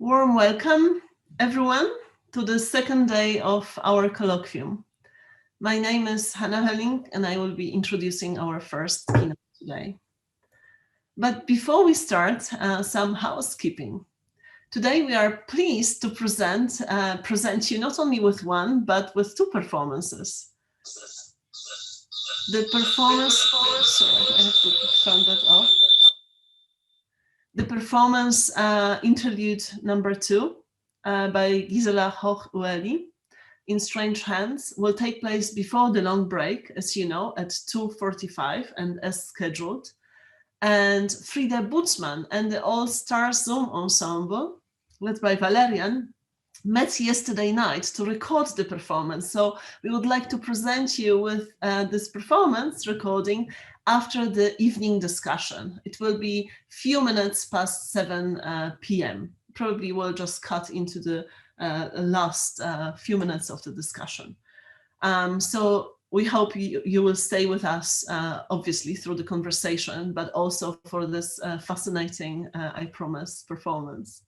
Warm welcome, everyone, to the second day of our colloquium. My name is Hanna Hölling, and I will be introducing our first keynote today. But before we start, some housekeeping. Today, we are pleased to present you not only with one, but with two performances. The performance, sorry, I have to turn that off. The performance Interlude number 2 by Gisela Hochuli in Strange Hands will take place before the long break, as you know, at 2:45 and as scheduled. And Frida Butzmann and the all-starszoomensemble, led by Valerian, met yesterday night to record the performance. So we would like to present you with this performance recording after the evening discussion. It will be few minutes past 7 p.m. Probably we'll just cut into the last few minutes of the discussion. So we hope you will stay with us, obviously, through the conversation, but also for this fascinating, I promise, performance.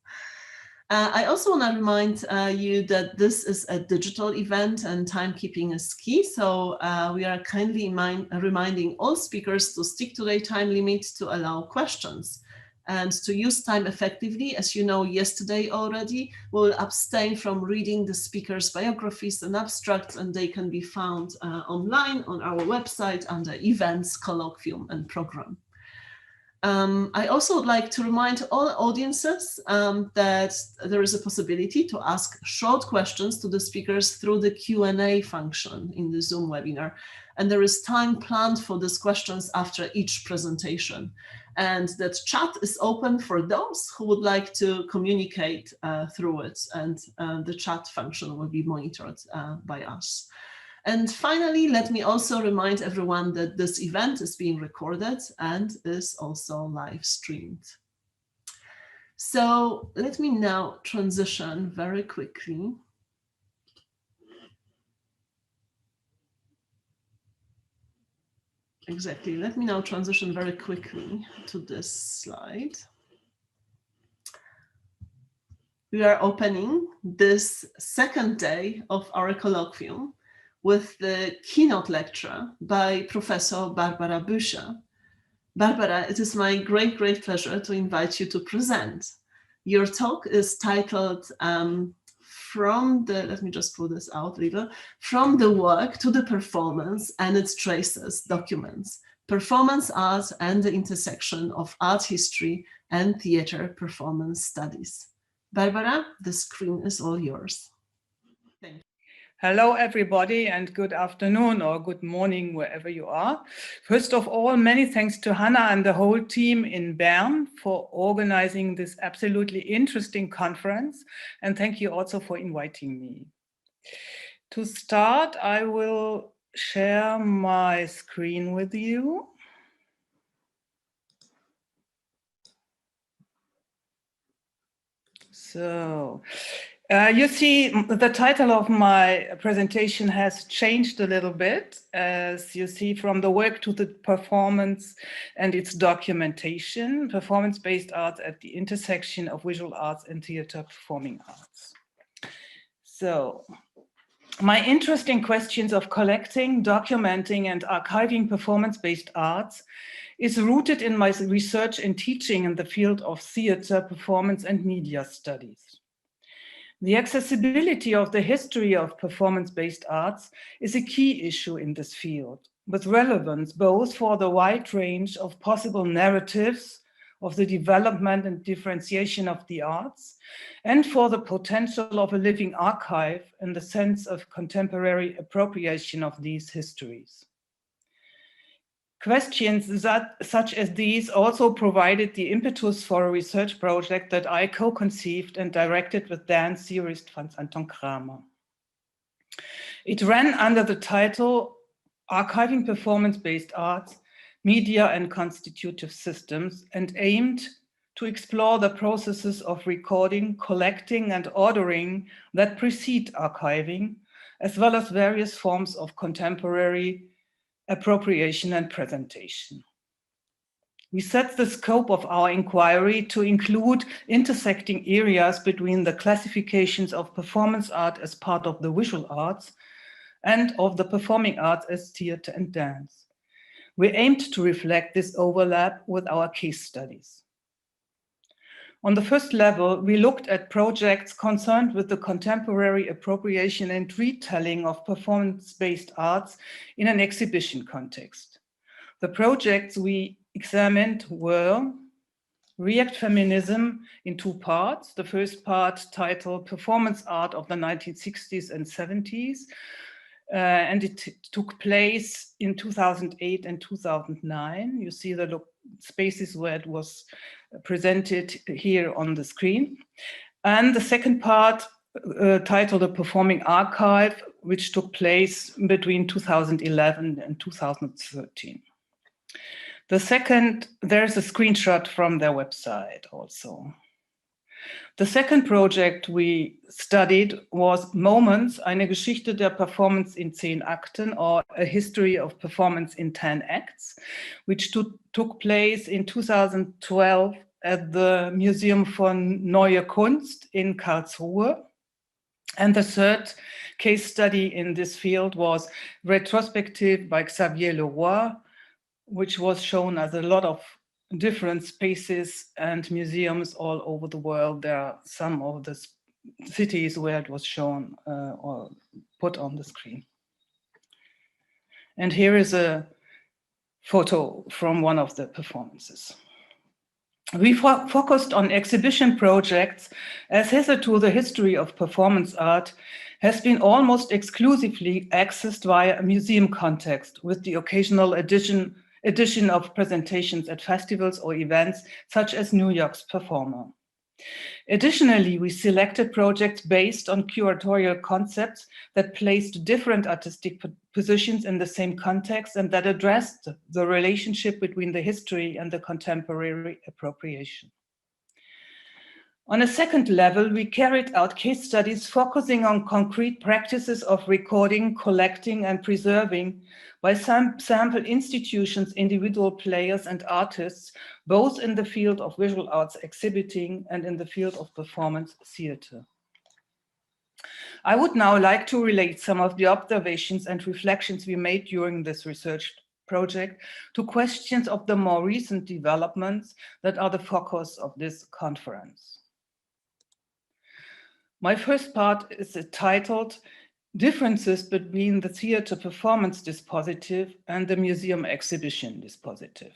I also want to remind you that this is a digital event and timekeeping is key. So we are kindly reminding all speakers to stick to their time limit to allow questions and to use time effectively. As you know, yesterday already, we'll abstain from reading the speakers' biographies and abstracts, and they can be found online on our website under events, colloquium, and program. I also would like to remind all audiences that there is a possibility to ask short questions to the speakers through the Q&A function in the Zoom webinar. And there is time planned for these questions after each presentation. And that chat is open for those who would like to communicate through it. And the chat function will be monitored by us. And finally, let me also remind everyone that this event is being recorded and is also live streamed. So let me now transition very quickly. Exactly, let me now transition very quickly to this slide. We are opening this second day of our colloquium with the keynote lecture by Professor Barbara Büscher. Barbara, it is my great pleasure to invite you to present. Your talk is titled let me just pull this out a little, From the Work to the Performance and Its Traces, Documents, Performance Art and the Intersection of Art History and Theater Performance Studies. Barbara, the screen is all yours. Thank you. Hello, everybody, and good afternoon or good morning, wherever you are. First of all, many thanks to Hanna and the whole team in Bern for organizing this absolutely interesting conference. And thank you also for inviting me. To start, I will share my screen with you. So, you see, the title of my presentation has changed a little bit, as you see, from the work to the performance and its documentation, performance-based arts at the intersection of visual arts and theater performing arts. So, my interest in questions of collecting, documenting, and archiving performance-based arts is rooted in my research and teaching in the field of theater, performance, and media studies. The accessibility of the history of performance-based arts is a key issue in this field, with relevance both for the wide range of possible narratives of the development and differentiation of the arts, and for the potential of a living archive in the sense of contemporary appropriation of these histories. Questions such as these also provided the impetus for a research project that I co-conceived and directed with dance theorist Franz Anton Kramer. It ran under the title Archiving Performance-Based Arts, Media and Constitutive Systems, and aimed to explore the processes of recording, collecting, and ordering that precede archiving, as well as various forms of contemporary appropriation and presentation. We set the scope of our inquiry to include intersecting areas between the classifications of performance art as part of the visual arts and of the performing arts as theater and dance. We aimed to reflect this overlap with our case studies. On the first level, we looked at projects concerned with the contemporary appropriation and retelling of performance-based arts in an exhibition context. The projects we examined were React Feminism in two parts. The first part titled Performance Art of the 1960s and 70s, and it took place in 2008 and 2009. You see the spaces where it was presented here on the screen. And the second part titled A Performing Archive, which took place between 2011 and 2013. The second, there's a screenshot from their website also. The second project we studied was Moments, eine Geschichte der Performance in 10 Akten, or a history of performance in 10 acts, which took place in 2012 at the Museum von Neue Kunst in Karlsruhe. And the third case study in this field was Retrospective by Xavier Leroy, which was shown as a lot of different spaces and museums all over the world. There are some of the cities where it was shown or put on the screen. And here is a photo from one of the performances. We focused on exhibition projects, as hitherto the history of performance art has been almost exclusively accessed via a museum context, with the occasional addition of presentations at festivals or events, such as New York's Performer. Additionally, we selected projects based on curatorial concepts that placed different artistic positions in the same context and that addressed the relationship between the history and the contemporary appropriation. On a second level, we carried out case studies focusing on concrete practices of recording, collecting, and preserving by sample institutions, individual players, and artists, both in the field of visual arts exhibiting and in the field of performance theater. I would now like to relate some of the observations and reflections we made during this research project to questions of the more recent developments that are the focus of this conference. My first part is titled Differences between the theater performance dispositive and the museum exhibition dispositive.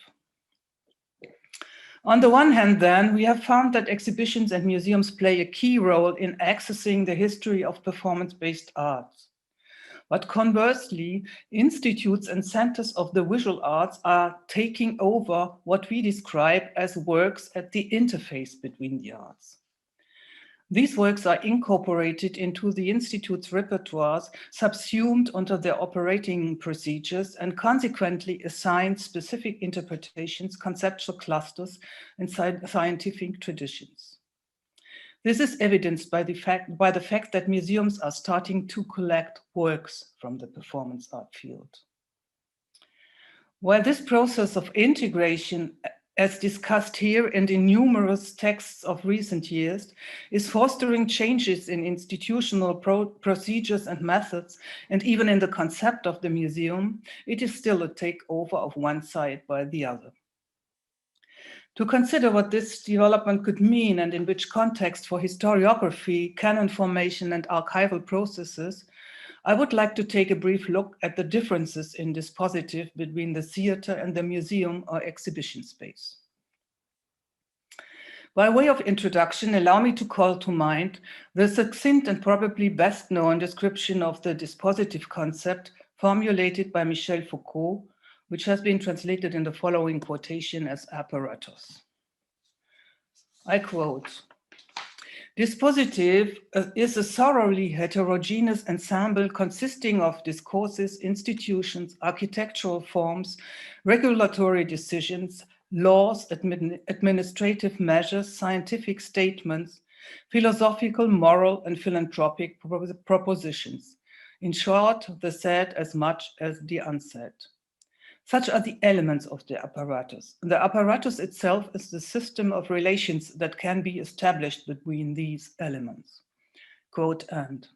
On the one hand, then, we have found that exhibitions and museums play a key role in accessing the history of performance-based arts. But conversely, institutes and centers of the visual arts are taking over what we describe as works at the interface between the arts. These works are incorporated into the Institute's repertoires, subsumed under their operating procedures, and consequently assigned specific interpretations, conceptual clusters, and scientific traditions. This is evidenced by the fact that museums are starting to collect works from the performance art field. While this process of integration, as discussed here and in numerous texts of recent years, is fostering changes in institutional procedures and methods, and even in the concept of the museum, it is still a takeover of one side by the other. To consider what this development could mean and in which context for historiography, canon formation, and archival processes, I would like to take a brief look at the differences in dispositive between the theater and the museum or exhibition space. By way of introduction, allow me to call to mind the succinct and probably best known description of the dispositive concept formulated by Michel Foucault, which has been translated in the following quotation as apparatus. I quote, "Dispositive is a thoroughly heterogeneous ensemble consisting of discourses, institutions, architectural forms, regulatory decisions, laws, administrative measures, scientific statements, philosophical, moral, and philanthropic propositions. In short, the said as much as the unsaid. Such are the elements of the apparatus. The apparatus itself is the system of relations that can be established between these elements. Quote end.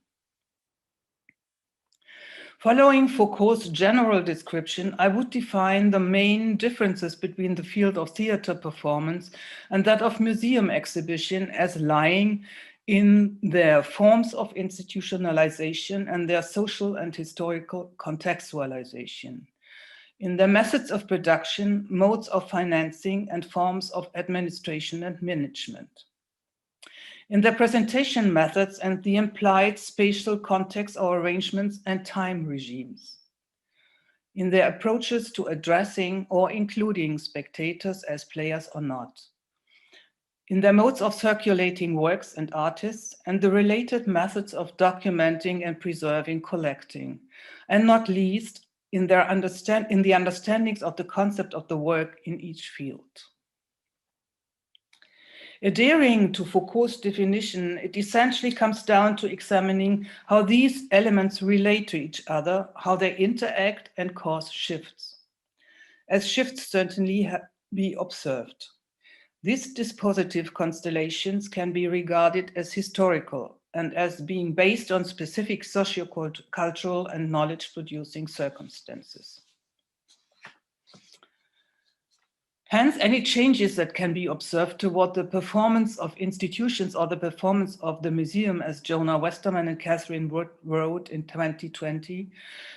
Following Foucault's general description, I would define the main differences between the field of theater performance and that of museum exhibition as lying in their forms of institutionalization and their social and historical contextualization, in their methods of production, modes of financing, and forms of administration and management, in their presentation methods and the implied spatial context or arrangements and time regimes, in their approaches to addressing or including spectators as players or not, in their modes of circulating works and artists, and the related methods of documenting and preserving collecting, and not least, in the understandings of the concept of the work in each field. Adhering to Foucault's definition, it essentially comes down to examining how these elements relate to each other, how they interact and cause shifts, as shifts certainly be observed. These dispositive constellations can be regarded as historical and as being based on specific socio-cultural and knowledge-producing circumstances. Hence, any changes that can be observed toward the performance of institutions or the performance of the museum, as Jonah Westerman and Catherine Wood wrote in 2020,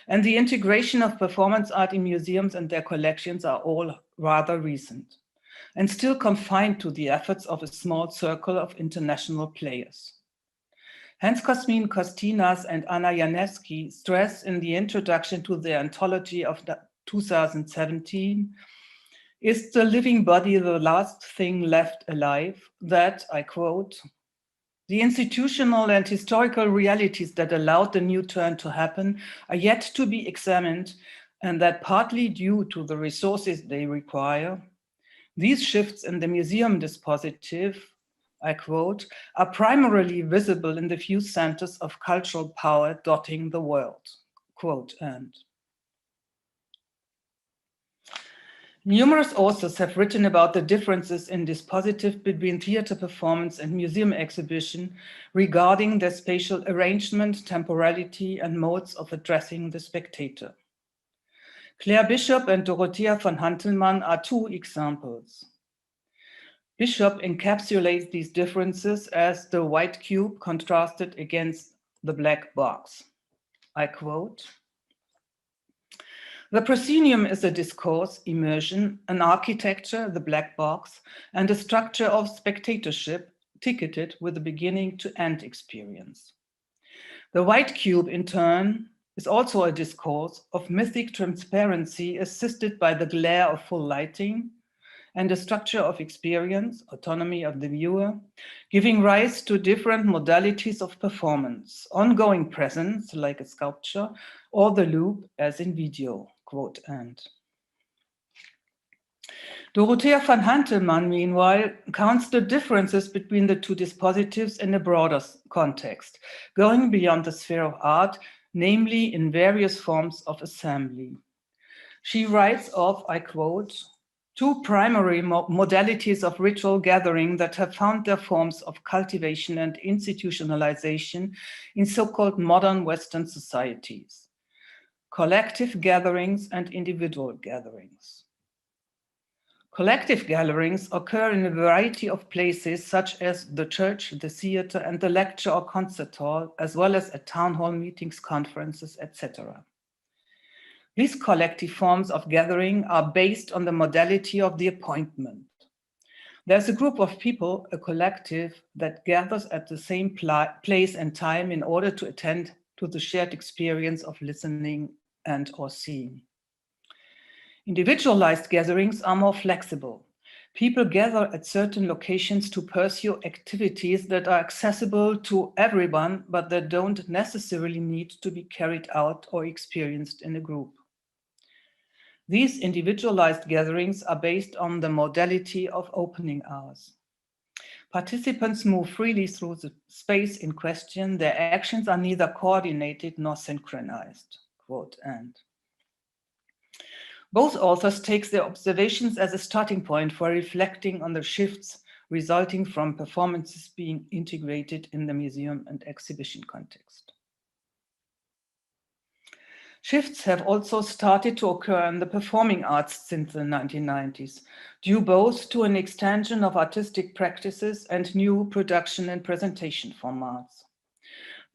and the integration of performance art in museums and their collections are all rather recent, and still confined to the efforts of a small circle of international players. Hence, Cosmin Kostinas and Anna Janeski stress in the introduction to the anthology of 2017, "Is the living body the last thing left alive?" That, I quote, "the institutional and historical realities that allowed the new turn to happen are yet to be examined, and that partly due to the resources they require, these shifts in the museum dispositive," I quote, "are primarily visible in the few centers of cultural power dotting the world," quote end. Numerous authors have written about the differences in dispositive between theater performance and museum exhibition regarding their spatial arrangement, temporality, and modes of addressing the spectator. Claire Bishop and Dorothea von Hantelmann are two examples. Bishop encapsulates these differences as the white cube contrasted against the black box. I quote, "The proscenium is a discourse, immersion, an architecture, the black box, and a structure of spectatorship ticketed with a beginning to end experience. The white cube, in turn, is also a discourse of mythic transparency assisted by the glare of full lighting, and a structure of experience, autonomy of the viewer, giving rise to different modalities of performance, ongoing presence, like a sculpture, or the loop, as in video," quote end. Dorothea von Hantelmann, meanwhile, counts the differences between the two dispositives in a broader context, going beyond the sphere of art, namely in various forms of assembly. She writes of, I quote, "two primary modalities of ritual gathering that have found their forms of cultivation and institutionalization in so-called modern Western societies: collective gatherings and individual gatherings. Collective gatherings occur in a variety of places, such as the church, the theater, and the lecture or concert hall, as well as at town hall meetings, conferences, etc. These collective forms of gathering are based on the modality of the appointment. There's a group of people, a collective, that gathers at the same place and time in order to attend to the shared experience of listening and or seeing. Individualized gatherings are more flexible. People gather at certain locations to pursue activities that are accessible to everyone, but that don't necessarily need to be carried out or experienced in a group. These individualized gatherings are based on the modality of opening hours. Participants move freely through the space in question. Their actions are neither coordinated nor synchronized," quote end. Both authors take their observations as a starting point for reflecting on the shifts resulting from performances being integrated in the museum and exhibition context. Shifts have also started to occur in the performing arts since the 1990s, due both to an extension of artistic practices and new production and presentation formats.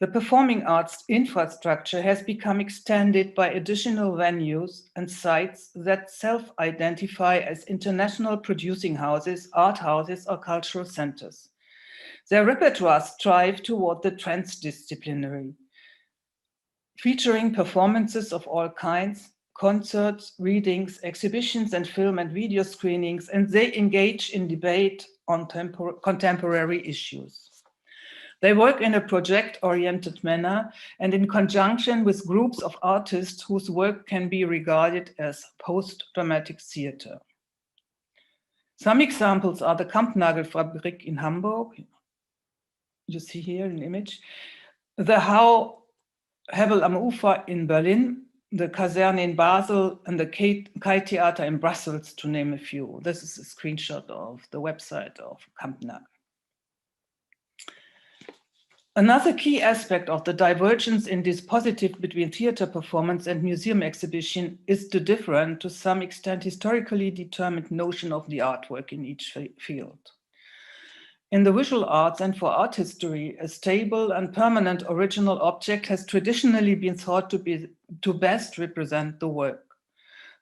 The performing arts infrastructure has become extended by additional venues and sites that self-identify as international producing houses, art houses, or cultural centers. Their repertoires strive toward the transdisciplinary, featuring performances of all kinds, concerts, readings, exhibitions, and film and video screenings, and they engage in debate on contemporary issues. They work in a project-oriented manner and in conjunction with groups of artists whose work can be regarded as post-dramatic theater. Some examples are the Kampnagelfabrik in Hamburg, you see here an image, the Hebel am Ufer in Berlin, the Kaserne in Basel, and the Kai Theater in Brussels, to name a few. This is a screenshot of the website of Kampnagel. Another key aspect of the divergence in dispositive between theater performance and museum exhibition is the different, to some extent historically determined notion of the artwork in each field. In the visual arts and for art history, a stable and permanent original object has traditionally been thought to best represent the work.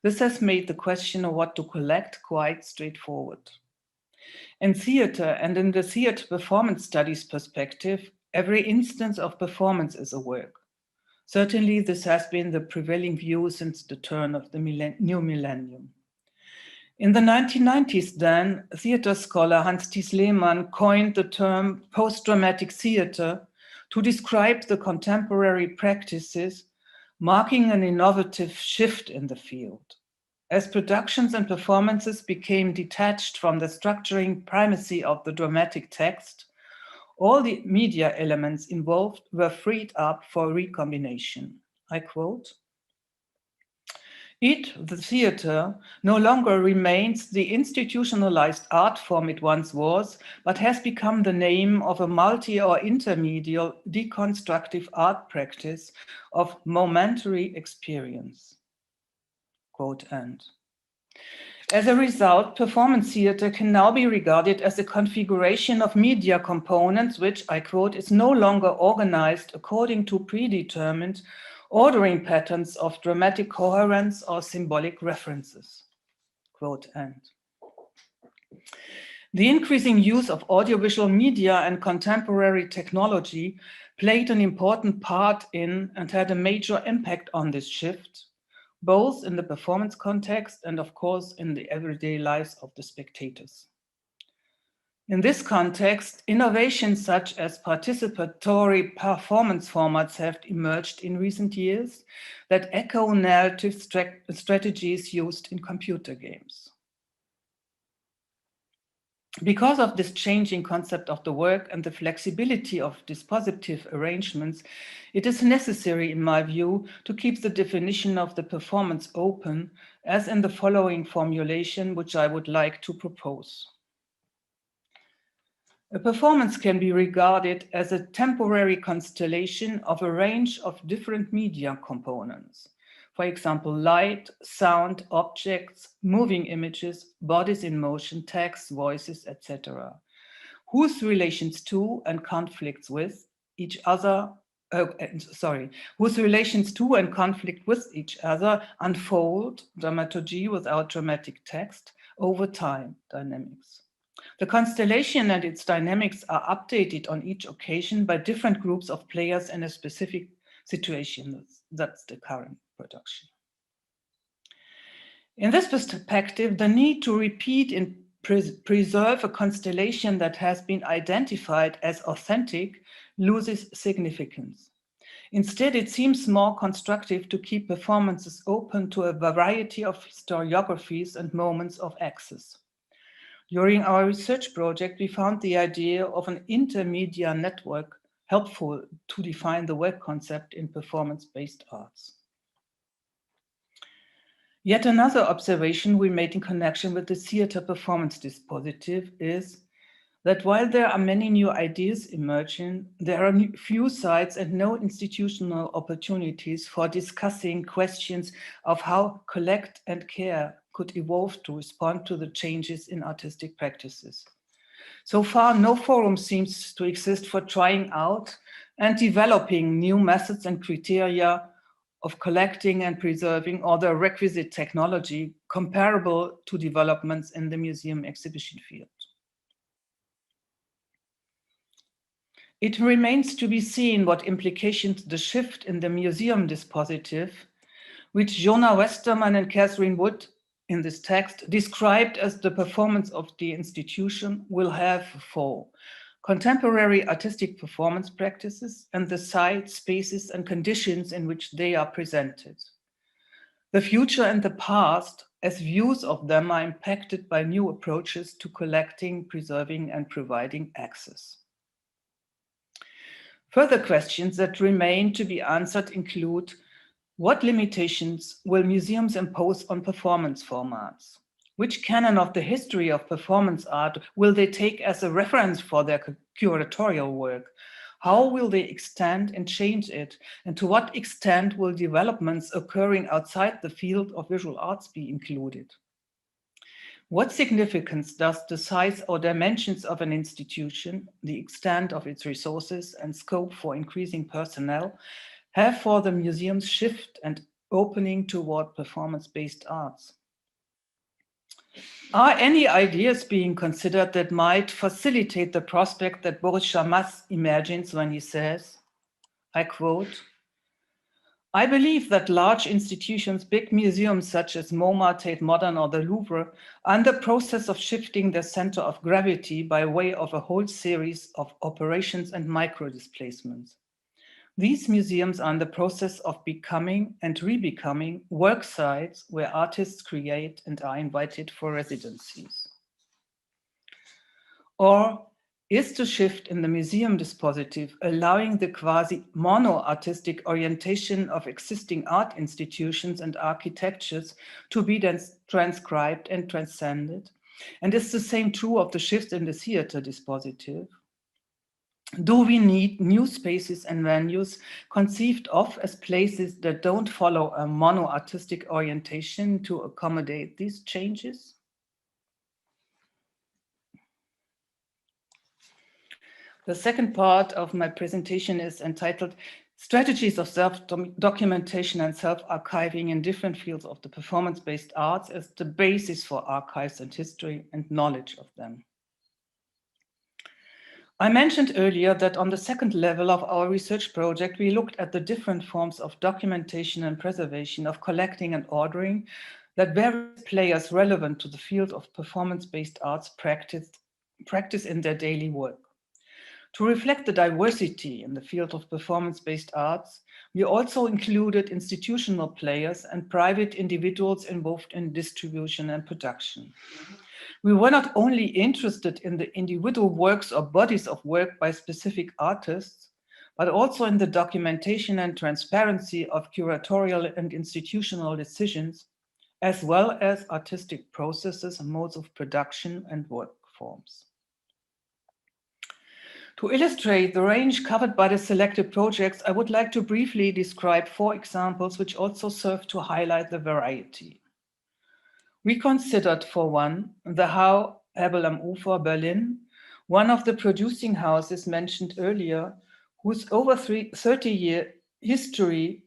This has made the question of what to collect quite straightforward. In theater and in the theater performance studies perspective, every instance of performance is a work. Certainly, this has been the prevailing view since the turn of the new millennium. In the 1990s then, theater scholar Hans-Thies Lehmann coined the term post-dramatic theater to describe the contemporary practices, marking an innovative shift in the field. As productions and performances became detached from the structuring primacy of the dramatic text, all the media elements involved were freed up for recombination. I quote, "It, the theater, no longer remains the institutionalized art form it once was, but has become the name of a multi- or intermedial deconstructive art practice of momentary experience." Quote end. As a result, performance theater can now be regarded as a configuration of media components, which, I quote, is no longer organized according to predetermined ordering patterns of dramatic coherence or symbolic references. Quote end. The increasing use of audiovisual media and contemporary technology played an important part in and had a major impact on this shift, both in the performance context and, of course, in the everyday lives of the spectators. In this context, innovations such as participatory performance formats have emerged in recent years that echo narrative strategies used in computer games. Because of this changing concept of the work and the flexibility of dispositive arrangements, it is necessary, in my view, to keep the definition of the performance open, as in the following formulation, which I would like to propose. A performance can be regarded as a temporary constellation of a range of different media components. For example, light, sound, objects, moving images, bodies in motion, text, voices, etc., whose relations to and conflicts with each other, whose relations to and conflict with each other unfold, dramaturgy without dramatic text, over time, dynamics. The constellation and its dynamics are updated on each occasion by different groups of players in a specific situation. That's the current production. In this perspective, the need to repeat and preserve a constellation that has been identified as authentic loses significance. Instead, it seems more constructive to keep performances open to a variety of historiographies and moments of access. During our research project, we found the idea of an intermedia network helpful to define the work concept in performance-based arts. Yet another observation we made in connection with the theater performance dispositive is that while there are many new ideas emerging, there are few sites and no institutional opportunities for discussing questions of how collect and care could evolve to respond to the changes in artistic practices. So far, no forum seems to exist for trying out and developing new methods and criteria of collecting and preserving, or the requisite technology comparable to developments in the museum exhibition field. It remains to be seen what implications the shift in the museum dispositive, which Jonah Westerman and Catherine Wood in this text described as the performance of the institution, will have for contemporary artistic performance practices and the sites, spaces, and conditions in which they are presented. The future and the past, as views of them, are impacted by new approaches to collecting, preserving, and providing access. Further questions that remain to be answered include: what limitations will museums impose on performance formats? Which canon of the history of performance art will they take as a reference for their curatorial work? How will they extend and change it? And to what extent will developments occurring outside the field of visual arts be included? What significance does the size or dimensions of an institution, the extent of its resources and scope for increasing personnel, have for the museum's shift and opening toward performance-based arts? Are any ideas being considered that might facilitate the prospect that Boris Chamas imagines when he says, I quote, "I believe that large institutions, big museums such as MoMA, Tate Modern, or the Louvre, are in the process of shifting their center of gravity by way of a whole series of operations and micro-displacements. These museums are in the process of becoming and re-becoming work sites where artists create and are invited for residencies." Or is the shift in the museum dispositive allowing the quasi-mono-artistic orientation of existing art institutions and architectures to be then transcribed and transcended? And is the same true of the shift in the theater dispositive? Do we need new spaces and venues conceived of as places that don't follow a mono-artistic orientation to accommodate these changes? The second part of my presentation is entitled Strategies of Self-Documentation and Self-Archiving in Different Fields of the Performance-Based Arts as the Basis for Archives and History and Knowledge of Them. I mentioned earlier that on the second level of our research project, we looked at the different forms of documentation and preservation of collecting and ordering that various players relevant to the field of performance-based arts practice in their daily work. To reflect the diversity in the field of performance-based arts, we also included institutional players and private individuals involved in distribution and production. We were not only interested in the individual works or bodies of work by specific artists, but also in the documentation and transparency of curatorial and institutional decisions, as well as artistic processes and modes of production and work forms. To illustrate the range covered by the selected projects, I would like to briefly describe 4 examples which also serve to highlight the variety. We considered, for one, the Hau Hebel am Ufer, Berlin, one of the producing houses mentioned earlier, whose over 30-year history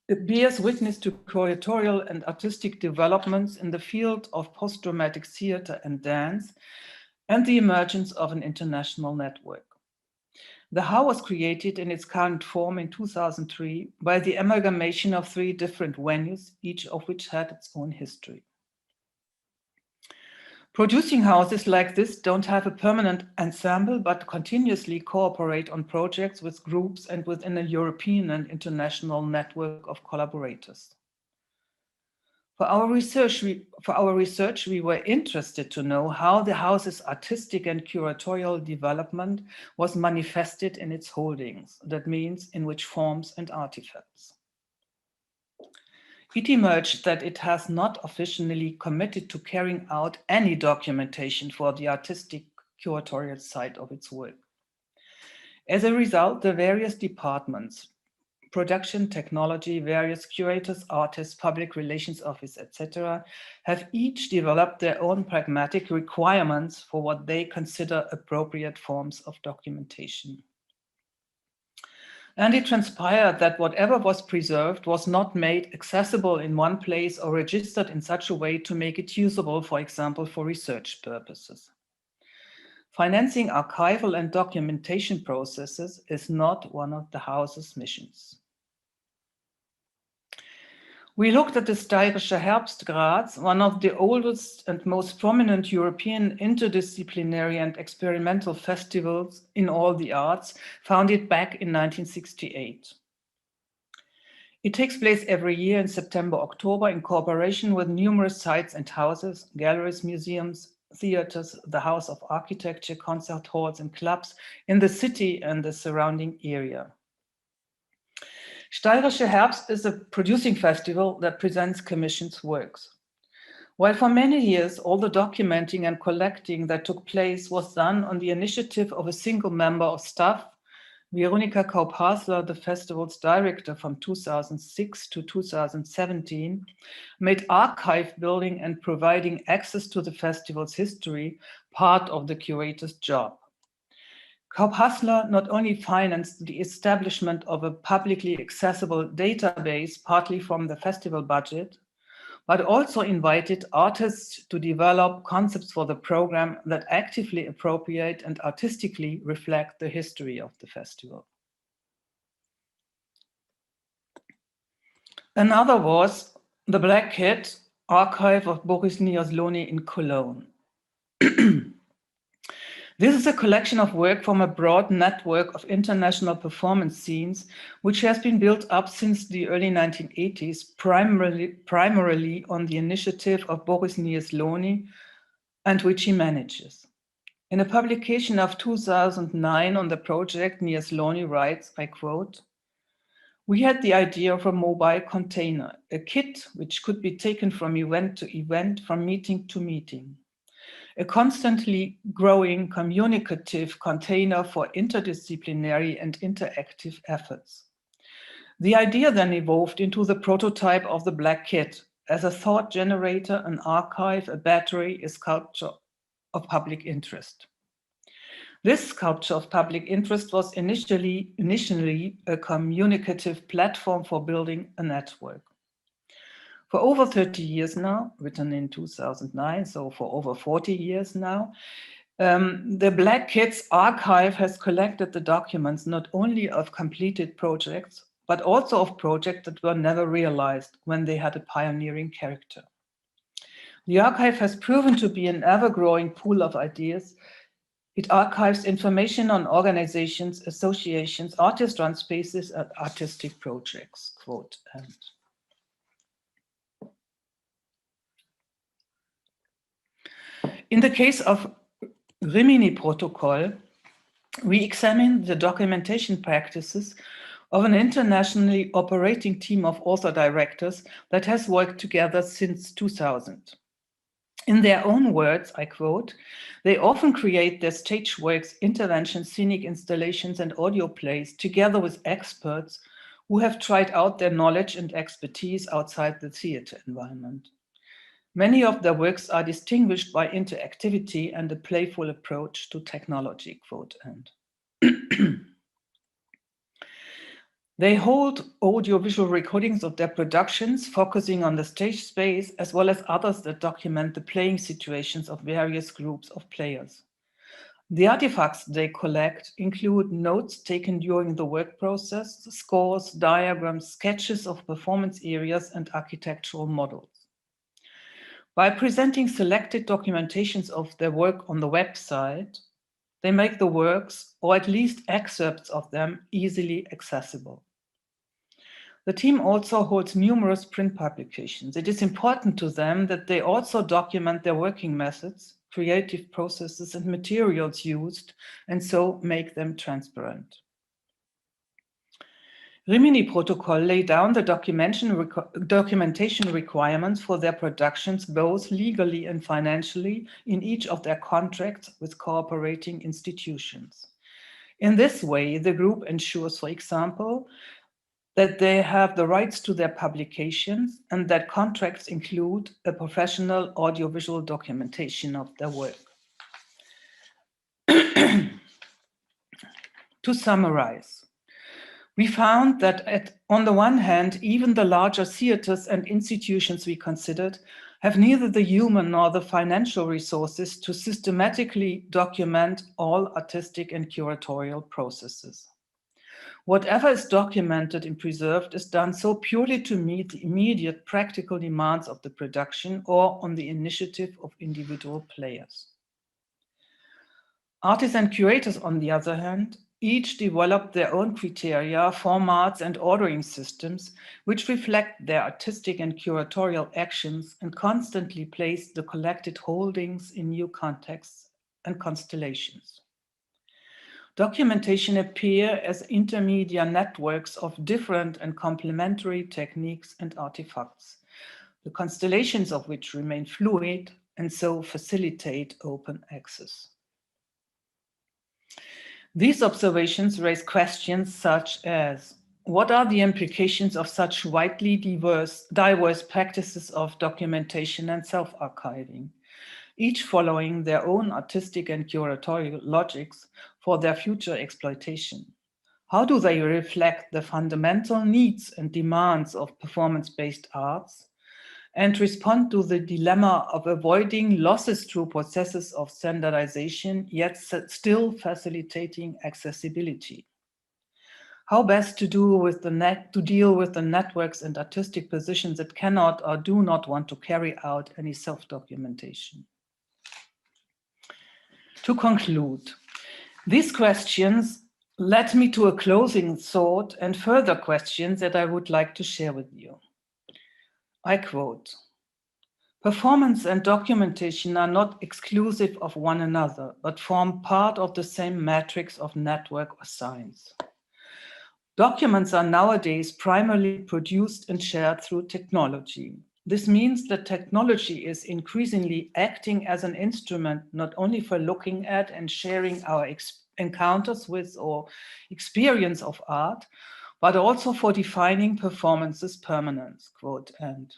bears witness to curatorial and artistic developments in the field of post-dramatic theater and dance, and the emergence of an international network. The Hau was created in its current form in 2003 by the amalgamation of 3 different venues, each of which had its own history. Producing houses like this don't have a permanent ensemble, but continuously cooperate on projects with groups and within a European and international network of collaborators. For our research, we were interested to know how the house's artistic and curatorial development was manifested in its holdings. That means in which forms and artifacts. it emerged that it has not officially committed to carrying out any documentation for the artistic curatorial side of its work. As a result, the various departments, production, technology, various curators, artists, public relations office, etc., have each developed their own pragmatic requirements for what they consider appropriate forms of documentation. And it transpired that whatever was preserved was not made accessible in one place or registered in such a way to make it usable, for example, for research purposes. Financing archival and documentation processes is not one of the house's missions. We looked at the Steirische Herbstgraz, one of the oldest and most prominent European interdisciplinary and experimental festivals in all the arts, founded back in 1968. It takes place every year in September, October, in cooperation with numerous sites and houses, galleries, museums, theaters, the House of Architecture, concert halls, and clubs in the city and the surrounding area. Steirische Herbst is a producing festival that presents commissioned works. While for many years all the documenting and collecting that took place was done on the initiative of a single member of staff, Veronika Kaup-Hasler, the festival's director from 2006 to 2017, made archive building and providing access to the festival's history part of the curator's job. Kaup-Hasler not only financed the establishment of a publicly accessible database, partly from the festival budget, but also invited artists to develop concepts for the program that actively appropriate and artistically reflect the history of the festival. Another was the Black Kit archive of Boris Niaslony in Cologne. This is a collection of work from a broad network of international performance scenes, which has been built up since the early 1980s, primarily on the initiative of Boris Niaslony, and which he manages. In a publication of 2009 on the project, Niaslony writes, I quote, "We had the idea of a mobile container, a kit which could be taken from event to event, from meeting to meeting. A constantly growing communicative container for interdisciplinary and interactive efforts. The idea then evolved into the prototype of the Black Kit as a thought generator, an archive, a battery, a sculpture of public interest. This sculpture of public interest was initially a communicative platform for building a network. For over 30 years now, written in 2009, so for over 40 years now, the Black Kit's archive has collected the documents not only of completed projects, but also of projects that were never realized when they had a pioneering character. The archive has proven to be an ever-growing pool of ideas. It archives information on organizations, associations, artist-run spaces, and artistic projects, quote end. In the case of Rimini Protocol, we examined the documentation practices of an internationally operating team of author directors that has worked together since 2000. In their own words, I quote, "They often create their stage works, interventions, scenic installations, and audio plays together with experts who have tried out their knowledge and expertise outside the theater environment. Many of their works are distinguished by interactivity and a playful approach to technology," quote end. They hold audiovisual recordings of their productions, focusing on the stage space, as well as others that document the playing situations of various groups of players. The artifacts they collect include notes taken during the work process, scores, diagrams, sketches of performance areas, and architectural models. By presenting selected documentations of their work on the website, they make the works, or at least excerpts of them, easily accessible. The team also holds numerous print publications. It is important to them that they also document their working methods, creative processes, and materials used, and so make them transparent. Rimini Protocol laid down the documentation requirements for their productions, both legally and financially, in each of their contracts with cooperating institutions. In this way, the group ensures, for example, that they have the rights to their publications and that contracts include a professional audiovisual documentation of their work. To summarize, we found that on the one hand, even the larger theaters and institutions we considered have neither the human nor the financial resources to systematically document all artistic and curatorial processes. Whatever is documented and preserved is done so purely to meet the immediate practical demands of the production or on the initiative of individual players. Artists and curators, on the other hand, each developed their own criteria, formats, and ordering systems, which reflect their artistic and curatorial actions and constantly place the collected holdings in new contexts and constellations. Documentation appear as intermediate networks of different and complementary techniques and artifacts, the constellations of which remain fluid and so facilitate open access. These observations raise questions such as, what are the implications of such widely diverse practices of documentation and self-archiving, each following their own artistic and curatorial logics for their future exploitation? How do they reflect the fundamental needs and demands of performance-based arts and respond to the dilemma of avoiding losses through processes of standardization, yet still facilitating accessibility? How best to deal with the networks and artistic positions that cannot or do not want to carry out any self-documentation? To conclude, these questions led me to a closing thought and further questions that I would like to share with you. I quote, "Performance and documentation are not exclusive of one another, but form part of the same matrix of network or science. Documents are nowadays primarily produced and shared through technology. This means that technology is increasingly acting as an instrument not only for looking at and sharing our encounters with or experience of art, but also for defining performance's permanence," quote end.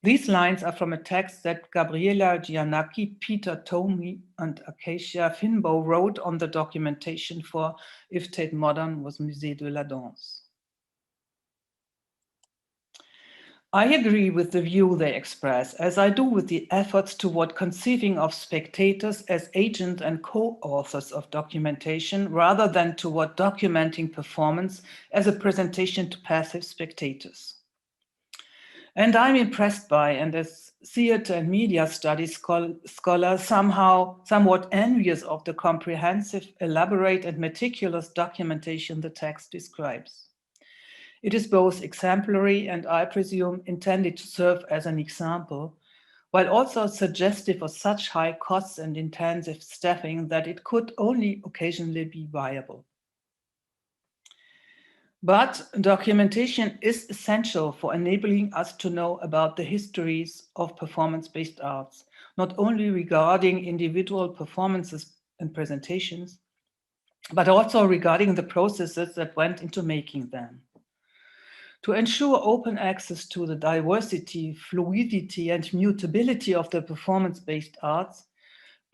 These lines are from a text that Gabriella, Giannachi, Peter Tomey, and Acacia Finbow wrote on the documentation for If Tate Modern was Musée de la Danse. I agree with the view they express, as I do with the efforts toward conceiving of spectators as agents and co-authors of documentation, rather than toward documenting performance as a presentation to passive spectators. And I'm impressed by, and as theater and media studies scholar, somewhat envious of the comprehensive, elaborate, and meticulous documentation the text describes. It is both exemplary and, I presume, intended to serve as an example, while also suggestive of such high costs and intensive staffing that it could only occasionally be viable. But documentation is essential for enabling us to know about the histories of performance-based arts, not only regarding individual performances and presentations, but also regarding the processes that went into making them. To ensure open access to the diversity, fluidity, and mutability of the performance-based arts,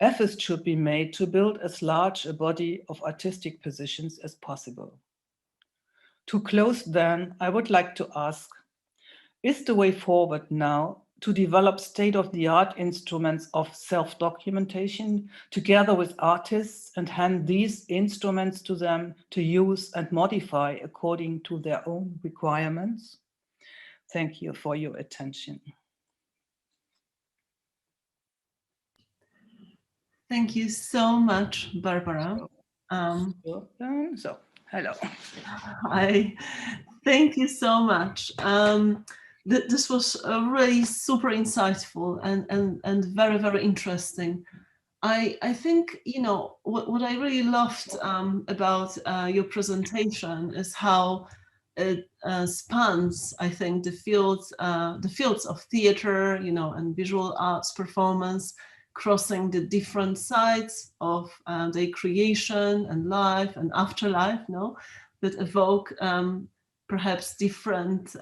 efforts should be made to build as large a body of artistic positions as possible. To close then, I would like to ask, is the way forward now to develop state-of-the-art instruments of self-documentation together with artists and hand these instruments to them to use and modify according to their own requirements? Thank you for your attention. Thank you so much, Barbara. Hello. Hi, thank you so much. This was really super insightful and very, very interesting. I think, you know, what I really loved about your presentation is how spans, I think, the fields of theater, and visual arts performance, crossing the different sides of their creation and life and afterlife, that evoke perhaps different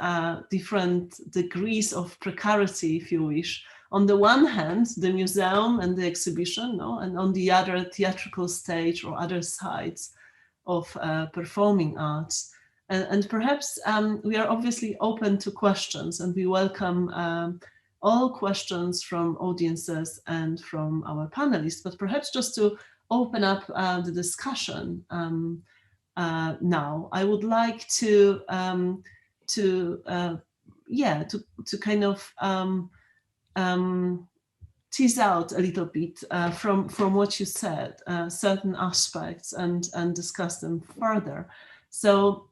degrees of precarity, if you wish. On the one hand, the museum and the exhibition, and on the other, theatrical stage or other sides of performing arts. And perhaps we are obviously open to questions, and we welcome all questions from audiences and from our panelists. But perhaps just to open up the discussion now, I would like to kind of tease out a little bit from what you said, certain aspects, and discuss them further. So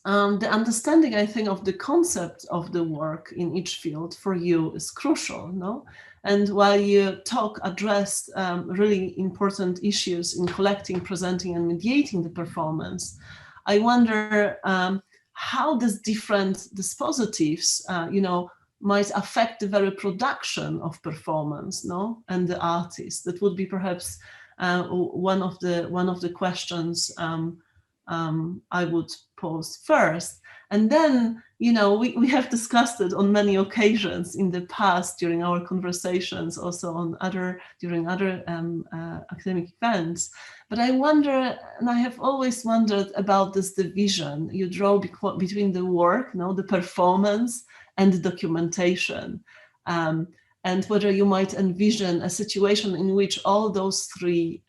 the understanding, I think, of the concept of the work in each field for you is crucial, And while your talk addressed really important issues in collecting, presenting, and mediating the performance, I wonder how these different dispositives, might affect the very production of performance, and the artist. That would be perhaps one of the questions I would pose first. And then, we have discussed it on many occasions in the past during our conversations, also during other academic events. But I wonder, and I have always wondered about this division you draw between the work, the performance, and the documentation, and whether you might envision a situation in which all those three,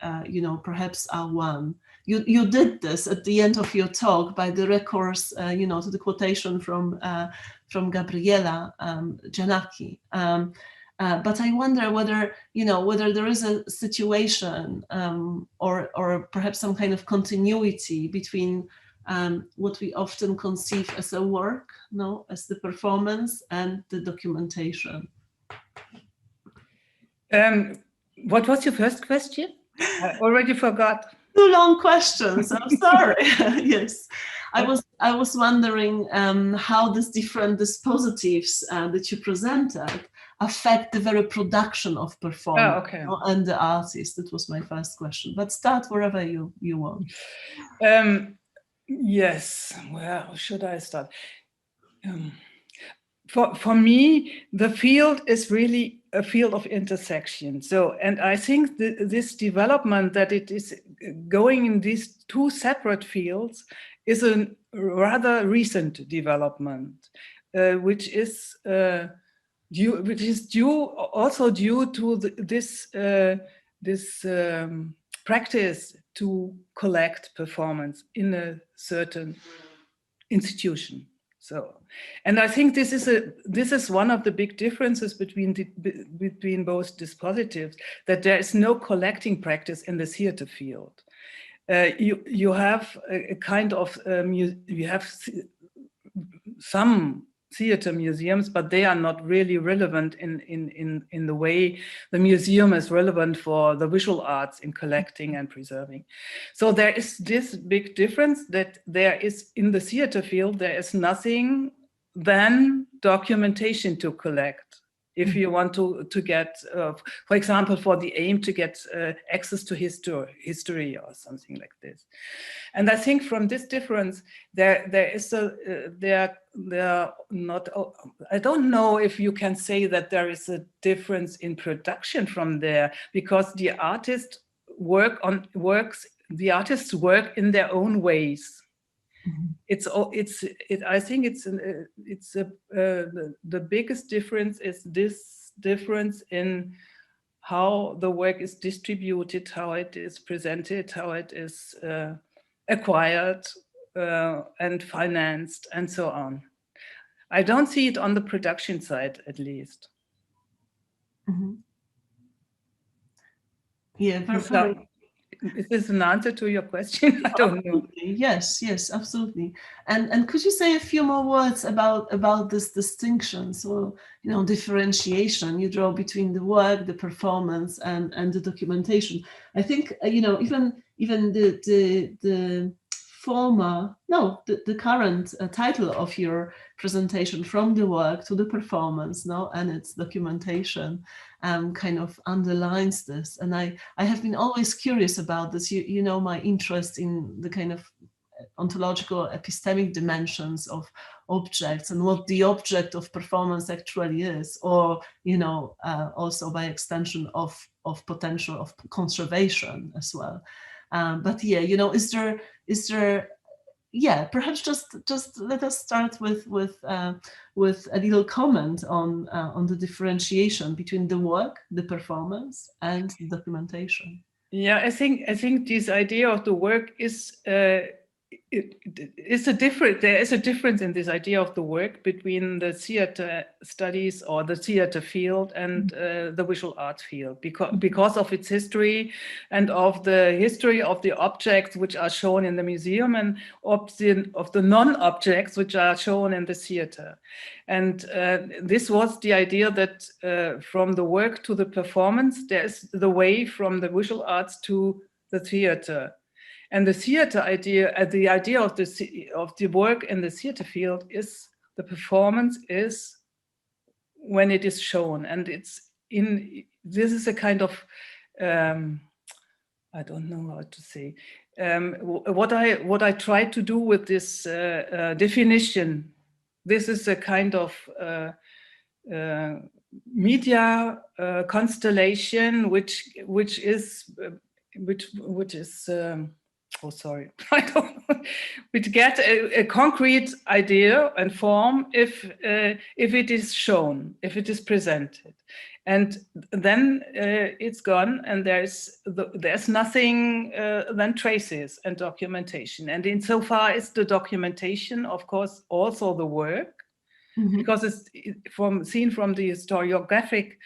perhaps are one. You did this at the end of your talk by the recourse, to the quotation from Gabriella, Giannachi. But I wonder whether there is a situation or perhaps some kind of continuity between what we often conceive as a work, as the performance, and the documentation. What was your first question? I already forgot. Two long questions. I'm sorry. Yes, I was wondering how these different dispositives that you presented affect the very production of performance and the artist. That was my first question. But start wherever you want. Yes, where should I start? For me, the field is really a field of intersection. So, and I think this development that it is going in these two separate fields is a rather recent development, which is also due to this practice to collect performance in a certain institution. So, and I think this is one of the big differences between both dispositives, that there is no collecting practice in the theater field. You have a kind of you have some theater museums, but they are not really relevant in the way the museum is relevant for the visual arts in collecting and preserving. So there is this big difference that there is in the theater field, there is nothing than documentation to collect. If you want to get, for example, for the aim to get access to history or something like this. And I think from this difference, there not. I don't know if you can say that there is a difference in production from there, because the artists work in their own ways. I think the biggest difference is this difference in how the work is distributed, how it is presented, how it is acquired and financed, and so on. I don't see it on the production side, at least. Mm-hmm. Yeah, very. Is this an answer to your question? I don't know. Yes, absolutely. And could you say a few more words about this distinction? So, differentiation you draw between the work, the performance, and the documentation. I think even the the current title of your presentation, From the Work to the Performance, no, and its documentation kind of underlines this. And I have been always curious about this. You know my interest in the kind of ontological epistemic dimensions of objects and what the object of performance actually is, or also by extension of potential of conservation as well. But yeah, is there perhaps just let us start with a little comment on the differentiation between the work, the performance, and the documentation. Yeah, I think this idea of the work is there is a difference in this idea of the work between the theater studies or the theater field and the visual arts field, because of its history and of the history of the objects which are shown in the museum and of the non-objects which are shown in the theater. And this was the idea that from the work to the performance, there's the way from the visual arts to the theater. And the theater idea, the idea of the work in the theater field is the performance is when it is shown, and this is a kind of I don't know how to say what I try to do with this definition. This is a kind of media constellation which is oh, sorry, I don't know. We get a concrete idea and form if it is shown, if it is presented, and then it's gone, and there's nothing than traces and documentation. And insofar as the documentation, of course, also the work, because it's seen from the historiographic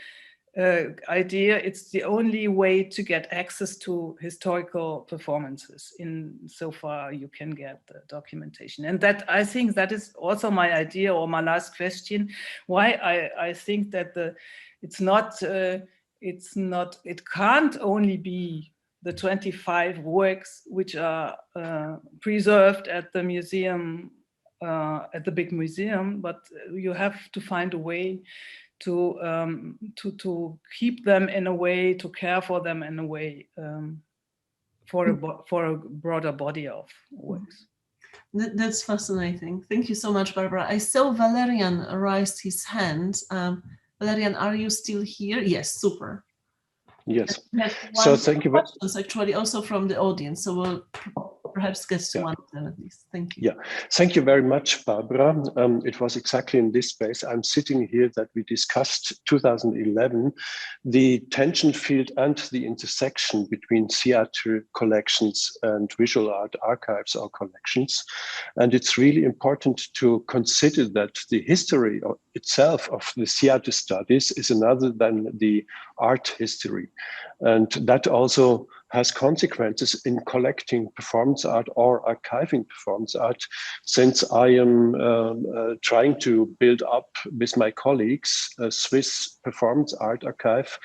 idea, it's the only way to get access to historical performances in so far you can get the documentation. And that, I think that is also my idea, or my last question, why I think that it can't only be the 25 works which are preserved at the museum, at the big museum, but you have to find a way to keep them in a way, to care for them in a way, for a broader body of works. That's fascinating. Thank you so much, Barbara. I saw Valerian raised his hand. Valerian, are you still here? Yes, super. Yes. So thank you. Questions actually also from the audience. So we'll perhaps get to one of them at least. Thank you. Yeah, thank you very much, Barbara. It was exactly in this space I'm sitting here that we discussed 2011, the tension field and the intersection between theater collections and visual art archives or collections. And it's really important to consider that the history itself of the theater studies is another than the art history. And that also has consequences in collecting performance art or archiving performance art, since I am trying to build up with my colleagues a Swiss performance art archive,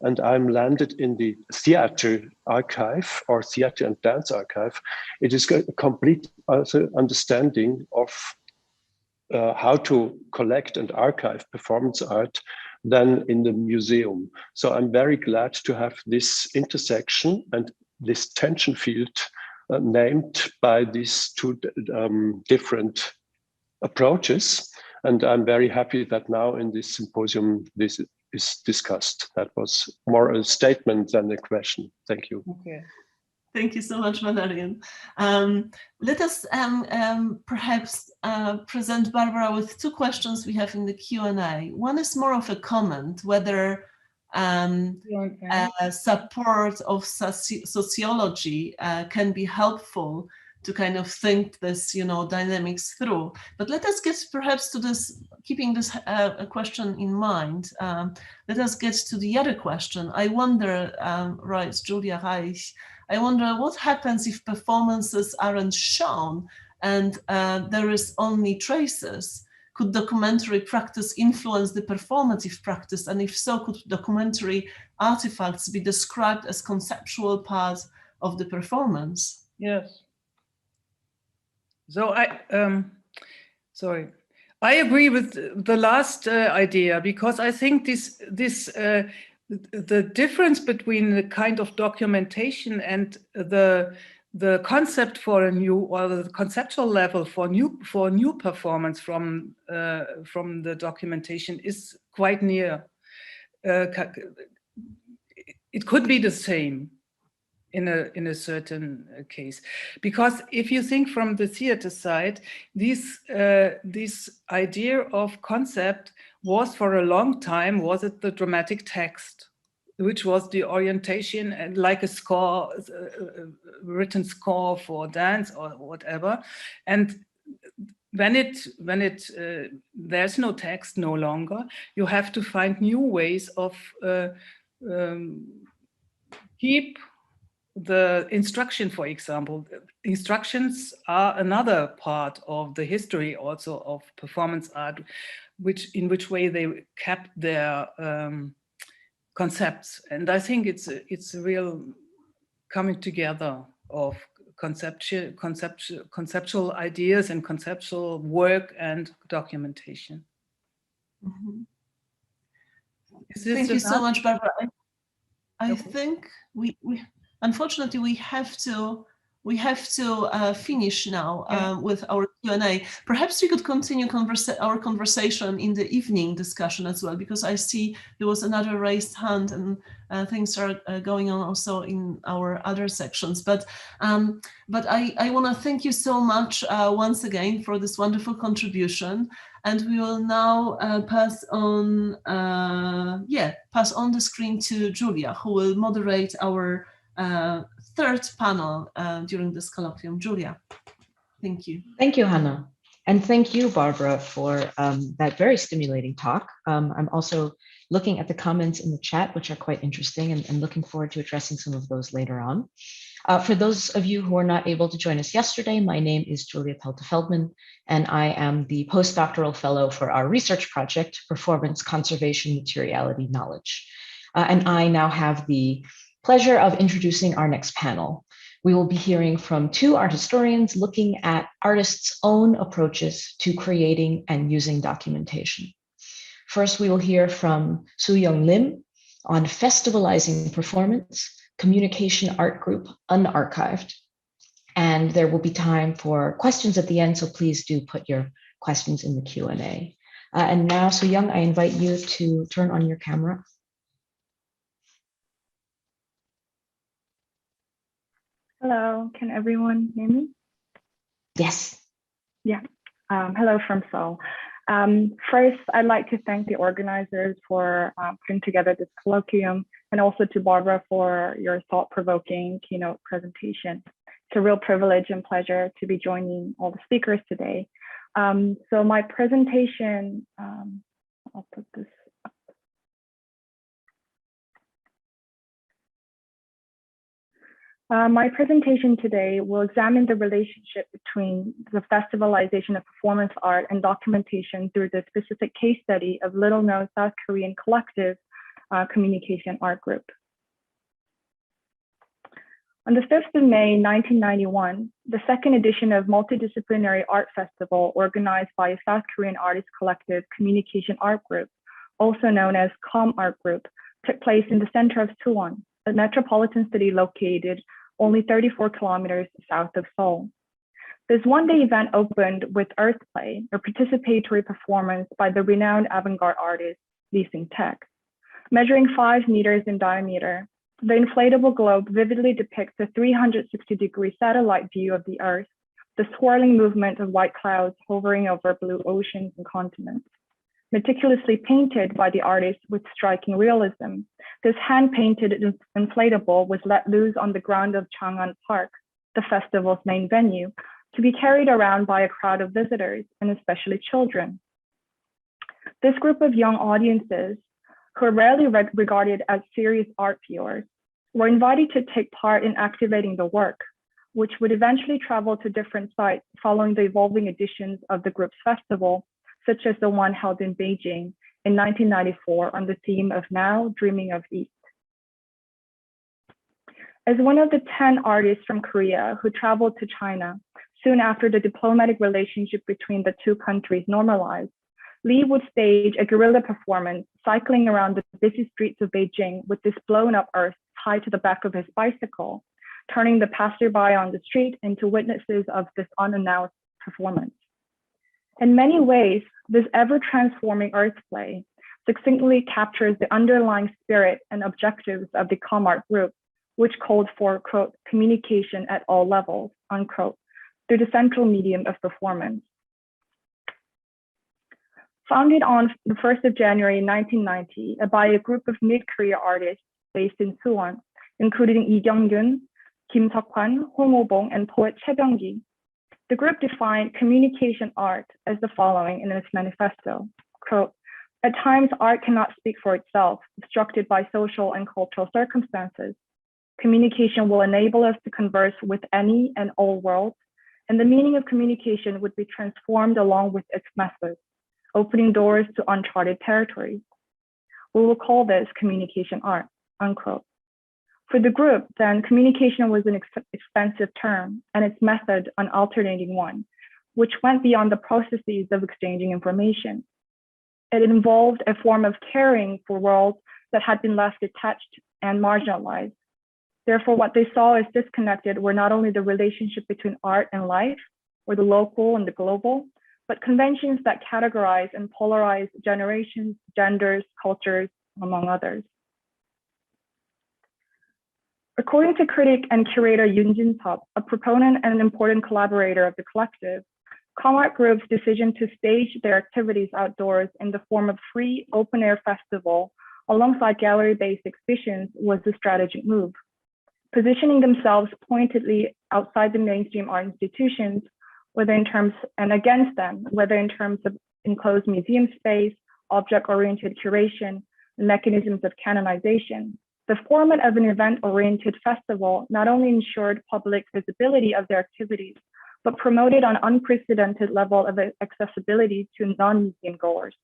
and I'm landed in the theater archive or theater and dance archive. It is a complete understanding of how to collect and archive performance art than in the museum. So I'm very glad to have this intersection and this tension field named by these two different approaches. And I'm very happy that now in this symposium, this is discussed. That was more a statement than a question. Thank you. Okay. Thank you so much, Valerian. Let us perhaps present Barbara with two questions we have in the Q&A. One is more of a comment, whether support of sociology can be helpful to kind of think this, dynamics through. But let us get perhaps to this, keeping this question in mind, let us get to the other question. I wonder, writes Julia Reich, I wonder what happens if performances aren't shown and there is only traces. Could documentary practice influence the performative practice? And if so, could documentary artifacts be described as conceptual parts of the performance? Yes. So I agree with the last idea, because I think the difference between the kind of documentation and the concept for a new, or the conceptual level for new performance from the documentation is quite near. It could be the same in a certain case, because if you think from the theater side, this idea of concept was for a long time, was it the dramatic text, which was the orientation, and like a score, written score for dance or whatever. And when there's no text no longer, you have to find new ways of keep the instruction, for example. Instructions are another part of the history also of performance art, in which way they kept their concepts. And I think it's a real coming together of conceptual ideas and conceptual work and documentation. Mm-hmm. Thank you so much, Barbara. I think we unfortunately we have to finish now with our Q&A. Perhaps we could continue our conversation in the evening discussion as well, because I see there was another raised hand, and things are going on also in our other sections. But I want to thank you so much once again for this wonderful contribution. And we will now pass on the screen to Julia, who will moderate our third panel during this colloquium. Julia, thank you. Thank you, Hanna. And thank you, Barbara, for that very stimulating talk. I'm also looking at the comments in the chat, which are quite interesting, and looking forward to addressing some of those later on. For those of you who are not able to join us yesterday, my name is Julia Pelte-Feldman, and I am the postdoctoral fellow for our research project, Performance, Conservation, Materiality, Knowledge. And I now have the pleasure of introducing our next panel. We will be hearing from two art historians looking at artists' own approaches to creating and using documentation. First, we will hear from Sooyoung Leam on festivalizing performance, communication art group unarchived. And there will be time for questions at the end, so please do put your questions in the Q&A. And now, Sooyoung, I invite you to turn on your camera. Hello, can everyone hear me? Yes. Yeah, hello from Seoul. First, I'd like to thank the organizers for putting together this colloquium, and also to Barbara for your thought-provoking keynote presentation. It's a real privilege and pleasure to be joining all the speakers today. So my presentation, I'll put this up. My presentation today will examine the relationship between the festivalization of performance art and documentation through the specific case study of little-known South Korean collective communication art group. On the 5th of May, 1991, the second edition of Multidisciplinary Art Festival, organized by a South Korean artist collective communication art group, also known as Com Art Group, took place in the center of Suwon, a metropolitan city located only 34 kilometers south of Seoul. This one-day event opened with Earth Play, a participatory performance by the renowned avant-garde artist Lee Seung-taek. Measuring 5 meters in diameter, the inflatable globe vividly depicts a 360-degree satellite view of the Earth, the swirling movement of white clouds hovering over blue oceans and continents. Meticulously painted by the artist with striking realism, this hand-painted inflatable was let loose on the ground of Chang'an Park, the festival's main venue, to be carried around by a crowd of visitors, and especially children. This group of young audiences, who are rarely regarded as serious art viewers, were invited to take part in activating the work, which would eventually travel to different sites following the evolving editions of the group's festival, such as the one held in Beijing in 1994 on the theme of Now Dreaming of East. As one of the 10 artists from Korea who traveled to China, soon after the diplomatic relationship between the two countries normalized, Lee would stage a guerrilla performance cycling around the busy streets of Beijing with this blown up earth tied to the back of his bicycle, turning the passerby on the street into witnesses of this unannounced performance. In many ways, this ever-transforming earth play succinctly captures the underlying spirit and objectives of the ComArt group, which called for, quote, communication at all levels, unquote, through the central medium of performance. Founded on the 1st of January 1990 by a group of mid-career artists based in Suwon, including Lee Kyung-gun, Kim Seok-hwan, Hong Oh-bong, and poet Choi Byung-gi, the group defined communication art as the following in its manifesto, quote, at times art cannot speak for itself, obstructed by social and cultural circumstances. Communication will enable us to converse with any and all worlds, and the meaning of communication would be transformed along with its methods, opening doors to uncharted territories. We will call this communication art, unquote. For the group, then, communication was an expensive term and its method an alternating one, which went beyond the processes of exchanging information. It involved a form of caring for worlds that had been left detached and marginalized. Therefore, what they saw as disconnected were not only the relationship between art and life, or the local and the global, but conventions that categorize and polarize generations, genders, cultures, among others. According to critic and curator Yoon Jin-seop, a proponent and an important collaborator of the collective, ComArt Group's decision to stage their activities outdoors in the form of free open-air festival alongside gallery-based exhibitions was a strategic move. Positioning themselves pointedly outside the mainstream art institutions, whether in terms and against them, whether in terms of enclosed museum space, object-oriented curation, and mechanisms of canonization, the format of an event-oriented festival not only ensured public visibility of their activities, but promoted an unprecedented level of accessibility to non-museum goers.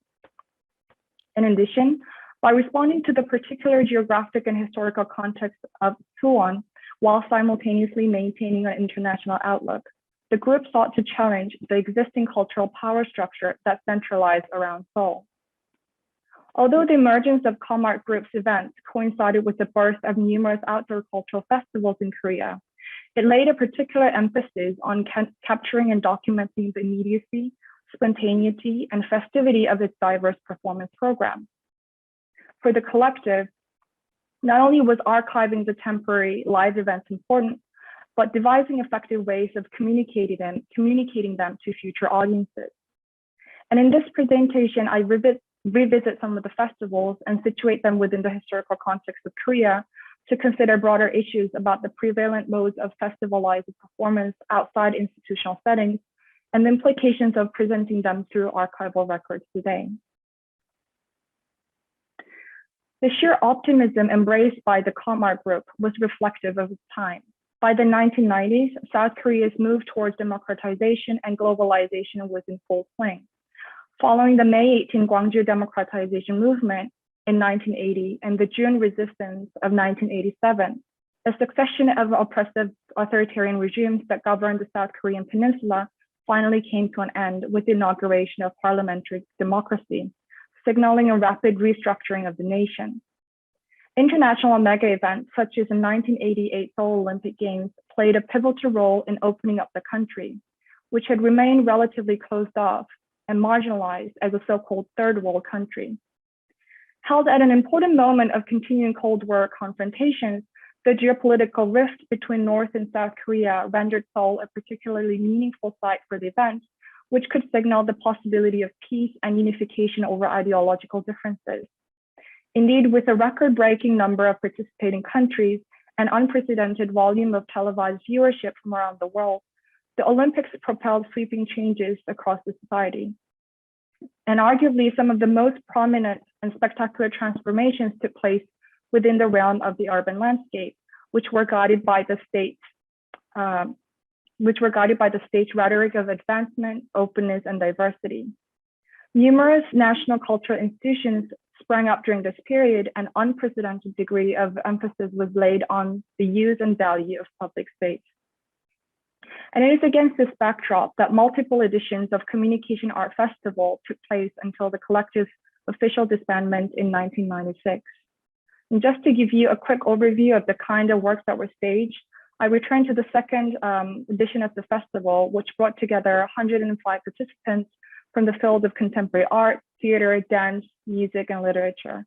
In addition, by responding to the particular geographic and historical context of Suwon, while simultaneously maintaining an international outlook, the group sought to challenge the existing cultural power structure that centralized around Seoul. Although the emergence of ComArt Group's events coincided with the birth of numerous outdoor cultural festivals in Korea, it laid a particular emphasis on capturing and documenting the immediacy, spontaneity, and festivity of its diverse performance programs. For the collective, not only was archiving the temporary live events important, but devising effective ways of communicating them to future audiences. And in this presentation, I revisit some of the festivals and situate them within the historical context of Korea to consider broader issues about the prevalent modes of festivalized performance outside institutional settings and the implications of presenting them through archival records today. The sheer optimism embraced by the ComArt Group was reflective of its time. By the 1990s, South Korea's move towards democratization and globalization was in full swing. Following the May 18 Gwangju democratization movement in 1980 and the June resistance of 1987, a succession of oppressive authoritarian regimes that governed the South Korean peninsula finally came to an end with the inauguration of parliamentary democracy, signaling a rapid restructuring of the nation. International mega events such as the 1988 Seoul Olympic Games played a pivotal role in opening up the country, which had remained relatively closed off and marginalized as a so-called third world country. Held at an important moment of continuing Cold War confrontations, the geopolitical rift between North and South Korea rendered Seoul a particularly meaningful site for the event, which could signal the possibility of peace and unification over ideological differences. Indeed, with a record-breaking number of participating countries and unprecedented volume of televised viewership from around the world, the Olympics propelled sweeping changes across the society. And arguably, some of the most prominent and spectacular transformations took place within the realm of the urban landscape, which were guided by the state's rhetoric of advancement, openness, and diversity. Numerous national cultural institutions sprang up during this period, and unprecedented degree of emphasis was laid on the use and value of public space. And it is against this backdrop that multiple editions of Communication Art Festival took place until the collective's official disbandment in 1996. And just to give you a quick overview of the kind of works that were staged, I returned to the second edition of the festival, which brought together 105 participants from the field of contemporary art, theater, dance, music, and literature.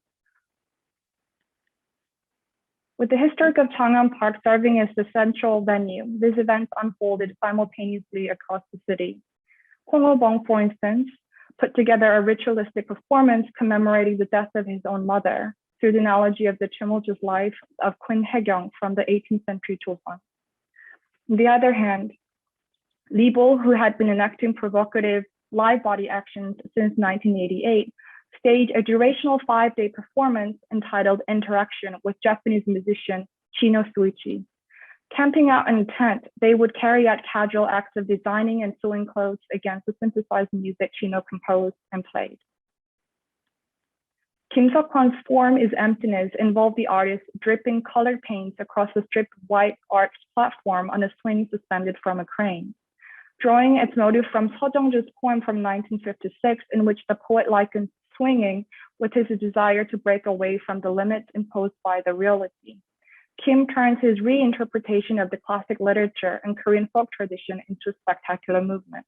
With the historic of Chang'an Park serving as the central venue, these events unfolded simultaneously across the city. Hong Obong, for instance, put together a ritualistic performance commemorating the death of his own mother through the analogy of the tumultuous life of Queen Haegyong from the 18th century Joseon. On the other hand, Li Bo, who had been enacting provocative live body actions since 1988, staged a durational 5-day performance entitled Interaction with Japanese musician Chino Suichi. Camping out in a tent, they would carry out casual acts of designing and sewing clothes against the synthesized music Chino composed and played. Kim Seok-hwan's Form is Emptiness involved the artist dripping colored paints across the stripped white arched platform on a swing suspended from a crane. Drawing its motive from Seo Jung-ju's poem from 1956, in which the poet likens swinging with his desire to break away from the limits imposed by the reality. Kim turns his reinterpretation of the classic literature and Korean folk tradition into a spectacular movement.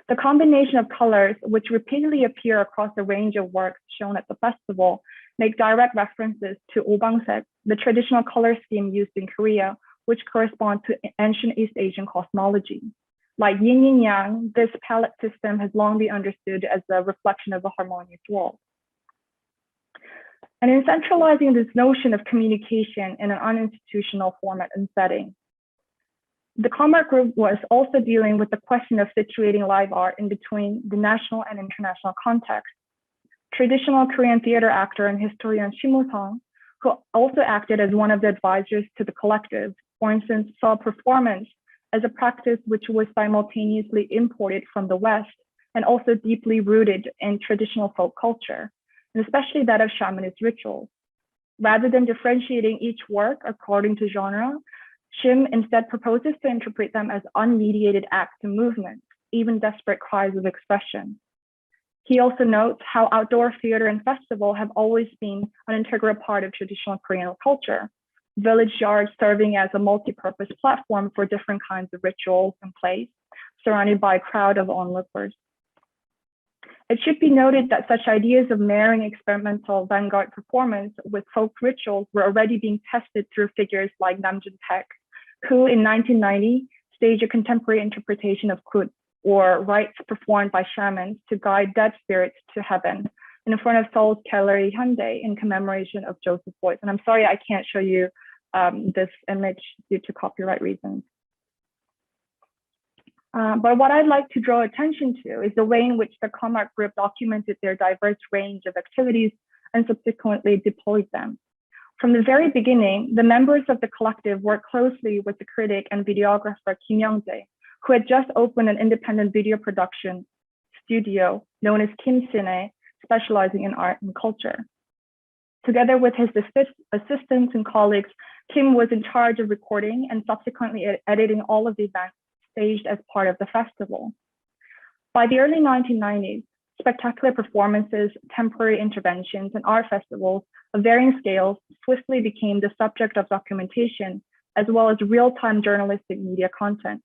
The combination of colors, which repeatedly appear across a range of works shown at the festival, make direct references to Obangsek, the traditional color scheme used in Korea, which corresponds to ancient East Asian cosmology. Like yin and yang, this palette system has long been understood as a reflection of a harmonious world. And in centralizing this notion of communication in an uninstitutional format and setting, the Comart Group was also dealing with the question of situating live art in between the national and international context. Traditional Korean theater actor and historian Shim Woo-sung, who also acted as one of the advisors to the collective, for instance, saw performance as a practice which was simultaneously imported from the West and also deeply rooted in traditional folk culture, and especially that of shamanist rituals. Rather than differentiating each work according to genre, Shim instead proposes to interpret them as unmediated acts and movements, even desperate cries of expression. He also notes how outdoor theater and festival have always been an integral part of traditional Korean culture, village yards serving as a multi-purpose platform for different kinds of rituals and plays, surrounded by a crowd of onlookers. It should be noted that such ideas of marrying experimental vanguard performance with folk rituals were already being tested through figures like Nam Jun-taek, who in 1990 staged a contemporary interpretation of Kut, or rites performed by shamans to guide dead spirits to heaven, in front of Seoul's Gallery Hyundai in commemoration of Joseph Beuys. And I'm sorry I can't show you this image due to copyright reasons. But what I'd like to draw attention to is the way in which the Comart Group documented their diverse range of activities and subsequently deployed them. From the very beginning, the members of the collective worked closely with the critic and videographer Kim Young-jae, who had just opened an independent video production studio known as Kim Cine, specializing in art and culture. Together with his assistants and colleagues, Kim was in charge of recording and subsequently editing all of the events staged as part of the festival. By the early 1990s, spectacular performances, temporary interventions, and art festivals of varying scales swiftly became the subject of documentation, as well as real-time journalistic media content.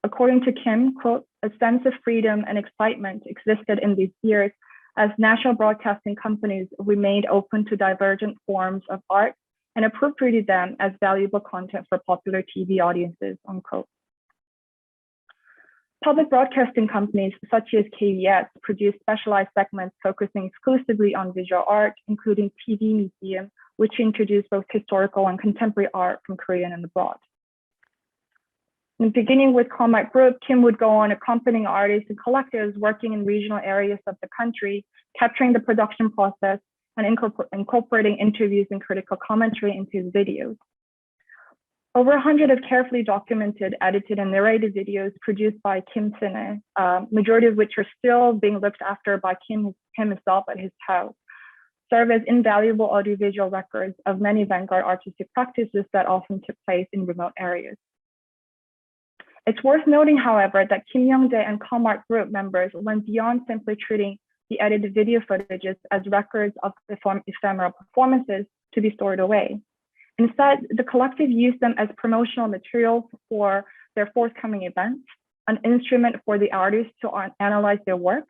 According to Kim, quote, a sense of freedom and excitement existed in these years as national broadcasting companies remained open to divergent forms of art and appropriated them as valuable content for popular TV audiences, unquote. Public broadcasting companies such as KBS produce specialized segments focusing exclusively on visual art, including TV Museum, which introduced both historical and contemporary art from Korea and abroad. And beginning with Comart Group, Kim would go on accompanying artists and collectives working in regional areas of the country, capturing the production process and incorporating interviews and critical commentary into his videos. Over 100 of carefully documented, edited, and narrated videos produced by Kim Cine, majority of which are still being looked after by Kim himself at his house, serve as invaluable audiovisual records of many vanguard artistic practices that often took place in remote areas. It's worth noting, however, that Kim Young-dae and Comart group members went beyond simply treating the edited video footages as records of ephemeral performances to be stored away. Instead, the collective used them as promotional materials for their forthcoming events, an instrument for the artists to analyze their work,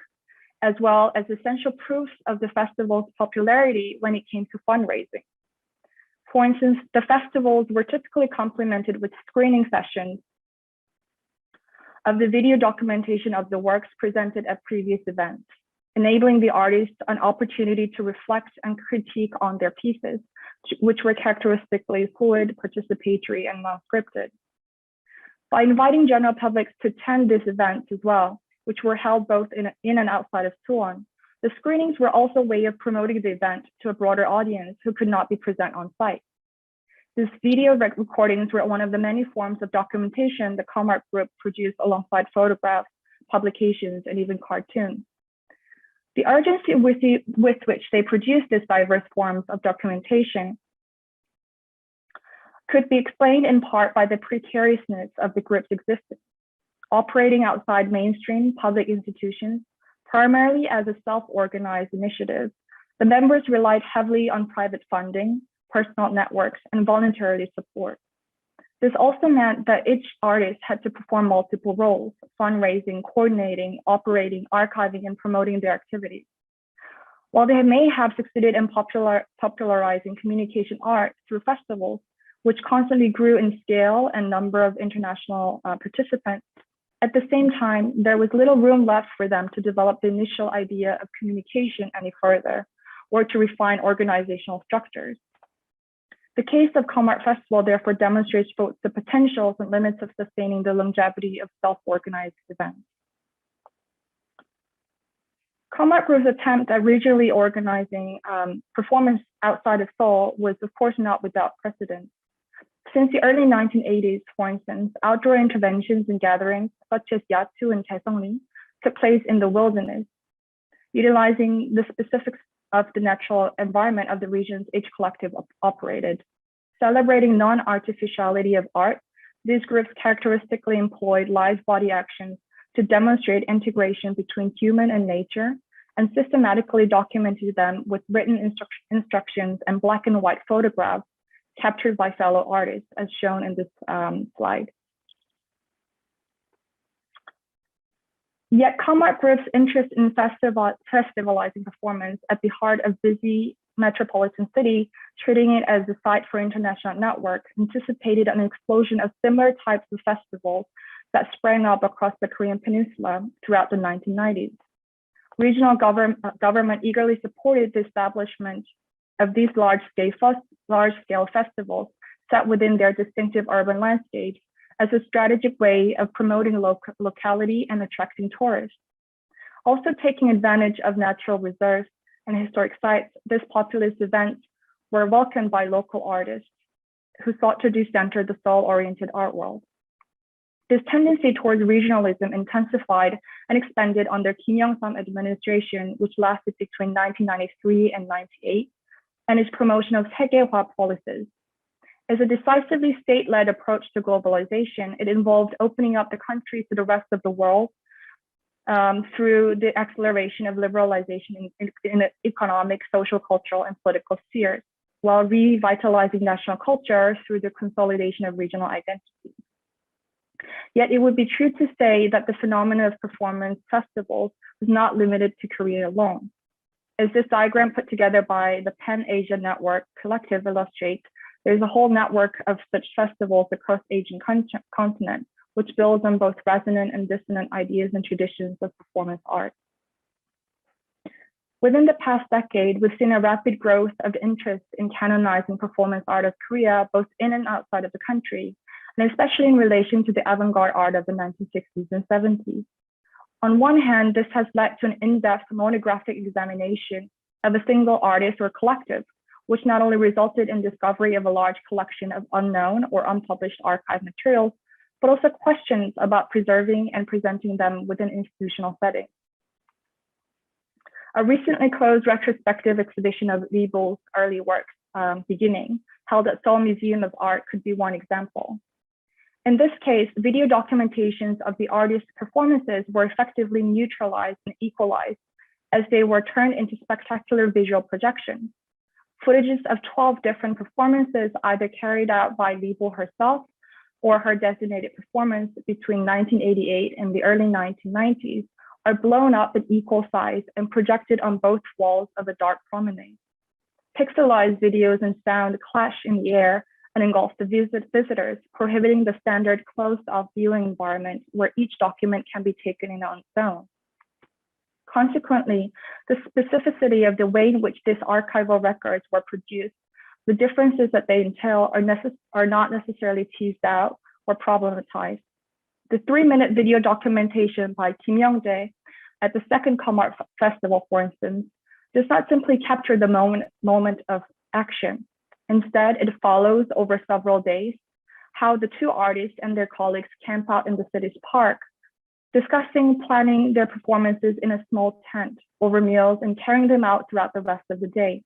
as well as essential proofs of the festival's popularity when it came to fundraising. For instance, the festivals were typically complemented with screening sessions of the video documentation of the works presented at previous events, enabling the artists an opportunity to reflect and critique on their pieces, which were characteristically fluid, participatory, and non-scripted. By inviting general publics to attend these events as well, which were held both in and outside of Suwon, the screenings were also a way of promoting the event to a broader audience who could not be present on site. These video recordings were one of the many forms of documentation the Comart group produced alongside photographs, publications, and even cartoons. The urgency with which they produced these diverse forms of documentation could be explained in part by the precariousness of the group's existence. Operating outside mainstream public institutions, primarily as a self-organized initiative, the members relied heavily on private funding, personal networks, and voluntary support. This also meant that each artist had to perform multiple roles: fundraising, coordinating, operating, archiving, and promoting their activities. While they may have succeeded in popularizing communication art through festivals, which constantly grew in scale and number of international participants, at the same time, there was little room left for them to develop the initial idea of communication any further, or to refine organizational structures. The case of Comart Festival therefore demonstrates both the potentials and limits of sustaining the longevity of self-organized events. Comart Group's attempt at regionally organizing performance outside of Seoul was of course not without precedent. Since the early 1980s, for instance, outdoor interventions and gatherings such as Yatsu and Daesungli took place in the wilderness, utilizing the specifics of the natural environment of the regions each collective operated. Celebrating non-artificiality of art, these groups characteristically employed live body actions to demonstrate integration between human and nature, and systematically documented them with written instructions and black and white photographs captured by fellow artists, as shown in this slide. Yet Comart Group's interest in festivalizing performance at the heart of busy metropolitan city, treating it as a site for international network, anticipated an explosion of similar types of festivals that sprang up across the Korean peninsula throughout the 1990s. Regional government eagerly supported the establishment of these large-scale festivals set within their distinctive urban landscapes as a strategic way of promoting locality and attracting tourists. Also taking advantage of natural reserves and historic sites, these populist events were welcomed by local artists who sought to decenter the Seoul-oriented art world. This tendency towards regionalism intensified and expanded under Kim Young-sam administration, which lasted between 1993 and 98, and its promotion of Segewa policies. As a decisively state-led approach to globalization, it involved opening up the country to the rest of the world through the acceleration of liberalization in economic, social, cultural, and political spheres, while revitalizing national culture through the consolidation of regional identities. Yet it would be true to say that the phenomenon of performance festivals was not limited to Korea alone. As this diagram put together by the Pan-Asia Network Collective illustrates, there's a whole network of such festivals across the Asian continent, which builds on both resonant and dissonant ideas and traditions of performance art. Within the past decade, we've seen a rapid growth of interest in canonizing performance art of Korea, both in and outside of the country, and especially in relation to the avant-garde art of the 1960s and 70s. On one hand, this has led to an in-depth monographic examination of a single artist or collective, which not only resulted in discovery of a large collection of unknown or unpublished archive materials, but also questions about preserving and presenting them within institutional settings. A recently closed retrospective exhibition of Liebel's early works, Beginning, held at Seoul Museum of Art could be one example. In this case, video documentations of the artist's performances were effectively neutralized and equalized as they were turned into spectacular visual projections. Footages of 12 different performances, either carried out by Liebel herself or her designated performance between 1988 and the early 1990s, are blown up in equal size and projected on both walls of a dark promenade. Pixelized videos and sound clash in the air and engulf the visitors, prohibiting the standard closed-off viewing environment where each document can be taken in on its own. Consequently, the specificity of the way in which these archival records were produced, the differences that they entail are not necessarily teased out or problematized. The 3-minute video documentation by Kim Young-jae at the second Com Art Festival, for instance, does not simply capture the moment of action. Instead, it follows over several days how the two artists and their colleagues camp out in the city's park, discussing planning their performances in a small tent over meals and carrying them out throughout the rest of the day.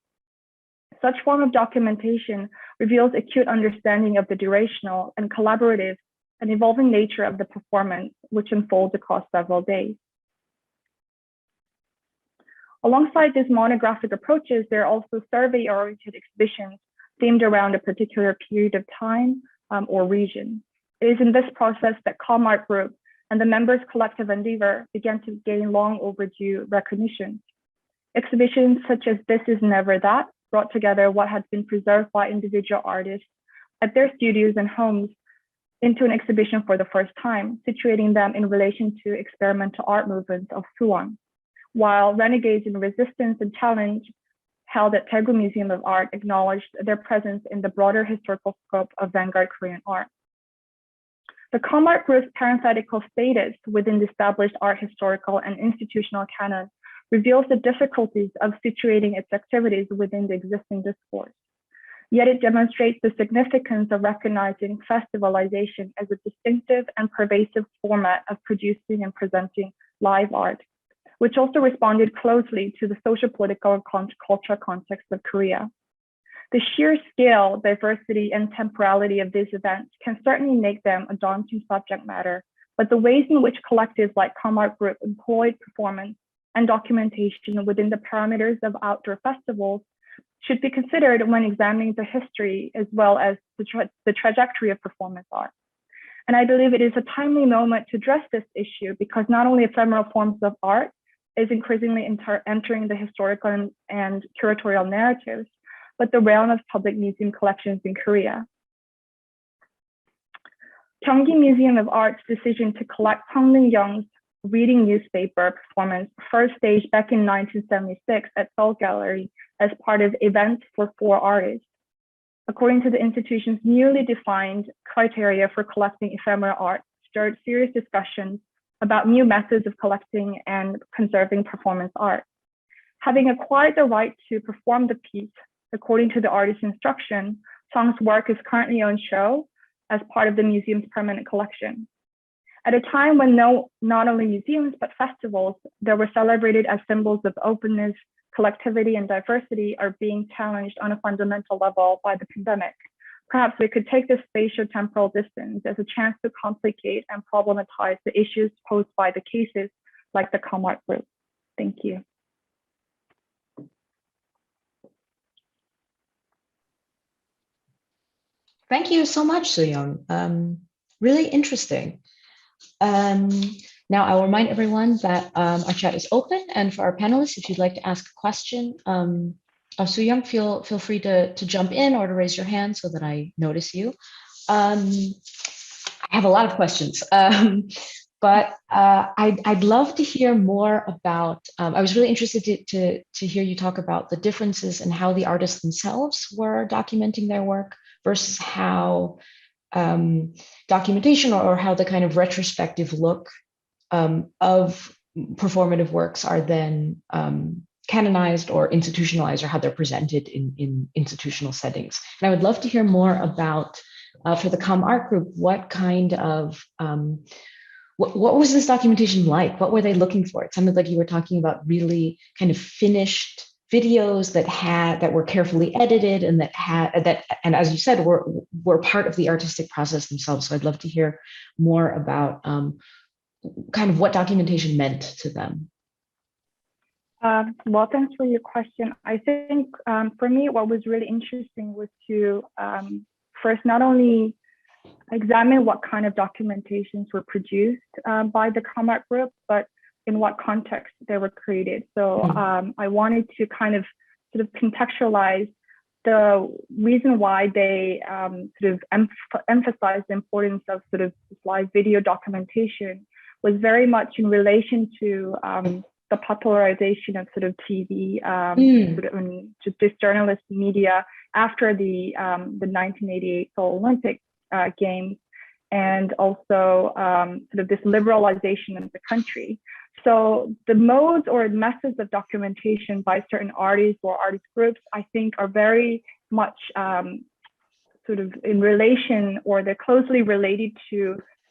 Such form of documentation reveals acute understanding of the durational and collaborative and evolving nature of the performance, which unfolds across several days. Alongside these monographic approaches, there are also survey-oriented exhibitions themed around a particular period of time or region. It is in this process that Com Art Group and the members' collective endeavor began to gain long overdue recognition. Exhibitions such as This Is Never That brought together what had been preserved by individual artists at their studios and homes into an exhibition for the first time, situating them in relation to experimental art movements of Suwon, while Renegades in Resistance and Challenge, held at Daegu Museum of Art, acknowledged their presence in the broader historical scope of vanguard Korean art. The Com Art Group's parenthetical status within the established art historical and institutional canon reveals the difficulties of situating its activities within the existing discourse. Yet it demonstrates the significance of recognizing festivalization as a distinctive and pervasive format of producing and presenting live art, which also responded closely to the social, political, and cultural context of Korea. The sheer scale, diversity, and temporality of these events can certainly make them a daunting subject matter, but the ways in which collectives like Com Art Group employed performance and documentation within the parameters of outdoor festivals should be considered when examining the history as well as the trajectory of performance art. And I believe it is a timely moment to address this issue because not only ephemeral forms of art is increasingly entering the historical and curatorial narratives, but the realm of public museum collections in Korea. Gyeonggi Museum of Art's decision to collect Hong Min-young's reading newspaper performance first staged back in 1976 at Seoul Gallery as part of Events for 4 Artists. According to the institution's newly defined criteria for collecting ephemeral art, stirred serious discussions about new methods of collecting and conserving performance art. Having acquired the right to perform the piece, according to the artist's instruction, Song's work is currently on show as part of the museum's permanent collection. At a time when not only museums, but festivals that were celebrated as symbols of openness, collectivity, and diversity are being challenged on a fundamental level by the pandemic, perhaps we could take this spatio-temporal distance as a chance to complicate and problematize the issues posed by the cases like the Com Art Group. Thank you. Thank you so much, Sooyoung. Really interesting. Now I'll remind everyone that our chat is open, and for our panelists, if you'd like to ask a question, Sooyoung, feel free to jump in or to raise your hand so that I notice you. I have a lot of questions, but I'd love to hear more about, I was really interested to hear you talk about the differences in how the artists themselves were documenting their work versus how documentation or how the kind of retrospective look of performative works are then canonized or institutionalized, or how they're presented in institutional settings. And I would love to hear more about, for the Com Art Group, what kind of, what was this documentation like? What were they looking for? It sounded like you were talking about really kind of finished videos that were carefully edited and and as you said, were part of the artistic process themselves. So I'd love to hear more about kind of what documentation meant to them. Well, thanks for your question. I think for me, what was really interesting was to first not only examine what kind of documentations were produced by the Comart group, but in what context they were created. So I wanted to kind of sort of contextualize the reason why they sort of emphasized the importance of sort of live video documentation was very much in relation to the popularization of sort of TV, sort of just this journalist media after the 1988 Seoul Olympic Games, and also sort of this liberalization of the country. So the modes or methods of documentation by certain artists or artist groups, I think, are very much sort of in relation, or they're closely related to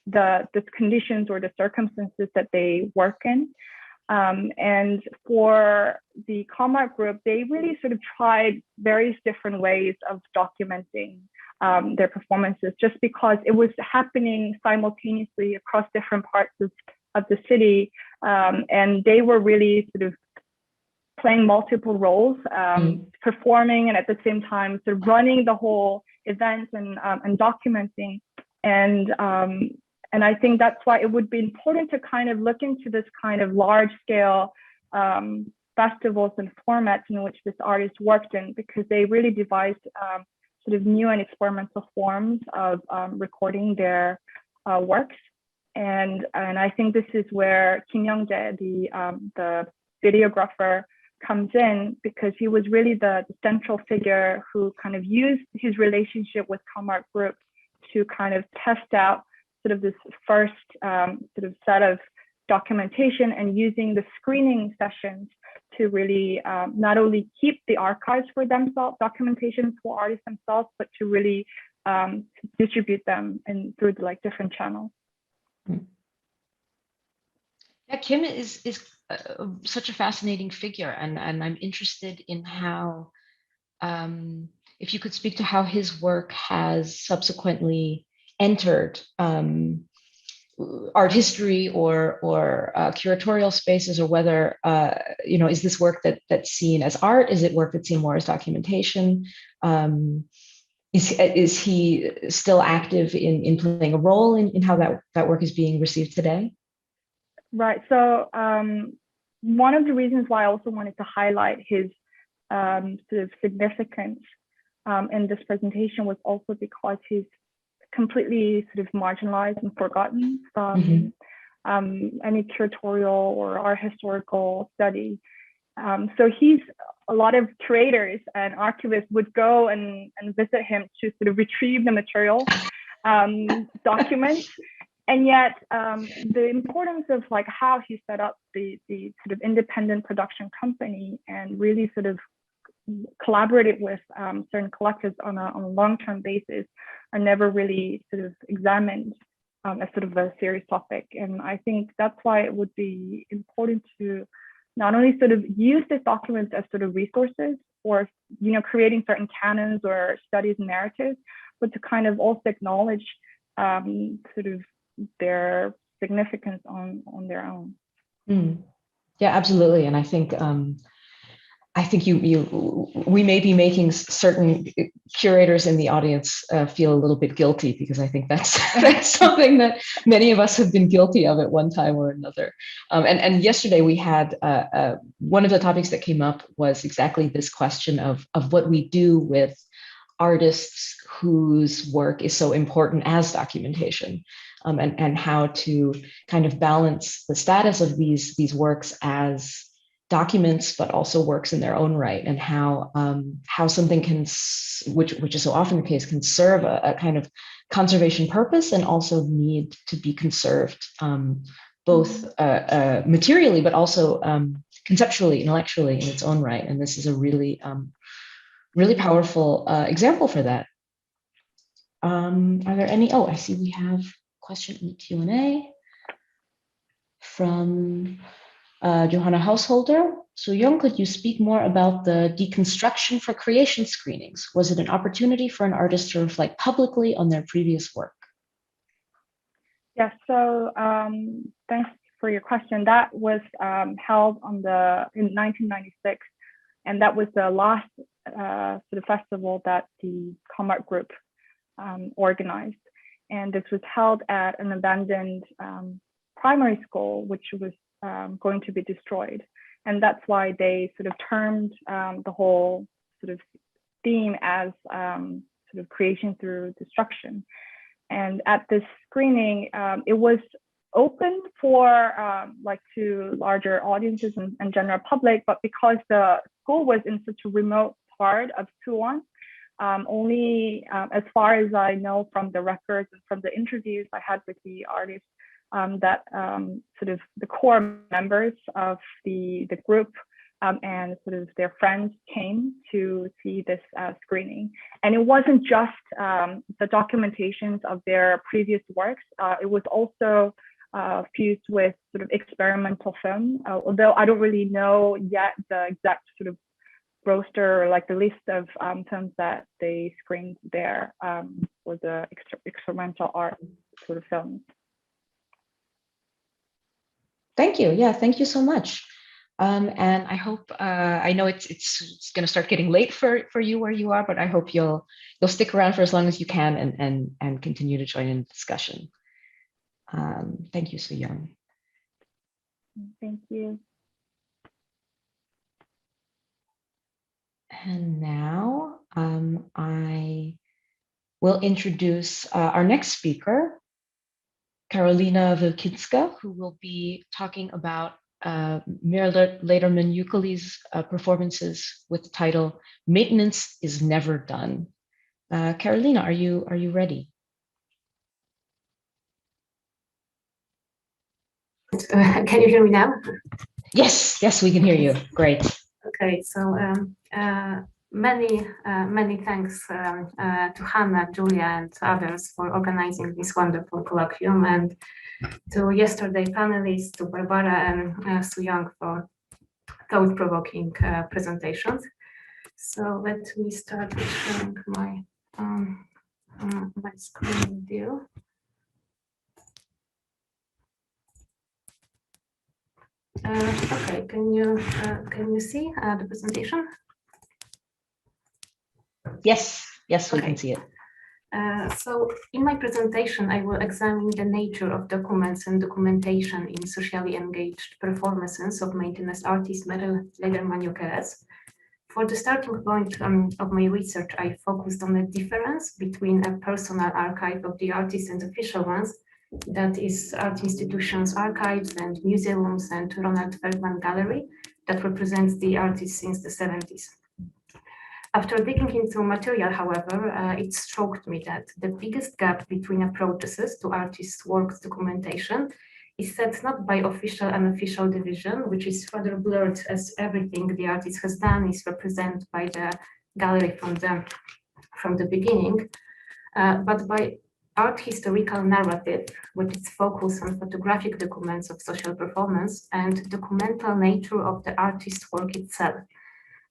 the conditions or the circumstances that they work in. And for the Comart group, they really sort of tried various different ways of documenting their performances, just because it was happening simultaneously across different parts of the city. And they were really sort of playing multiple roles, performing, and at the same time sort of running the whole event and documenting. And I think that's why it would be important to kind of look into this kind of large scale festivals and formats in which this artist worked in, because they really devised sort of new and experimental forms of recording their works. And I think this is where Kim Young-jae, the videographer, comes in, because he was really the central figure who kind of used his relationship with Comart Group to kind of test out sort of this first sort of set of documentation, and using the screening sessions to really not only keep the archives for themselves, documentation for artists themselves, but to really distribute them through like different channels. Yeah, Kim is such a fascinating figure, and I'm interested in how, if you could speak to how his work has subsequently entered art history or curatorial spaces, or whether is this work that's seen as art? Is it work that's seen more as documentation? Is he still active in playing a role in how that work is being received today? Right. So one of the reasons why I also wanted to highlight his sort of significance in this presentation was also because he's completely sort of marginalized and forgotten from any curatorial or art historical study. So a lot of curators and archivists would go and visit him to sort of retrieve the material, documents. And yet the importance of like how he set up the sort of independent production company and really sort of collaborated with certain collectives on a long-term basis are never really sort of examined as sort of a serious topic. And I think that's why it would be important to not only sort of use these documents as sort of resources for, creating certain canons or studies and narratives, but to kind of also acknowledge sort of their significance on their own. Yeah, absolutely. And I think we may be making certain curators in the audience feel a little bit guilty, because I think that's something that many of us have been guilty of at one time or another. And yesterday we had one of the topics that came up was exactly this question of what we do with artists whose work is so important as documentation, and how to kind of balance the status of these works as documents, but also works in their own right, and how something can, which is so often the case, can serve a kind of conservation purpose and also need to be conserved, both materially, but also conceptually, intellectually in its own right. And this is a really, really powerful example for that. Are there any? Oh, I see we have a question in the Q&A from Johanna Hausholder. Sooyoung, could you speak more about the deconstruction for creation screenings? Was it an opportunity for an artist to reflect publicly on their previous work? Yes, so thanks for your question. That was held in 1996, and that was the last sort of festival that the ComArt group organized. And this was held at an abandoned primary school, which was going to be destroyed. And that's why they sort of termed the whole sort of theme as sort of creation through destruction. And at this screening, it was open for like to larger audiences and general public, but because the school was in such a remote part of Suwon, only as far as I know from the records and from the interviews I had with the artists, that sort of the core members of the group and sort of their friends came to see this screening. And it wasn't just the documentations of their previous works, it was also fused with sort of experimental film, although I don't really know yet the exact sort of roster or like the list of films that they screened there for the experimental art sort of films. Thank you. Yeah, thank you so much. And I hope, I know it's going to start getting late for you where you are, but I hope you'll stick around for as long as you can and continue to join in the discussion. Thank you, Sooyoung. Thank you. And now I will introduce our next speaker, Karolina Wilczyńska, who will be talking about Lederman-Uckelli's performances with the title "Maintenance is Never Done." Karolina, are you ready? Can you hear me now? Yes, we can hear you. Great. Okay, so many thanks to Hanna, Julia, and others for organizing this wonderful colloquium, and to yesterday panelists, to Barbara and Sooyoung for thought-provoking presentations. So let me start with showing my my screen view. Okay, can you see the presentation? Yes, we Okay. can see it. So in my presentation, I will examine the nature of documents and documentation in socially engaged performances of maintenance artist Lederman-Uckelli's. For the starting point of my research, I focused on the difference between a personal archive of the artist and official ones, that is art institutions' archives and museums and Ronald Feldman Gallery that represents the artist since the 70s. After digging into material, however, it struck me that the biggest gap between approaches to artists' works documentation is set not by official and unofficial division, which is rather blurred as everything the artist has done is represented by the gallery from the beginning, but by art historical narrative, with its focus on photographic documents of social performance and documental nature of the artist's work itself.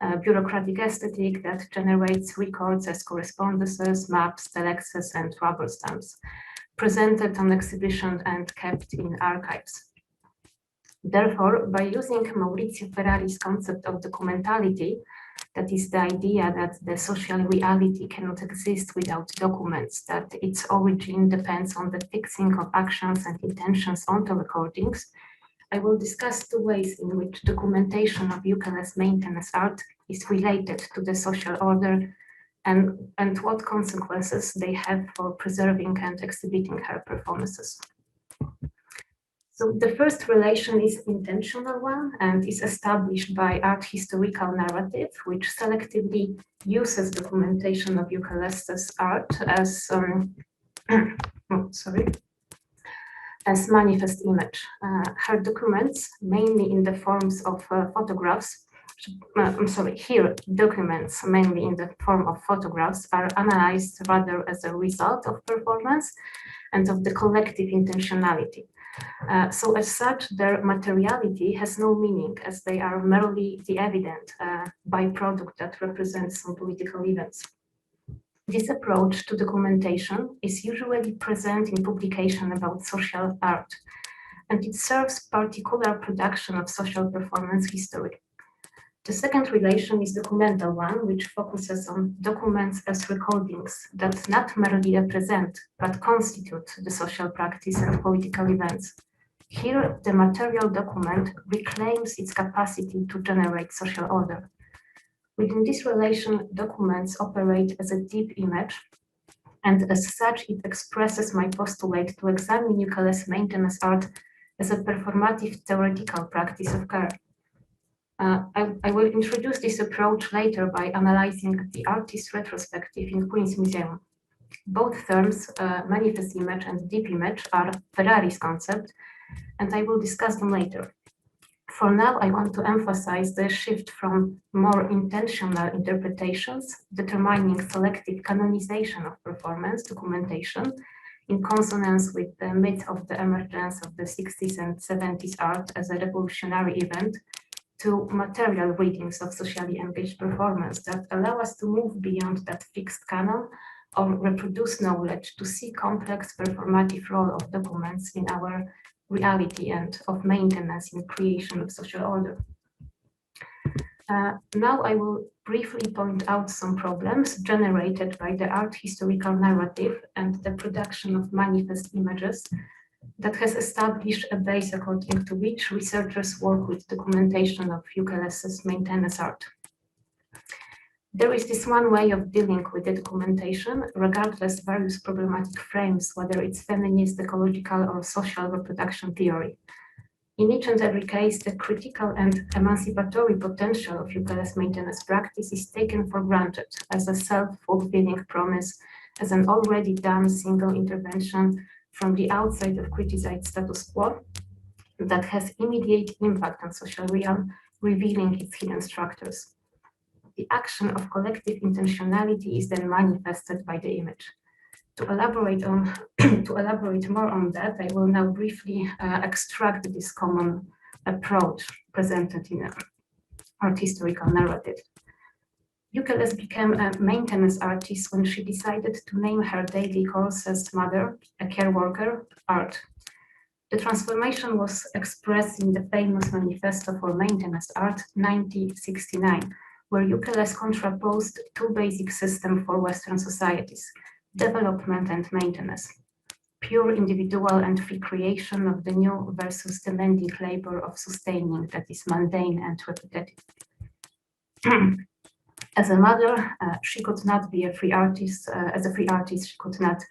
A bureaucratic aesthetic that generates records as correspondences, maps, telexes, and rubber stamps, presented on exhibition and kept in archives. Therefore, by using Maurizio Ferrari's concept of documentality, that is the idea that the social reality cannot exist without documents, that its origin depends on the fixing of actions and intentions onto recordings, I will discuss two ways in which documentation of Uckelli's maintenance art is related to the social order and what consequences they have for preserving and exhibiting her performances. So the first relation is intentional one and is established by art historical narrative, which selectively uses documentation of Uckelli's art as as manifest image. Her documents, mainly in the forms of photographs, documents mainly in the form of photographs are analyzed rather as a result of performance and of the collective intentionality. So as such, their materiality has no meaning, as they are merely the evident byproduct that represents some political events. This approach to documentation is usually present in publication about social art, and it serves particular production of social performance history. The second relation is documental one, which focuses on documents as recordings that not merely represent, but constitute the social practice and political events. Here, the material document reclaims its capacity to generate social order. Within this relation, documents operate as a deep image, and as such, it expresses my postulate to examine Ukeles maintenance art as a performative theoretical practice of care. I will introduce this approach later by analyzing the artist retrospective in Queen's Museum. Both terms, manifest image and deep image, are Ferrari's concept, and I will discuss them later. For now, I want to emphasize the shift from more intentional interpretations, determining selective canonization of performance documentation, in consonance with the myth of the emergence of the 60s and 70s art as a revolutionary event, to material readings of socially engaged performance that allow us to move beyond that fixed canon or reproduce knowledge to see complex performative role of documents in our reality and of maintenance in creation of social order. Now I will briefly point out some problems generated by the art historical narrative and the production of manifest images that has established a base according to which researchers work with documentation of Ukeles's maintenance art. There is this one way of dealing with the documentation, regardless various problematic frames, whether it's feminist, ecological, or social reproduction theory. In each and every case, the critical and emancipatory potential of Ukeles maintenance practice is taken for granted as a self-fulfilling promise, as an already done single intervention from the outside of criticized status quo that has immediate impact on social realm, revealing its hidden structures. The action of collective intentionality is then manifested by the image. To elaborate more on that, I will now briefly extract this common approach presented in art historical narrative. Ukeles became a maintenance artist when she decided to name her daily course as mother, a care worker, art. The transformation was expressed in the famous Manifesto for Maintenance Art, 1969, where Ukeles contraposed two basic systems for Western societies: development and maintenance, pure individual and free creation of the new versus demanding labor of sustaining that is mundane and repetitive. As a mother, she could not be a free artist. As a free artist, she could not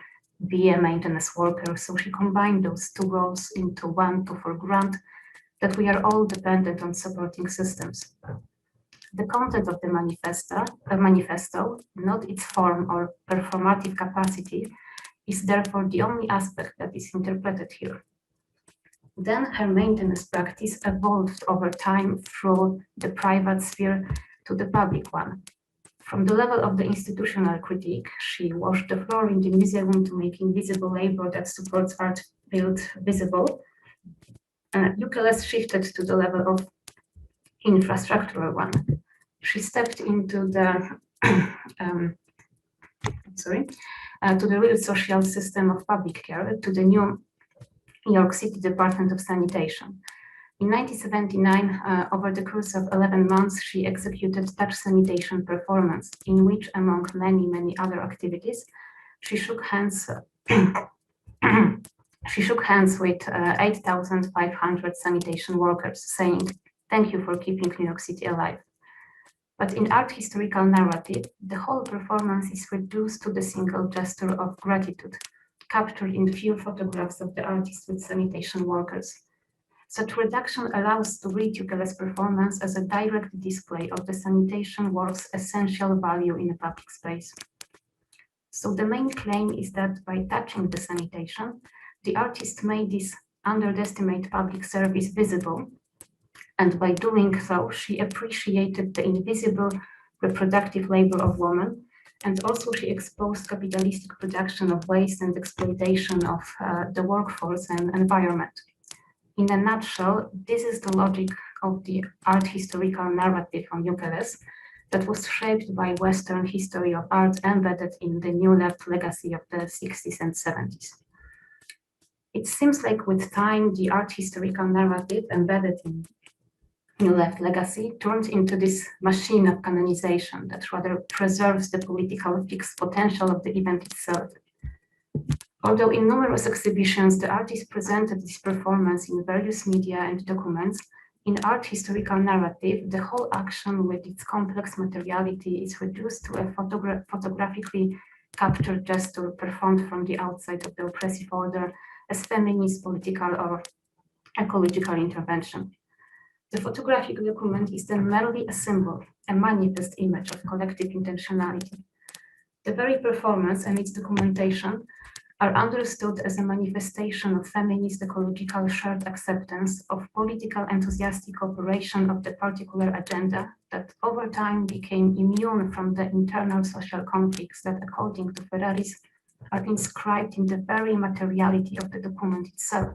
be a maintenance worker. So she combined those two roles into one to foreground that we are all dependent on supporting systems. The content of the manifesto, not its form or performative capacity, is therefore the only aspect that is interpreted here. Then her maintenance practice evolved over time through the private sphere to the public one. From the level of the institutional critique, she washed the floor in the museum to make invisible labor that supports art build visible. Ukeles shifted to the level of infrastructural one. She stepped into the to the real social system of public care, to the New York City Department of Sanitation. In 1979, over the course of 11 months, she executed touch sanitation performance, in which, among many other activities, she shook hands. She shook hands with 8,500 sanitation workers, saying, "Thank you for keeping New York City alive." But in art historical narrative, the whole performance is reduced to the single gesture of gratitude, captured in few photographs of the artist with sanitation workers. Such reduction allows to read Ukeles' performance as a direct display of the sanitation work's essential value in a public space. So the main claim is that by touching the sanitation, the artist made this underestimate public service visible, and by doing so, she appreciated the invisible reproductive labor of women, and also she exposed capitalistic production of waste and exploitation of the workforce and environment. In a nutshell, this is the logic of the art historical narrative on ukuleles that was shaped by Western history of art embedded in the New Left legacy of the 60s and 70s. It seems like with time, the art historical narrative embedded in New Left legacy turned into this machine of canonization that rather preserves the political fixed potential of the event itself. Although in numerous exhibitions, the artist presented this performance in various media and documents, in art historical narrative, the whole action with its complex materiality is reduced to a photographically captured gesture performed from the outside of the oppressive order as feminist, political, or ecological intervention. The photographic document is then merely a symbol, a manifest image of collective intentionality. The very performance and its documentation are understood as a manifestation of feminist ecological shared acceptance of political enthusiastic operation of the particular agenda that over time became immune from the internal social conflicts that, according to Ferraris, are inscribed in the very materiality of the document itself.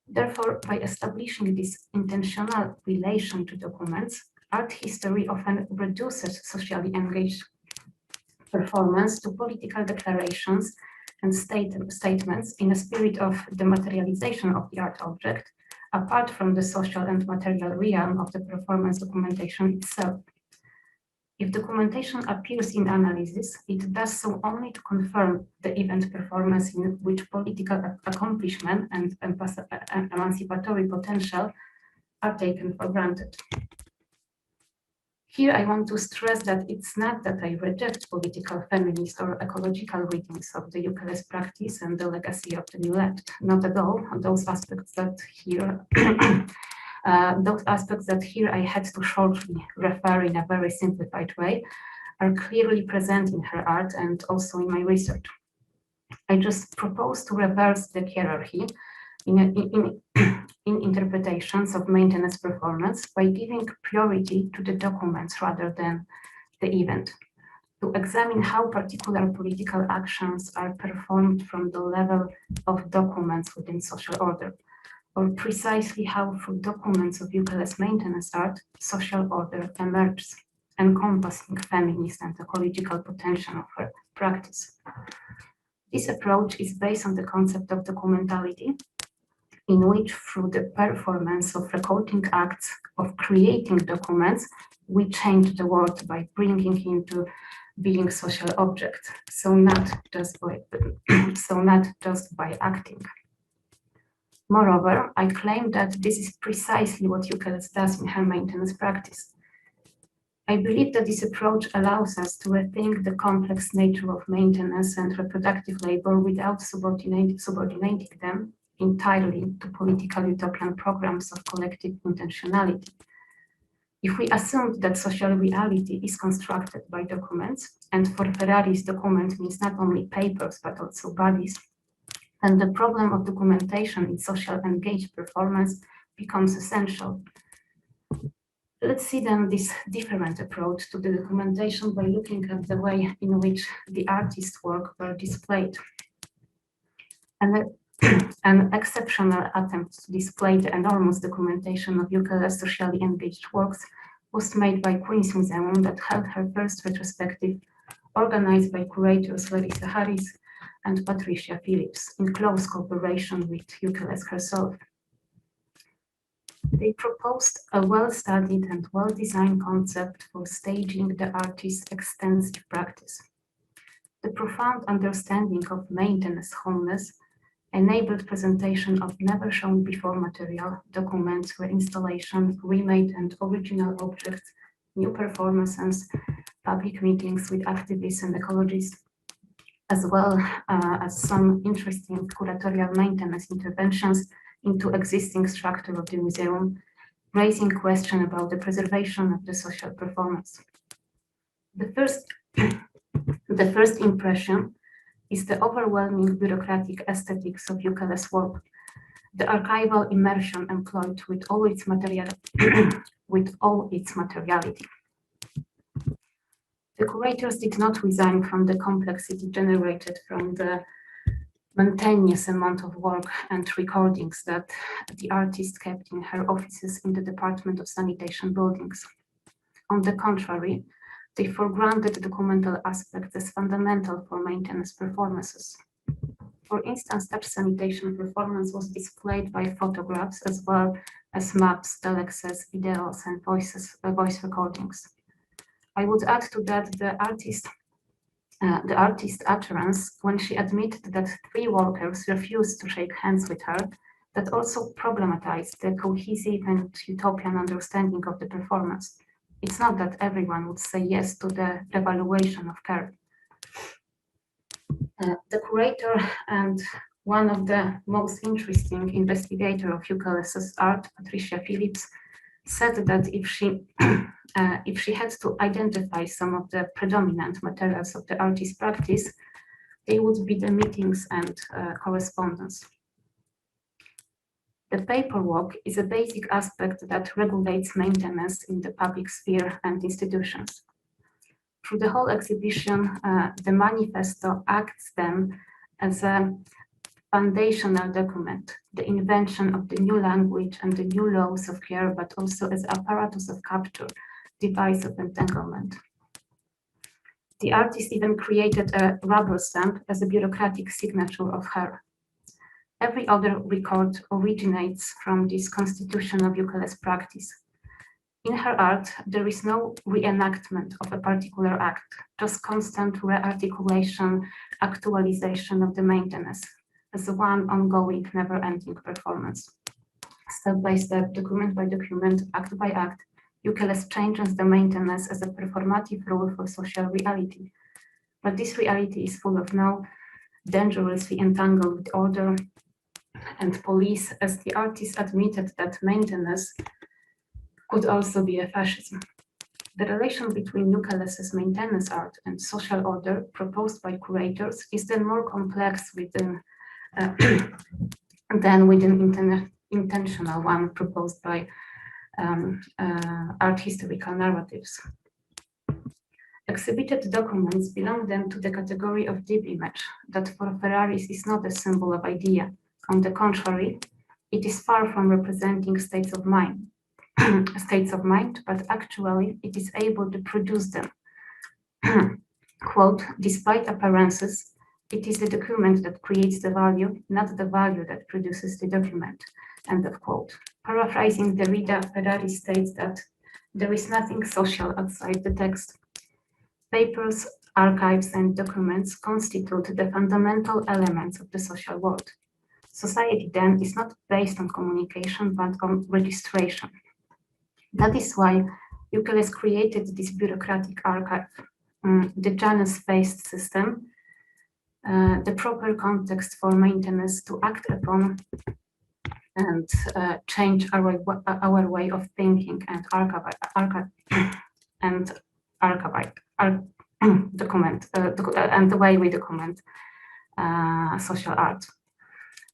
Therefore, by establishing this intentional relation to documents, art history often reduces socially engaged performance to political declarations and statements in a spirit of dematerialization of the art object, apart from the social and material realm of the performance documentation itself. If documentation appears in analysis, it does so only to confirm the event performance in which political accomplishment and emancipatory potential are taken for granted. Here I want to stress that it's not that I reject political, feminist, or ecological readings of the ukuleles practice and the legacy of the New Left. Not at all. Those aspects that here I had to shortly refer in a very simplified way are clearly present in her art and also in my research. I just propose to reverse the hierarchy in interpretations of maintenance performance by giving priority to the documents rather than the event, to examine how particular political actions are performed from the level of documents within social order, or precisely how through documents of ukuleles maintenance art, social order emerges, encompassing feminist and ecological potential of her practice. This approach is based on the concept of documentality, in which through the performance of recording acts of creating documents, we change the world by bringing into being social objects, so not just by acting. Moreover, I claim that this is precisely what ukuleles does in her maintenance practice. I believe that this approach allows us to rethink the complex nature of maintenance and reproductive labor without subordinating them entirely to political utopian programs of collective intentionality. If we assume that social reality is constructed by documents, and for Ferraris, document means not only papers but also bodies, then the problem of documentation in social engaged performance becomes essential. Let's see then this different approach to the documentation by looking at the way in which the artist's work were displayed. An exceptional attempt to display the enormous documentation of ukuleles socially engaged works was made by Queen's Museum that held her first retrospective, organized by curators Larissa Harris and Patricia Phillips in close cooperation with ukuleles herself. They proposed a well-studied and well-designed concept for staging the artist's extensive practice. The profound understanding of maintenance wholeness enabled presentation of never-shown-before material, documents, reinstallation, remade and original objects, new performances, public meetings with activists and ecologists, as well as some interesting curatorial maintenance interventions into existing structure of the museum, raising question about the preservation of the social performance. The first impression is the overwhelming bureaucratic aesthetics of ukuleles work, the archival immersion employed with all its materiality. The curators did not resign from the complexity generated from the mountainous amount of work and recordings that the artist kept in her offices in the Department of Sanitation buildings. On the contrary, they foregrounded documental aspects as fundamental for maintenance performances. For instance, such sanitation performance was displayed by photographs as well as maps, telexes, videos, and voice recordings. I would add to that the artist's utterance when she admitted that 3 workers refused to shake hands with her, that also problematized the cohesive and utopian understanding of the performance. It's not that everyone would say yes to the revaluation of care. The curator and one of the most interesting investigators of Eucalips's art, Patricia Phillips, said that if she had to identify some of the predominant materials of the artist's practice, they would be the meetings and correspondence. The paperwork is a basic aspect that regulates maintenance in the public sphere and institutions. Through the whole exhibition, the manifesto acts then as a foundational document, the invention of the new language and the new laws of care, but also as apparatus of capture, device of entanglement. The artist even created a rubber stamp as a bureaucratic signature of her. Every other record originates from this constitution of Eucalip's practice. In her art, there is no reenactment of a particular act, just constant rearticulation, actualization of the maintenance as one ongoing, never-ending performance. Step by step, document by document, act by act, Eucalip changes the maintenance as a performative role for social reality. But this reality is full of now dangerously entangled with order and police, as the artist admitted that maintenance could also be a fascism. The relation between Eucalip's maintenance art and social order proposed by curators is then more complex than within intentional one proposed by art historical narratives. Exhibited documents belong then to the category of deep image, that for Ferraris is not a symbol of idea. On the contrary, it is far from representing states of mind, but actually it is able to produce them. Quote, despite appearances, it is the document that creates the value, not the value that produces the document, end of quote. Paraphrasing Derrida, Ferrari states that there is nothing social outside the text. Papers, archives, and documents constitute the fundamental elements of the social world. Society then is not based on communication, but on registration. That is why Eucalip created this bureaucratic archive, the Janus-based system, the proper context for maintenance to act upon and change our way of thinking and document and the way we document social art.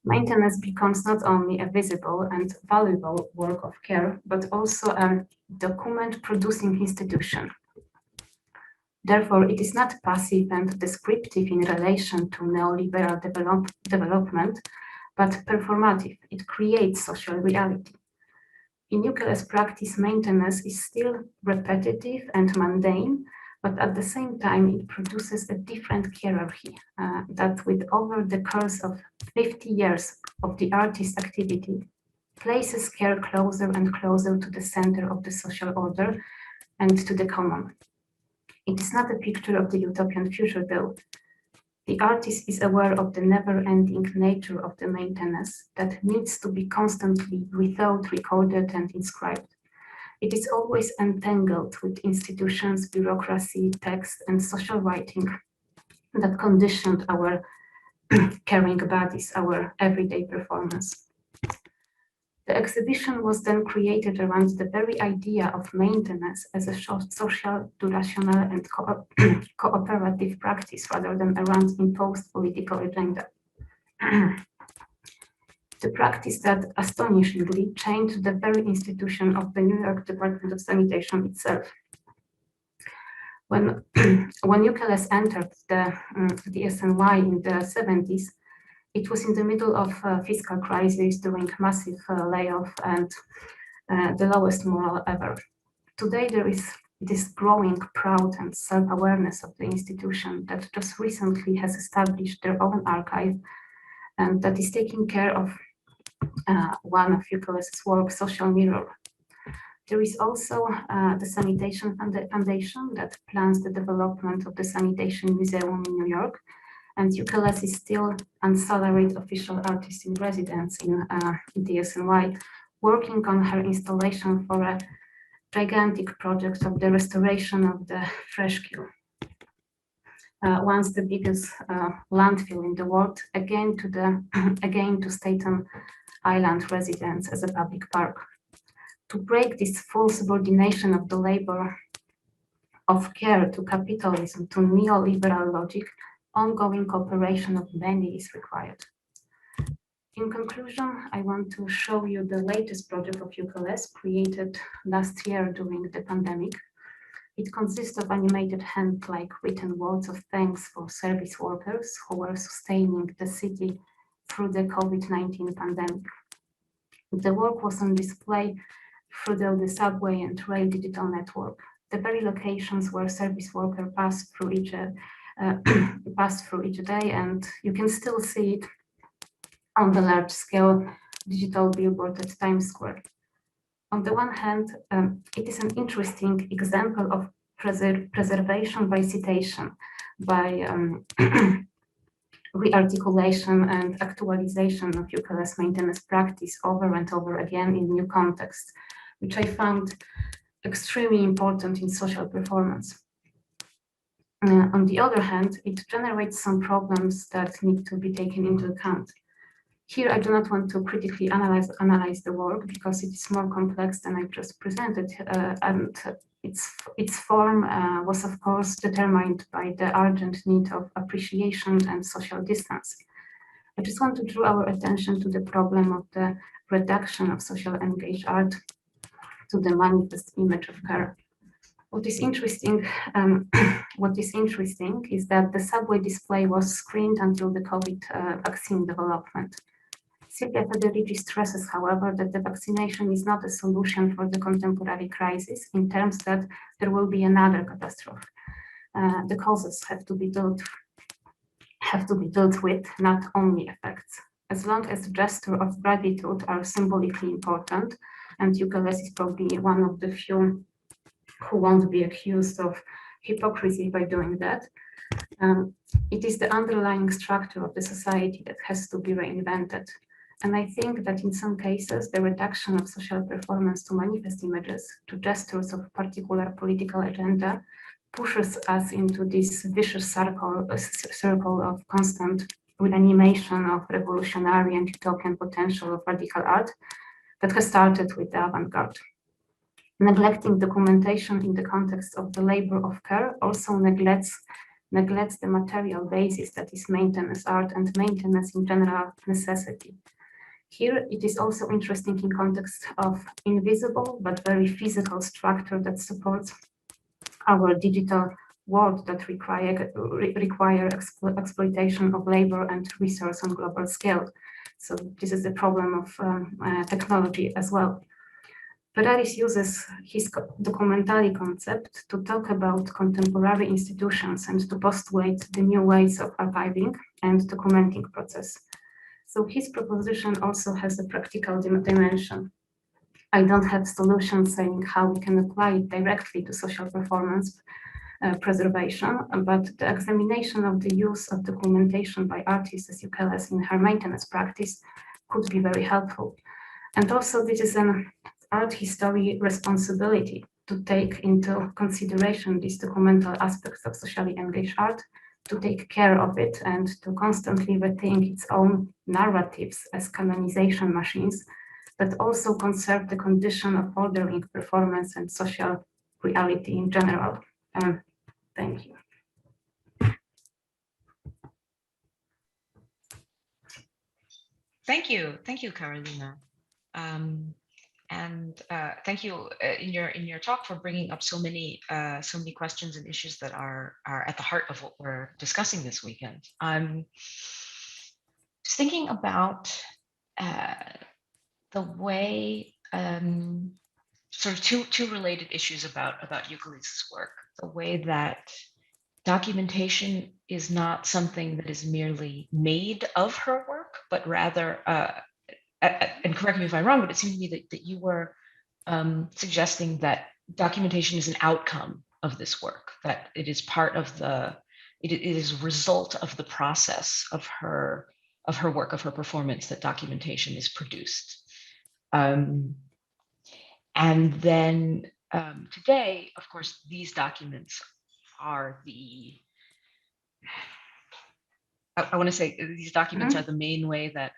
Maintenance becomes not only a visible and valuable work of care, but also a document-producing institution. Therefore, it is not passive and descriptive in relation to neoliberal development, but performative. It creates social reality. In Eucalip's practice, maintenance is still repetitive and mundane, but at the same time, it produces a different hierarchy that with over the course of 50 years of the artist's activity, places care closer and closer to the center of the social order and to the common. It is not a picture of the utopian future, though. The artist is aware of the never-ending nature of the maintenance that needs to be constantly rethought, recorded, and inscribed. It is always entangled with institutions, bureaucracy, text, and social writing that conditioned our caring bodies, our everyday performance. The exhibition was then created around the very idea of maintenance as a social, rational, and cooperative practice rather than around imposed political agenda. The practice that astonishingly changed the very institution of the New York Department of Sanitation itself. When Eucalip entered the SNY in the 70s, It was in the middle of a fiscal crisis during massive layoff and the lowest morale ever. Today, there is this growing proud and self-awareness of the institution that just recently has established their own archive and that is taking care of one of UKLS's work, Social Mirror. There is also the Sanitation Foundation that plans the development of the Sanitation Museum in New York, and UKLS is still unsalaried official artist in residence in DSNY, working on her installation for a gigantic project of the restoration of the Freshkill, once the biggest landfill in the world, again to Staten Island residents as a public park. To break this full subordination of the labor of care to capitalism, to neoliberal logic, ongoing cooperation of many is required. In conclusion, I want to show you the latest project of UKLS created last year during the pandemic. It consists of animated hand-like written words of thanks for service workers who were sustaining the city through the COVID-19 pandemic. The work was on display through the subway and rail digital network, the very locations where service workers pass through each day, and you can still see it on the large-scale digital billboard at Times Square. On the one hand, it is an interesting example of preservation by citation, by rearticulation and actualization of UKLS maintenance practice over and over again in new contexts, which I found extremely important in social performance. On the other hand, it generates some problems that need to be taken into account. Here, I do not want to critically analyze the work because it is more complex than I just presented, and its form was, of course, determined by the urgent need of appreciation and social distance. I just want to draw our attention to the problem of the reduction of social engaged art to the manifest image of care. What is interesting is that the subway display was screened until the COVID vaccine development. Silvia Federici stresses, however, that the vaccination is not a solution for the contemporary crisis in terms that there will be another catastrophe. The causes have to be dealt with, not only effects. As long as gestures of gratitude are symbolically important, and UKLS is probably one of the few who won't be accused of hypocrisy by doing that, it is the underlying structure of the society that has to be reinvented. And I think that in some cases, the reduction of social performance to manifest images, to gestures of particular political agenda, pushes us into this vicious circle of constant reanimation of revolutionary and utopian potential of radical art that has started with the avant-garde. Neglecting documentation in the context of the labor of care also neglects the material basis that is maintenance art and maintenance in general necessity. Here, it is also interesting in context of invisible but very physical structure that supports our digital world that require exploitation of labor and resource on global scale. So this is the problem of technology as well. Ferraris uses his documentary concept to talk about contemporary institutions and to postulate the new ways of archiving and documenting process. So his proposition also has a practical dimension. I don't have solutions saying how we can apply it directly to social performance preservation, but the examination of the use of documentation by artists as UKLS in her maintenance practice could be very helpful. And also this is an art history responsibility to take into consideration these documental aspects of socially engaged art, to take care of it and to constantly rethink its own narratives as canonization machines, but also conserve the condition of ordering performance and social reality in general. Thank you. Thank you, Karolina. And thank you in your talk for bringing up so many questions and issues that are at the heart of what we're discussing this weekend. just thinking about the way, sort of two related issues about Euclid's work, the way that documentation is not something that is merely made of her work, but rather, and correct me if I'm wrong, but it seemed to me that you were suggesting that documentation is an outcome of this work, that it is part of it is a result of the process of her work, of her performance, that documentation is produced. And then today, of course, these documents are I want to say these documents are the main way that,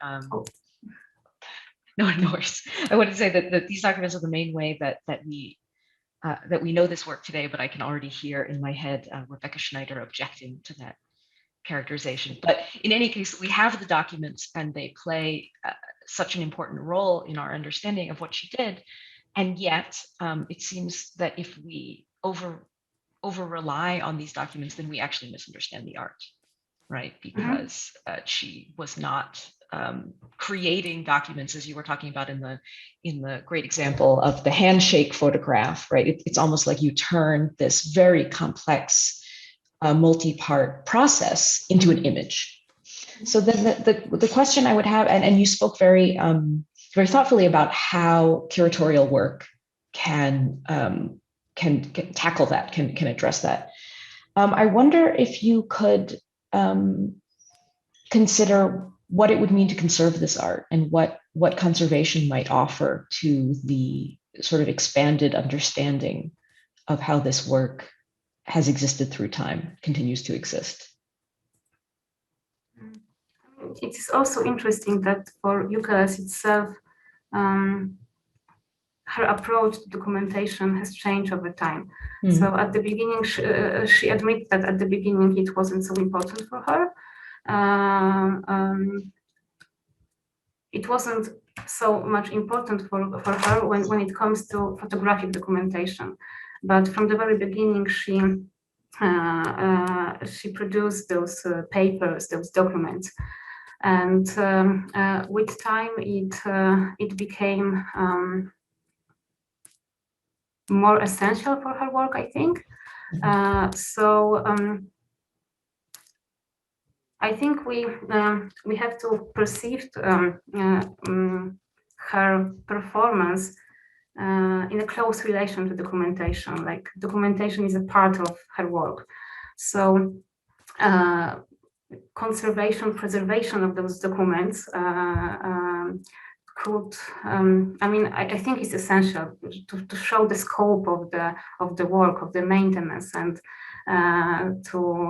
no worries. I want to say that these documents are the main way that we know this work today, but I can already hear in my head Rebecca Schneider objecting to that characterization. But in any case, we have the documents and they play such an important role in our understanding of what she did. And yet it seems that if we over rely on these documents, then we actually misunderstand the art, right? Because she was not creating documents, as you were talking about in the great example of the handshake photograph, right? It's almost like you turn this very complex multi-part process into an image. So then the question I would have, and you spoke very thoughtfully about how curatorial work can tackle that, can address that. I wonder if you could consider what it would mean to conserve this art and what conservation might offer to the sort of expanded understanding of how this work has existed through time, continues to exist. It is also interesting that for Euclid itself, her approach to documentation has changed over time. So at the beginning, she admitted that at the beginning it wasn't so important for her. It wasn't so much important for her when it comes to photographic documentation. But from the very beginning, she produced those papers, those documents. And with time, it became more essential for her work, I think. I think we have to perceive her performance in a close relation to documentation. Like documentation is a part of her work. So conservation, preservation of those documents could, I think it's essential to show the scope of the work, of the maintenance, and to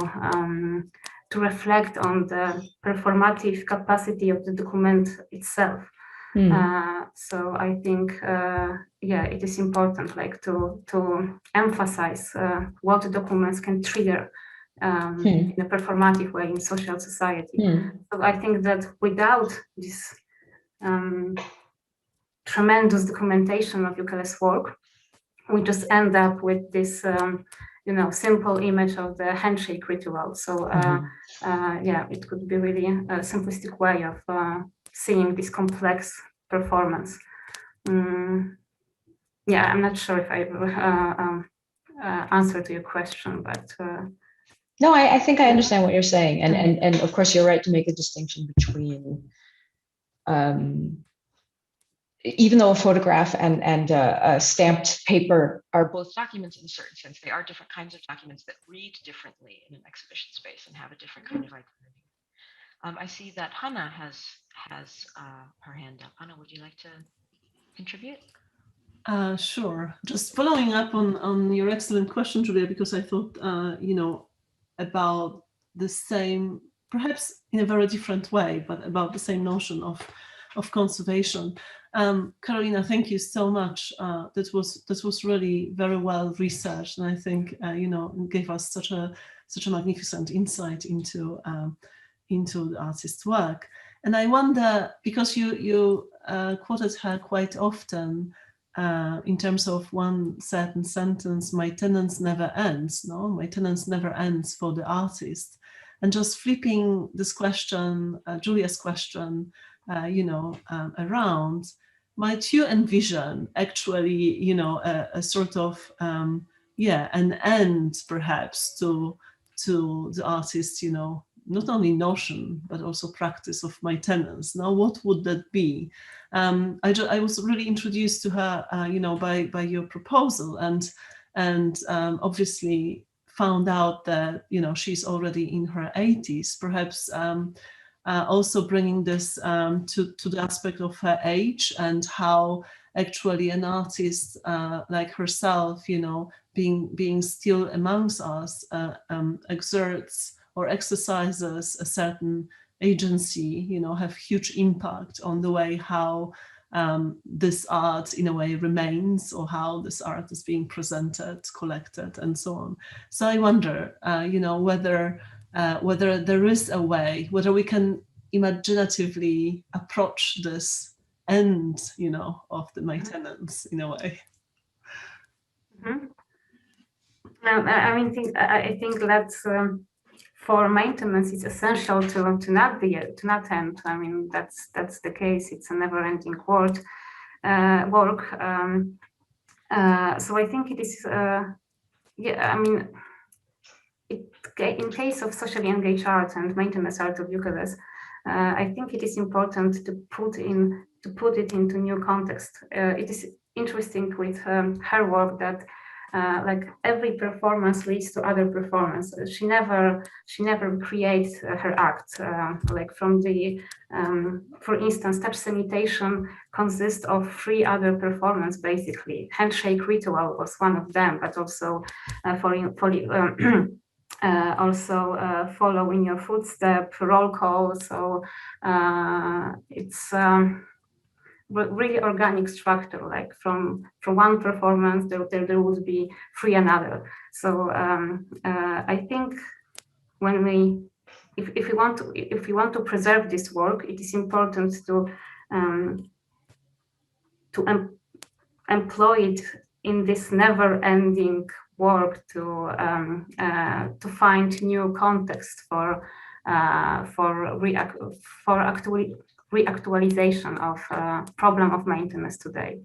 reflect on the performative capacity of the document itself. So I think, it is important, like to emphasize what the documents can trigger in a performative way in social society. So I think that without this tremendous documentation of Euclid's work, we just end up with this simple image of the handshake ritual. So it could be really a simplistic way of seeing this complex performance. I'm not sure if I answered to your question, but no, I think I understand what you're saying, and of course you're right to make a distinction between even though a photograph and a stamped paper are both documents in a certain sense, they are different kinds of documents that read differently in an exhibition space and have a different kind of identity. I see that Hanna has her hand up. Hanna, would you like to contribute? Sure. Just following up on your excellent question, Julia, because I thought, about the same, perhaps in a very different way, but about the same notion of conservation. Karolina, thank you so much. That was really very well researched, and I think gave us such a magnificent insight into the artist's work. And I wonder, because you quoted her quite often in terms of one certain sentence, "My tenance never ends." No, my tenance never ends for the artist. And just flipping this question, Julia's question, around, might you envision actually, a sort of, an end perhaps to the artist, not only notion, but also practice of maintenance. Now, what would that be? I was really introduced to her, by your proposal, and obviously found out that, she's already in her 80s, perhaps also bringing this to the aspect of her age and how actually an artist like herself, being still amongst us, exerts or exercises a certain agency, have huge impact on the way how this art in a way remains, or how this art is being presented, collected, and so on. So I wonder, whether there is a way, whether we can imaginatively approach this end, of the maintenance in a way. Mm-hmm. I think that's for maintenance, it's essential to not end. I mean, that's the case. It's a never-ending work. So I think it is. In case of socially engaged art and maintenance art of Bucharest, I think it is important to put it into new context. It is interesting with her work that like every performance leads to other performance. She never creates her act. Like from the, for instance, touch sanitation consists of 3 other performances basically. Handshake ritual was one of them, but also follow in your footstep, roll call. So it's really organic structure. Like from one performance, there would be 3 another. So I think when if we want to preserve this work, it is important to employ it in this never-ending work to find new context for reactualization of problem of maintenance today.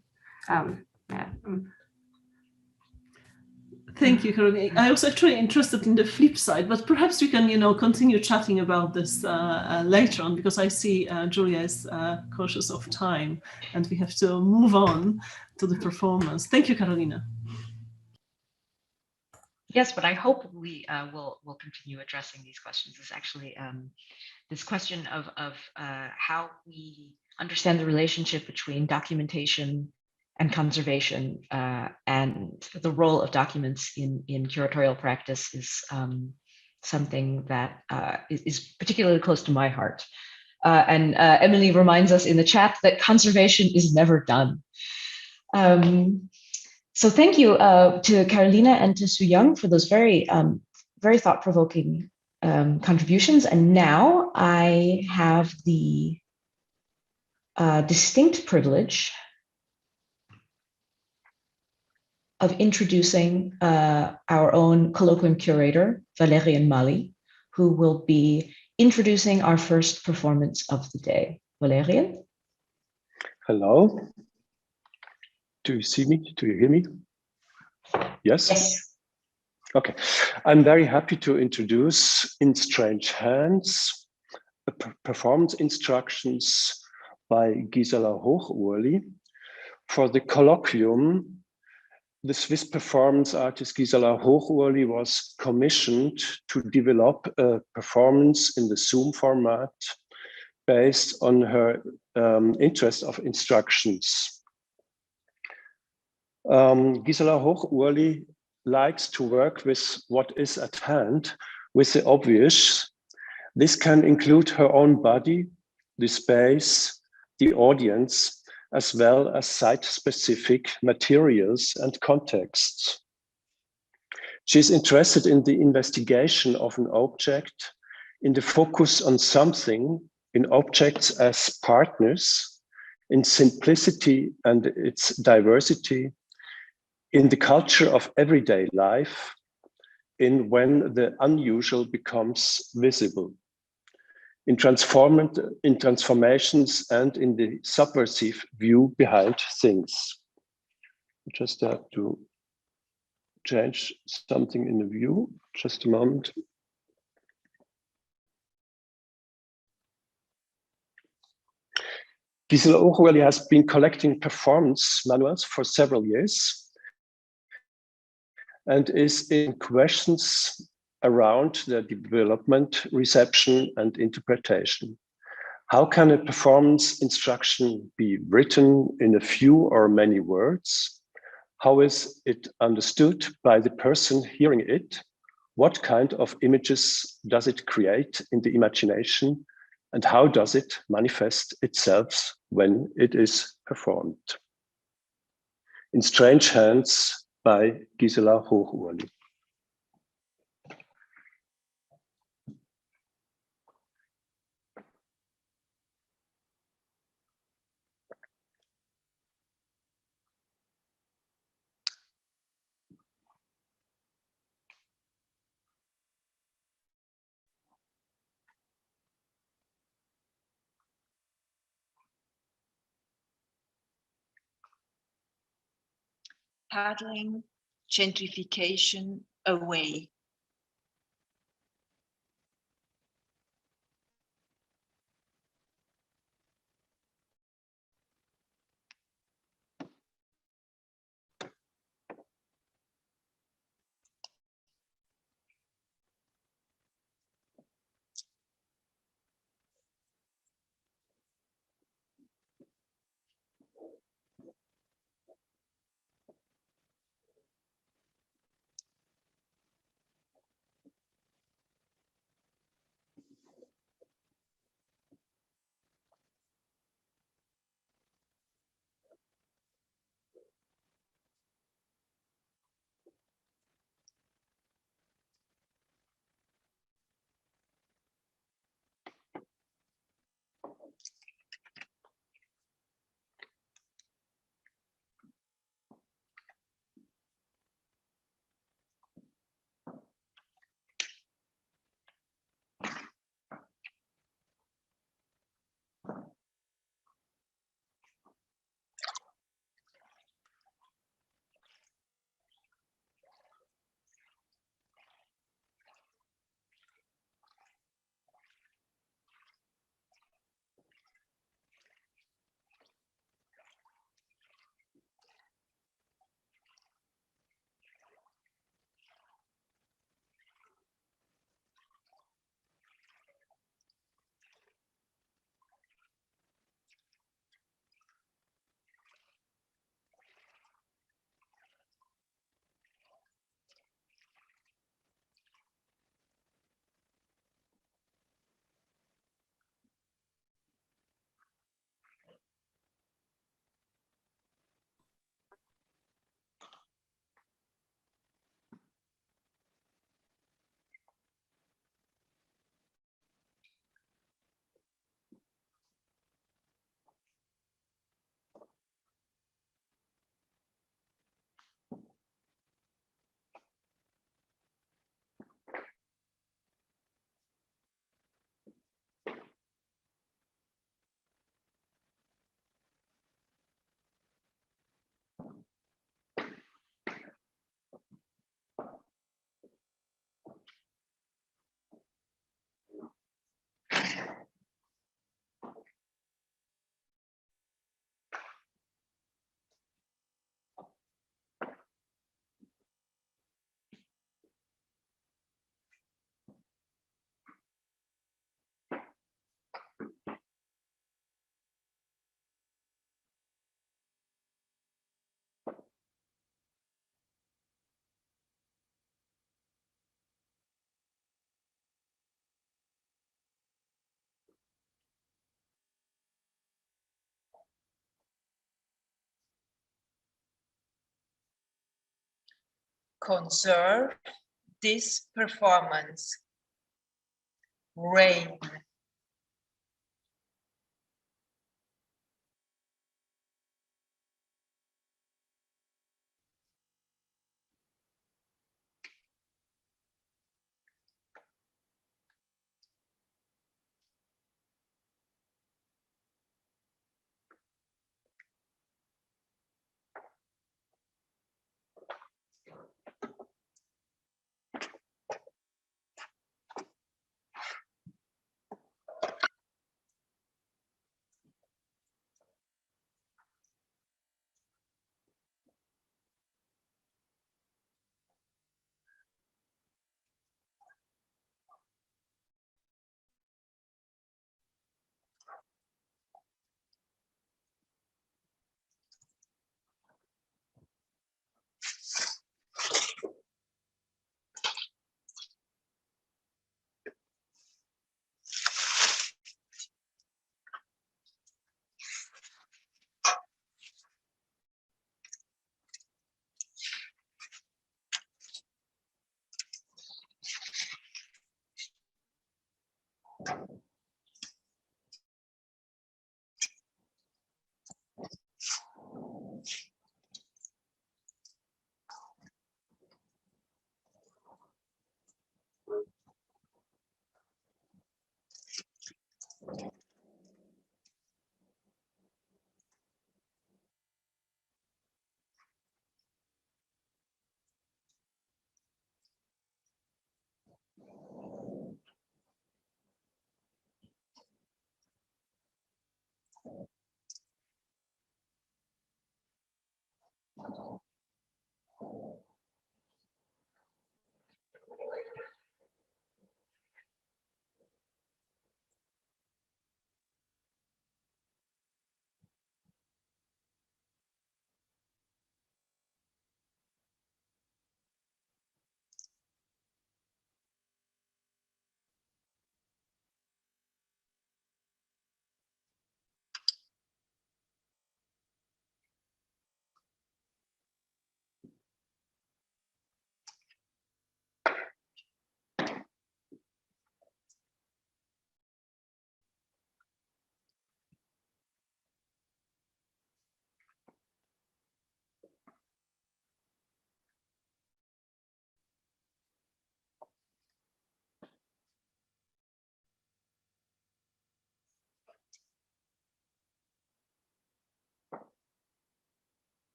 Thank you, Karolina. I was actually interested in the flip side, but perhaps we can, continue chatting about this later on, because I see Julia is cautious of time and we have to move on to the performance. Thank you, Karolina. Yes, but I hope we will continue addressing these questions. Is actually this question of how we understand the relationship between documentation and conservation, and the role of documents in curatorial practice is something that is particularly close to my heart. And Emily reminds us in the chat that conservation is never done. So thank you to Karolina and to Sooyoung for those very thought-provoking contributions. And now I have the distinct privilege of introducing our own colloquium curator, Valerian Mali, who will be introducing our first performance of the day. Valerian? Hello. Do you see me? Do you hear me? Yes? Yes. Okay. I'm very happy to introduce In Strange Hands, performance instructions by Gisela Hochuli. For the colloquium, the Swiss performance artist Gisela Hochuli was commissioned to develop a performance in the Zoom format based on her interest of instructions. Gisela Hochuli likes to work with what is at hand, with the obvious. This can include her own body, the space, the audience, as well as site-specific materials and contexts. She's interested in the investigation of an object, in the focus on something, in objects as partners, in simplicity and its diversity, in the culture of everyday life, in when the unusual becomes visible, in transformations and in the subversive view behind things. Just have to change something in the view, just a moment. Gisela Hochuli has been collecting performance manuals for several years and is in questions around their development, reception, and interpretation. How can a performance instruction be written in a few or many words? How is it understood by the person hearing it? What kind of images does it create in the imagination? And how does it manifest itself when it is performed? In Strange Hands by Gisela Hochuli. Paddling gentrification away. Conserve this performance. Rain.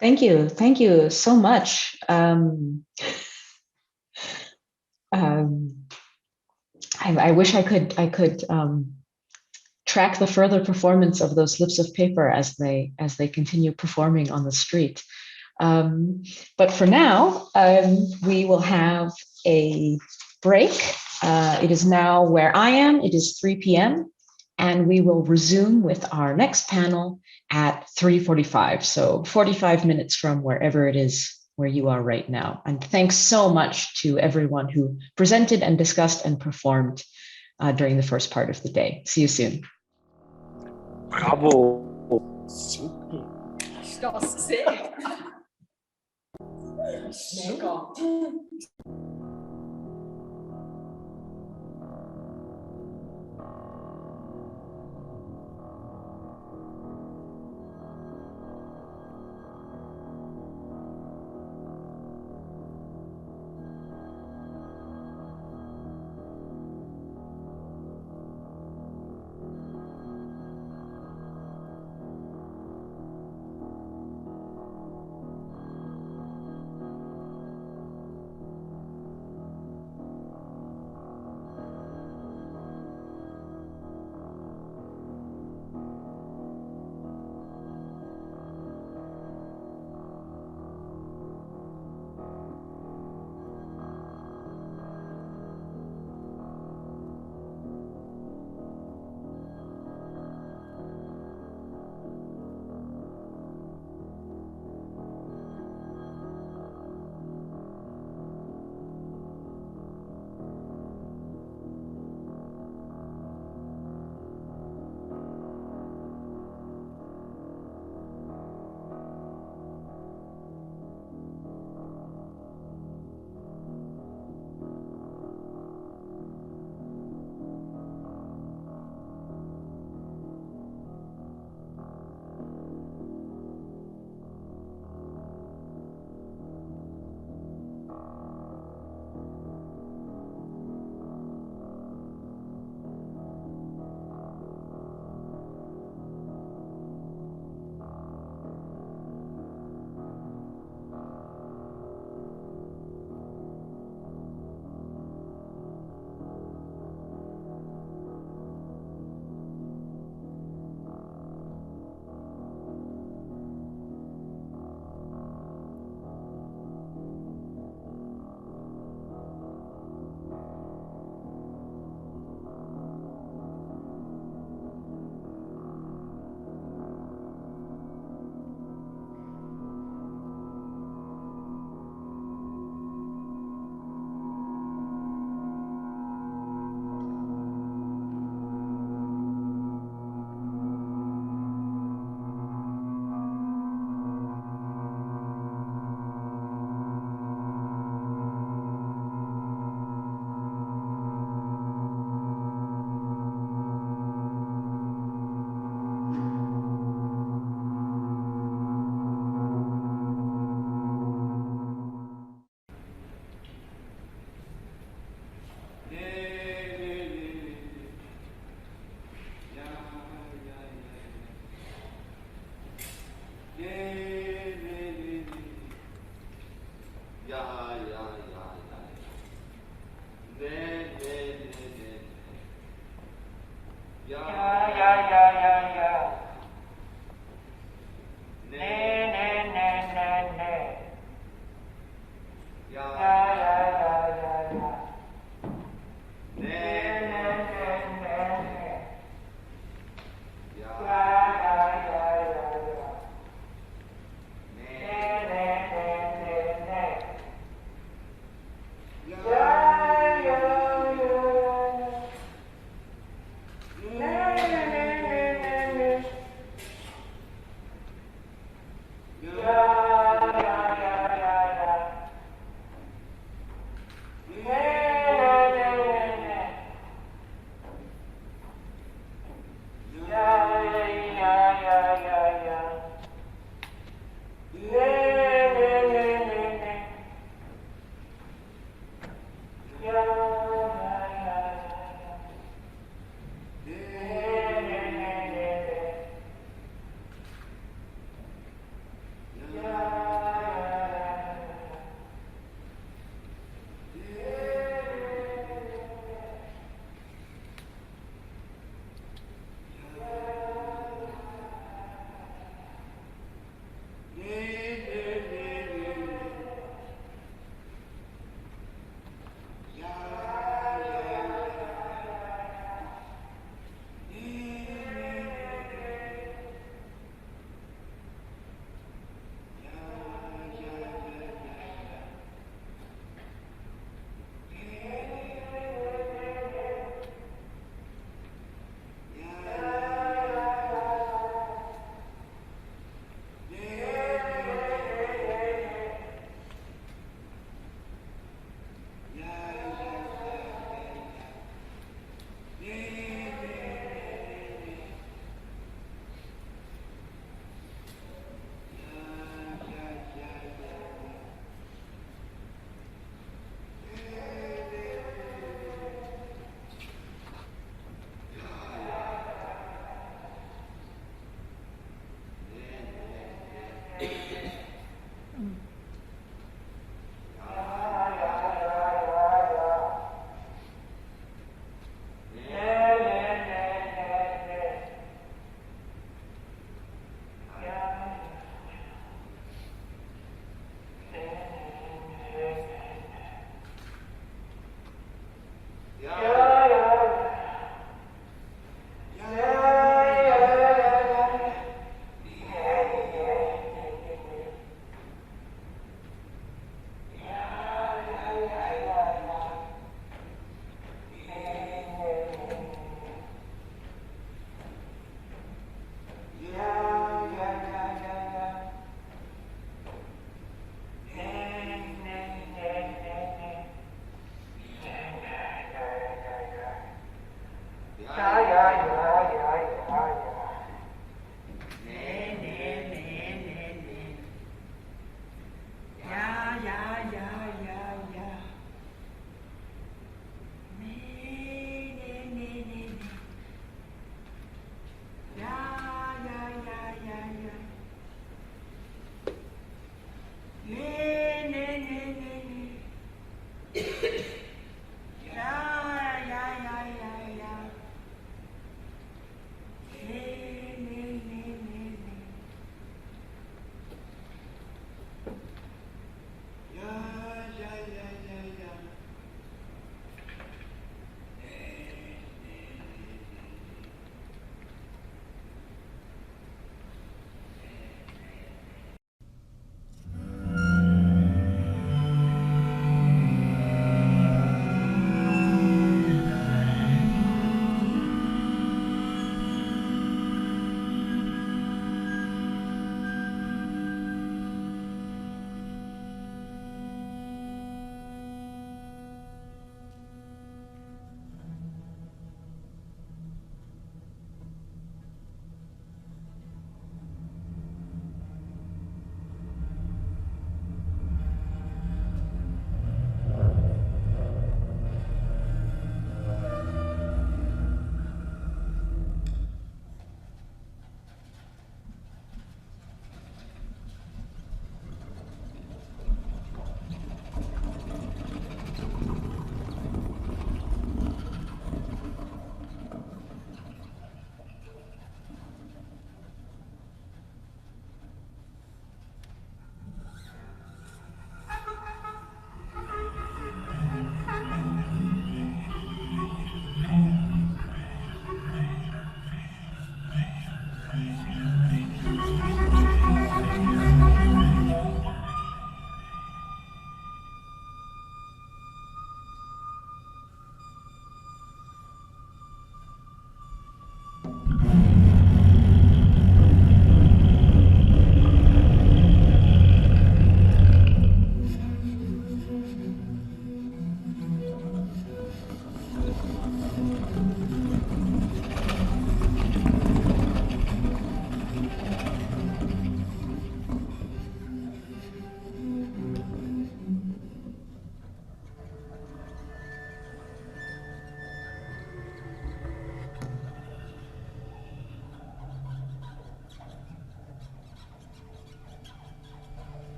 Thank you so much. I wish I could track the further performance of those slips of paper as they continue performing on the street. But for now, we will have a break. It is now where I am. It is 3 p.m. and we will resume with our next panel at 3:45. So 45 minutes from wherever it is where you are right now. And thanks so much to everyone who presented and discussed and performed during the first part of the day. See you soon. Bravo. Das gesehen. Mega.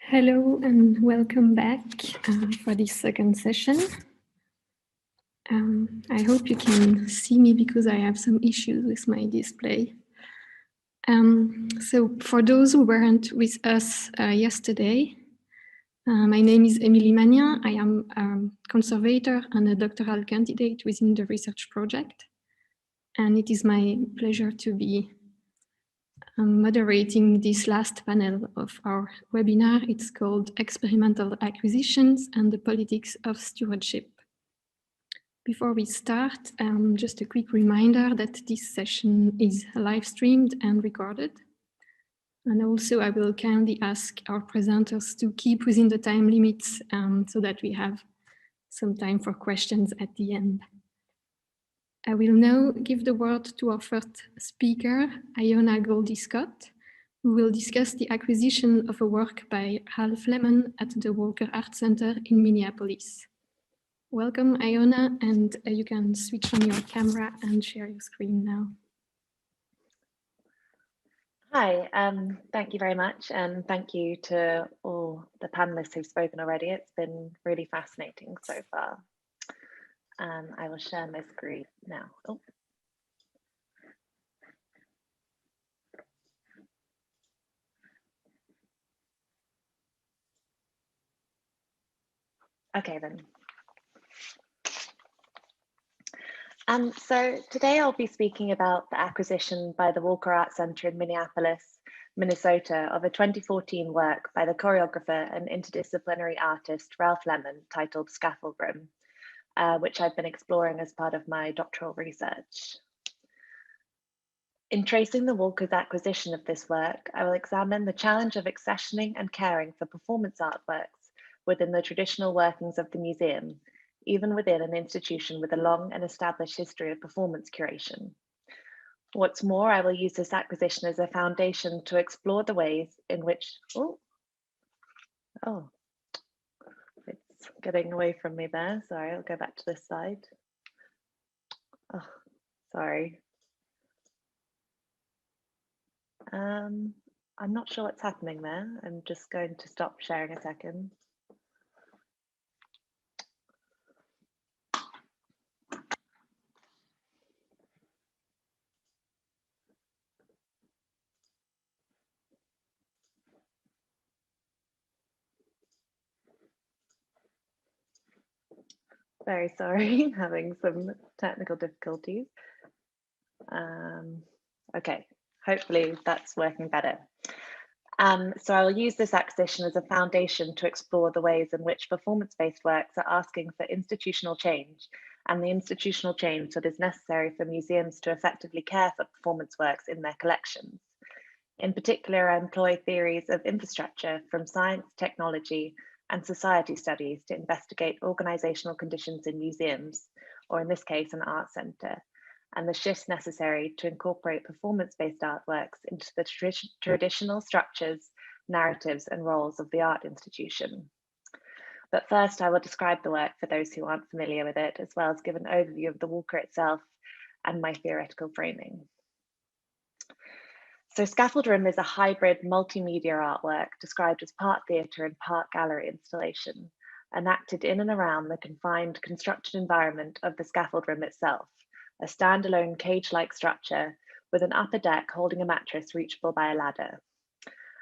Hello and welcome back for this second session. I hope you can see me because I have some issues with my display. So for those who weren't with us yesterday, my name is Émilie Magnin. I am a conservator and a doctoral candidate within the research project. And it is my pleasure to be moderating this last panel of our webinar. It's called Experimental Acquisitions and the Politics of Stewardship. Before we start, just a quick reminder that this session is live streamed and recorded. And also I will kindly ask our presenters to keep within the time limits so that we have some time for questions at the end. I will now give the word to our first speaker, Iona Goldie-Scot, who will discuss the acquisition of a work by Ralph Lemon at the Walker Art Center in Minneapolis. Welcome, Iona, and you can switch on your camera and share your screen now. Hi, thank you very much, and thank you to all the panelists who've spoken already. It's been really fascinating so far. I will share my screen now. Oh. Okay then. So today I'll be speaking about the acquisition by the Walker Art Center in Minneapolis, Minnesota, of a 2014 work by the choreographer and interdisciplinary artist Ralph Lemon titled Scaffold Room, which I've been exploring as part of my doctoral research. In tracing the Walker's acquisition of this work, I will examine the challenge of accessioning and caring for performance artworks within the traditional workings of the museum, even within an institution with a long and established history of performance curation. What's more, I will use this acquisition as a foundation to explore the ways in which, it's getting away from me there. Sorry, I'll go back to this side. Oh, sorry. I'm not sure what's happening there. I'm just going to stop sharing a second. Very sorry, having some technical difficulties. Okay, hopefully that's working better. So I'll use this acquisition as a foundation to explore the ways in which performance-based works are asking for institutional change and the institutional change that is necessary for museums to effectively care for performance works in their collections. In particular, I employ theories of infrastructure from science, technology, and society studies to investigate organizational conditions in museums, or in this case, an art center, and the shifts necessary to incorporate performance-based artworks into the traditional structures, narratives, and roles of the art institution. But first, I will describe the work for those who aren't familiar with it, as well as give an overview of the Walker itself and my theoretical framing. So Scaffold Room is a hybrid multimedia artwork described as part theatre and part gallery installation, enacted in and around the confined constructed environment of the Scaffold Room itself, a standalone cage-like structure with an upper deck holding a mattress reachable by a ladder.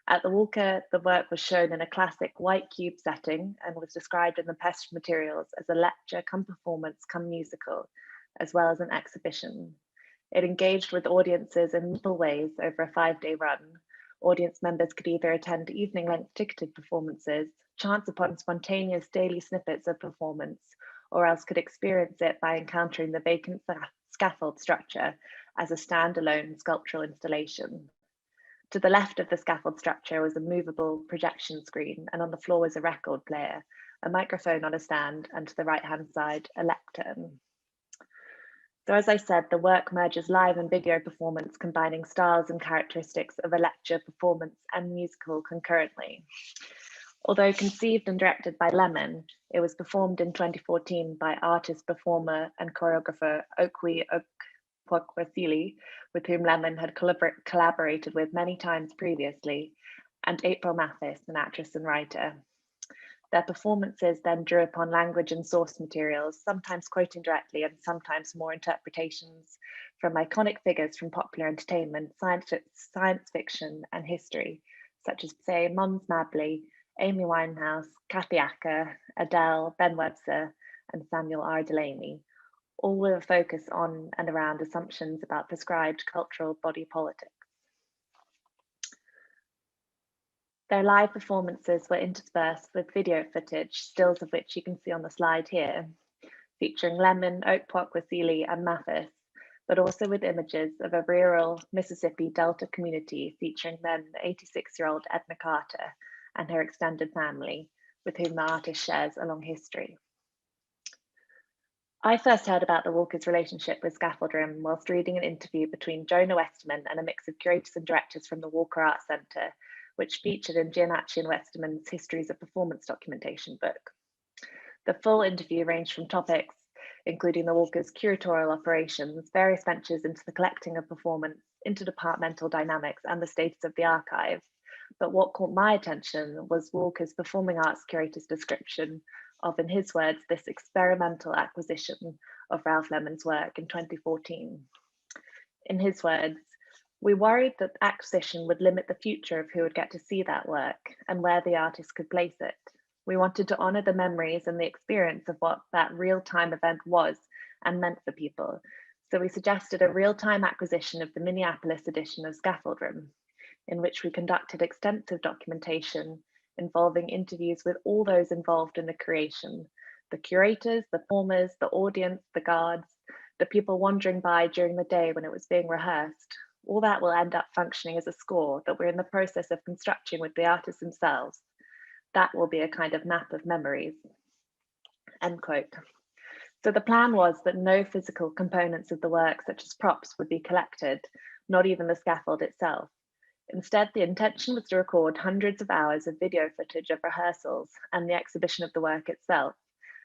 At the Walker, the work was shown in a classic white cube setting and was described in the Pest materials as a lecture come performance come musical, as well as an exhibition. It engaged with audiences in multiple ways over a 5-day run. Audience members could either attend evening-length ticketed performances, chance upon spontaneous daily snippets of performance, or else could experience it by encountering the vacant scaffold structure as a standalone sculptural installation. To the left of the scaffold structure was a movable projection screen, and on the floor was a record player, a microphone on a stand, and to the right-hand side, a lectern. So as I said, the work merges live and video performance, combining styles and characteristics of a lecture, performance, and musical concurrently. Although conceived and directed by Lemon, it was performed in 2014 by artist, performer, and choreographer Hochuli, with whom Lemon had collaborated with many times previously, and April Mathis, an actress and writer. Their performances then drew upon language and source materials, sometimes quoting directly and sometimes more interpretations from iconic figures from popular entertainment, science fiction, and history, such as, say, Mons Mabley, Amy Winehouse, Kathy Acker, Adele, Ben Webster, and Samuel R. Delaney, all with a focus on and around assumptions about prescribed cultural body politics. Their live performances were interspersed with video footage, stills of which you can see on the slide here, featuring Lemon, Okpok-Wasili, and Mathis, but also with images of a rural Mississippi Delta community featuring then 86-year-old Edna Carter and her extended family, with whom the artist shares a long history. I first heard about the Walkers' relationship with Scaffold Room whilst reading an interview between Jonah Westerman and a mix of curators and directors from the Walker Art Centre, which featured in Giannachi and Westerman's Histories of Performance documentation book. The full interview ranged from topics including the Walkers' curatorial operations, various ventures into the collecting of performance, interdepartmental dynamics, and the status of the archive. But what caught my attention was Walker's performing arts curator's description of, in his words, this experimental acquisition of Ralph Lemon's work in 2014. In his words, "We worried that the acquisition would limit the future of who would get to see that work and where the artist could place it. We wanted to honor the memories and the experience of what that real-time event was and meant for people. So we suggested a real-time acquisition of the Minneapolis edition of Scaffold Room, in which we conducted extensive documentation involving interviews with all those involved in the creation, the curators, the performers, the audience, the guards, the people wandering by during the day when it was being rehearsed. All that will end up functioning as a score that we're in the process of constructing with the artists themselves. That will be a kind of map of memories." End quote. So the plan was that no physical components of the work, such as props, would be collected, not even the scaffold itself. Instead, the intention was to record hundreds of hours of video footage of rehearsals and the exhibition of the work itself,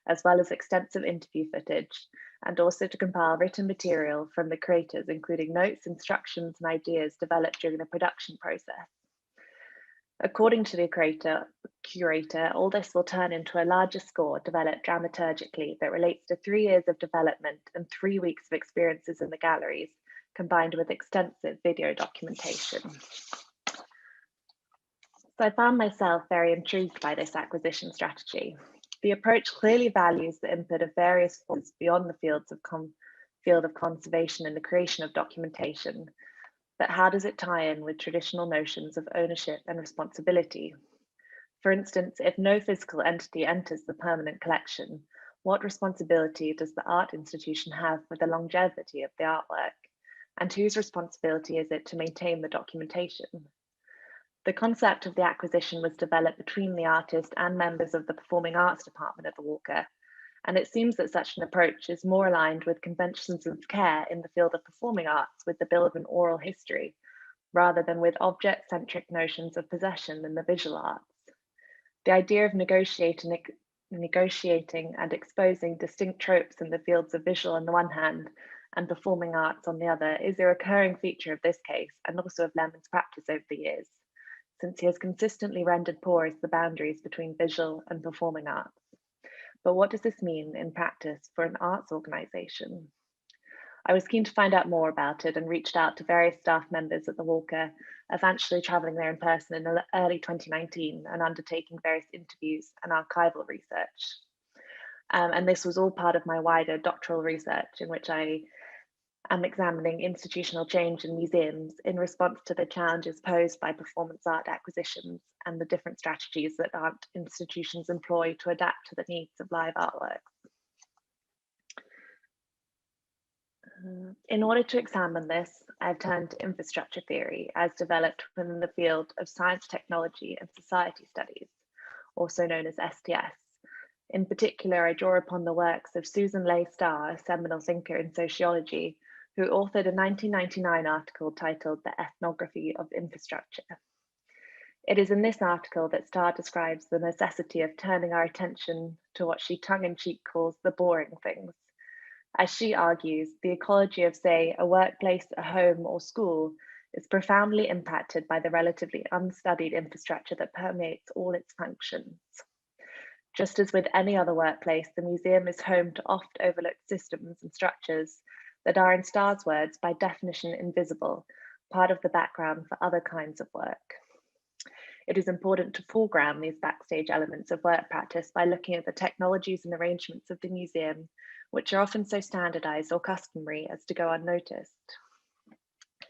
as well as extensive interview footage, and also to compile written material from the creators, including notes, instructions, and ideas developed during the production process. According to the curator, all this will turn into a larger score developed dramaturgically that relates to 3 years of development and 3 weeks of experiences in the galleries, combined with extensive video documentation. So I found myself very intrigued by this acquisition strategy. The approach clearly values the input of various forces beyond the field of conservation and the creation of documentation, but how does it tie in with traditional notions of ownership and responsibility? For instance, if no physical entity enters the permanent collection, what responsibility does the art institution have for the longevity of the artwork? And whose responsibility is it to maintain the documentation? The concept of the acquisition was developed between the artist and members of the performing arts department at the Walker, and it seems that such an approach is more aligned with conventions of care in the field of performing arts with the build of an oral history, rather than with object-centric notions of possession in the visual arts. The idea of negotiating and exposing distinct tropes in the fields of visual on the one hand and performing arts on the other is a recurring feature of this case and also of Lemon's practice over the years, since he has consistently rendered porous the boundaries between visual and performing arts. But what does this mean in practice for an arts organisation? I was keen to find out more about it and reached out to various staff members at the Walker, eventually travelling there in person in early 2019 and undertaking various interviews and archival research. And this was all part of my wider doctoral research in which I am examining institutional change in museums in response to the challenges posed by performance art acquisitions and the different strategies that art institutions employ to adapt to the needs of live artworks. In order to examine this, I've turned to infrastructure theory as developed within the field of science, technology, and society studies, also known as STS. In particular, I draw upon the works of Susan Leigh Starr, a seminal thinker in sociology, who authored a 1999 article titled The Ethnography of Infrastructure. It is in this article that Starr describes the necessity of turning our attention to what she tongue-in-cheek calls the boring things. As she argues, the ecology of, say, a workplace, a home, or school is profoundly impacted by the relatively unstudied infrastructure that permeates all its functions. Just as with any other workplace, the museum is home to oft overlooked systems and structures that are, in Starr's words, by definition invisible, part of the background for other kinds of work. It is important to foreground these backstage elements of work practice by looking at the technologies and arrangements of the museum, which are often so standardized or customary as to go unnoticed.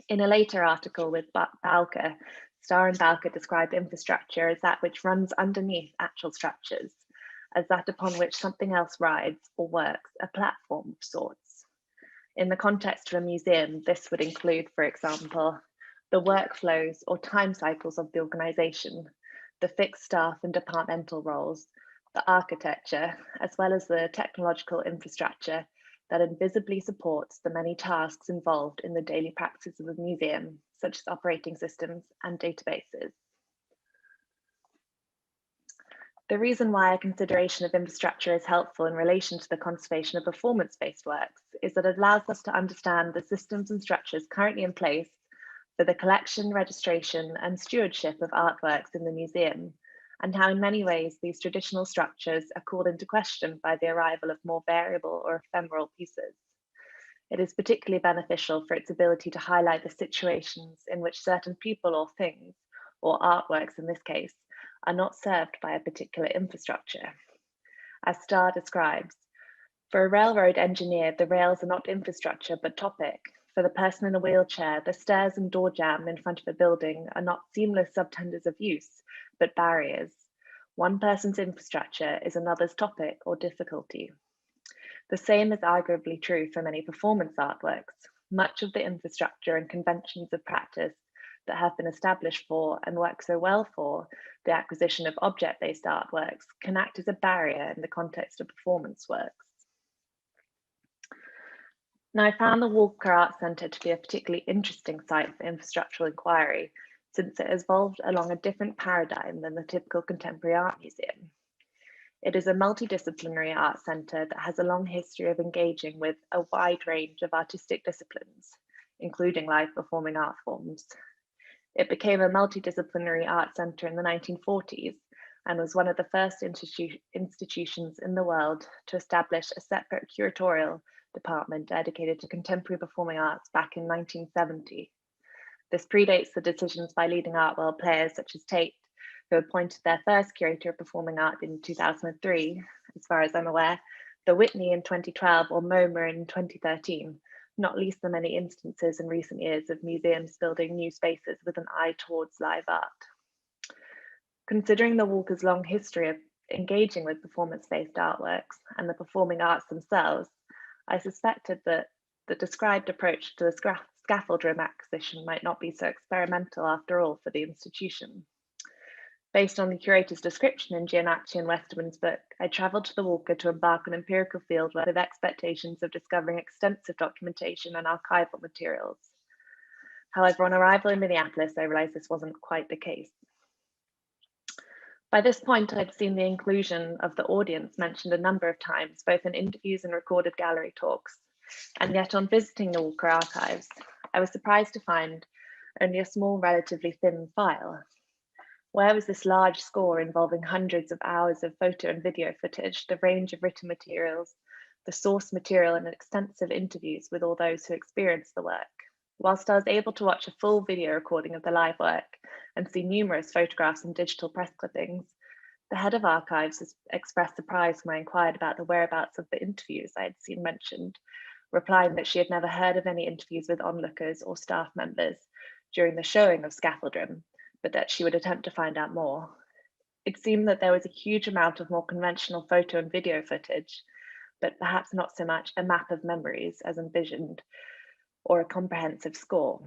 In a later article with Balker, Starr and Balker describe infrastructure as that which runs underneath actual structures, as that upon which something else rides or works, a platform of sorts. In the context of a museum, this would include, for example, the workflows or time cycles of the organization, the fixed staff and departmental roles, the architecture, as well as the technological infrastructure that invisibly supports the many tasks involved in the daily practices of a museum, such as operating systems and databases. The reason why a consideration of infrastructure is helpful in relation to the conservation of performance-based works is that it allows us to understand the systems and structures currently in place for the collection, registration, and stewardship of artworks in the museum, and how in many ways these traditional structures are called into question by the arrival of more variable or ephemeral pieces. It is particularly beneficial for its ability to highlight the situations in which certain people or things, or artworks in this case, are not served by a particular infrastructure. As Starr describes, for a railroad engineer, the rails are not infrastructure but topic. For the person in a wheelchair, the stairs and door jamb in front of a building are not seamless subtenders of use, but barriers. One person's infrastructure is another's topic or difficulty. The same is arguably true for many performance artworks. Much of the infrastructure and conventions of practice that have been established for and work so well for the acquisition of object-based artworks can act as a barrier in the context of performance works. Now, I found the Walker Art Centre to be a particularly interesting site for infrastructural inquiry, since it has evolved along a different paradigm than the typical contemporary art museum. It is a multidisciplinary art centre that has a long history of engaging with a wide range of artistic disciplines, including live performing art forms. It became a multidisciplinary art centre in the 1940s and was one of the first institutions in the world to establish a separate curatorial department dedicated to contemporary performing arts back in 1970. This predates the decisions by leading art world players such as Tate, who appointed their first curator of performing art in 2003, as far as I'm aware, the Whitney in 2012 or MoMA in 2013, not least the many instances in recent years of museums building new spaces with an eye towards live art. Considering the Walker's long history of engaging with performance-based artworks and the performing arts themselves, I suspected that the described approach to the scaffold room acquisition might not be so experimental after all for the institution. Based on the curator's description in Giannachi and Westerman's book, I travelled to the Walker to embark on empirical fieldwork with expectations of discovering extensive documentation and archival materials. However, on arrival in Minneapolis, I realised this wasn't quite the case. By this point, I'd seen the inclusion of the audience mentioned a number of times, both in interviews and recorded gallery talks. And yet on visiting the Walker archives, I was surprised to find only a small, relatively thin file. Where was this large score involving hundreds of hours of photo and video footage, the range of written materials, the source material, and extensive interviews with all those who experienced the work? Whilst I was able to watch a full video recording of the live work and see numerous photographs and digital press clippings, the head of archives expressed surprise when I inquired about the whereabouts of the interviews I had seen mentioned, replying that she had never heard of any interviews with onlookers or staff members during the showing of Scaffold Room, but that she would attempt to find out more. It seemed that there was a huge amount of more conventional photo and video footage, but perhaps not so much a map of memories as envisioned, or a comprehensive score.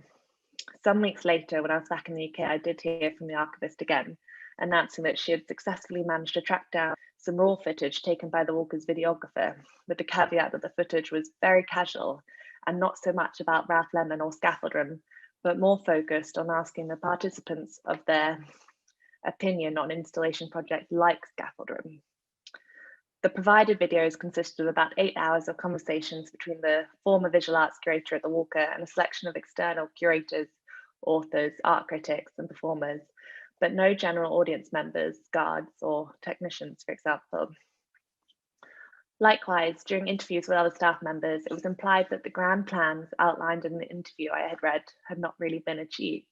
Some weeks later, when I was back in the UK, I did hear from the archivist again, announcing that she had successfully managed to track down some raw footage taken by the Walker's videographer, with the caveat that the footage was very casual and not so much about Ralph Lemon or Scaffold Room, but more focused on asking the participants of their opinion on installation projects like Scaffold Room. The provided videos consisted of about 8 hours of conversations between the former visual arts curator at the Walker and a selection of external curators, authors, art critics, and performers, but no general audience members, guards, or technicians, for example. Likewise, during interviews with other staff members, it was implied that the grand plans outlined in the interview I had read had not really been achieved.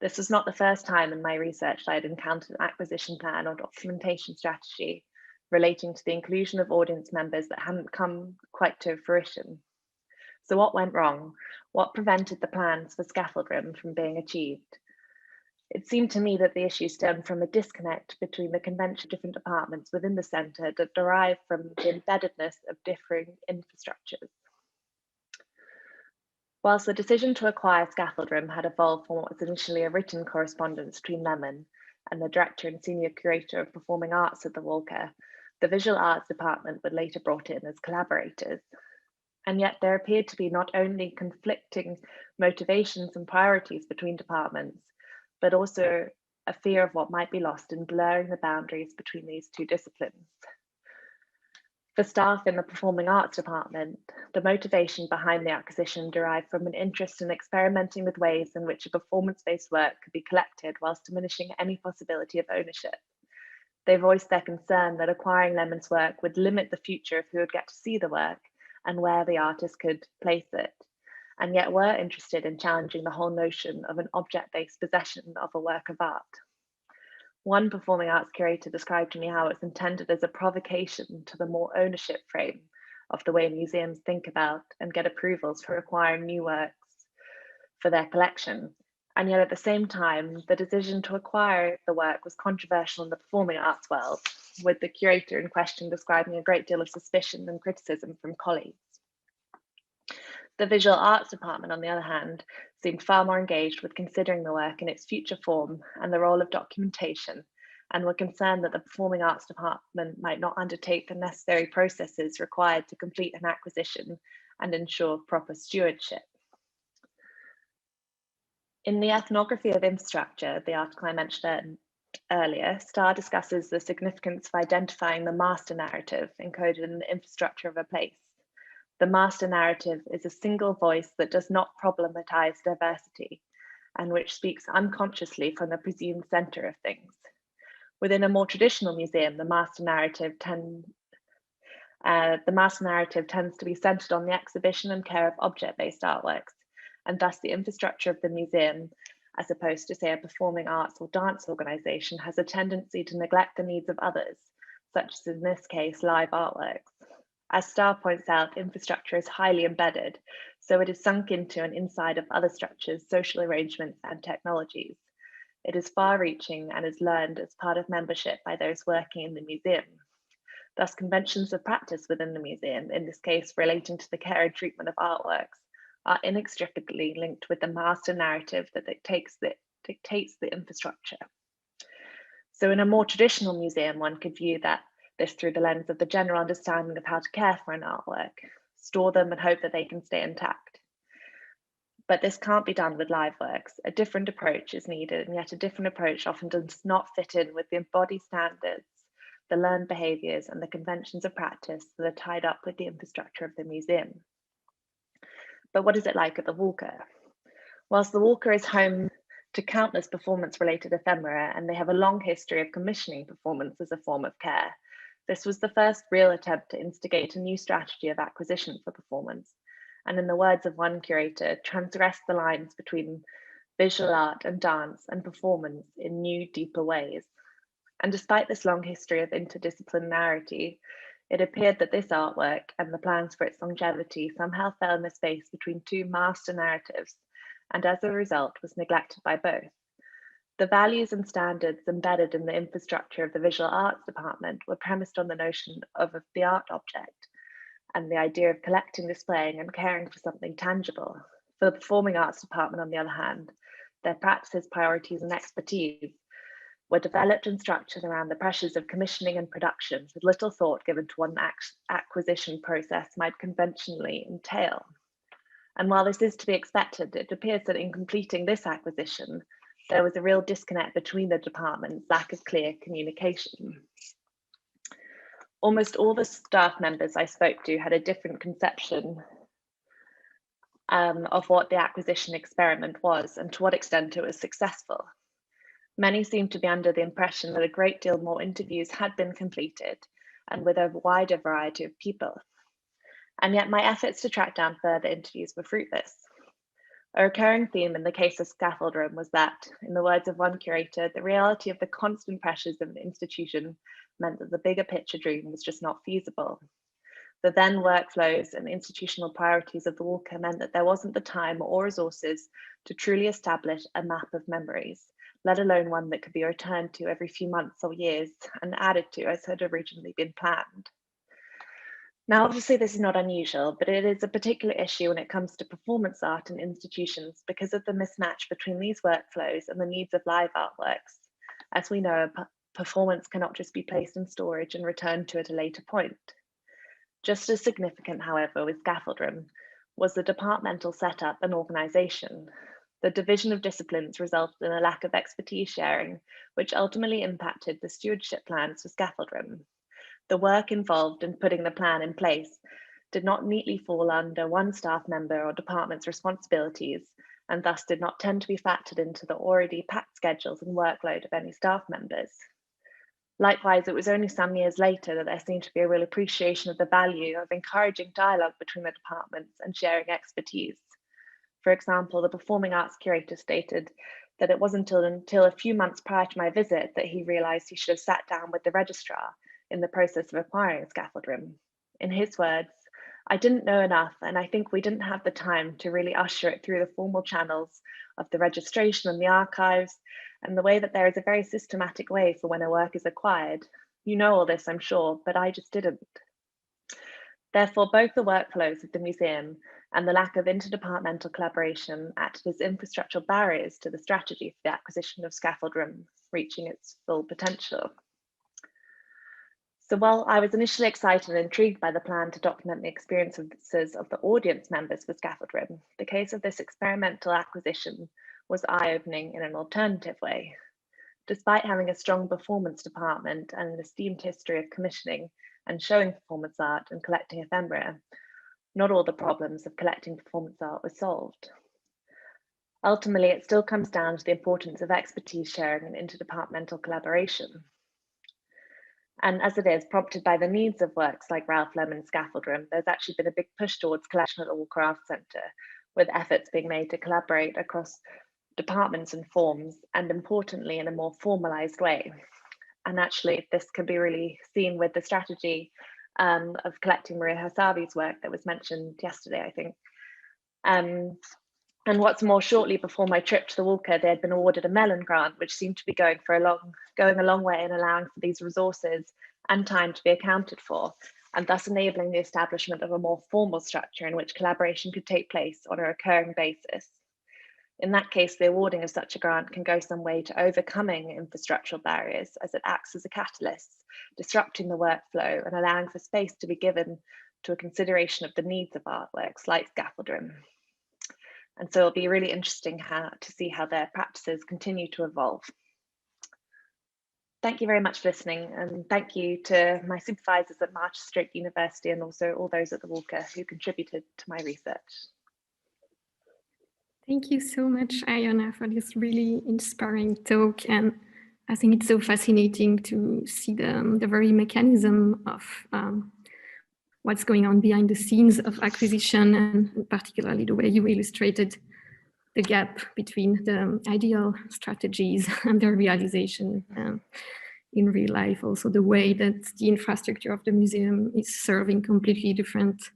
This was not the first time in my research that I had encountered an acquisition plan or documentation strategy relating to the inclusion of audience members that hadn't come quite to fruition. So what went wrong? What prevented the plans for Scaffold Room from being achieved? It seemed to me that the issue stemmed from a disconnect between the convention of different departments within the centre that derived from the embeddedness of differing infrastructures. Whilst the decision to acquire Scaffold Room had evolved from what was initially a written correspondence between Lemon and the director and senior curator of performing arts at the Walker, the visual arts department were later brought in as collaborators. And yet there appeared to be not only conflicting motivations and priorities between departments, but also a fear of what might be lost in blurring the boundaries between these two disciplines. For staff in the performing arts department, the motivation behind the acquisition derived from an interest in experimenting with ways in which a performance-based work could be collected whilst diminishing any possibility of ownership. They voiced their concern that acquiring Lemon's work would limit the future of who would get to see the work and where the artist could place it, and yet were interested in challenging the whole notion of an object-based possession of a work of art. One performing arts curator described to me how it's intended as a provocation to the more ownership frame of the way museums think about and get approvals for acquiring new works for their collection. And yet at the same time, the decision to acquire the work was controversial in the performing arts world, with the curator in question describing a great deal of suspicion and criticism from colleagues. The visual arts department, on the other hand, seemed far more engaged with considering the work in its future form and the role of documentation, and were concerned that the performing arts department might not undertake the necessary processes required to complete an acquisition and ensure proper stewardship. In the ethnography of infrastructure, the article I mentioned earlier, Starr discusses the significance of identifying the master narrative encoded in the infrastructure of a place. The master narrative is a single voice that does not problematize diversity and which speaks unconsciously from the presumed center of things. Within a more traditional museum, the master narrative tends to be centered on the exhibition and care of object-based artworks, and thus the infrastructure of the museum, as opposed to, say, a performing arts or dance organization, has a tendency to neglect the needs of others, such as in this case, live artworks. As Starr points out, infrastructure is highly embedded, so it is sunk into and inside of other structures, social arrangements, and technologies. It is far-reaching and is learned as part of membership by those working in the museum. Thus, conventions of practice within the museum, in this case relating to the care and treatment of artworks, are inextricably linked with the master narrative that dictates the infrastructure. So in a more traditional museum, one could view this through the lens of the general understanding of how to care for an artwork, store them and hope that they can stay intact. But this can't be done with live works. A different approach is needed, and yet a different approach often does not fit in with the embodied standards, the learned behaviors, and the conventions of practice that are tied up with the infrastructure of the museum. But what is it like at the Walker? Whilst the Walker is home to countless performance-related ephemera, and they have a long history of commissioning performance as a form of care, this was the first real attempt to instigate a new strategy of acquisition for performance, and in the words of one curator, transgress the lines between visual art and dance and performance in new, deeper ways. And despite this long history of interdisciplinarity, it appeared that this artwork and the plans for its longevity somehow fell in the space between two master narratives, and as a result was neglected by both. The values and standards embedded in the infrastructure of the visual arts department were premised on the notion of the art object and the idea of collecting, displaying, and caring for something tangible. For the performing arts department, on the other hand, their practices, priorities, and expertise were developed and structured around the pressures of commissioning and production, with little thought given to what an acquisition process might conventionally entail. And while this is to be expected, it appears that in completing this acquisition, there was a real disconnect between the departments, lack of clear communication. Almost all the staff members I spoke to had a different conception of what the acquisition experiment was and to what extent it was successful. Many seemed to be under the impression that a great deal more interviews had been completed and with a wider variety of people. And yet my efforts to track down further interviews were fruitless. A recurring theme in the case of Scaffold Room was that, in the words of one curator, the reality of the constant pressures of an institution meant that the bigger picture dream was just not feasible. The then workflows and institutional priorities of the Walker meant that there wasn't the time or resources to truly establish a map of memories, let alone one that could be returned to every few months or years and added to as had originally been planned. Now, obviously, this is not unusual, but it is a particular issue when it comes to performance art in institutions because of the mismatch between these workflows and the needs of live artworks. As we know, a performance cannot just be placed in storage and returned to at a later point. Just as significant, however, with Scaffold Room was the departmental setup and organisation. The division of disciplines resulted in a lack of expertise sharing, which ultimately impacted the stewardship plans for Scaffold Room. The work involved in putting the plan in place did not neatly fall under one staff member or department's responsibilities, and thus did not tend to be factored into the already packed schedules and workload of any staff members. Likewise, it was only some years later that there seemed to be a real appreciation of the value of encouraging dialogue between the departments and sharing expertise. For example, the performing arts curator stated that it wasn't until a few months prior to my visit that he realised he should have sat down with the registrar in the process of acquiring Scaffold Room. In his words, I didn't know enough, and I think we didn't have the time to really usher it through the formal channels of the registration and the archives, and the way that there is a very systematic way for when a work is acquired. You know all this, I'm sure, but I just didn't. Therefore, both the workflows of the museum and the lack of interdepartmental collaboration acted as infrastructural barriers to the strategy for the acquisition of Scaffold Room reaching its full potential. So while I was initially excited and intrigued by the plan to document the experiences of the audience members for Scaffold Room, the case of this experimental acquisition was eye-opening in an alternative way. Despite having a strong performance department and an esteemed history of commissioning and showing performance art and collecting ephemera, not all the problems of collecting performance art were solved. Ultimately, it still comes down to the importance of expertise sharing and interdepartmental collaboration. And as it is, prompted by the needs of works like Ralph Lemon's Scaffold Room, there's actually been a big push towards collection at the Walker Art Centre, with efforts being made to collaborate across departments and forms, and importantly, in a more formalised way. And actually, this can be really seen with the strategy of collecting Maria Hasabi's work that was mentioned yesterday, I think. And what's more, shortly before my trip to the Walker, they had been awarded a Mellon grant, which seemed to be going a long way in allowing for these resources and time to be accounted for, and thus enabling the establishment of a more formal structure in which collaboration could take place on a recurring basis. In that case, the awarding of such a grant can go some way to overcoming infrastructural barriers, as it acts as a catalyst, disrupting the workflow and allowing for space to be given to a consideration of the needs of artworks like scaffolding. And so it'll be really interesting to see how their practices continue to evolve. Thank you very much for listening, and thank you to my supervisors at Maastricht University and also all those at the Walker who contributed to my research. Thank you so much, Iona, for this really inspiring talk. And I think it's so fascinating to see the very mechanism of what's going on behind the scenes of acquisition, and particularly the way you illustrated the gap between the ideal strategies and their realization in real life. Also the way that the infrastructure of the museum is serving completely different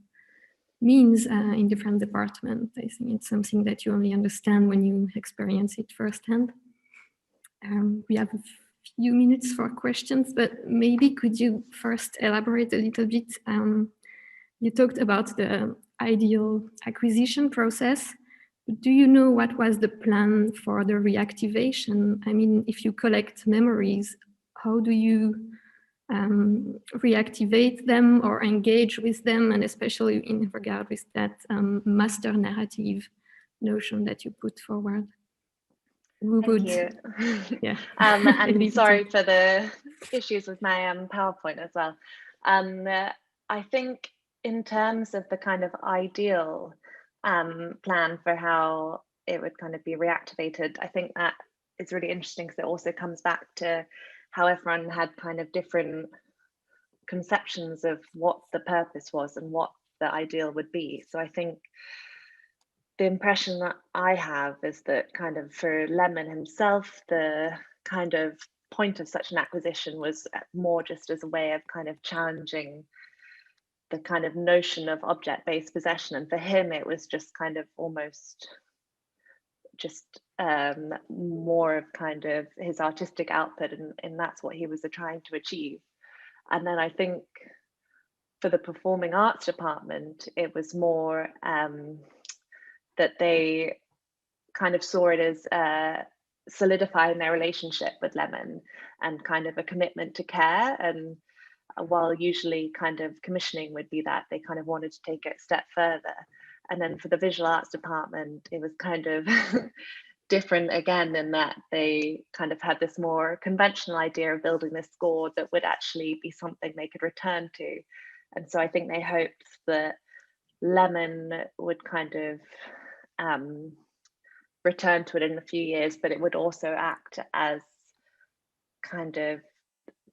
means in different departments. I think it's something that you only understand when you experience it firsthand. We have a few minutes for questions, but maybe could you first elaborate a little bit? You talked about the ideal acquisition process. Do you know what was the plan for the reactivation? I mean, if you collect memories, how do you reactivate them or engage with them, and especially in regard with that master narrative notion that you put forward? Thank you. Yeah. And sorry for the issues with my PowerPoint as well. I think in terms of the kind of ideal plan for how it would kind of be reactivated, I think that is really interesting because it also comes back to how everyone had kind of different conceptions of what the purpose was and what the ideal would be. So I think the impression that I have is that kind of for Lemon himself, the kind of point of such an acquisition was more just as a way of kind of challenging the kind of notion of object-based possession. And for him, it was just kind of almost just more of kind of his artistic output, and that's what he was trying to achieve. And then I think for the performing arts department, it was more that they kind of saw it as solidifying their relationship with Lemon and kind of a commitment to care. And while usually kind of commissioning would be that, they kind of wanted to take it a step further. And then for the visual arts department, it was kind of different again, in that they kind of had this more conventional idea of building this score that would actually be something they could return to. And so I think they hoped that Lemon would kind of return to it in a few years, but it would also act as kind of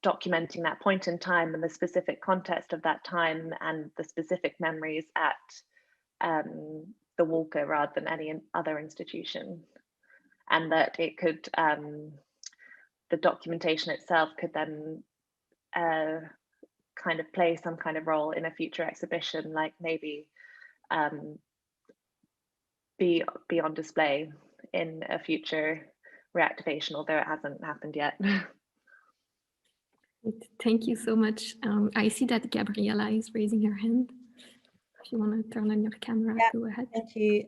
documenting that point in time and the specific context of that time and the specific memories at the Walker rather than any other institution. And that it could, the documentation itself could then kind of play some kind of role in a future exhibition, like maybe be on display in a future reactivation, although it hasn't happened yet. Thank you so much. I see that Gabriella is raising her hand. If you want to turn on your camera, yeah, go ahead. Thank you.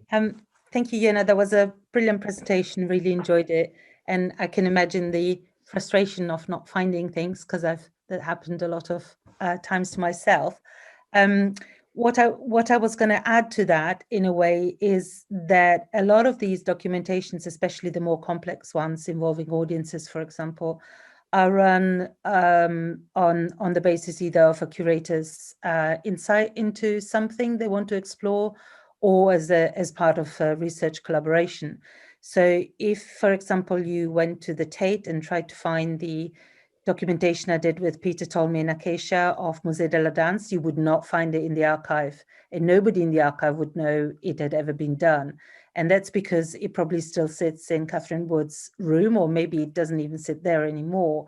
Thank you, Iona. That was a brilliant presentation. Really enjoyed it. And I can imagine the frustration of not finding things, because that happened a lot of times to myself. What I was going to add to that, in a way, is that a lot of these documentations, especially the more complex ones involving audiences, for example, are run on the basis either of a curator's insight into something they want to explore, or as part of a research collaboration. So if, for example, you went to the Tate and tried to find the documentation I did with Peter Tolmie and Acacia of Musée de la Danse, you would not find it in the archive, and nobody in the archive would know it had ever been done. And that's because it probably still sits in Catherine Wood's room, or maybe it doesn't even sit there anymore.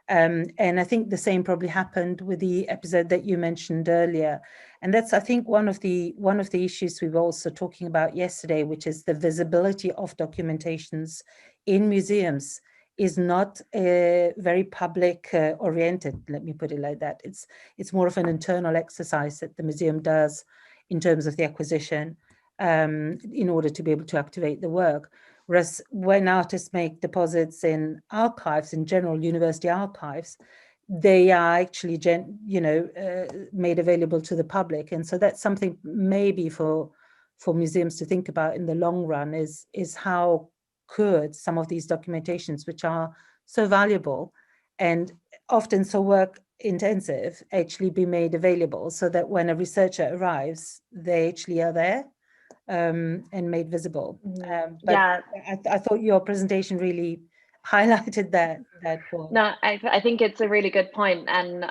And I think the same probably happened with the episode that you mentioned earlier. And that's, I think, one of the issues we were also talking about yesterday, which is the visibility of documentations in museums is not very public oriented, let me put it like that. It's more of an internal exercise that the museum does in terms of the acquisition in order to be able to activate the work. Whereas when artists make deposits in archives, in general university archives, they are actually made available to the public. And so that's something maybe for museums to think about in the long run is how could some of these documentations, which are so valuable and often so work intensive, actually be made available so that when a researcher arrives, they actually are there and made visible. But Yeah, I thought your presentation really highlighted that point. No, I think it's a really good point. And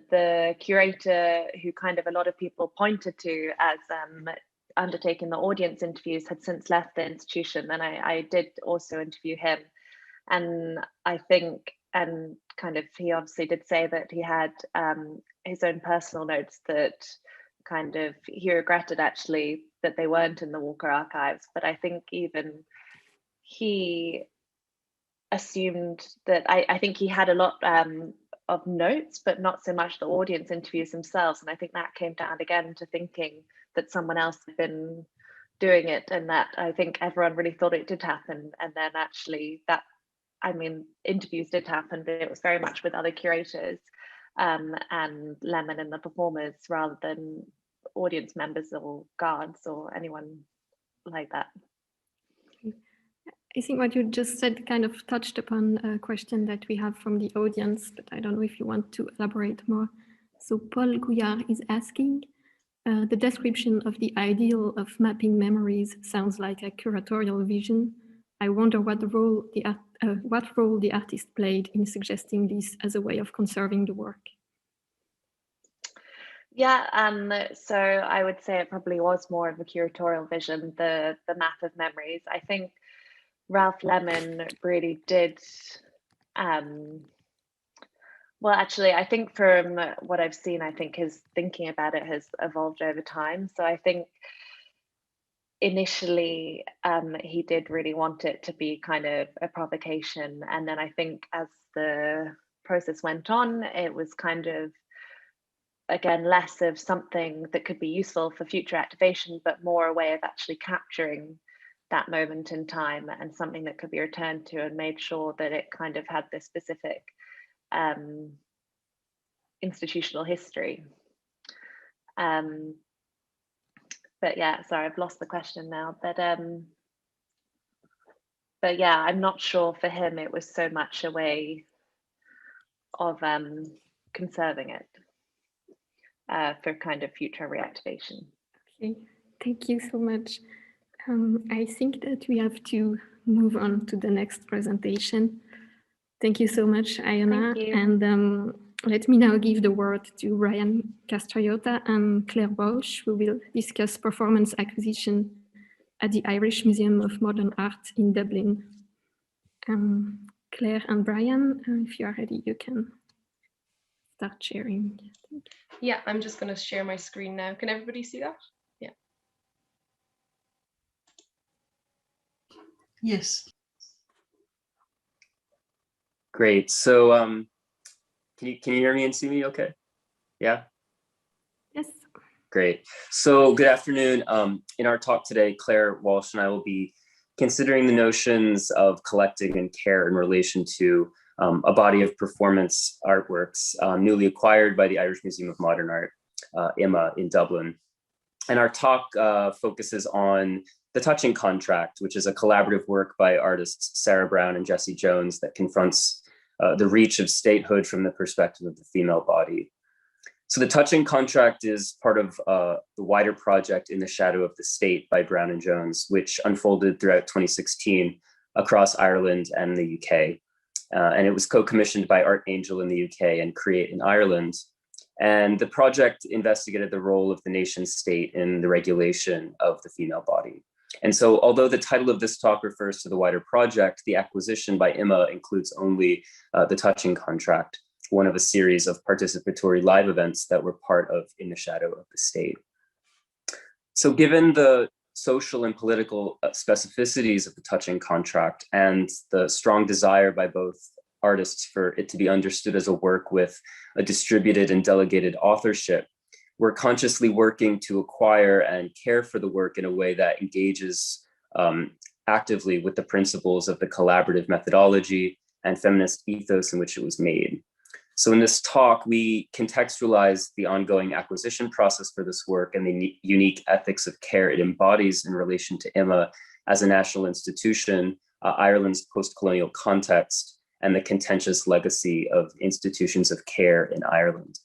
the curator who kind of a lot of people pointed to as undertaking the audience interviews had since left the institution. And I did also interview him. And I think, and kind of, he obviously did say that he had his own personal notes that kind of, he regretted actually that they weren't in the Walker archives. But I think even he assumed that, I think he had a lot of notes, but not so much the audience interviews themselves. And I think that came down again to thinking that someone else had been doing it, and that I think everyone really thought it did happen. And then actually that, I mean, interviews did happen, but it was very much with other curators and Lemon and the performers rather than audience members or guards or anyone like that. I think what you just said kind of touched upon a question that we have from the audience, but I don't know if you want to elaborate more. So Paul Gouillard is asking, the description of the ideal of mapping memories sounds like a curatorial vision. I wonder what role the artist played in suggesting this as a way of conserving the work. Yeah, so I would say it probably was more of a curatorial vision, the map of memories. I think Ralph Lemon really did, well, actually, I think from what I've seen, I think his thinking about it has evolved over time. So I think initially he did really want it to be kind of a provocation. And then I think as the process went on, it was kind of, again, less of something that could be useful for future activation, but more a way of actually capturing that moment in time and something that could be returned to and made sure that it kind of had this specific institutional history. But yeah, sorry, I've lost the question now. But yeah, I'm not sure for him it was so much a way of conserving it for kind of future reactivation. Okay, thank you so much. I think that we have to move on to the next presentation. Thank you so much, Iona. And let me now give the word to Brian Castriota and Claire Walsh, who will discuss performance acquisition at the Irish Museum of Modern Art in Dublin. Claire and Brian, if you are ready, you can start sharing. Yeah, I'm just going to share my screen now. Can everybody see that? Yeah. Yes. Great. So can you hear me and see me okay? Yeah? Yes. Great. So good afternoon. In our talk today, Claire Walsh and I will be considering the notions of collecting and care in relation to a body of performance artworks newly acquired by the Irish Museum of Modern Art, IMA, in Dublin. And our talk focuses on The Touching Contract, which is a collaborative work by artists Sarah Brown and Jesse Jones that confronts the reach of statehood from the perspective of the female body. So The Touching Contract is part of the wider project In the Shadow of the State by Brown and Jones, which unfolded throughout 2016 across Ireland and the UK. And it was co-commissioned by Art Angel in the UK and Create in Ireland. And the project investigated the role of the nation state in the regulation of the female body. And so although the title of this talk refers to the wider project, the acquisition by IMA includes only the touching contract, one of a series of participatory live events that were part of In the Shadow of the State. So given the social and political specificities of the touching contract and the strong desire by both artists for it to be understood as a work with a distributed and delegated authorship, we're consciously working to acquire and care for the work in a way that engages actively with the principles of the collaborative methodology and feminist ethos in which it was made. So in this talk, we contextualize the ongoing acquisition process for this work and the unique ethics of care it embodies in relation to IMA as a national institution, Ireland's post-colonial context, and the contentious legacy of institutions of care in Ireland.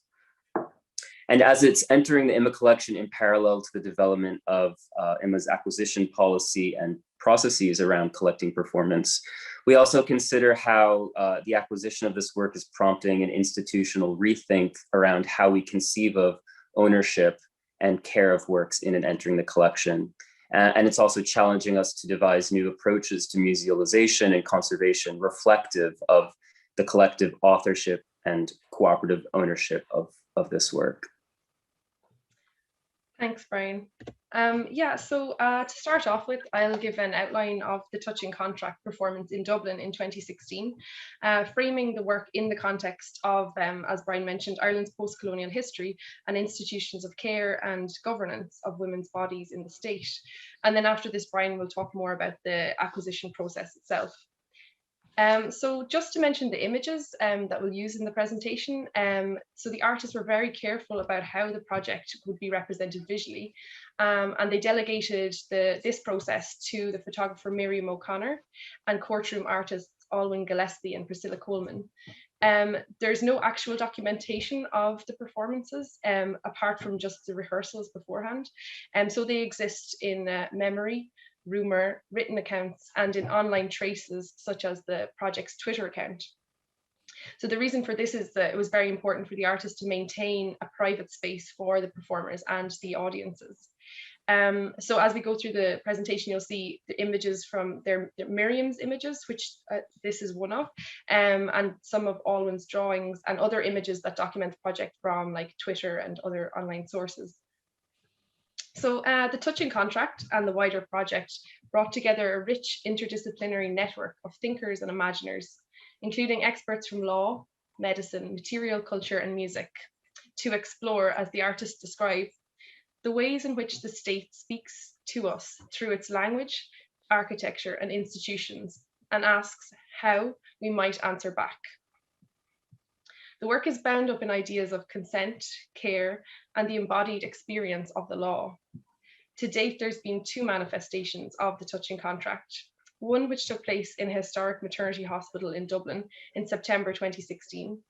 And as it's entering the IMA collection in parallel to the development of IMA's acquisition policy and processes around collecting performance, we also consider how the acquisition of this work is prompting an institutional rethink around how we conceive of ownership and care of works in and entering the collection. And it's also challenging us to devise new approaches to musealization and conservation reflective of the collective authorship and cooperative ownership of this work. Thanks, Brian. To start off with, I'll give an outline of the Touching Contract performance in Dublin in 2016, framing the work in the context of, as Brian mentioned, Ireland's post-colonial history and institutions of care and governance of women's bodies in the state. And then after this, Brian will talk more about the acquisition process itself. So just to mention the images that we'll use in the presentation. So the artists were very careful about how the project would be represented visually. And they delegated this process to the photographer Miriam O'Connor and courtroom artists Alwyn Gillespie and Priscilla Coleman. There's no actual documentation of the performances apart from just the rehearsals beforehand. So they exist in memory, rumor, written accounts, and in online traces such as the project's Twitter account. So the reason for this is that it was very important for the artists to maintain a private space for the performers and the audiences. So as we go through the presentation, you'll see the images from their Miriam's images, which this is one of, and some of Alwyn's drawings and other images that document the project from like Twitter and other online sources. So the Touching Contract and the wider project brought together a rich interdisciplinary network of thinkers and imaginers, including experts from law, medicine, material culture, and music, to explore, as the artists describe, the ways in which the state speaks to us through its language, architecture, and institutions, and asks how we might answer back. The work is bound up in ideas of consent, care, and the embodied experience of the law. To date, there's been two manifestations of the Touching Contract, one which took place in a historic maternity hospital in Dublin in September 2016,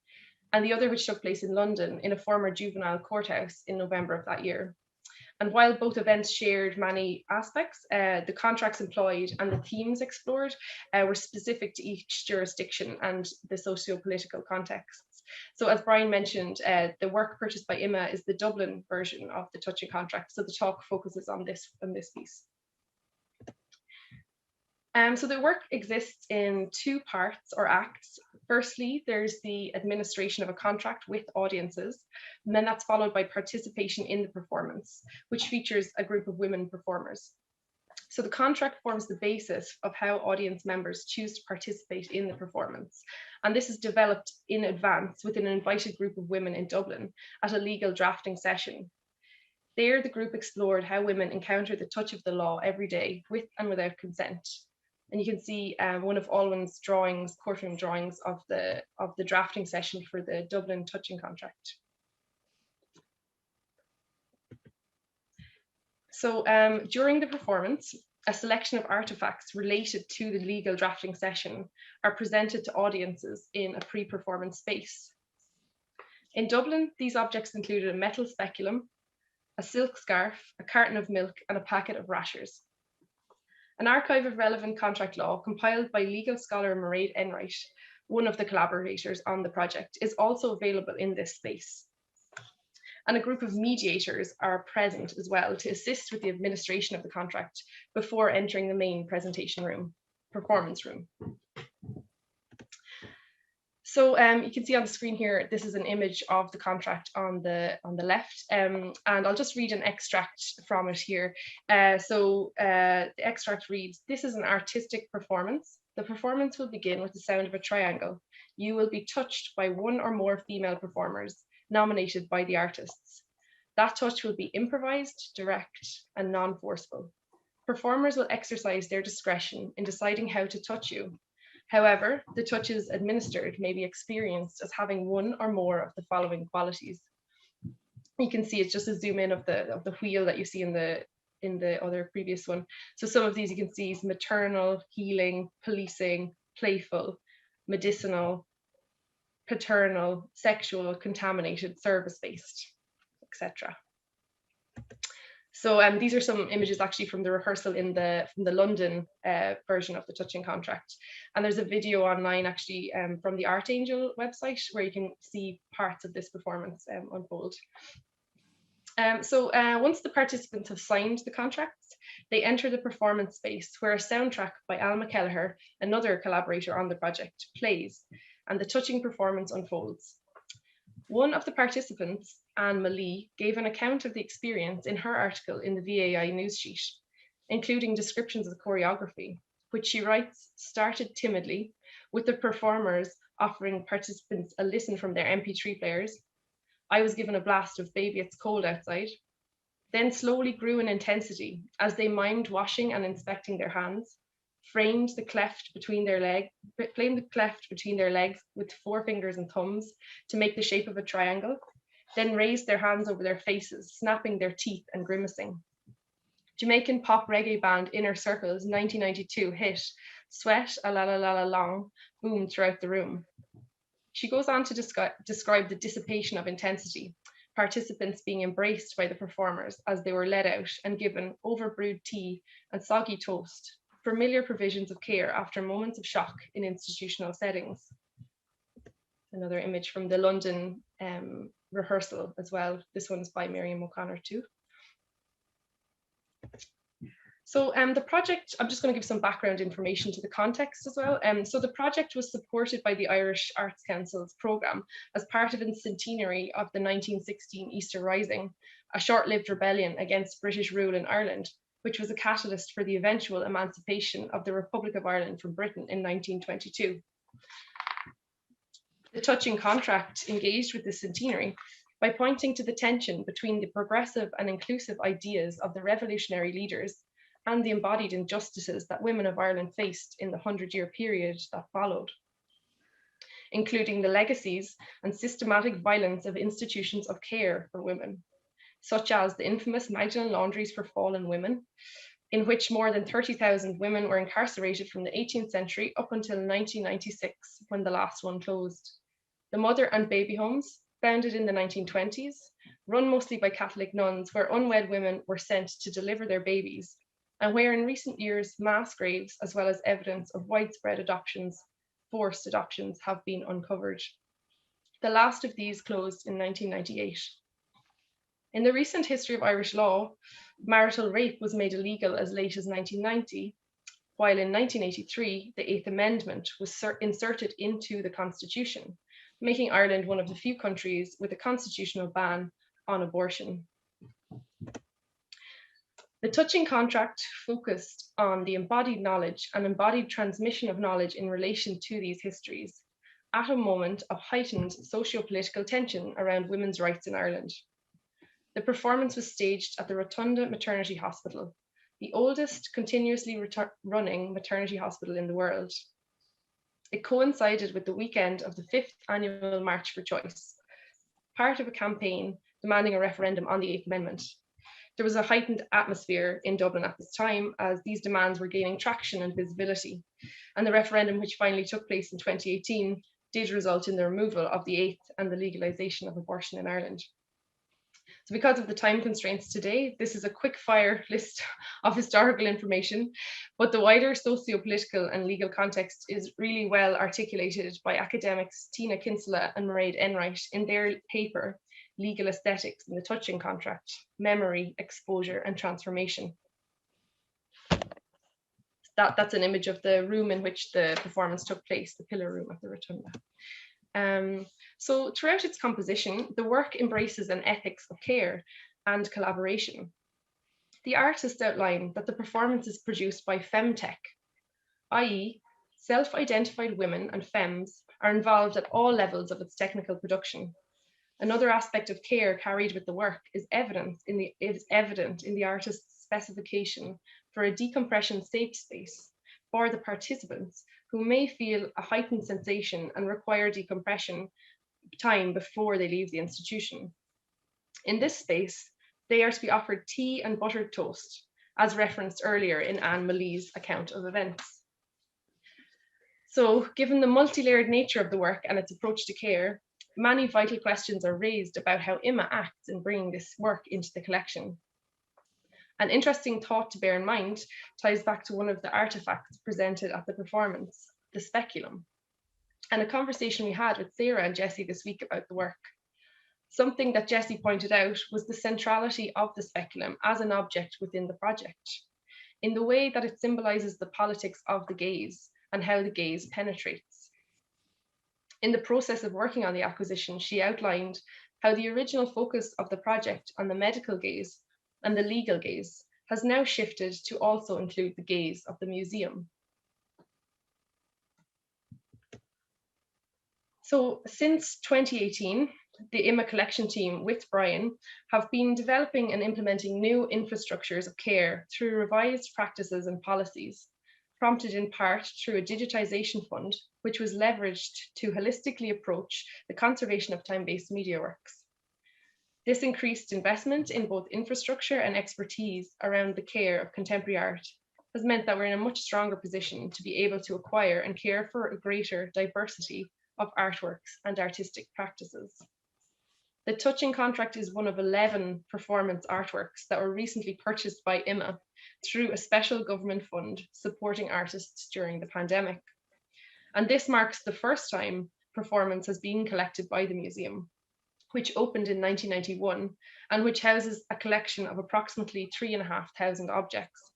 and the other which took place in London in a former juvenile courthouse in November of that year. And while both events shared many aspects, the contracts employed and the themes explored were specific to each jurisdiction and the socio-political contexts. So as Brian mentioned, the work purchased by IMA is the Dublin version of the Touching Contract. So the talk focuses on this piece. So the work exists in two parts or acts. Firstly, there's the administration of a contract with audiences, and then that's followed by participation in the performance, which features a group of women performers. So the contract forms the basis of how audience members choose to participate in the performance. And this is developed in advance with an invited group of women in Dublin at a legal drafting session. There, the group explored how women encounter the touch of the law every day with and without consent. And you can see one of Alwyn's drawings, courtroom drawings of the drafting session for the Dublin Touching Contract. So during the performance, a selection of artifacts related to the legal drafting session are presented to audiences in a pre-performance space. In Dublin, these objects included a metal speculum, a silk scarf, a carton of milk, and a packet of rashers. An archive of relevant contract law compiled by legal scholar Mairead Enright, one of the collaborators on the project, is also available in this space. and a group of mediators are present as well to assist with the administration of the contract before entering the main presentation room, performance room. So you can see on the screen here, this is an image of the contract on the left, and I'll just read an extract from it here. The extract reads, "This is an artistic performance. The performance will begin with the sound of a triangle. You will be touched by one or more female performers nominated by the artists. That touch will be improvised, direct, and non-forceful. Performers will exercise their discretion in deciding how to touch you. However, the touches administered may be experienced as having one or more of the following qualities." You can see it's just a zoom in of the wheel that you see in the other previous one. So some of these you can see is maternal, healing, policing, playful, medicinal, paternal, sexual, contaminated, service-based, etc. So these are some images actually from the rehearsal from the London version of the touching contract. And there's a video online actually from the Art Angel website where you can see parts of this performance unfold. Once the participants have signed the contracts, they enter the performance space where a soundtrack by Alma Kelleher, another collaborator on the project, plays, and the touching performance unfolds. One of the participants, Anne Malee, gave an account of the experience in her article in the VAI news sheet, including descriptions of the choreography, which she writes started timidly, with the performers offering participants a listen from their MP3 players. I was given a blast of Baby It's Cold Outside, then slowly grew in intensity as they mimed washing and inspecting their hands, framed the cleft between their legs with forefingers and thumbs to make the shape of a triangle, then raised their hands over their faces, snapping their teeth and grimacing. Jamaican pop reggae band Inner Circle's 1992 hit Sweat a La La La La Long boomed throughout the room. She goes on to describe the dissipation of intensity, participants being embraced by the performers as they were led out and given overbrewed tea and soggy toast, familiar provisions of care after moments of shock in institutional settings. Another image from the London rehearsal as well. This one's by Miriam O'Connor too. So the project, I'm just going to give some background information to the context as well. So the project was supported by the Irish Arts Council's programme as part of the centenary of the 1916 Easter Rising, a short-lived rebellion against British rule in Ireland, which was a catalyst for the eventual emancipation of the Republic of Ireland from Britain in 1922. The touching contract engaged with the centenary by pointing to the tension between the progressive and inclusive ideas of the revolutionary leaders and the embodied injustices that women of Ireland faced in the 100-year period that followed, including the legacies and systematic violence of institutions of care for women, such as the infamous Magdalen Laundries for Fallen Women, in which more than 30,000 women were incarcerated from the 18th century up until 1996, when the last one closed. The mother and baby homes, founded in the 1920s, run mostly by Catholic nuns, where unwed women were sent to deliver their babies, and where in recent years mass graves, as well as evidence of widespread adoptions, forced adoptions, have been uncovered. The last of these closed in 1998. In the recent history of Irish law, marital rape was made illegal as late as 1990, while in 1983, the 8th Amendment was inserted into the Constitution, making Ireland one of the few countries with a constitutional ban on abortion. The touching contract focused on the embodied knowledge and embodied transmission of knowledge in relation to these histories, at a moment of heightened socio-political tension around women's rights in Ireland. The performance was staged at the Rotunda Maternity Hospital, the oldest continuously running maternity hospital in the world. It coincided with the weekend of the 5th annual March for Choice, part of a campaign demanding a referendum on the 8th Amendment. There was a heightened atmosphere in Dublin at this time as these demands were gaining traction and visibility, and the referendum, which finally took place in 2018, did result in the removal of the 8th and the legalisation of abortion in Ireland. So because of the time constraints today, this is a quick fire list of historical information, but the wider socio-political and legal context is really well articulated by academics Tina Kinsella and Mairead Enright in their paper, legal aesthetics in the touching contract, memory, exposure, and transformation. That's an image of the room in which the performance took place, the pillar room at the Rotunda. So throughout its composition, the work embraces an ethics of care and collaboration. The artist outlined that the performance is produced by femtech, i.e. self-identified women and femmes are involved at all levels of its technical production. Another aspect of care carried with the work is evident in the artist's specification for a decompression safe space for the participants who may feel a heightened sensation and require decompression time before they leave the institution. In this space, they are to be offered tea and buttered toast, as referenced earlier in Anne Millie's account of events. So, given the multi-layered nature of the work and its approach to care, many vital questions are raised about how IMA acts in bringing this work into the collection. An interesting thought to bear in mind ties back to one of the artifacts presented at the performance, the speculum, and a conversation we had with Sarah and Jessie this week about the work. Something that Jessie pointed out was the centrality of the speculum as an object within the project, in the way that it symbolizes the politics of the gaze and how the gaze penetrates. In the process of working on the acquisition, she outlined how the original focus of the project on the medical gaze and the legal gaze has now shifted to also include the gaze of the museum. So since 2018, the IMA collection team with Brian have been developing and implementing new infrastructures of care through revised practices and policies, prompted in part through a digitization fund, which was leveraged to holistically approach the conservation of time-based media works. This increased investment in both infrastructure and expertise around the care of contemporary art has meant that we're in a much stronger position to be able to acquire and care for a greater diversity of artworks and artistic practices. The touching contract is one of 11 performance artworks that were recently purchased by IMA through a special government fund supporting artists during the pandemic. And this marks the first time performance has been collected by the museum, which opened in 1991 and which houses a collection of approximately 3,500 objects.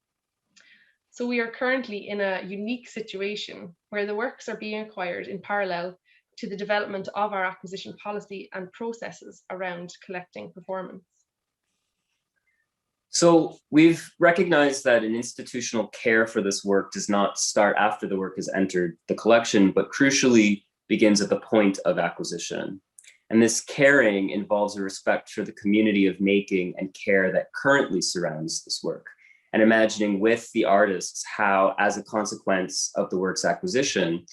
So we are currently in a unique situation where the works are being acquired in parallel to the development of our acquisition policy and processes around collecting performance. So we've recognized that an institutional care for this work does not start after the work has entered the collection, but crucially begins at the point of acquisition. And this caring involves a respect for the community of making and care that currently surrounds this work, and imagining with the artists how, as a consequence of the work's acquisition,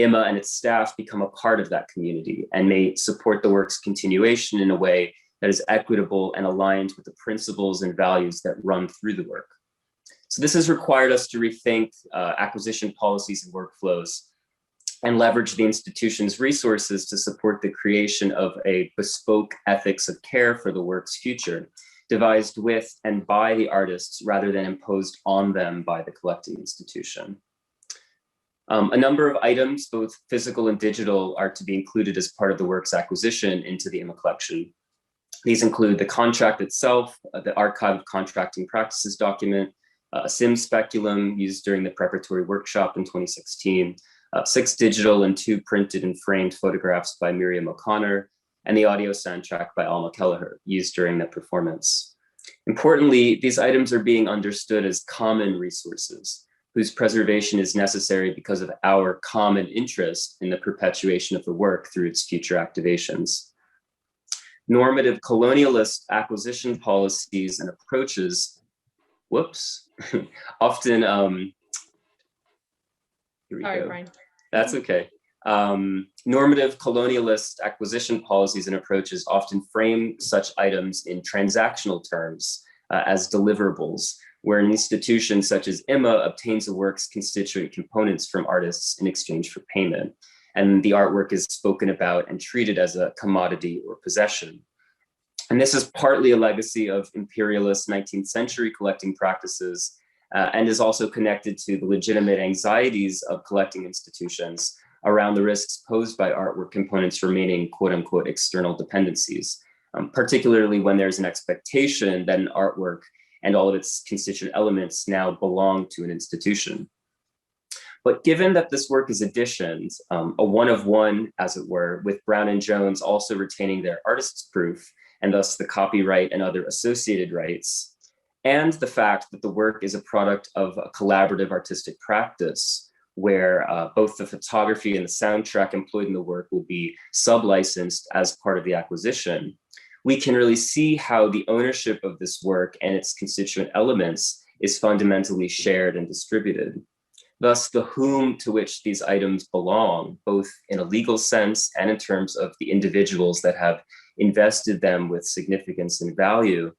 IMA and its staff become a part of that community and may support the work's continuation in a way that is equitable and aligned with the principles and values that run through the work. So this has required us to rethink acquisition policies and workflows and leverage the institution's resources to support the creation of a bespoke ethics of care for the work's future, devised with and by the artists rather than imposed on them by the collecting institution. A number of items, both physical and digital, are to be included as part of the work's acquisition into the IMA collection. These include the contract itself, the Archive of Contracting Practices document, a SIM speculum used during the preparatory workshop in 2016, 6 digital and 2 printed and framed photographs by Miriam O'Connor, and the audio soundtrack by Alma Kelleher used during the performance. Importantly, these items are being understood as common resources, whose preservation is necessary because of our common interest in the perpetuation of the work through its future activations. Normative colonialist acquisition policies and approaches, often, here we go. Brian. That's okay. Normative colonialist acquisition policies and approaches often frame such items in transactional terms as deliverables, where an institution such as IMA obtains the work's constituent components from artists in exchange for payment. And the artwork is spoken about and treated as a commodity or possession. And this is partly a legacy of imperialist 19th century collecting practices and is also connected to the legitimate anxieties of collecting institutions around the risks posed by artwork components remaining quote unquote external dependencies, particularly when there's an expectation that an artwork and all of its constituent elements now belong to an institution. But given that this work is editioned, a one of one, as it were, with Brown and Jones also retaining their artist's proof, and thus the copyright and other associated rights, and the fact that the work is a product of a collaborative artistic practice, where both the photography and the soundtrack employed in the work will be sub-licensed as part of the acquisition, we can really see how the ownership of this work and its constituent elements is fundamentally shared and distributed. Thus, the whom to which these items belong, both in a legal sense and in terms of the individuals that have invested them with significance and value,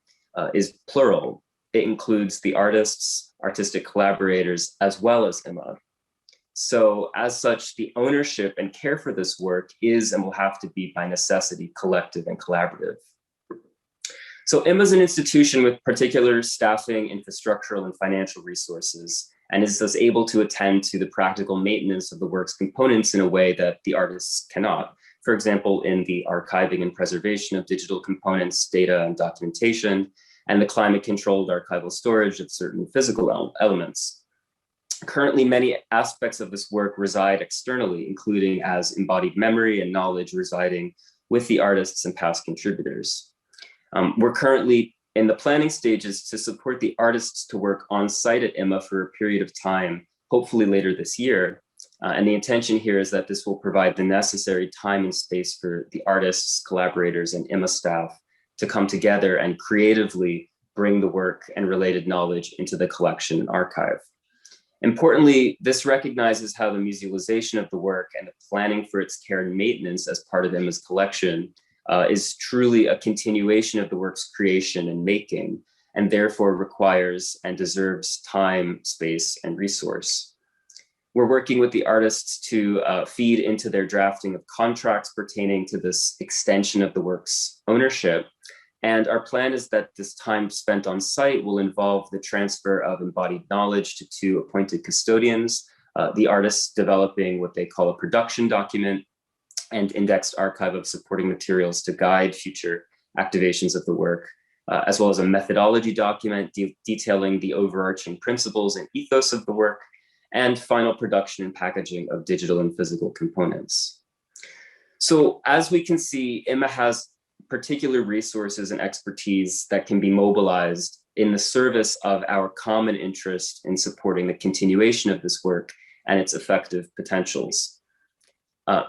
is plural. It includes the artists, artistic collaborators, as well as Imma. So as such, the ownership and care for this work is and will have to be by necessity collective and collaborative. So Imma is an institution with particular staffing, infrastructural, and financial resources, and is thus able to attend to the practical maintenance of the work's components in a way that the artists cannot. For example, in the archiving and preservation of digital components, data and documentation, and the climate-controlled archival storage of certain physical elements. Currently, many aspects of this work reside externally, including as embodied memory and knowledge residing with the artists and past contributors. We're currently in the planning stages to support the artists to work on site at Imma for a period of time, hopefully later this year. And the intention here is that this will provide the necessary time and space for the artists, collaborators, and Imma staff to come together and creatively bring the work and related knowledge into the collection and archive. Importantly, this recognizes how the musealization of the work and the planning for its care and maintenance as part of Imma's collection is truly a continuation of the work's creation and making, and therefore requires and deserves time, space, and resource. We're working with the artists to feed into their drafting of contracts pertaining to this extension of the work's ownership. And our plan is that this time spent on site will involve the transfer of embodied knowledge to 2 appointed custodians, the artists developing what they call a production document, and indexed archive of supporting materials to guide future activations of the work, as well as a methodology document detailing the overarching principles and ethos of the work, and final production and packaging of digital and physical components. So as we can see, Imma has particular resources and expertise that can be mobilized in the service of our common interest in supporting the continuation of this work and its effective potentials.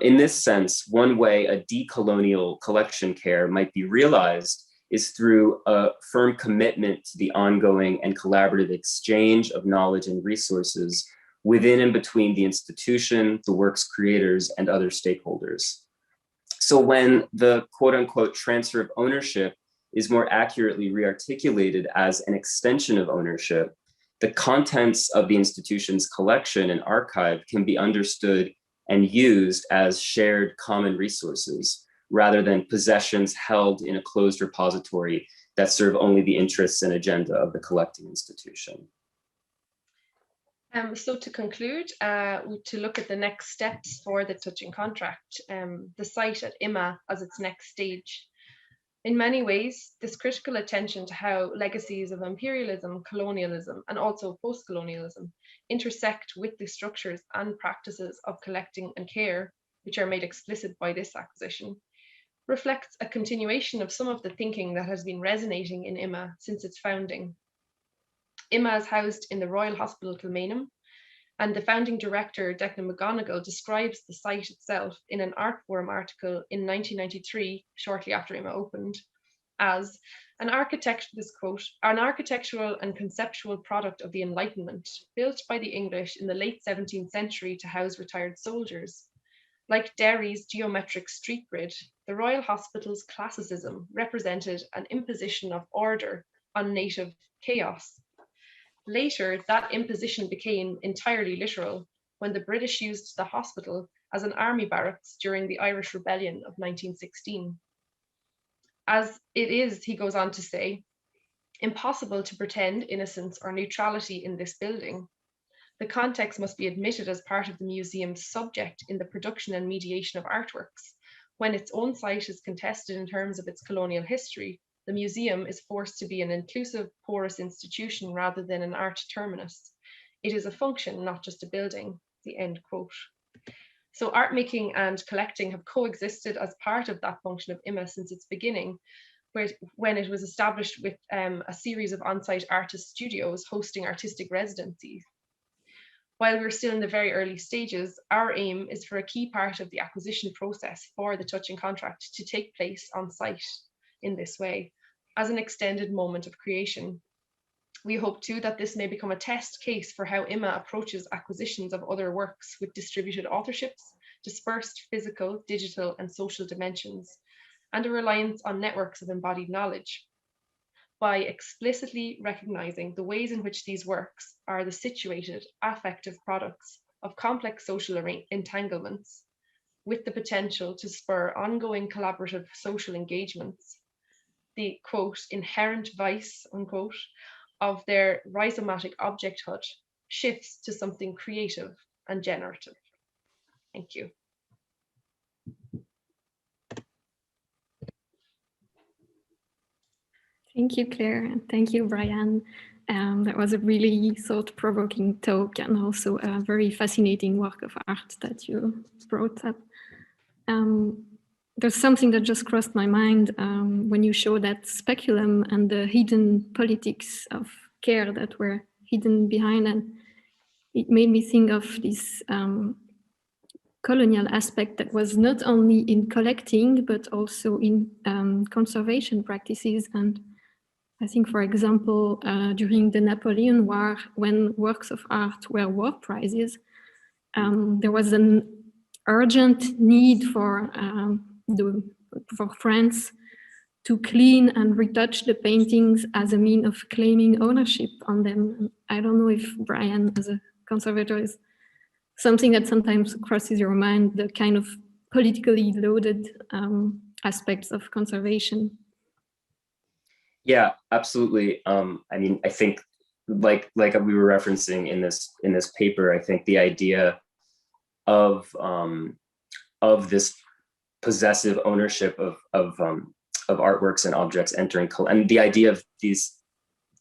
In this sense, one way a decolonial collection care might be realized is through a firm commitment to the ongoing and collaborative exchange of knowledge and resources within and between the institution, the work's creators, and other stakeholders. So when the quote unquote transfer of ownership is more accurately rearticulated as an extension of ownership, the contents of the institution's collection and archive can be understood and used as shared common resources, rather than possessions held in a closed repository that serve only the interests and agenda of the collecting institution. So to conclude, to look at the next steps for the touching contract, the site at Imma as its next stage. In many ways, this critical attention to how legacies of imperialism, colonialism, and also post-colonialism intersect with the structures and practices of collecting and care, which are made explicit by this acquisition, reflects a continuation of some of the thinking that has been resonating in Imma since its founding. Imma is housed in the Royal Hospital Kilmainham, and the founding director, Declan McGonigal, describes the site itself in an Art Forum article in 1993, shortly after Imma opened, as this quote, an architectural and conceptual product of the Enlightenment, built by the English in the late 17th century to house retired soldiers. Like Derry's geometric street grid, the Royal Hospital's classicism represented an imposition of order on native chaos. Later, that imposition became entirely literal when the British used the hospital as an army barracks during the Irish Rebellion of 1916. As it is, he goes on to say, impossible to pretend innocence or neutrality in this building. The context must be admitted as part of the museum's subject in the production and mediation of artworks, When its own site is contested in terms of its colonial history, the museum is forced to be an inclusive, porous institution rather than an art terminus. It is a function, not just a building, the end quote. So art making and collecting have coexisted as part of that function of IMA since its beginning, when it was established with a series of on-site artist studios hosting artistic residencies. While we're still in the very early stages, our aim is for a key part of the acquisition process for the touching contract to take place on site in this way, as an extended moment of creation. We hope too that this may become a test case for how IMA approaches acquisitions of other works with distributed authorships, dispersed physical, digital, and social dimensions, and a reliance on networks of embodied knowledge. By explicitly recognizing the ways in which these works are the situated, affective products of complex social entanglements, with the potential to spur ongoing collaborative social engagements, the quote, inherent vice, unquote, of their rhizomatic objecthood shifts to something creative and generative. Thank you. Thank you, Claire, and thank you, Brian. That was a really thought-provoking talk and also a very fascinating work of art that you brought up. There's something that just crossed my mind when you showed that speculum and the hidden politics of care that were hidden behind, and it made me think of this colonial aspect that was not only in collecting, but also in conservation practices. And I think, for example, during the Napoleon War, when works of art were war prizes, there was an urgent need for France to clean and retouch the paintings as a mean of claiming ownership on them. I don't know if Brian, as a conservator, is something that sometimes crosses your mind, the kind of politically loaded aspects of conservation. Yeah, absolutely. I mean, I think like we were referencing in this paper, I think the idea of this possessive ownership of artworks and objects entering, and the idea of these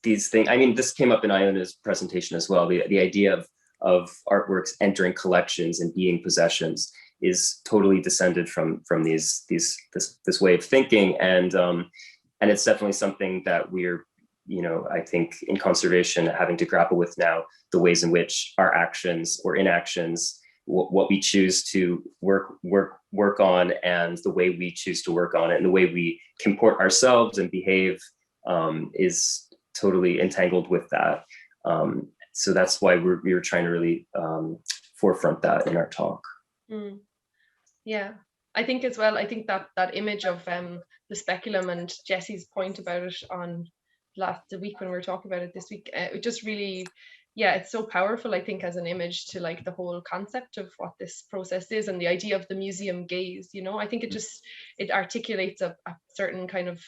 things. I mean, this came up in Iona's presentation as well. The idea of artworks entering collections and being possessions is totally descended from this way of thinking, and it's definitely something that we're, I think in conservation having to grapple with now, the ways in which our actions or inactions, what we choose to work on, and the way we choose to work on it, and the way we comport ourselves and behave is totally entangled with that. So that's why we were trying to really forefront that in our talk. Yeah, I think as well, I think that image of the speculum and Jesse's point about it on the week when we were talking about it this week, it just really, yeah, it's so powerful, I think, as an image to like the whole concept of what this process is, and the idea of the museum gaze. I think it articulates a certain kind of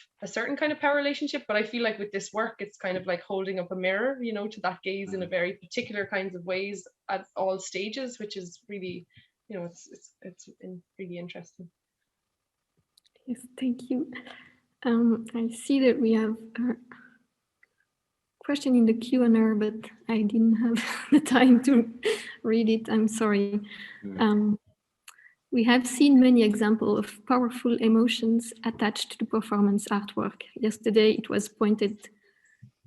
power relationship. But I feel like with this work, it's kind of like holding up a mirror, to that gaze in a very particular kinds of ways at all stages, which is really, it's really interesting. Yes, thank you. I see that we have a question in the Q&A, but I didn't have the time to read it. I'm sorry. We have seen many examples of powerful emotions attached to performance artwork. Yesterday, it was pointed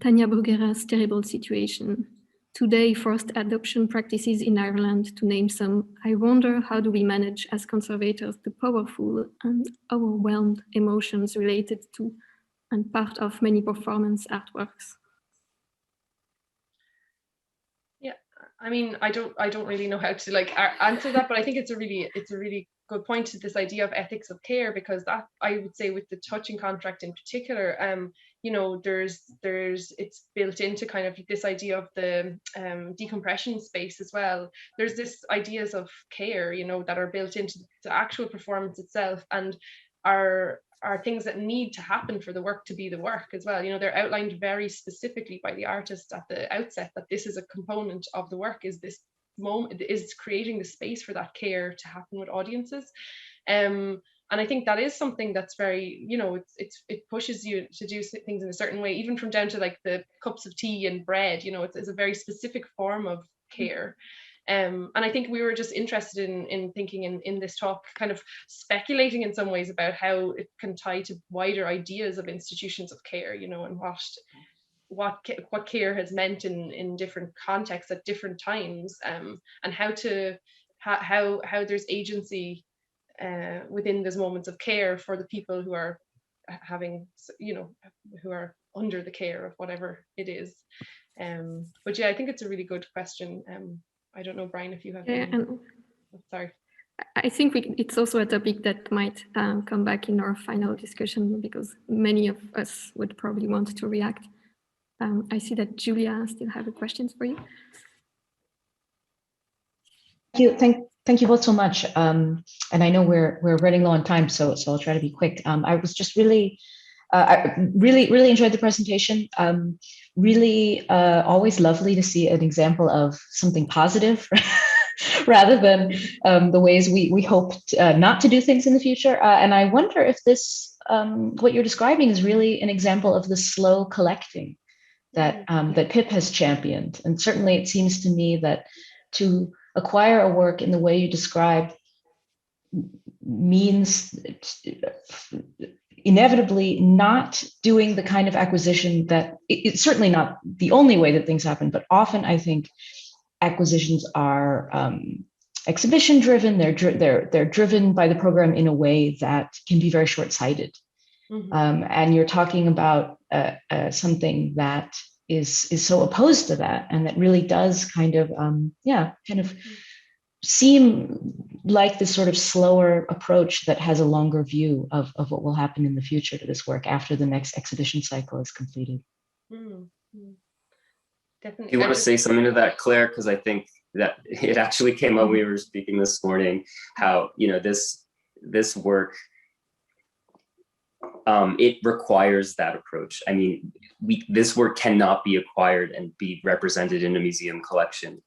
Tanya Bruguera's terrible situation. Today, forced adoption practices in Ireland, to name some. I wonder, how do we manage as conservators the powerful and overwhelmed emotions related to and part of many performance artworks? Yeah, I mean, I don't really know how to answer that, but I think it's a really good point to this idea of ethics of care, because that, I would say, with the touching contract in particular, it's built into kind of this idea of the decompression space as well. There's this ideas of care, that are built into the actual performance itself, and are things that need to happen for the work to be the work as well. They're outlined very specifically by the artist at the outset, that this is a component of the work, is this moment, is creating the space for that care to happen with audiences. And And I think that is something that's very, you know, it pushes you to do things in a certain way, even from down to like the cups of tea and bread, you know, it's a very specific form of care. And I think we were just interested in thinking in this talk, kind of speculating in some ways about how it can tie to wider ideas of institutions of care, you know, and what care has meant in different contexts at different times, and how there's agency within those moments of care for the people who are having, you know, who are under the care of whatever it is. But yeah, I think it's a really good question. I don't know, Brian, if you have any... Sorry. I think it's also a topic that might come back in our final discussion, because many of us would probably want to react. I see that Julia still have a question for you. Thank you both so much. And I know we're running low on time, so I'll try to be quick. I was just I really enjoyed the presentation. Really always lovely to see an example of something positive rather than the ways we hoped not to do things in the future. And I wonder if this, what you're describing, is really an example of the slow collecting that that Pip has championed. And certainly it seems to me that to acquire a work in the way you describe means inevitably not doing the kind of acquisition that it's certainly not the only way that things happen, but often I think acquisitions are exhibition driven. They're driven by the program in a way that can be very short-sighted. And you're talking about something that is so opposed to that, and that really does kind of seem like this sort of slower approach that has a longer view of what will happen in the future to this work after the next exhibition cycle is completed. Definitely. Do you want to say something to that, Claire? Because I think that it actually came up when we were speaking this morning, how, you know, this work, it requires that approach. I mean, this work cannot be acquired and be represented in a museum collection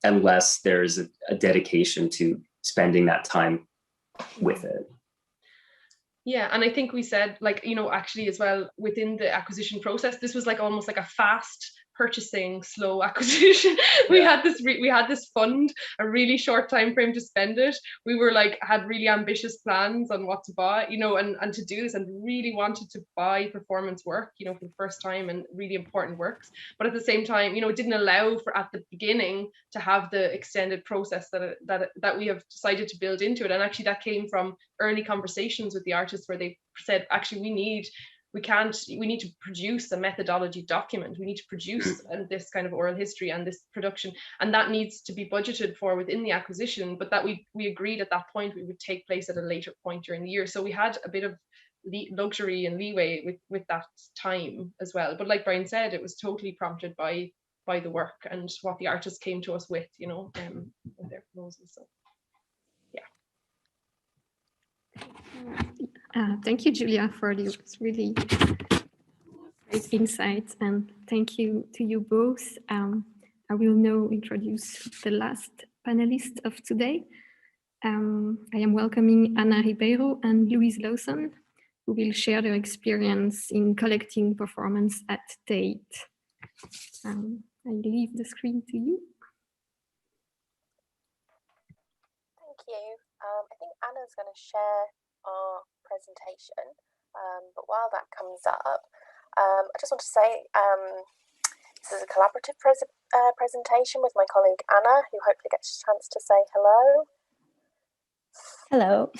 unless there's a dedication to spending that time with it. Yeah, and I think we said, like, you know, actually as well, within the acquisition process, this was like almost like a fast purchasing, slow acquisition. We had this fund, a really short time frame to spend it. We were like, had really ambitious plans on what to buy, you know, and to do this, and really wanted to buy performance work, you know, for the first time, and really important works. But at the same time, you know, it didn't allow for at the beginning to have the extended process that we have decided to build into it. And actually that came from early conversations with the artists, where they said, actually, we need to produce a methodology document. We need to produce this kind of oral history and this production, and that needs to be budgeted for within the acquisition, but that we agreed at that point we would take place at a later point during the year. So we had a bit of luxury and leeway with that time as well. But like Brian said, it was totally prompted by the work and what the artists came to us with, you know, with their proposals. So thank you, Julia, for this really great insights, and thank you to you both. I will now introduce the last panelist of today. I am welcoming Anna Ribeiro and Louise Lawson, who will share their experience in collecting performance at Tate. I leave the screen to you. Thank you. I think Anna's going to share our presentation, but while that comes up, I just want to say this is a collaborative presentation with my colleague Anna, who hopefully gets a chance to say hello. Hello.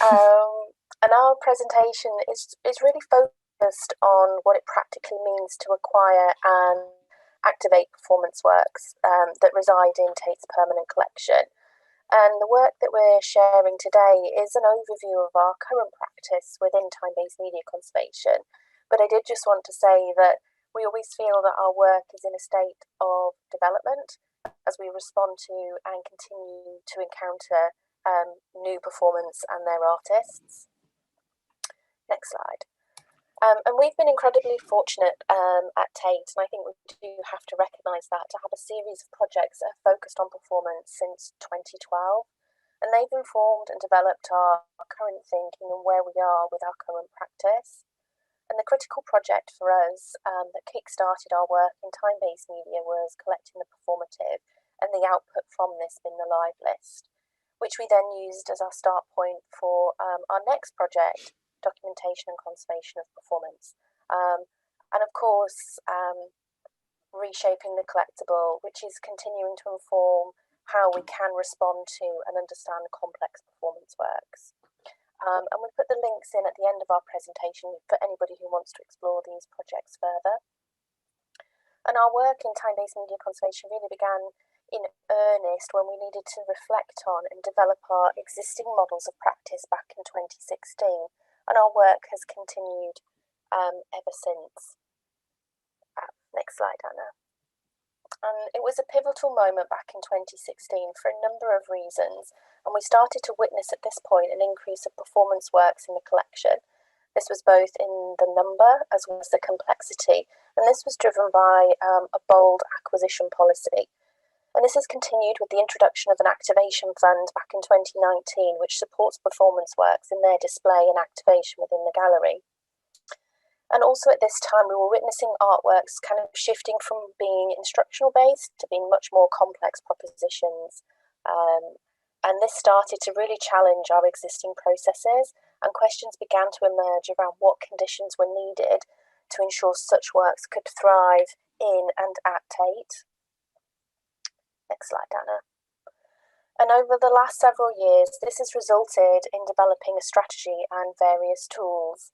And our presentation is really focused on what it practically means to acquire and activate performance works that reside in Tate's permanent collection. And the work that we're sharing today is an overview of our current practice within time-based media conservation. But I did just want to say that we always feel that our work is in a state of development as we respond to and continue to encounter new performance and their artists. Next slide. And we've been incredibly fortunate at Tate, and I think we do have to recognise that, to have a series of projects that have focused on performance since 2012. and they've informed and developed our current thinking and where we are with our current practice. And the critical project for us that kick-started our work in time-based media was collecting the performative, and the output from this been the live list, which we then used as our start point for our next project, documentation and conservation of performance. And of course, reshaping the collectible, which is continuing to inform how we can respond to and understand complex performance works. And we put the links in at the end of our presentation for anybody who wants to explore these projects further. And our work in time-based media conservation really began in earnest when we needed to reflect on and develop our existing models of practice back in 2016. And our work has continued ever since. Next slide, Anna. And it was a pivotal moment back in 2016 for a number of reasons, and we started to witness at this point an increase of performance works in the collection. This was both in the number as well as the complexity, and this was driven by a bold acquisition policy. And this has continued with the introduction of an activation fund back in 2019, which supports performance works in their display and activation within the gallery. And also at this time, we were witnessing artworks kind of shifting from being instructional based to being much more complex propositions. And this started to really challenge our existing processes, and questions began to emerge around what conditions were needed to ensure such works could thrive in and at Tate. Next slide, Anna. And over the last several years, this has resulted in developing a strategy and various tools.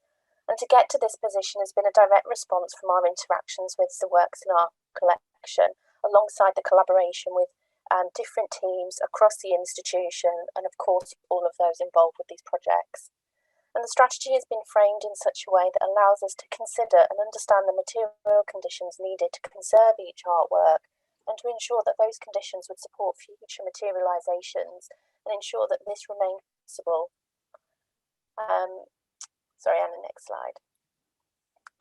And to get to this position has been a direct response from our interactions with the works in our collection, alongside the collaboration with different teams across the institution, and of course, all of those involved with these projects. And the strategy has been framed in such a way that allows us to consider and understand the material conditions needed to conserve each artwork, and to ensure that those conditions would support future materializations and ensure that this remained possible. Sorry, Anna, next slide.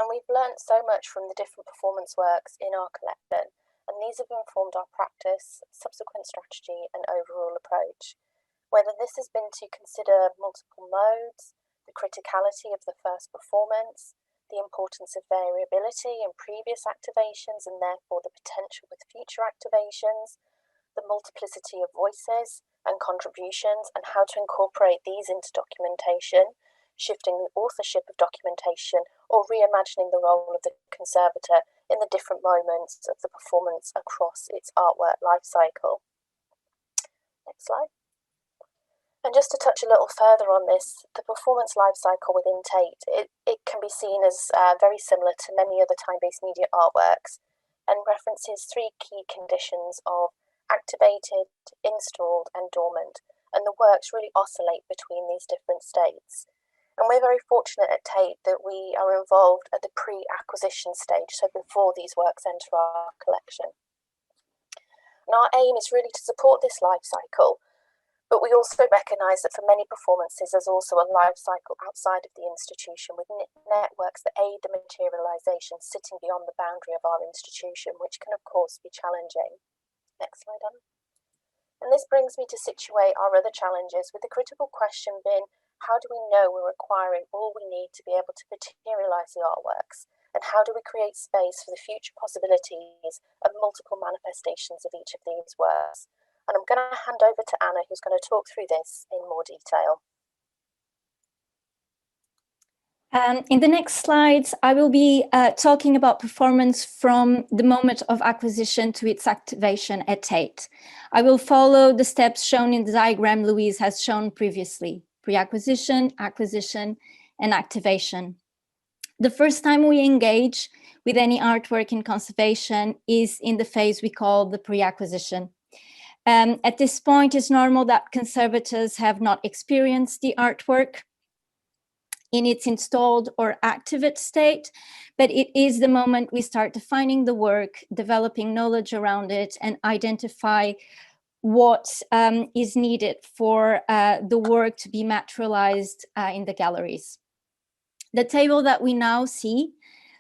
And we've learnt so much from the different performance works in our collection, and these have informed our practice, subsequent strategy, and overall approach. Whether this has been to consider multiple modes, the criticality of the first performance, the importance of variability in previous activations and therefore the potential with future activations, the multiplicity of voices and contributions and how to incorporate these into documentation, shifting the authorship of documentation, or reimagining the role of the conservator in the different moments of the performance across its artwork life cycle. Next slide. And just to touch a little further on this, the performance life cycle within Tate, it can be seen as very similar to many other time-based media artworks, and references three key conditions of activated, installed, and dormant, and the works really oscillate between these different states. And we're very fortunate at Tate that we are involved at the pre-acquisition stage, so before these works enter our collection. And our aim is really to support this life cycle, but we also recognise that for many performances there's also a life cycle outside of the institution, with networks that aid the materialisation sitting beyond the boundary of our institution, which can of course be challenging. Next slide, Anna. And this brings me to situate our other challenges, with the critical question being, how do we know we're acquiring all we need to be able to materialise the artworks? And how do we create space for the future possibilities of multiple manifestations of each of these works? And I'm going to hand over to Anna, who's going to talk through this in more detail. In the next slides, I will be talking about performance from the moment of acquisition to its activation at Tate. I will follow the steps shown in the diagram Louise has shown previously: pre-acquisition, acquisition, and activation. The first time we engage with any artwork in conservation is in the phase we call the pre-acquisition. At this point, it's normal that conservators have not experienced the artwork in its installed or activate state, but it is the moment we start defining the work, developing knowledge around it, and identify what is needed for the work to be materialized in the galleries. The table that we now see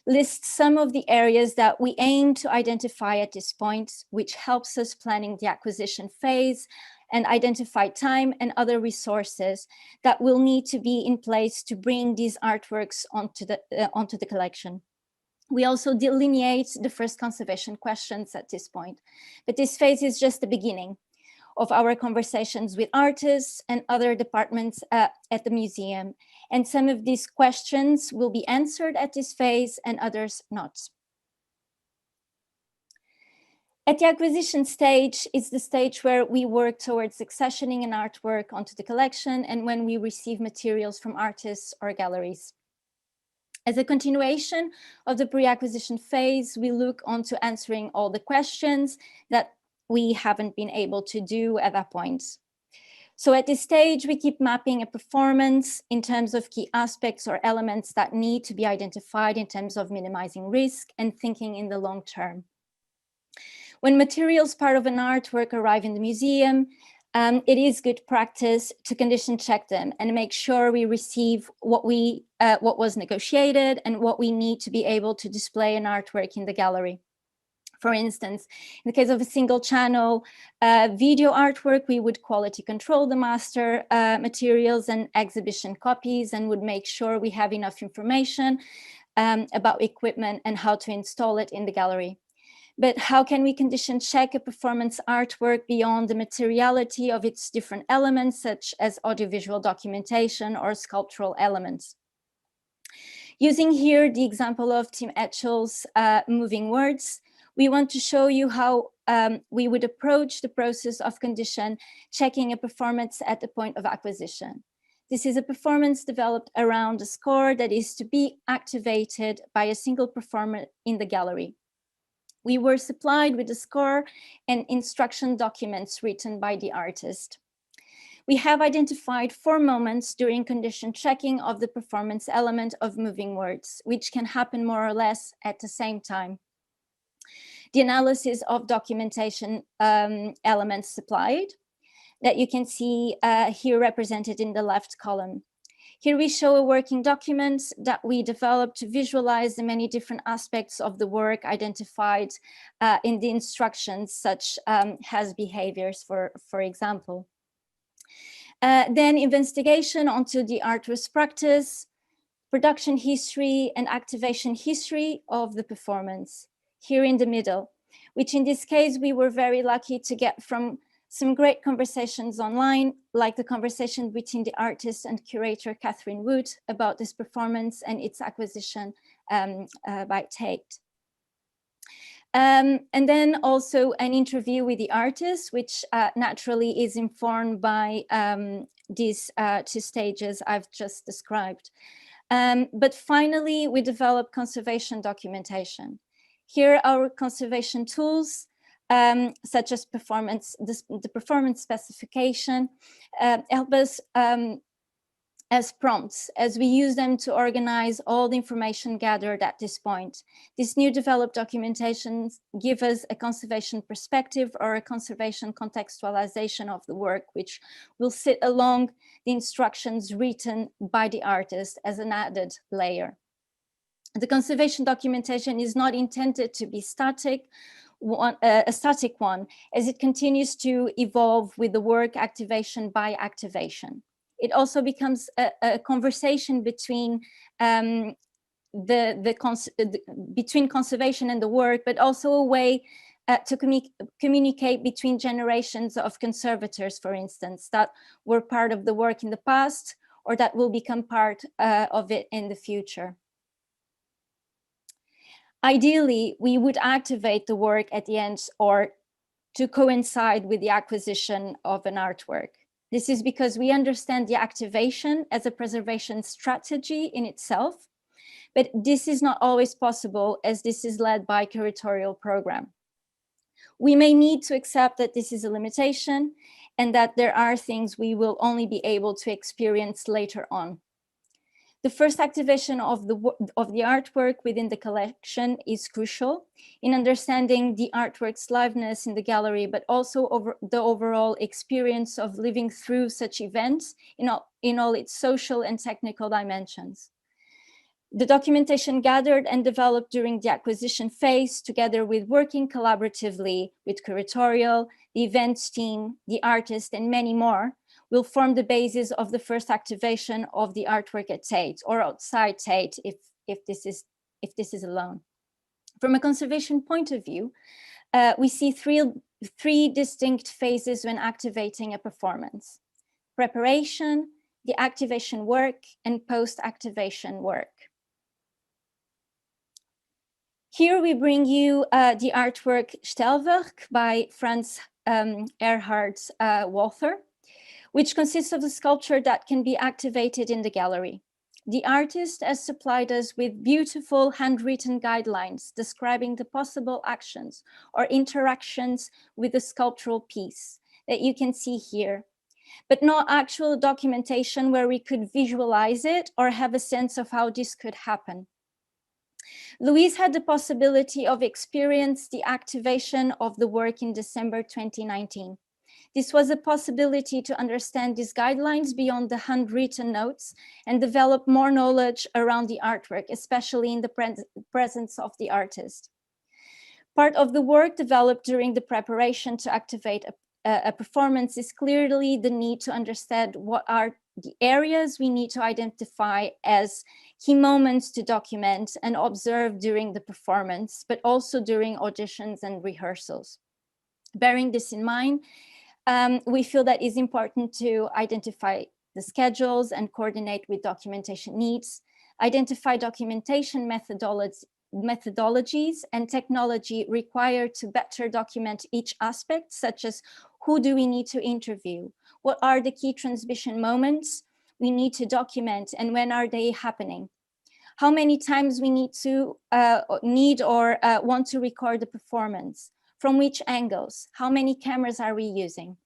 lists some of the areas that we aim to identify at this point, which helps us planning the acquisition phase and identify time and other resources that will need to be in place to bring these artworks onto the collection. We also delineate the first conservation questions at this point, but this phase is just the beginning of our conversations with artists and other departments at the museum. And some of these questions will be answered at this phase and others not. At the acquisition stage is the stage where we work towards accessioning an artwork onto the collection and when we receive materials from artists or galleries. As a continuation of the pre-acquisition phase, we look onto answering all the questions that we haven't been able to do at that point. So at this stage, we keep mapping a performance in terms of key aspects or elements that need to be identified in terms of minimizing risk and thinking in the long term. When materials part of an artwork arrive in the museum, it is good practice to condition check them and make sure we receive what was negotiated and what we need to be able to display an artwork in the gallery. For instance, in the case of a single channel video artwork, we would quality control the master materials and exhibition copies and would make sure we have enough information about equipment and how to install it in the gallery. But how can we condition check a performance artwork beyond the materiality of its different elements, such as audiovisual documentation or sculptural elements? Using here the example of Tim Etchell's Moving Words, we want to show you how we would approach the process of condition checking a performance at the point of acquisition. This is a performance developed around a score that is to be activated by a single performer in the gallery. We were supplied with the score and instruction documents written by the artist. We have identified 4 moments during condition checking of the performance element of Moving Words, which can happen more or less at the same time. The analysis of documentation elements supplied that you can see here represented in the left column. Here we show a working document that we developed to visualize the many different aspects of the work identified in the instructions, such as behaviors, for example. Then investigation onto the artist's practice, production history, and activation history of the performance, here in the middle, which in this case we were very lucky to get from some great conversations online, like the conversation between the artist and curator Catherine Wood about this performance and its acquisition by Tate. And then also an interview with the artist, which naturally is informed by these 2 stages I've just described. But finally, we developed conservation documentation. Here are our conservation tools, such as the performance specification, help us as prompts as we use them to organize all the information gathered at this point. This new developed documentation give us a conservation perspective or a conservation contextualization of the work, which will sit along the instructions written by the artist as an added layer. The conservation documentation is not intended to be a static one, as it continues to evolve with the work activation by activation. It also becomes a conversation between between conservation and the work, but also a way to communicate between generations of conservators, for instance, that were part of the work in the past or that will become part of it in the future. Ideally, we would activate the work at the end or to coincide with the acquisition of an artwork. This is because we understand the activation as a preservation strategy in itself, but this is not always possible as this is led by a curatorial program. We may need to accept that this is a limitation and that there are things we will only be able to experience later on. The first activation of the artwork within the collection is crucial in understanding the artwork's liveness in the gallery, but also the overall experience of living through such events in all its social and technical dimensions. The documentation gathered and developed during the acquisition phase, together with working collaboratively with curatorial, the events team, the artist, and many more, will form the basis of the first activation of the artwork at Tate, or outside Tate if this is alone. From a conservation point of view, we see three distinct phases when activating a performance: preparation, the activation work, and post-activation work. Here we bring you the artwork Stellwerk by Franz Erhard Walther, which consists of a sculpture that can be activated in the gallery. The artist has supplied us with beautiful handwritten guidelines describing the possible actions or interactions with the sculptural piece that you can see here, but not actual documentation where we could visualize it or have a sense of how this could happen. Louise had the possibility of experience the activation of the work in December 2019. This was a possibility to understand these guidelines beyond the handwritten notes and develop more knowledge around the artwork, especially in the presence of the artist. Part of the work developed during the preparation to activate a performance is clearly the need to understand what are the areas we need to identify as key moments to document and observe during the performance, but also during auditions and rehearsals. Bearing this in mind, we feel that it's important to identify the schedules and coordinate with documentation needs, identify documentation methodologies and technology required to better document each aspect, such as who do we need to interview? What are the key transmission moments we need to document and when are they happening? How many times we need to want to record the performance? From which angles? How many cameras are we using?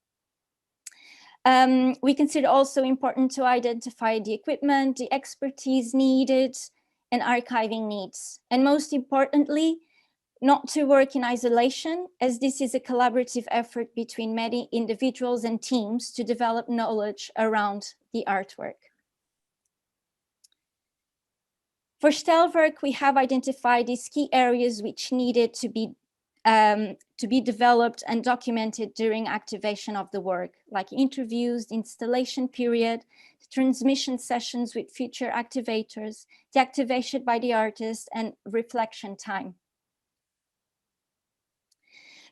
We consider also important to identify the equipment, the expertise needed, and archiving needs. And most importantly, not to work in isolation, as this is a collaborative effort between many individuals and teams to develop knowledge around the artwork. For Stellwerk, we have identified these key areas which needed to be developed and documented during activation of the work, like interviews, the installation period, the transmission sessions with future activators, the activation by the artist, and reflection time.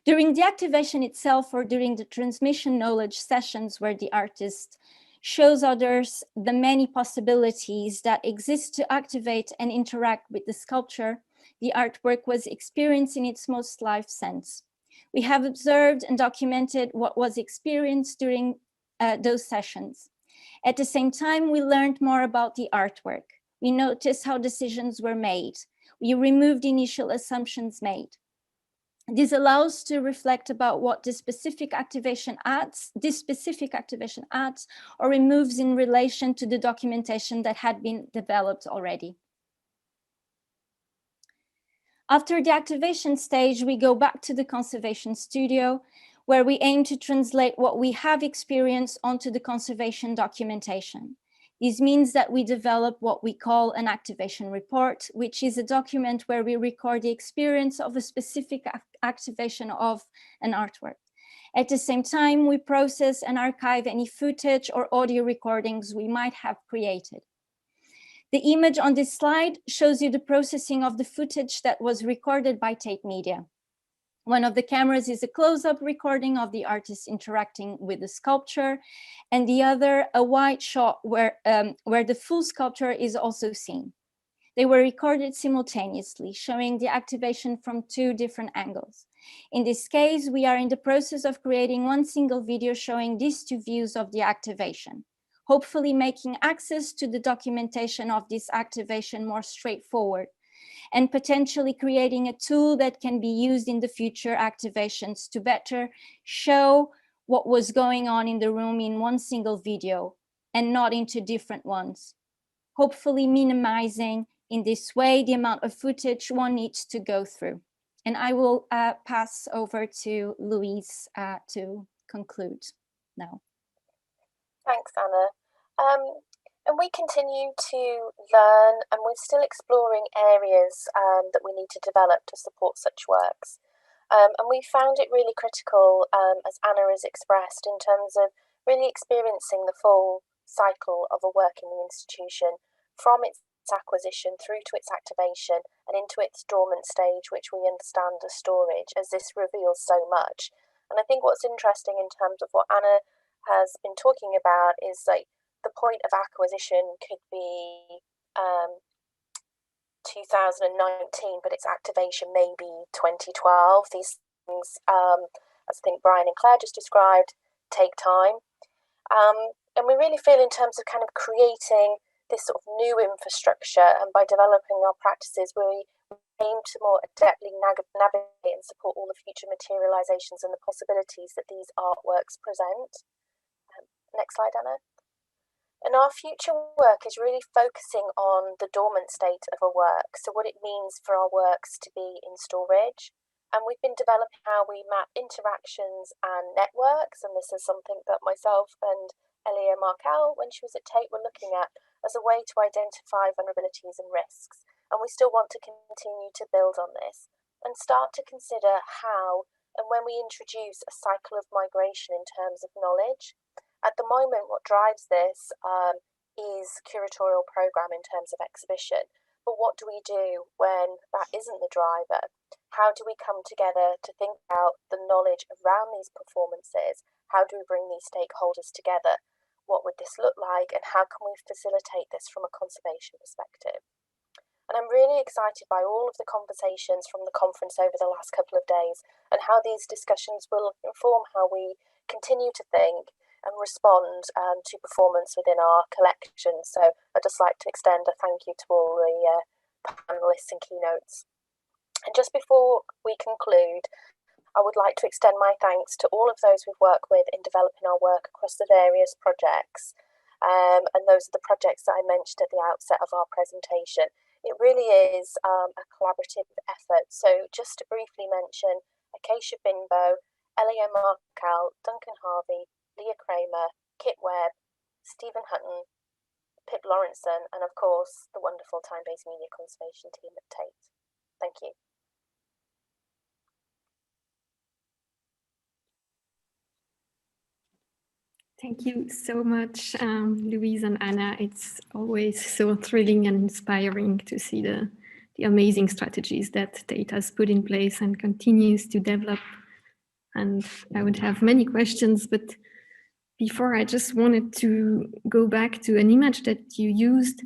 During the activation itself or during the transmission knowledge sessions where the artist shows others the many possibilities that exist to activate and interact with the sculpture, the artwork was experienced in its most live sense. We have observed and documented what was experienced during those sessions. At the same time, we learned more about the artwork. We noticed how decisions were made. We removed initial assumptions made. This allows to reflect about what this specific activation adds or removes in relation to the documentation that had been developed already. After the activation stage, we go back to the conservation studio, where we aim to translate what we have experienced onto the conservation documentation. This means that we develop what we call an activation report, which is a document where we record the experience of a specific activation of an artwork. At the same time, we process and archive any footage or audio recordings we might have created. The image on this slide shows you the processing of the footage that was recorded by Tate Media. One of the cameras is a close-up recording of the artist interacting with the sculpture, and the other a wide shot where the full sculpture is also seen. They were recorded simultaneously, showing the activation from two different angles. In this case, we are in the process of creating one single video showing these two views of the activation, hopefully making access to the documentation of this activation more straightforward, and potentially creating a tool that can be used in the future activations to better show what was going on in the room in one single video and not into different ones, hopefully minimizing in this way the amount of footage one needs to go through. And I will pass over to Louise to conclude now. Thanks, Anna. And we continue to learn, and we're still exploring areas that we need to develop to support such works. And we found it really critical, as Anna has expressed, in terms of really experiencing the full cycle of a work in the institution, from its acquisition through to its activation and into its dormant stage, which we understand as storage, as this reveals so much. And I think what's interesting in terms of what Anna has been talking about is like the point of acquisition could be 2019, but its activation may be 2012. These things, as I think Brian and Claire just described, take time. And we really feel in terms of kind of creating this sort of new infrastructure, and by developing our practices, we aim to more adeptly navigate and support all the future materializations and the possibilities that these artworks present. Next slide, Anna. And our future work is really focusing on the dormant state of a work, so what it means for our works to be in storage. And we've been developing how we map interactions and networks, and this is something that myself and Elia Markel, when she was at Tate, were looking at as a way to identify vulnerabilities and risks. And we still want to continue to build on this and start to consider how and when we introduce a cycle of migration in terms of knowledge. At the moment, what drives this is curatorial program in terms of exhibition. But what do we do when that isn't the driver? How do we come together to think about the knowledge around these performances? How do we bring these stakeholders together? What would this look like? And how can we facilitate this from a conservation perspective? And I'm really excited by all of the conversations from the conference over the last couple of days, and how these discussions will inform how we continue to think and respond to performance within our collection. So I'd just like to extend a thank you to all the panelists and keynotes. And just before we conclude, I would like to extend my thanks to all of those we've worked with in developing our work across the various projects. And those are the projects that I mentioned at the outset of our presentation. It really is a collaborative effort. So just to briefly mention, Acacia Binbo, Elia Markel, Duncan Harvey, Leah Kramer, Kit Webb, Stephen Hutton, Pip Laurenson, and of course, the wonderful time-based media conservation team at Tate. Thank you. Thank you so much, Louise and Anna. It's always so thrilling and inspiring to see the amazing strategies that Tate has put in place and continues to develop. And I would have many questions, but before, I just wanted to go back to an image that you used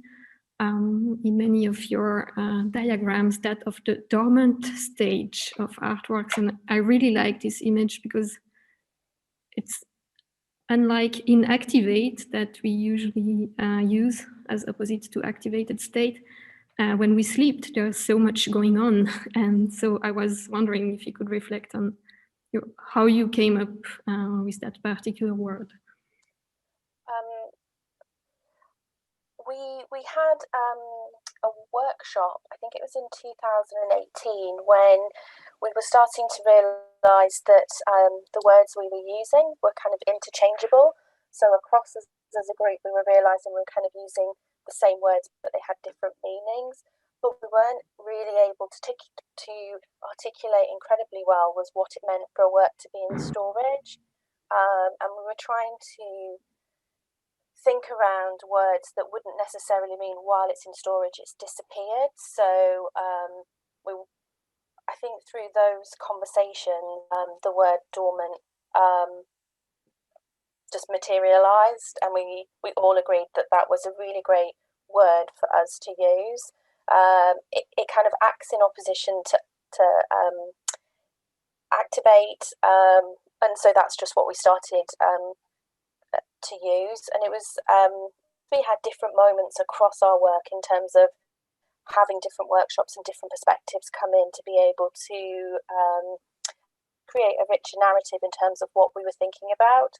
in many of your diagrams, that of the dormant stage of artworks. And I really like this image because it's unlike in activate that we usually use as opposite to activated state. When we sleep, there's so much going on. And so I was wondering if you could reflect on how you came up with that particular word. We had a workshop, I think it was in 2018, when we were starting to realise that the words we were using were kind of interchangeable. So across as a group, we were realising we were kind of using the same words, but they had different meanings. But we weren't really able to articulate incredibly well was what it meant for a work to be in storage. And we were trying to think around words that wouldn't necessarily mean while it's in storage it's disappeared. So I think through those conversations, the word dormant just materialized, and we all agreed that that was a really great word for us to use. It kind of acts in opposition to activate, and so that's just what we started to use. And it was we had different moments across our work in terms of having different workshops and different perspectives come in to be able to create a richer narrative in terms of what we were thinking about.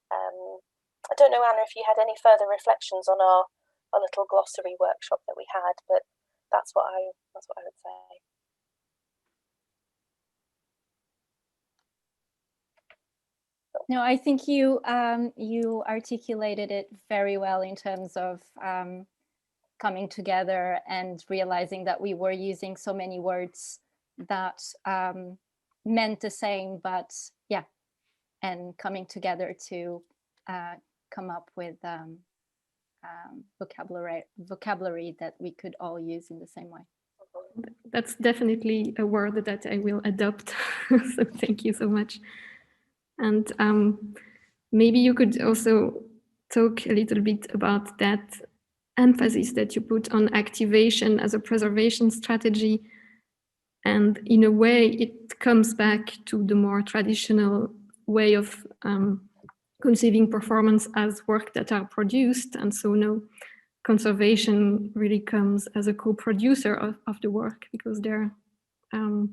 I don't know, Anna, if you had any further reflections on our little glossary workshop that we had, but that's what I would say. No, I think you you articulated it very well in terms of coming together and realizing that we were using so many words that meant the same, but yeah, and coming together to come up with vocabulary that we could all use in the same way. That's definitely a word that I will adopt. So thank you so much. And maybe you could also talk a little bit about that emphasis that you put on activation as a preservation strategy. And in a way, it comes back to the more traditional way of conceiving performance as work that are produced. And so now conservation really comes as a co-producer of the work, because they're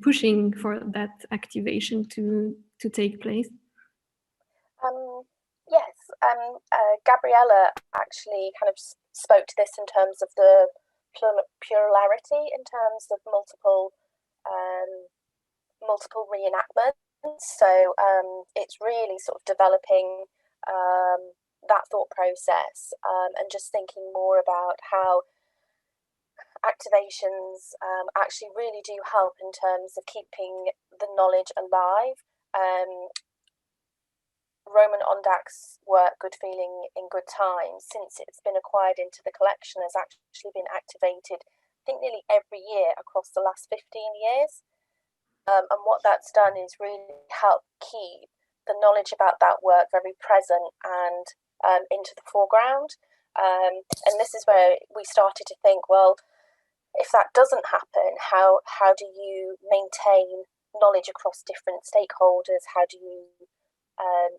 pushing for that activation to take place. Yes, Gabriella actually kind of spoke to this in terms of the plurality, in terms of multiple reenactments. So it's really sort of developing that thought process and just thinking more about how activations actually really do help in terms of keeping the knowledge alive. Roman Ondak's work, Good Feeling in Good Times, since it's been acquired into the collection, has actually been activated, I think, nearly every year across the last 15 years. And what that's done is really help keep the knowledge about that work very present and into the foreground. And this is where we started to think, well, if that doesn't happen, how do you maintain knowledge across different stakeholders? How do you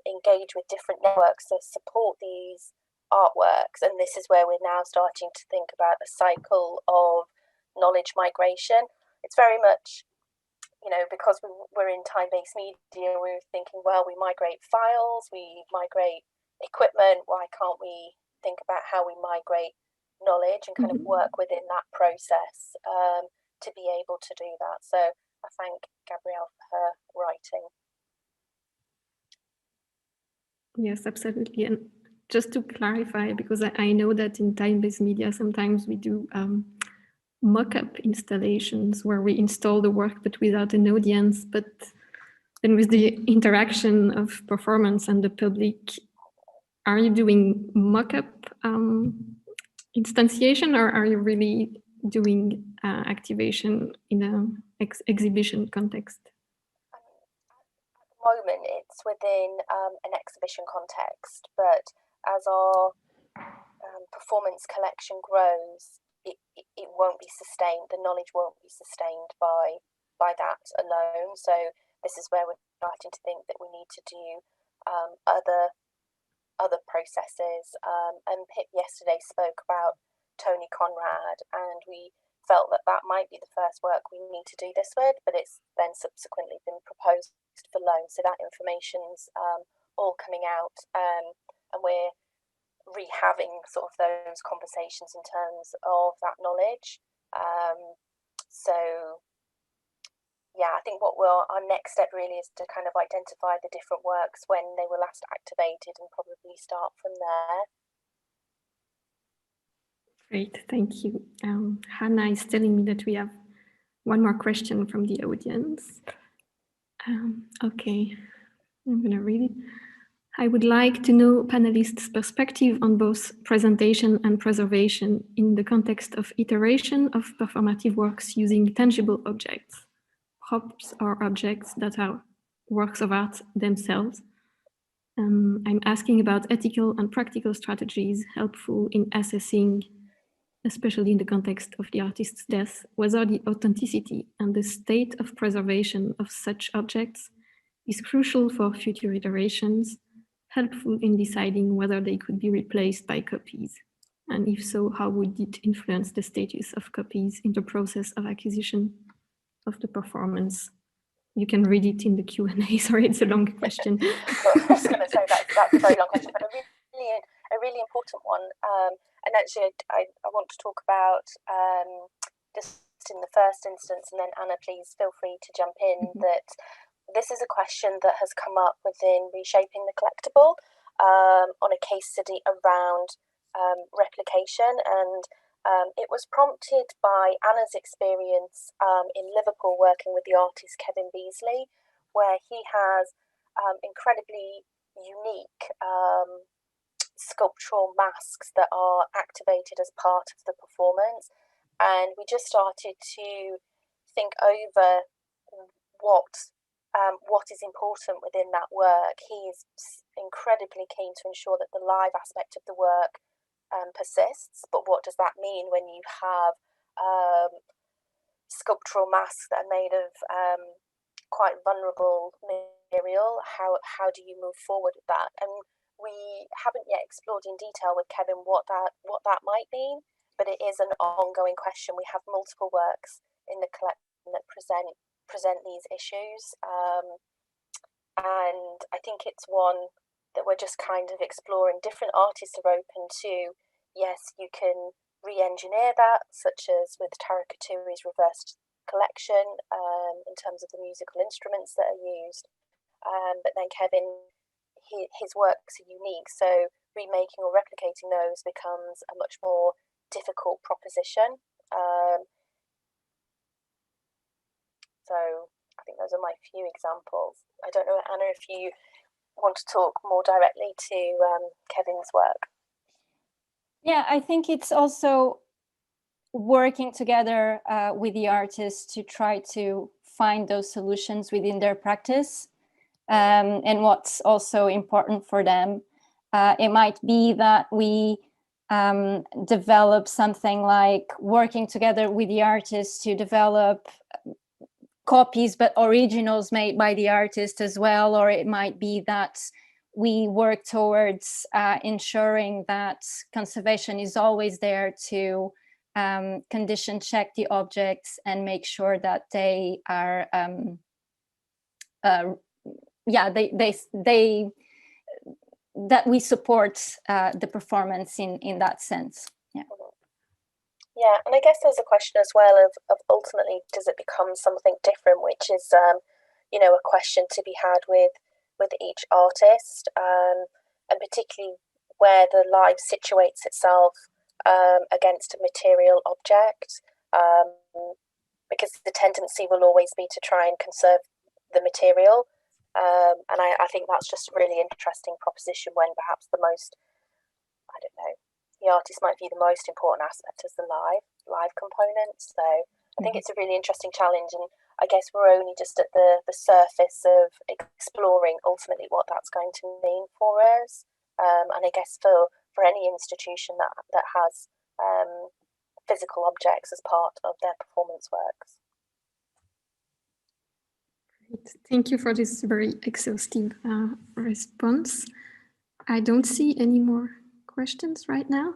engage with different networks that support these artworks? And this is where we're now starting to think about a cycle of knowledge migration. It's very much, you know, because we're in time-based media, we're thinking, well, we migrate files, we migrate equipment, why can't we think about how we migrate knowledge and kind of work within that process to be able to do that. So I thank Gabrielle for her writing. Yes, absolutely. And just to clarify, because I know that in time-based media, sometimes we do mock-up installations where we install the work but without an audience. But then with the interaction of performance and the public, are you doing mock-up instantiation, or are you really doing activation in an exhibition context? Moment it's within an exhibition context, but as our performance collection grows, it won't be sustained, the knowledge won't be sustained by that alone. So this is where we're starting to think that we need to do other processes, and Pip yesterday spoke about Tony Conrad, and we felt that might be the first work we need to do this with, but it's then subsequently been proposed for loan. So that information's all coming out, and we're rehaving sort of those conversations in terms of that knowledge. So yeah, I think our next step really is to kind of identify the different works when they were last activated and probably start from there. Great, thank you. Hanna is telling me that we have one more question from the audience. Okay, I'm going to read it. I would like to know panelists' perspective on both presentation and preservation in the context of iteration of performative works using tangible objects, props or objects that are works of art themselves. I'm asking about ethical and practical strategies helpful in assessing, especially in the context of the artist's death, whether the authenticity and the state of preservation of such objects is crucial for future iterations, helpful in deciding whether they could be replaced by copies. And if so, how would it influence the status of copies in the process of acquisition of the performance? You can read it in the Q&A. Sorry, it's a long question. I was going to say that's a very long question, but a really important one. And actually, I want to talk about just in the first instance, and then Anna, please feel free to jump in, that this is a question that has come up within Reshaping the Collectible on a case study around replication, and it was prompted by Anna's experience in Liverpool working with the artist Kevin Beasley, where he has incredibly unique sculptural masks that are activated as part of the performance. And we just started to think over what is important within that work. He's incredibly keen to ensure that the live aspect of the work persists, but what does that mean when you have sculptural masks that are made of quite vulnerable material? How do you move forward with that? And we haven't yet explored in detail with Kevin what that might mean, but it is an ongoing question. We have multiple works in the collection that present these issues, and I think it's one that we're just kind of exploring. Different artists are open to, yes, you can re-engineer that, such as with Tara Katuri's reversed collection in terms of the musical instruments that are used, but then Kevin, his works are unique, so remaking or replicating those becomes a much more difficult proposition. So I think those are my few examples. I don't know, Anna, if you want to talk more directly to Kevin's work. Yeah, I think it's also working together with the artists to try to find those solutions within their practice. And what's also important for them, it might be that we develop something like working together with the artists to develop copies but originals made by the artist as well, or it might be that we work towards ensuring that conservation is always there to condition check the objects and make sure that they are that we support the performance in that sense. Yeah, and I guess there's a question as well of ultimately, does it become something different, which is a question to be had with each artist, and particularly where the live situates itself against a material object, because the tendency will always be to try and conserve the material. And I think that's just a really interesting proposition when perhaps the artist might view the most important aspect as the live component. So I think it's a really interesting challenge, and I guess we're only just at the surface of exploring ultimately what that's going to mean for us. And I guess for any institution that has physical objects as part of their performance works. Great. Thank you for this very exhaustive response. I don't see any more questions right now.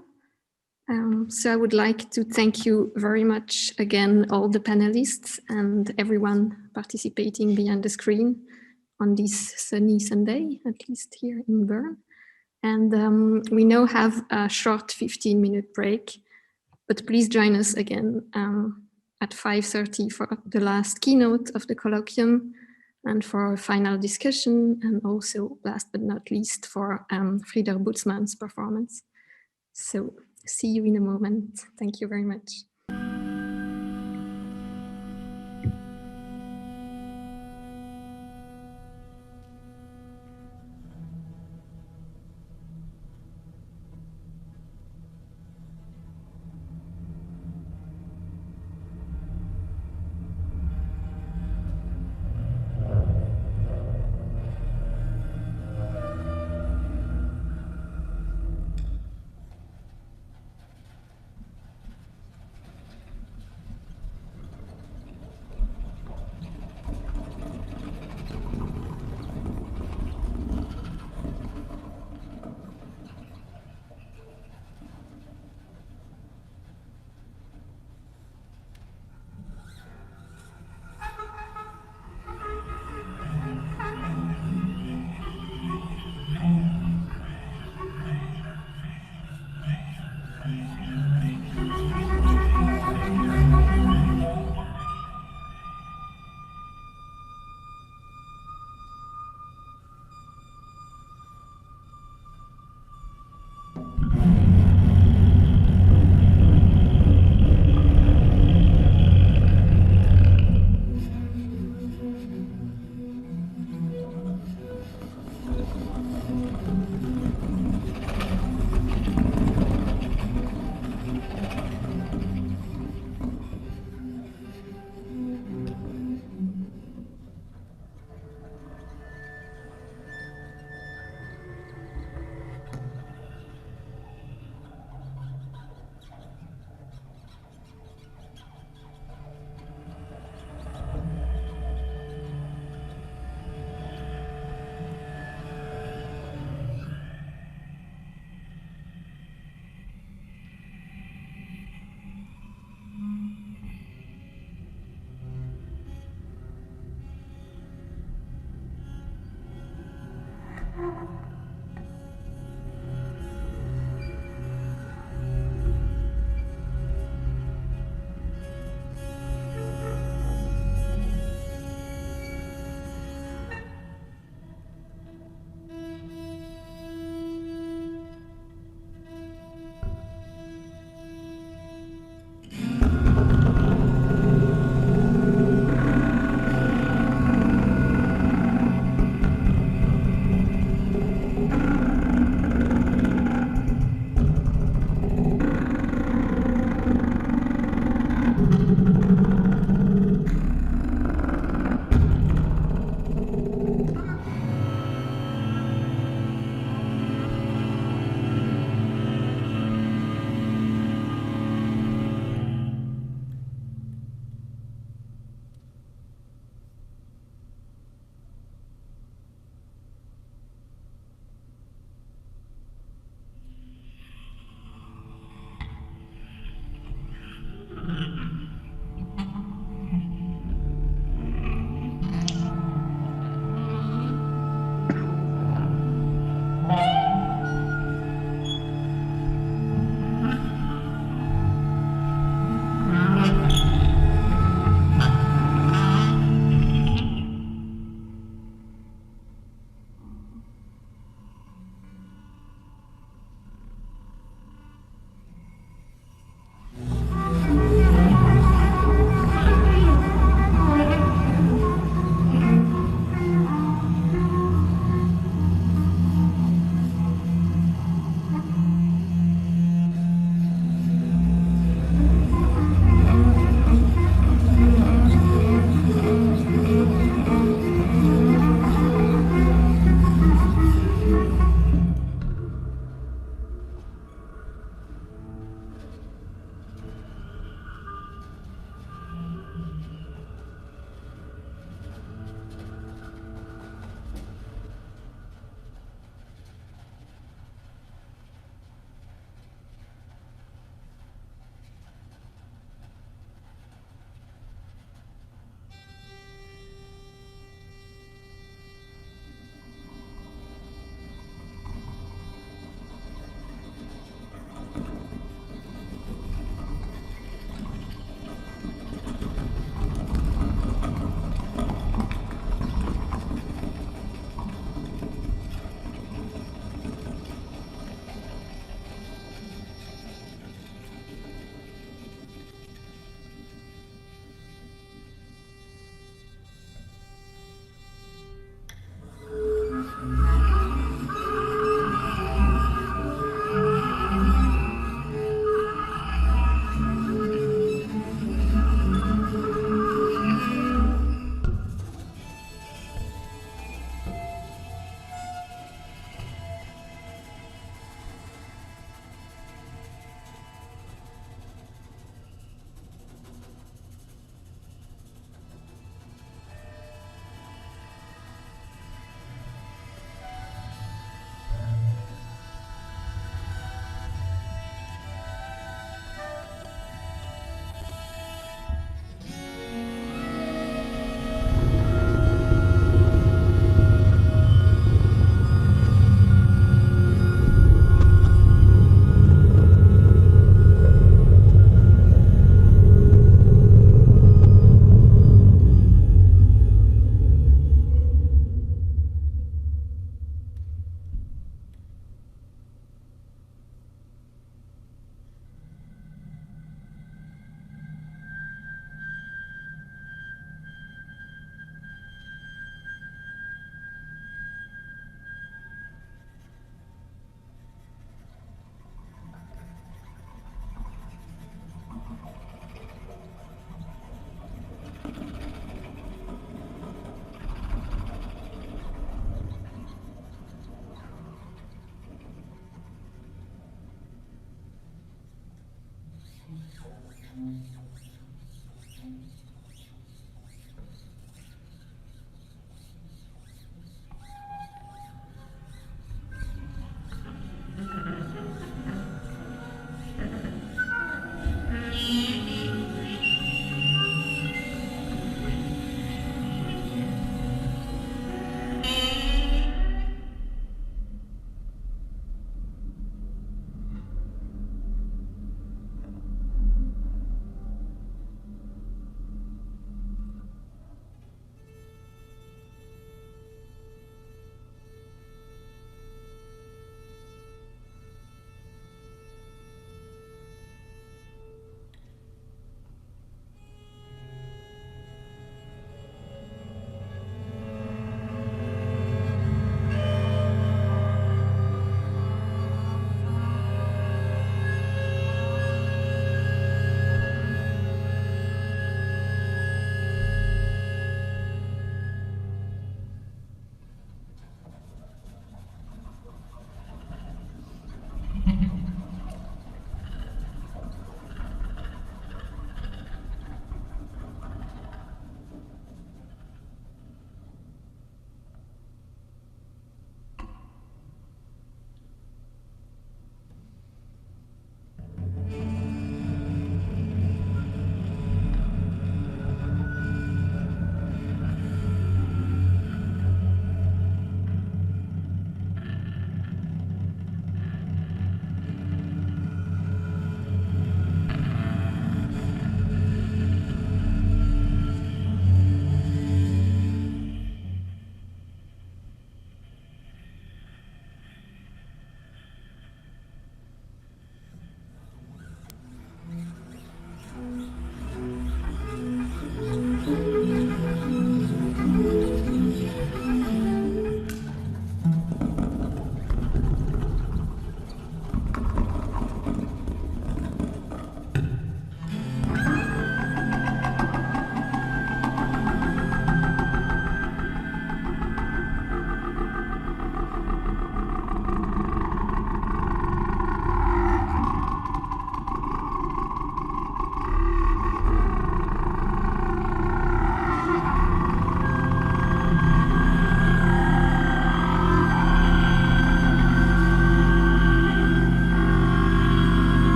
So I would like to thank you very much again, all the panelists and everyone participating behind the screen on this sunny Sunday, at least here in Bern. And we now have a short 15-minute break, but please join us again at 5:30 for the last keynote of the colloquium and for a final discussion, and also last but not least for Frieder Butzmann's performance. So see you in a moment. Thank you very much.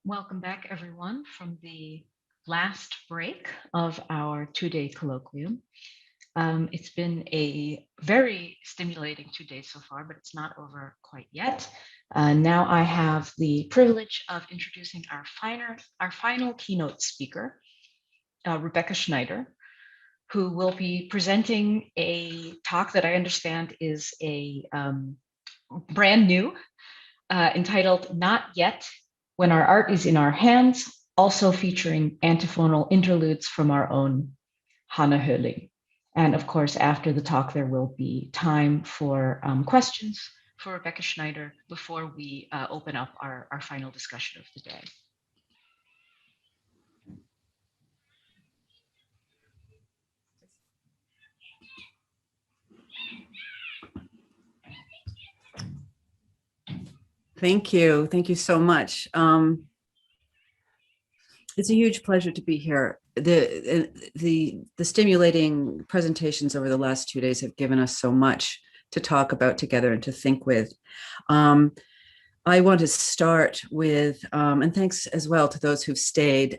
Welcome back, everyone, from the last break of our two-day colloquium. It's been a very stimulating 2 days so far, but it's not over quite yet. Now I have the privilege of introducing our final keynote speaker, Rebecca Schneider, who will be presenting a talk that I understand is a brand new, entitled Not Yet, When Our Art is in Our Hands, also featuring antiphonal interludes from our own Hanna Hölling. And of course, after the talk, there will be time for questions for Rebecca Schneider before we open up our final discussion of the day. Thank you. Thank you so much. It's a huge pleasure to be here. The stimulating presentations over the last 2 days have given us so much to talk about together and to think with. I want to start with, and thanks as well to those who've stayed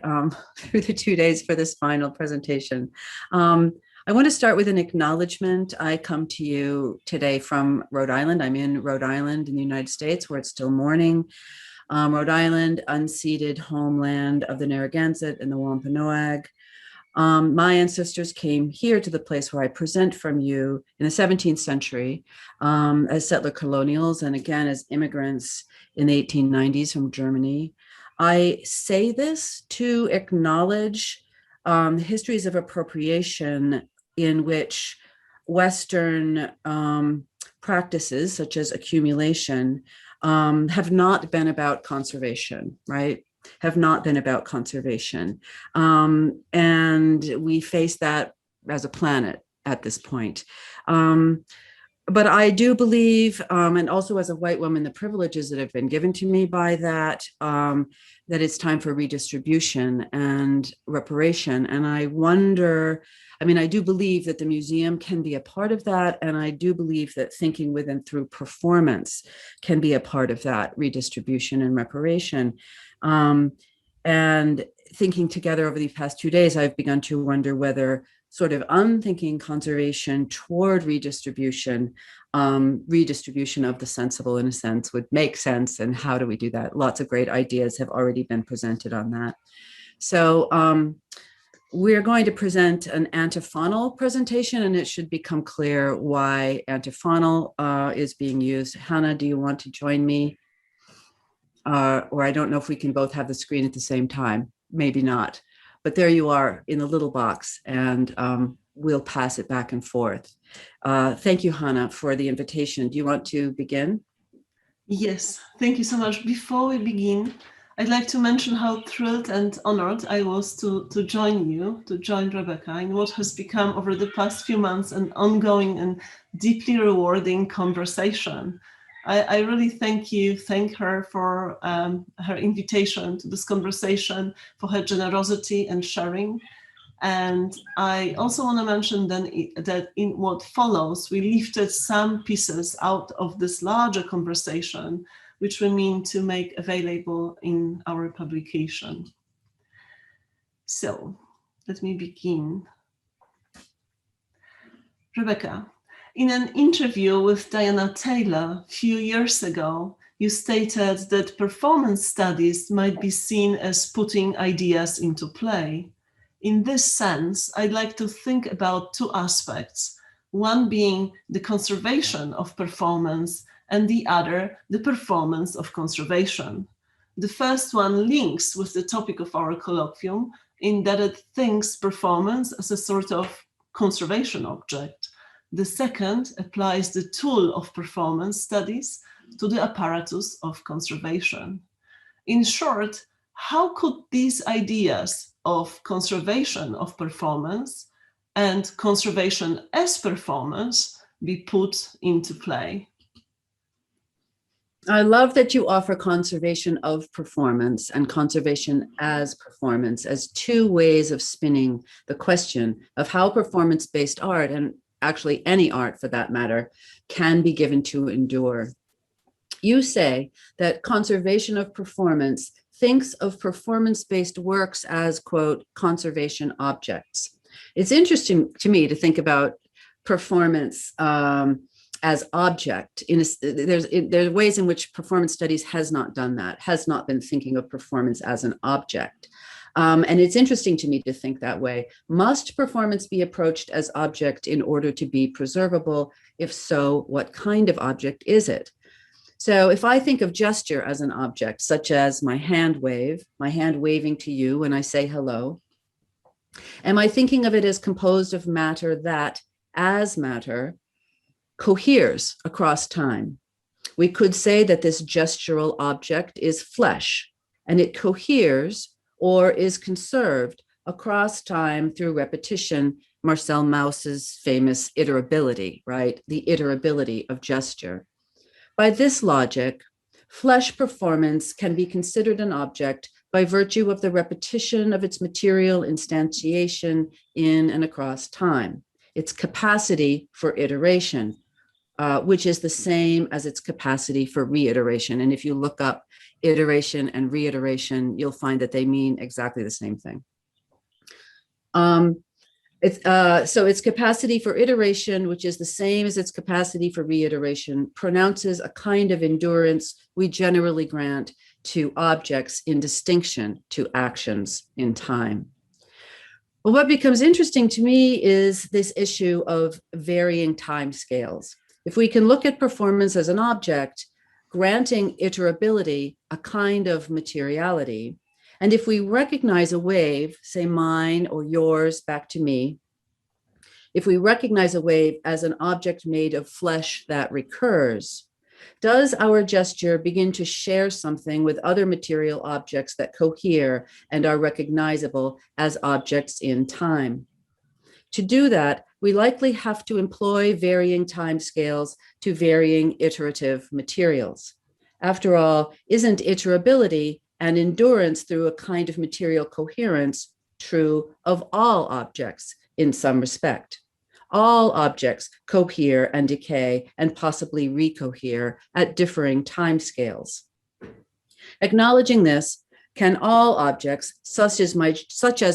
through the 2 days for this final presentation. I want to start with an acknowledgement. I come to you today from Rhode Island. I'm in Rhode Island in the United States, where it's still morning. Rhode Island, unceded homeland of the Narragansett and the Wampanoag. My ancestors came here to the place where I present from you in the 17th century as settler colonials, and again as immigrants in the 1890s from Germany. I say this to acknowledge histories of appropriation in which Western practices, such as accumulation, have not been about conservation, right? Have not been about conservation. And we face that as a planet at this point. But I do believe, and also as a white woman, the privileges that have been given to me by that, that it's time for redistribution and reparation. And I wonder, I mean, I do believe that the museum can be a part of that. And I do believe that thinking with and through performance can be a part of that redistribution and reparation. And thinking together over these past 2 days, I've begun to wonder whether sort of unthinking conservation toward redistribution, redistribution of the sensible in a sense would make sense. And how do we do that? Lots of great ideas have already been presented on that. So we're going to present an antiphonal presentation, and it should become clear why antiphonal is being used. Hanna, do you want to join me? Or I don't know if we can both have the screen at the same time, maybe not. But there you are in the little box, and we'll pass it back and forth. Thank you, Hanna, for the invitation. Do you want to begin? Yes, thank you so much. Before we begin, I'd like to mention how thrilled and honored I was to join you, to join Rebecca in what has become over the past few months an ongoing and deeply rewarding conversation. I really thank her for her invitation to this conversation, for her generosity and sharing. And I also want to mention then that in what follows, we lifted some pieces out of this larger conversation, which we mean to make available in our publication. So let me begin. Rebecca, in an interview with Diana Taylor a few years ago, you stated that performance studies might be seen as putting ideas into play. In this sense, I'd like to think about two aspects, one being the conservation of performance and the other, the performance of conservation. The first one links with the topic of our colloquium in that it thinks performance as a sort of conservation object. The second applies the tool of performance studies to the apparatus of conservation. In short, how could these ideas of conservation of performance and conservation as performance be put into play? I love that you offer conservation of performance and conservation as performance as two ways of spinning the question of how performance-based art, and actually any art for that matter, can be given to endure. You say that conservation of performance thinks of performance-based works as, quote, conservation objects. It's interesting to me to think about performance as object. There are ways in which performance studies has not done that, has not been thinking of performance as an object. And it's interesting to me to think that way. Must performance be approached as object in order to be preservable? If so, what kind of object is it? So if I think of gesture as an object, such as my hand waving to you when I say hello, am I thinking of it as composed of matter that, as matter, coheres across time? We could say that this gestural object is flesh, and it coheres or is conserved across time through repetition, Marcel Mauss's famous iterability, right? The iterability of gesture. By this logic, flesh performance can be considered an object by virtue of the repetition of its material instantiation in and across time, its capacity for iteration, which is the same as its capacity for reiteration. And if you look up iteration and reiteration, you'll find that they mean exactly the same thing. So its capacity for iteration, which is the same as its capacity for reiteration, pronounces a kind of endurance we generally grant to objects in distinction to actions in time. Well, what becomes interesting to me is this issue of varying time scales. If we can look at performance as an object, granting iterability a kind of materiality, and if we recognize a wave, say mine or yours back to me, if we recognize a wave as an object made of flesh that recurs, does our gesture begin to share something with other material objects that cohere and are recognizable as objects in time? To do that, we likely have to employ varying timescales to varying iterative materials. After all, isn't iterability and endurance through a kind of material coherence true of all objects in some respect? All objects cohere and decay and possibly recohere at differing timescales. Acknowledging this, can all objects, such as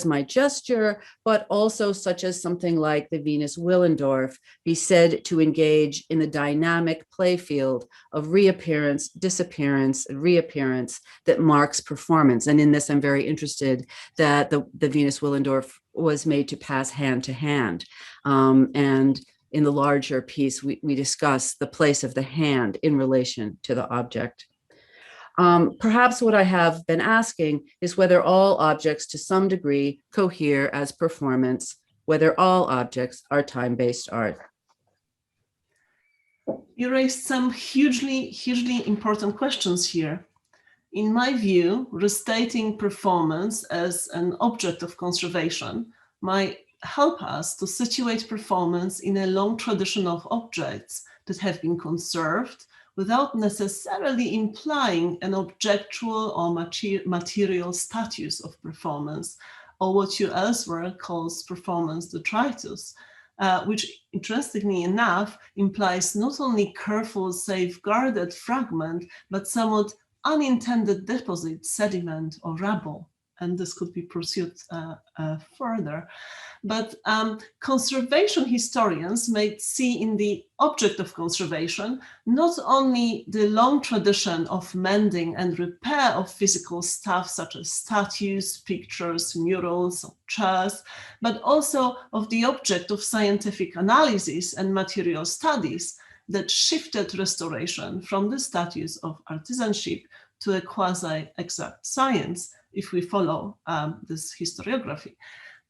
my gesture, but also such as something like the Venus Willendorf, be said to engage in the dynamic play field of reappearance, disappearance, and reappearance that marks performance? And in this, I'm very interested that the Venus Willendorf was made to pass hand to hand. And in the larger piece, we discuss the place of the hand in relation to the object. Perhaps what I have been asking is whether all objects to some degree cohere as performance, whether all objects are time-based art. You raised some hugely important questions here. In my view, restating performance as an object of conservation might help us to situate performance in a long tradition of objects that have been conserved without necessarily implying an objectual or material status of performance, or what you elsewhere calls performance detritus, which interestingly enough implies not only careful, safeguarded fragment, but somewhat unintended deposit, sediment, or rubble. And this could be pursued further. But conservation historians may see in the object of conservation not only the long tradition of mending and repair of physical stuff such as statues, pictures, murals, or chairs, but also of the object of scientific analysis and material studies that shifted restoration from the status of artisanship to a quasi-exact science, if we follow this historiography.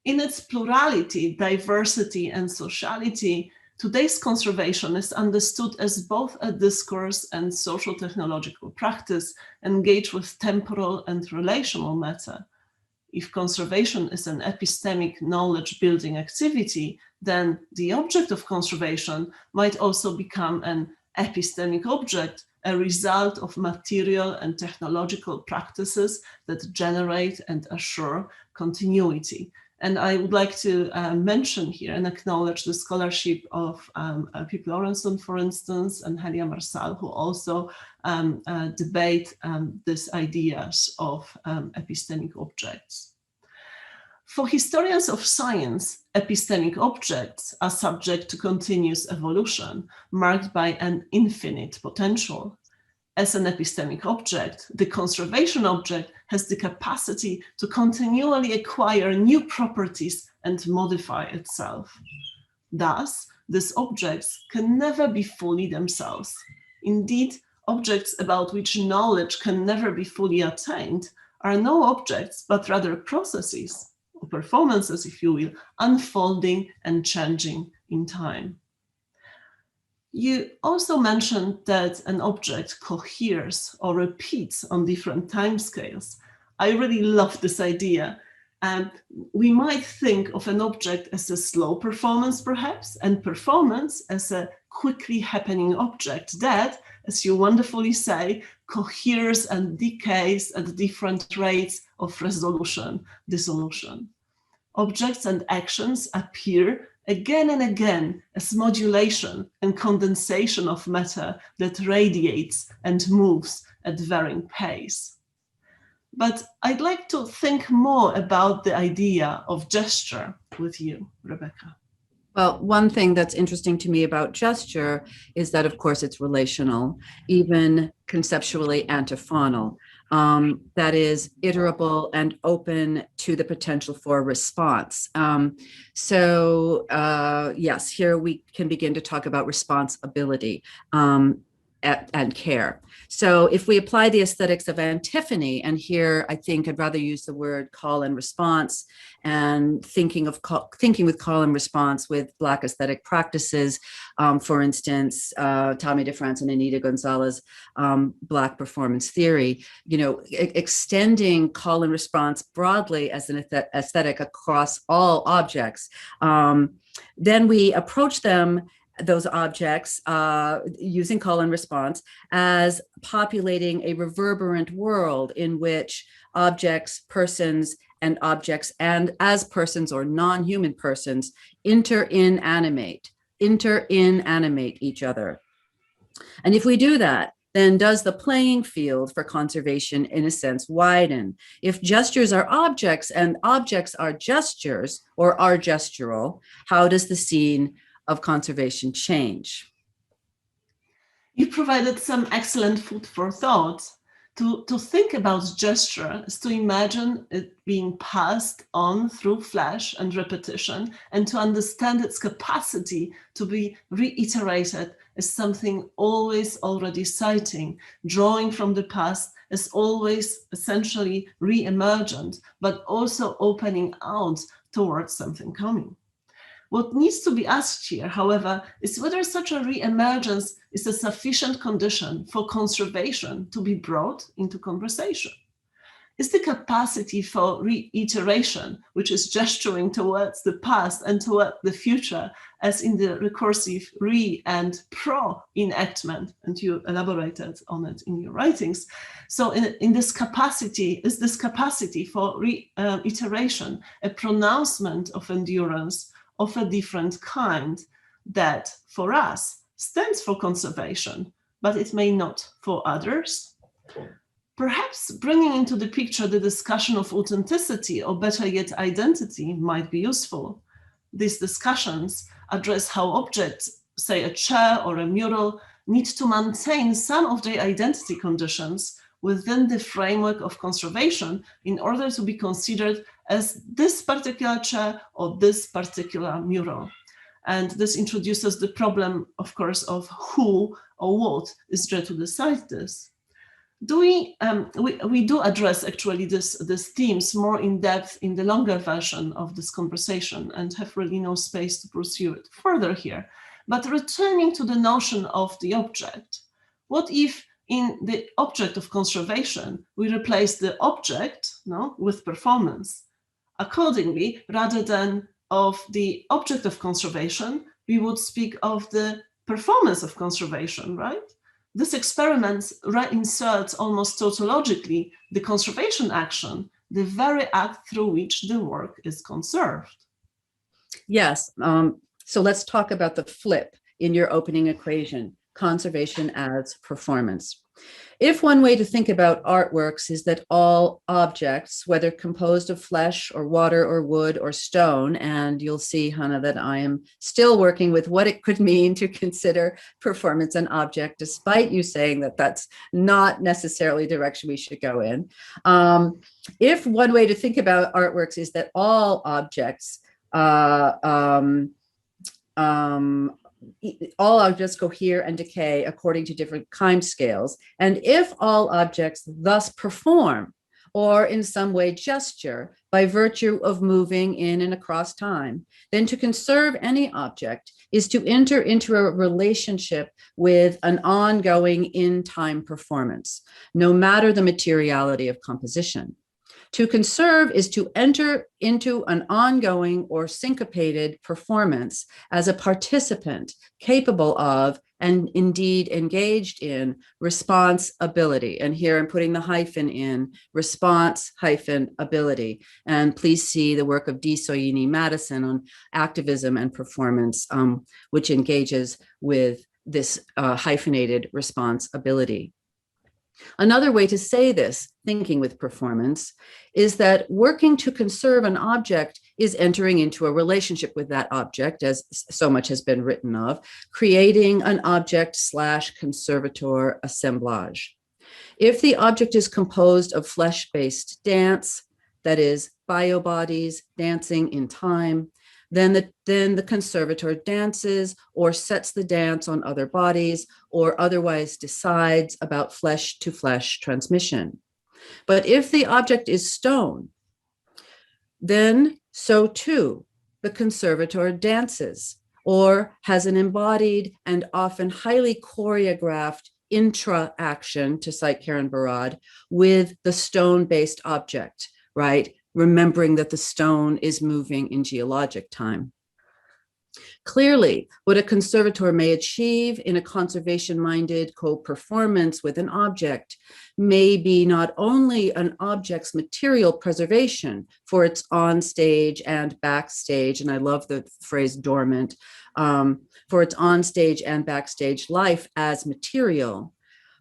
In its plurality, diversity, and sociality, today's conservation is understood as both a discourse and social technological practice engaged with temporal and relational matter. If conservation is an epistemic knowledge-building activity, then the object of conservation might also become an epistemic object, a result of material and technological practices that generate and assure continuity. And I would like to mention here and acknowledge the scholarship of Pip Laurenson, for instance, and Helia Marsal, who also debate these ideas of epistemic objects. For historians of science, epistemic objects are subject to continuous evolution, marked by an infinite potential. As an epistemic object, the conservation object has the capacity to continually acquire new properties and modify itself. Thus, these objects can never be fully themselves. Indeed, objects about which knowledge can never be fully attained are no objects, but rather processes, or performances, if you will, unfolding and changing in time. You also mentioned that an object coheres or repeats on different timescales. I really love this idea. And we might think of an object as a slow performance, perhaps, and performance as a quickly happening object that, as you wonderfully say, coheres and decays at different rates of resolution, dissolution. Objects and actions appear again and again as modulation and condensation of matter that radiates and moves at varying pace. But I'd like to think more about the idea of gesture with you, Rebecca. Well, one thing that's interesting to me about gesture is that, of course, it's relational, even conceptually antiphonal. That is iterable and open to the potential for response. Yes, here we can begin to talk about responsibility and care. So if we apply the aesthetics of antiphony, and here I think I'd rather use the word call and response, and thinking with call and response with Black aesthetic practices, for instance, Tommy DeFrance and Anita Gonzalez, Black performance theory, extending call and response broadly as an aesthetic across all objects. Then we approach those objects using call and response as populating a reverberant world in which objects, persons, and objects, and as persons or non-human persons, inter-inanimate each other. And if we do that, then does the playing field for conservation, in a sense, widen? If gestures are objects and objects are gestures or are gestural, how does the scene of conservation change? You provided some excellent food for thought. To think about gesture is to imagine it being passed on through flash and repetition, and to understand its capacity to be reiterated as something always already citing, drawing from the past as always essentially re-emergent, but also opening out towards something coming. What needs to be asked here, however, is whether such a re-emergence is a sufficient condition for conservation to be brought into conversation. Is the capacity for reiteration, which is gesturing towards the past and toward the future, as in the recursive re and pro enactment, and you elaborated on it in your writings. So in this capacity, is this capacity for reiteration a pronouncement of endurance of a different kind that for us stands for conservation, but it may not for others? Perhaps bringing into the picture the discussion of authenticity, or better yet identity, might be useful. These discussions address how objects, say a chair or a mural, need to maintain some of their identity conditions within the framework of conservation in order to be considered as this particular chair or this particular mural. And this introduces the problem, of course, of who or what is there to decide this. We do address actually these themes more in depth in the longer version of this conversation and have really no space to pursue it further here. But returning to the notion of the object, what if in the object of conservation, we replace the object with performance? Accordingly, rather than of the object of conservation, we would speak of the performance of conservation, right? This experiment reinserts almost tautologically the conservation action the very act through which the work is conserved. Yes, so let's talk about the flip in your opening equation, conservation as performance. If one way to think about artworks is that all objects, whether composed of flesh or water or wood or stone, and you'll see, Hanna, that I am still working with what it could mean to consider performance an object, despite you saying that that's not necessarily the direction we should go in. If one way to think about artworks is that all objects all objects cohere and decay according to different time scales. And if all objects thus perform, or in some way gesture, by virtue of moving in and across time, then to conserve any object is to enter into a relationship with an ongoing in-time performance, no matter the materiality of composition. To conserve is to enter into an ongoing or syncopated performance as a participant capable of, and indeed engaged in, responsibility. And here I'm putting the hyphen in, response-ability. And please see the work of D. Soyini Madison on activism and performance, which engages with this hyphenated responsibility. Another way to say this, thinking with performance, is that working to conserve an object is entering into a relationship with that object, as so much has been written of, creating an object/conservator assemblage. If the object is composed of flesh-based dance, that is, biobodies dancing in time, then the conservator dances or sets the dance on other bodies or otherwise decides about flesh-to-flesh transmission. But if the object is stone, then so too the conservator dances or has an embodied and often highly choreographed intra-action, to cite Karen Barad, with the stone-based object, right? Remembering that the stone is moving in geologic time. Clearly, what a conservator may achieve in a conservation-minded co-performance with an object may be not only an object's material preservation for its on-stage and backstage, and I love the phrase dormant, for its on-stage and backstage life as material,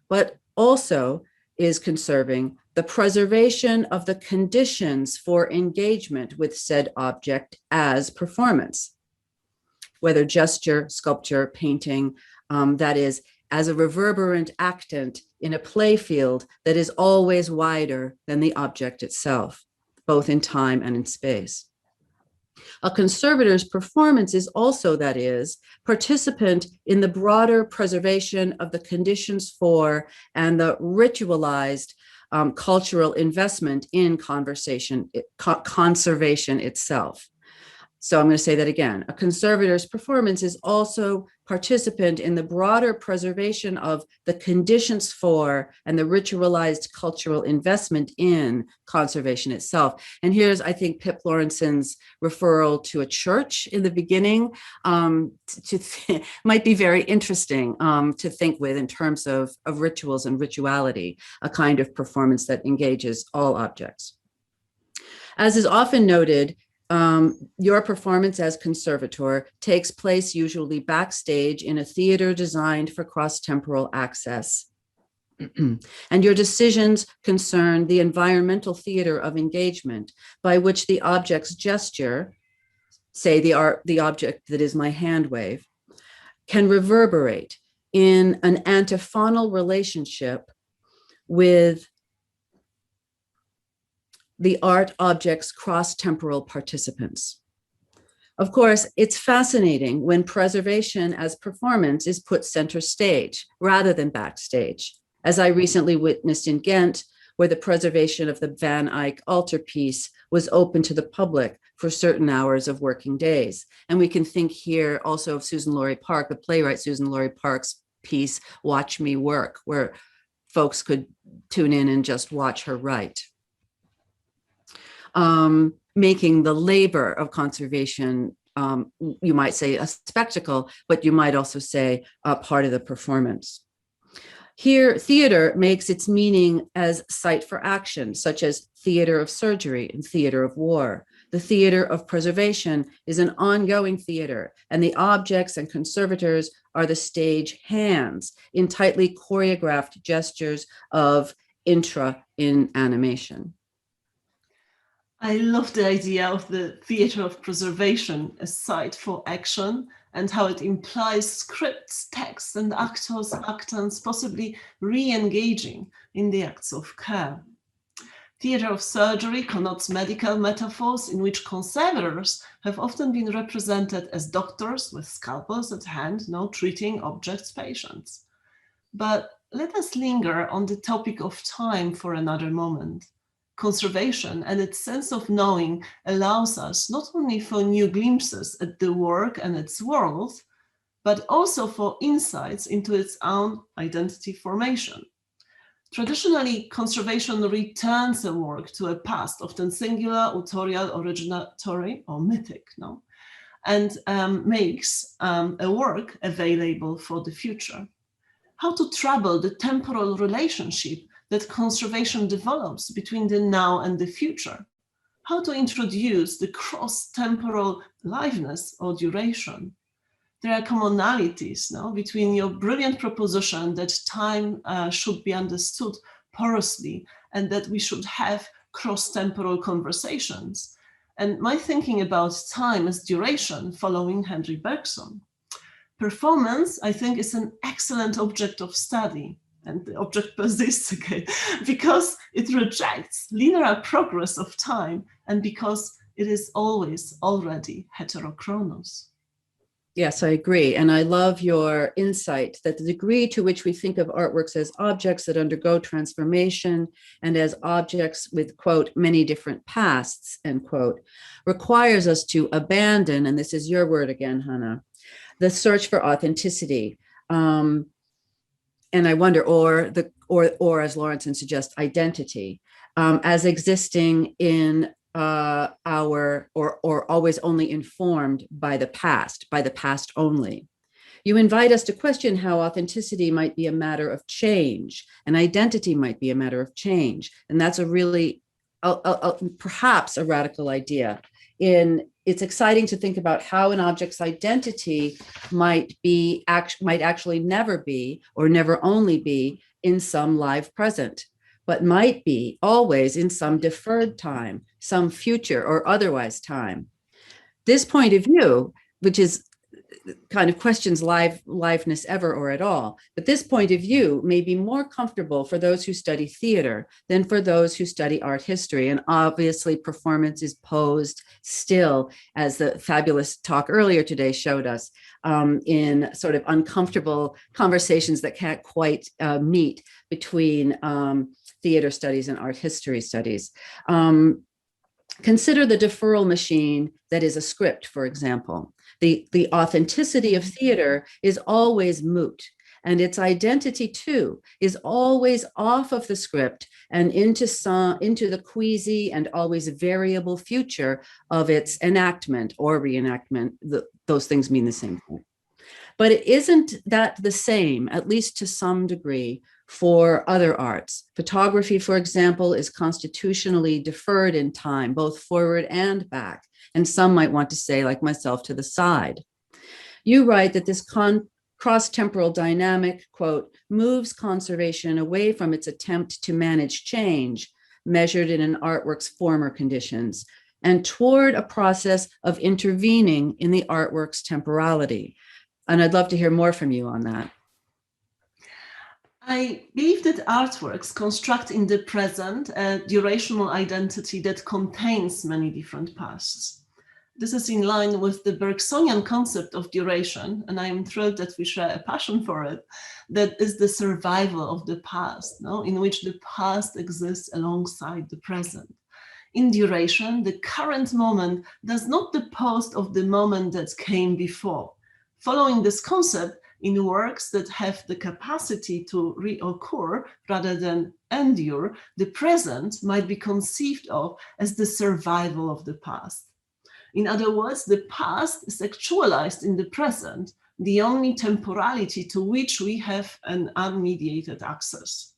but also is conserving the preservation of the conditions for engagement with said object as performance, whether gesture, sculpture, painting, that is, as a reverberant actant in a play field that is always wider than the object itself, both in time and in space. A conservator's performance is also, that is, participant in the broader preservation of the conditions for and the ritualized cultural investment in conservation itself. So I'm going to say that again. A conservator's performance is also participant in the broader preservation of the conditions for and the ritualized cultural investment in conservation itself. And here's, I think, Pip Laurenson's referral to a church in the beginning might be very interesting to think with in terms of rituals and rituality, a kind of performance that engages all objects. As is often noted, your performance as conservator takes place usually backstage in a theater designed for cross-temporal access. And your decisions concern the environmental theater of engagement by which the object's gesture, say the object that is my hand wave, can reverberate in an antiphonal relationship with the art object's cross-temporal participants. Of course, it's fascinating when preservation as performance is put center stage rather than backstage, as I recently witnessed in Ghent, where the preservation of the Van Eyck altarpiece was open to the public for certain hours of working days. And we can think here also of Susan Laurie Park, the playwright Susan Laurie Park's piece, Watch Me Work, where folks could tune in and just watch her write. Making the labor of conservation, you might say a spectacle, but you might also say a part of the performance. Here, theater makes its meaning as site for action, such as theater of surgery and theater of war. The theater of preservation is an ongoing theater, and the objects and conservators are the stage hands in tightly choreographed gestures of intra-in-animation. I love the idea of the theater of preservation as site for action, and how it implies scripts, texts, and actors, actants possibly re-engaging in the acts of care. Theater of surgery connotes medical metaphors in which conservators have often been represented as doctors with scalpels at hand, now treating objects' patients. But let us linger on the topic of time for another moment. Conservation and its sense of knowing allows us not only for new glimpses at the work and its world, but also for insights into its own identity formation. Traditionally, conservation returns a work to a past, often singular, authorial, originatory, or mythic, no? And makes a work available for the future. How to trouble the temporal relationship that conservation develops between the now and the future? How to introduce the cross-temporal liveness or duration? There are commonalities between your brilliant proposition that time should be understood porously and that we should have cross-temporal conversations, and my thinking about time as duration following Henry Bergson. Performance, I think, is an excellent object of study, and the object persists again, because it rejects linear progress of time and because it is always already heterochronos. Yes, I agree. And I love your insight that the degree to which we think of artworks as objects that undergo transformation and as objects with, quote, many different pasts, end quote, requires us to abandon, and this is your word again, Hanna, the search for authenticity. And I wonder, or as Laurenson suggests, identity, as existing in our always only informed by the past only. You invite us to question how authenticity might be a matter of change, and identity might be a matter of change. And that's a really, perhaps a radical idea. It's exciting to think about how an object's identity might actually never be, or never only be, in some live present, but might be always in some deferred time, some future or otherwise time. This point of view, which is kind of questions liveness ever or at all, but this point of view may be more comfortable for those who study theater than for those who study art history. And obviously performance is posed still, as the fabulous talk earlier today showed us, in sort of uncomfortable conversations that can't quite meet between theater studies and art history studies. Consider the deferral machine that is a script, for example. The authenticity of theater is always moot, and its identity too is always off of the script and into the queasy and always variable future of its enactment or reenactment. Those things mean the same thing. But it isn't that the same, at least to some degree, for other arts. Photography, for example, is constitutionally deferred in time, both forward and back, and some might want to say, like myself, to the side. You write that this cross-temporal dynamic, quote, moves conservation away from its attempt to manage change, measured in an artwork's former conditions, and toward a process of intervening in the artwork's temporality. And I'd love to hear more from you on that. I believe that artworks construct in the present a durational identity that contains many different pasts. This is in line with the Bergsonian concept of duration, and I am thrilled that we share a passion for it, that is the survival of the past, in which the past exists alongside the present. In duration, the current moment does not depose of the moment that came before. Following this concept, in works that have the capacity to reoccur rather than endure, the present might be conceived of as the survival of the past. In other words, the past is actualized in the present, the only temporality to which we have an unmediated access.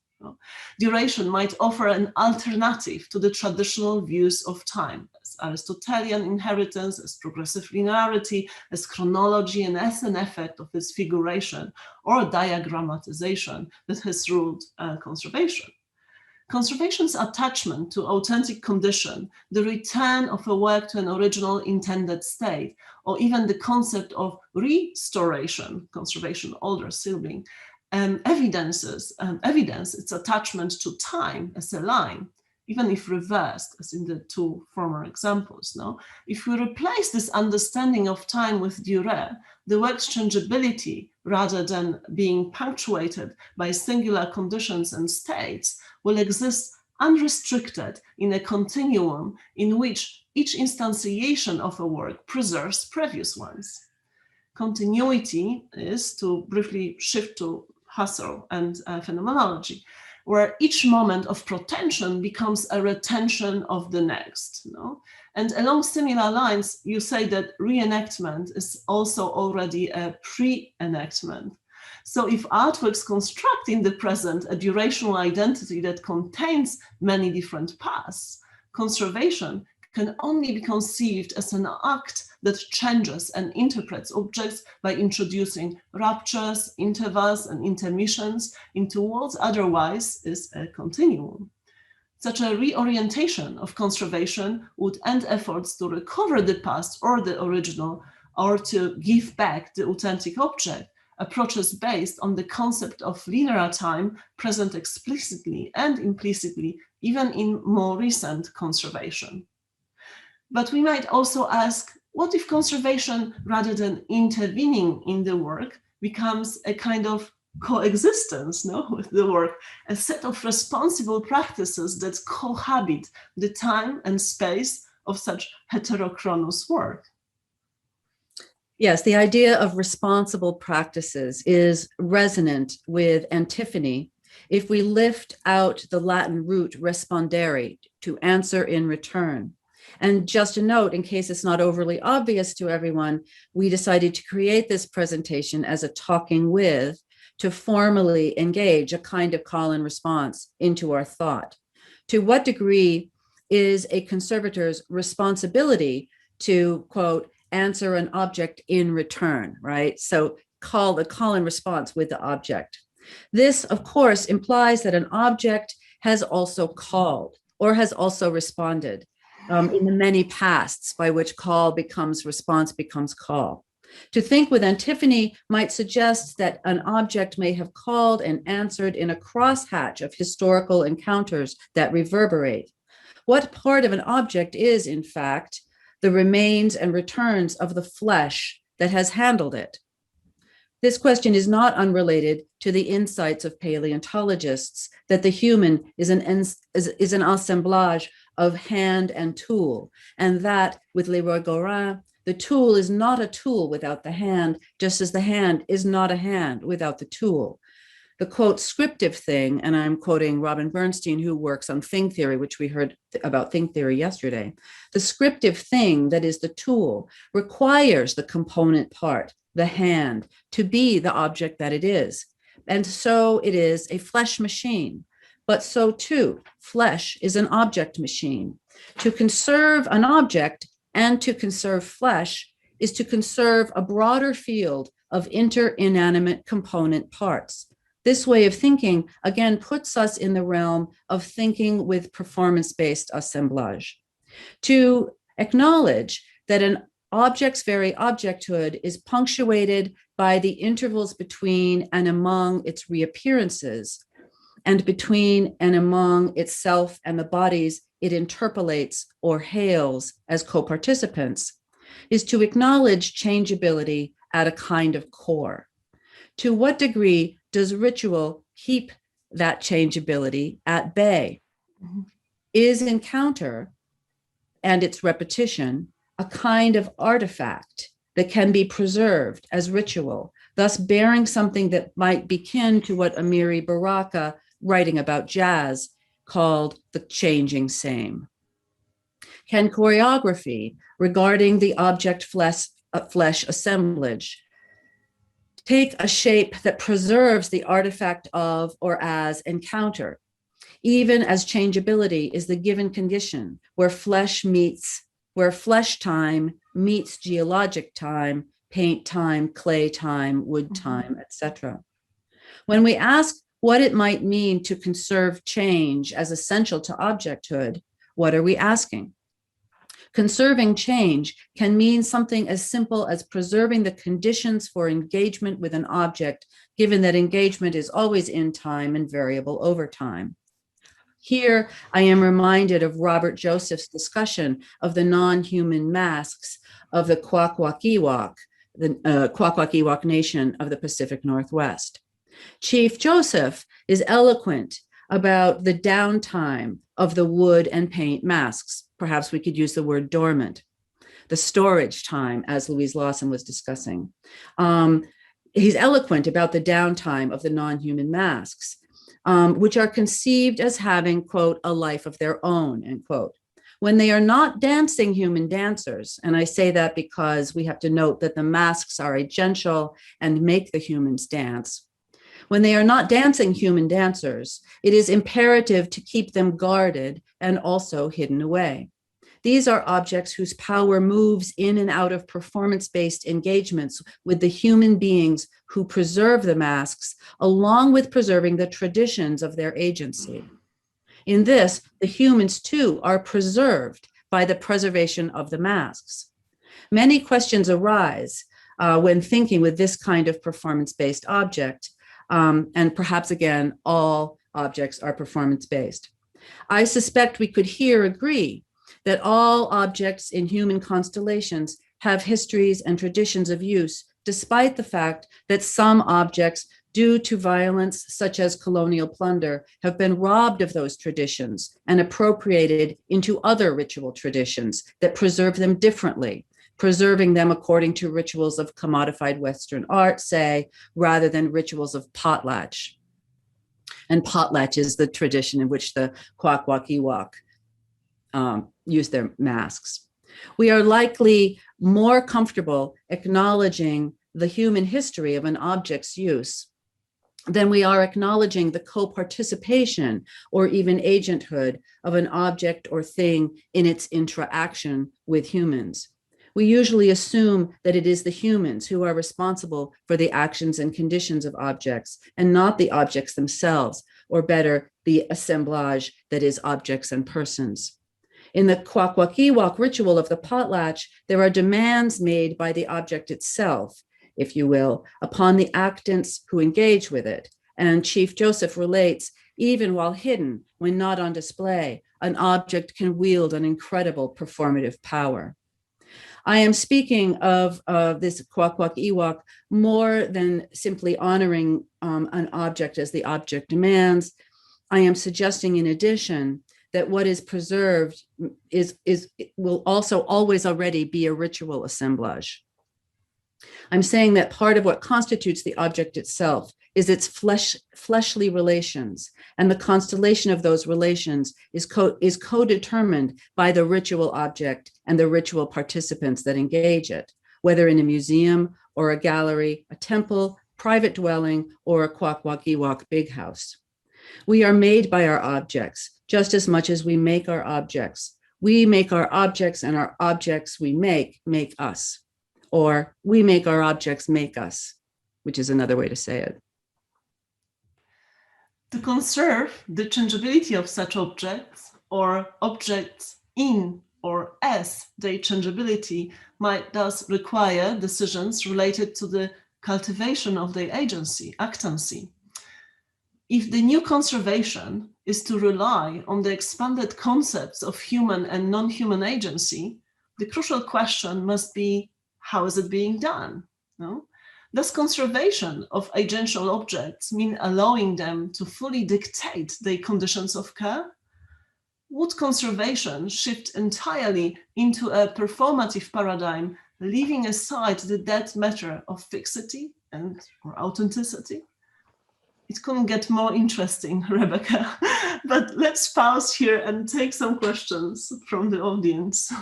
Duration might offer an alternative to the traditional views of time, as Aristotelian inheritance, as progressive linearity, as chronology, and as an effect of its figuration or diagrammatization that has ruled conservation. Conservation's attachment to authentic condition, the return of a work to an original intended state, or even the concept of restoration, conservation, older sibling, evidence its attachment to time as a line, even if reversed, as in the two former examples. No? If we replace this understanding of time with durée, the work's changeability, rather than being punctuated by singular conditions and states, will exist unrestricted in a continuum in which each instantiation of a work preserves previous ones. Continuity is, to briefly shift to Husserl and phenomenology, where each moment of protension becomes a retention of the next. No? And along similar lines, you say that reenactment is also already a pre-enactment. So if artworks construct in the present a durational identity that contains many different paths, conservation can only be conceived as an act that changes and interprets objects by introducing ruptures, intervals, and intermissions into what otherwise is a continuum. Such a reorientation of conservation would end efforts to recover the past or the original, or to give back the authentic object, approaches based on the concept of linear time present explicitly and implicitly, even in more recent conservation. But we might also ask, what if conservation, rather than intervening in the work, becomes a kind of coexistence, no, with the work, a set of responsible practices that cohabit the time and space of such heterochronous work? Yes, the idea of responsible practices is resonant with antiphony if we lift out the Latin root respondere, to answer in return. And just a note, in case it's not overly obvious to everyone, we decided to create this presentation as a talking with, to formally engage a kind of call and response into our thought. To what degree is a conservator's responsibility to, quote, answer an object in return, right? So call and response with the object. This, of course, implies that an object has also called or has also responded in the many pasts by which call becomes response becomes call. To think with antiphony might suggest that an object may have called and answered in a crosshatch of historical encounters that reverberate. What part of an object is, in fact, the remains and returns of the flesh that has handled it? This question is not unrelated to the insights of paleontologists that the human is an assemblage of hand and tool, and that with Leroy Gorin, the tool is not a tool without the hand, just as the hand is not a hand without the tool. The quote scriptive thing, and I'm quoting Robin Bernstein, who works on thing theory, which we heard about thing theory yesterday. The scriptive thing, that is the tool, requires the component part, the hand, to be the object that it is. And so it is a flesh machine. But so too, flesh is an object machine. To conserve an object and to conserve flesh is to conserve a broader field of inter-inanimate component parts. This way of thinking, again, puts us in the realm of thinking with performance-based assemblage. To acknowledge that an object's very objecthood is punctuated by the intervals between and among its reappearances, and between and among itself and the bodies it interpolates or hails as co-participants, is to acknowledge changeability at a kind of core. To what degree does ritual keep that changeability at bay? Is encounter and its repetition a kind of artifact that can be preserved as ritual, thus bearing something that might be kin to what Amiri Baraka, writing about jazz, called the changing same? Can choreography regarding the object flesh assemblage take a shape that preserves the artifact of or as encounter, even as changeability is the given condition where flesh time meets geologic time, paint time, clay time, wood time, etc. When we ask what it might mean to conserve change as essential to objecthood, what are we asking? Conserving change can mean something as simple as preserving the conditions for engagement with an object, given that engagement is always in time and variable over time. Here, I am reminded of Robert Joseph's discussion of the non-human masks of the Kwakwaka'wakw, the Kwakwaka'wakw Nation of the Pacific Northwest. Chief Joseph is eloquent about the downtime of the wood and paint masks. Perhaps we could use the word dormant. The storage time, as Louise Lawson was discussing. He's eloquent about the downtime of the non-human masks, which are conceived as having, quote, a life of their own, end quote. When they are not dancing human dancers, and I say that because we have to note that the masks are agential and make the humans dance. When they are not dancing human dancers, it is imperative to keep them guarded and also hidden away. These are objects whose power moves in and out of performance-based engagements with the human beings who preserve the masks, along with preserving the traditions of their agency. In this, the humans too are preserved by the preservation of the masks. Many questions arise when thinking with this kind of performance-based object, and perhaps again, all objects are performance-based. I suspect we could here agree that all objects in human constellations have histories and traditions of use, despite the fact that some objects, due to violence such as colonial plunder, have been robbed of those traditions and appropriated into other ritual traditions that preserve them differently, preserving them according to rituals of commodified Western art, say, rather than rituals of potlatch. And potlatch is the tradition in which the Kwakwaka'wakw use their masks. We are likely more comfortable acknowledging the human history of an object's use than we are acknowledging the co-participation or even agenthood of an object or thing in its interaction with humans. We usually assume that it is the humans who are responsible for the actions and conditions of objects and not the objects themselves, or better, the assemblage that is objects and persons. In the Kwakwaka'wakw ritual of the potlatch, there are demands made by the object itself, if you will, upon the actants who engage with it. And Chief Joseph relates, even while hidden, when not on display, an object can wield an incredible performative power. I am speaking of this Kwakwaka'wakw more than simply honoring an object as the object demands. I am suggesting, in addition, that what is preserved will also always already be a ritual assemblage. I'm saying that part of what constitutes the object itself is its fleshly relations, and the constellation of those relations is co-determined by the ritual object and the ritual participants that engage it, whether in a museum or a gallery, a temple, private dwelling, or a Kwakwaka'wakw big house. We are made by our objects just as much as we make our objects. We make our objects, and our objects we make us. Or we make our objects make us, which is another way to say it. To conserve the changeability of such objects, or objects in or as their changeability, might thus require decisions related to the cultivation of their agency, actancy. If the new conservation is to rely on the expanded concepts of human and non-human agency, the crucial question must be, how is it being done? No? Does conservation of agential objects mean allowing them to fully dictate their conditions of care? Would conservation shift entirely into a performative paradigm, leaving aside the dead matter of fixity or authenticity? It couldn't get more interesting, Rebecca, but let's pause here and take some questions from the audience.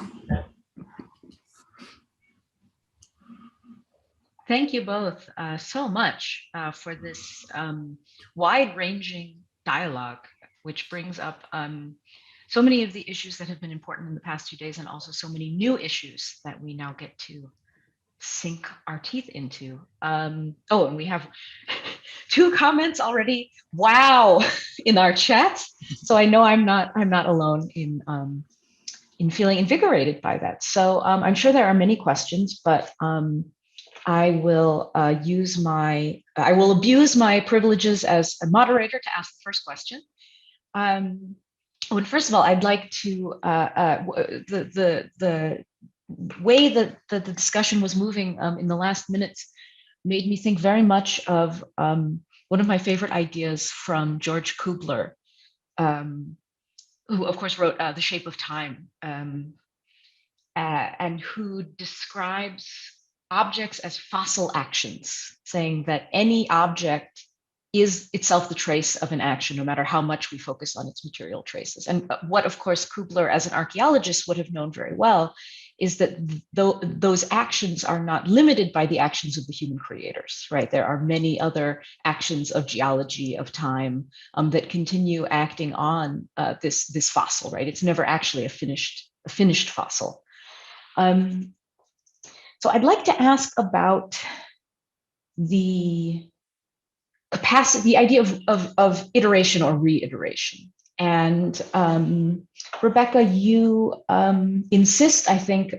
Thank you both so much for this wide-ranging dialogue, which brings up so many of the issues that have been important in the past 2 days, and also so many new issues that we now get to sink our teeth into. Oh, and we have 2 comments already. Wow, in our chat. So I know I'm not alone in feeling invigorated by that. So I'm sure there are many questions, but I will abuse my privileges as a moderator to ask the first question. Well, first of all, I'd like to the way that the discussion was moving in the last minutes made me think very much of one of my favorite ideas from George Kubler, who of course wrote The Shape of Time, and who describes objects as fossil actions, saying that any object is itself the trace of an action, no matter how much we focus on its material traces. And what, of course, Kubler, as an archaeologist, would have known very well is that those actions are not limited by the actions of the human creators, right? There are many other actions of geology, of time, that continue acting on this fossil, right? It's never actually a finished fossil. So I'd like to ask about the capacity, the idea of iteration or reiteration. And Rebecca, you insist, I think,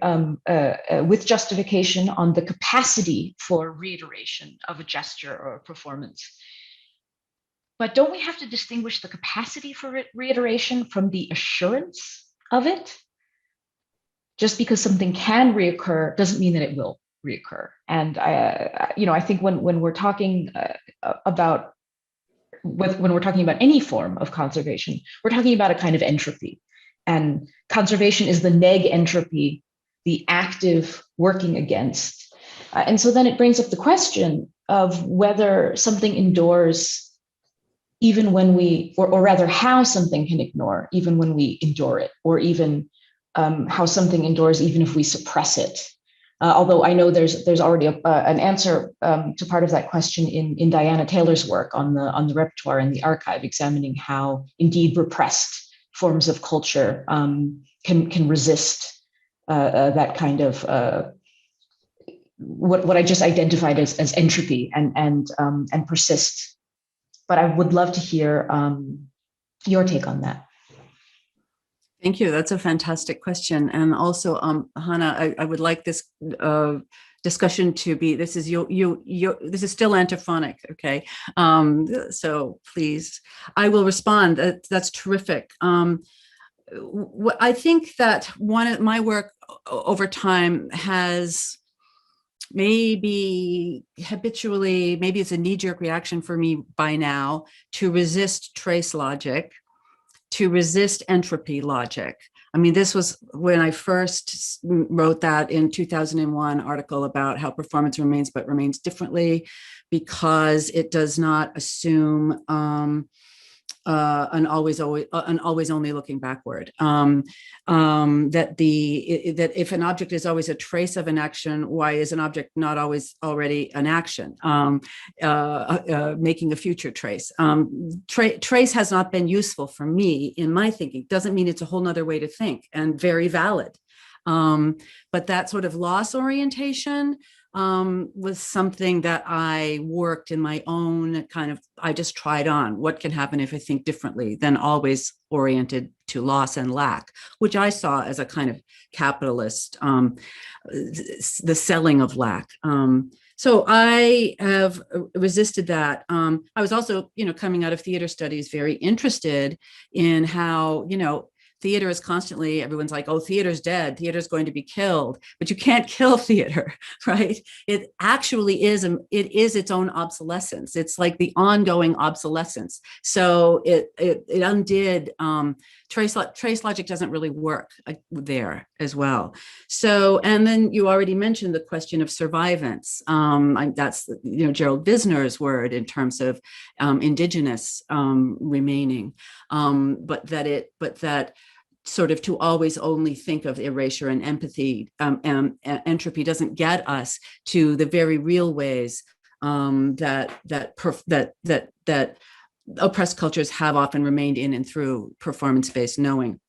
with justification, on the capacity for reiteration of a gesture or a performance. But don't we have to distinguish the capacity for reiteration from the assurance of it? Just because something can reoccur doesn't mean that it will reoccur. And I think when we're talking about when we're talking about any form of conservation, we're talking about a kind of entropy. And conservation is the neg entropy, the active working against. And so then it brings up the question of whether something endures even when we, or rather how something can ignore even when we endure it, or even how something endures even if we suppress it. Although I know there's already an answer to part of that question in Diana Taylor's work on the repertoire and the archive, examining how indeed repressed forms of culture can resist that kind of what I just identified as entropy and persist. But I would love to hear your take on that. Thank you. That's a fantastic question. And also, Hanna, I would like this discussion to be, this is this is still antiphonic, okay? So please, I will respond. That's terrific. I think that one of my work over time has maybe habitually, maybe it's a knee-jerk reaction for me by now, to resist trace logic, to resist entropy logic. I mean, this was when I first wrote that in 2001 article about how performance remains, but remains differently, because it does not assume an always only looking backward. That if an object is always a trace of an action, why is an object not always already an action? Making a future trace. Trace has not been useful for me in my thinking. Doesn't mean it's a whole nother way to think, and very valid. But that sort of loss orientation was something that I worked in my own kind of, I just tried on what can happen if I think differently than always oriented to loss and lack, which I saw as a kind of capitalist, the selling of lack. So I have resisted that. I was also, coming out of theater studies, very interested in how, theater is constantly, everyone's like, oh, theater's dead, theater's going to be killed, but you can't kill theater, right? It actually is, it is its own obsolescence. It's like the ongoing obsolescence. So it undid, trace logic doesn't really work there as well. So, and then you already mentioned the question of survivance. That's, Gerald Visner's word in terms of indigenous remaining, but that sort of to always only think of erasure and empathy. Entropy doesn't get us to the very real ways that oppressed cultures have often remained in and through performance-based knowing.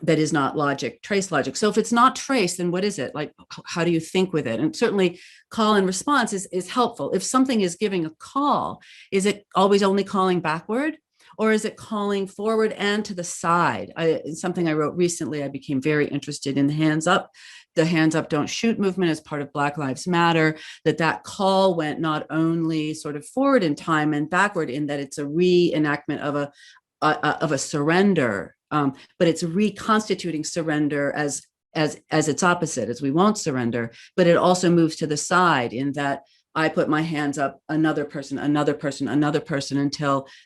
That is not logic, trace logic. So if it's not trace, then what is it? Like, how do you think with it? And certainly call and response is helpful. If something is giving a call, is it always only calling backward? Or is it calling forward and to the side? Something I wrote recently, I became very interested in the hands up don't shoot movement as part of Black Lives Matter, that call went not only sort of forward in time and backward in that it's a reenactment of a surrender, but it's reconstituting surrender as its opposite, as we won't surrender, but it also moves to the side in that I put my hands up, another person, until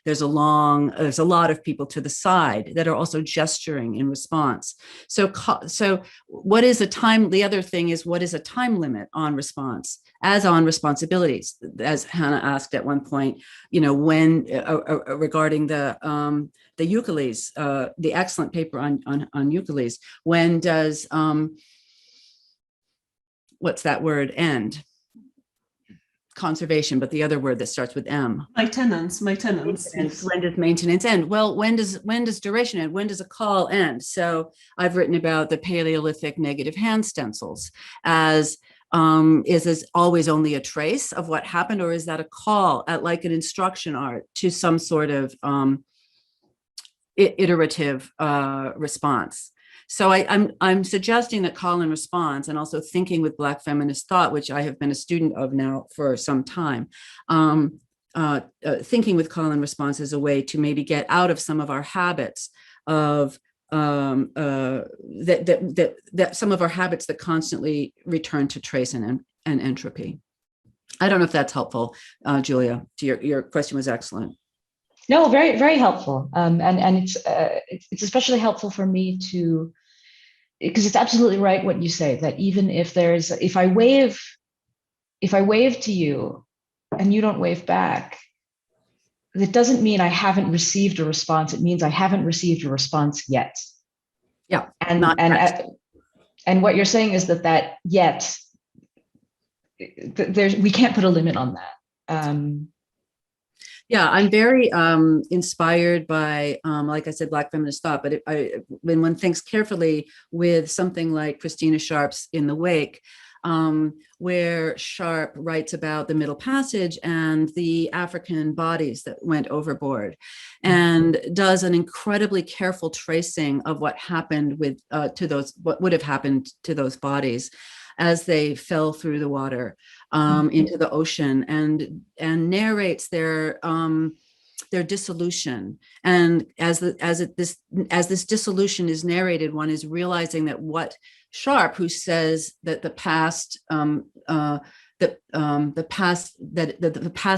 there's a lot of people to the side that are also gesturing in response. So what is a time? The other thing is, what is a time limit on response, as on responsibilities? As Hanna asked at one point, when regarding the ukuleles, the excellent paper on ukuleles, when does what's that word end? Conservation, but the other word that starts with M. Maintenance. Yes. When does maintenance end? Well, when does duration end? When does a call end? So I've written about the Paleolithic negative hand stencils as is this always only a trace of what happened, or is that a call at like an instruction art to some sort of iterative response? So I'm suggesting that call and response, and also thinking with Black feminist thought, which I have been a student of now for some time, thinking with call and response is a way to maybe get out of some of our habits of some of our habits that constantly return to trace and entropy. I don't know if that's helpful, Julia. Your question was excellent. No, very, very helpful. And it's especially helpful for me because it's absolutely right what you say, that even if I wave to you and you don't wave back, that doesn't mean I haven't received a response. It means I haven't received a response yet. Yeah. And what you're saying is that yet, we can't put a limit on that. Yeah, I'm very inspired by, like I said, Black feminist thought, but when one thinks carefully with something like Christina Sharp's In the Wake, where Sharp writes about the Middle Passage and the African bodies that went overboard, and does an incredibly careful tracing of what happened what would have happened to those bodies as they fell through the water into the ocean, and narrates their dissolution. And as this dissolution is narrated, one is realizing that what Sharp, who says that the past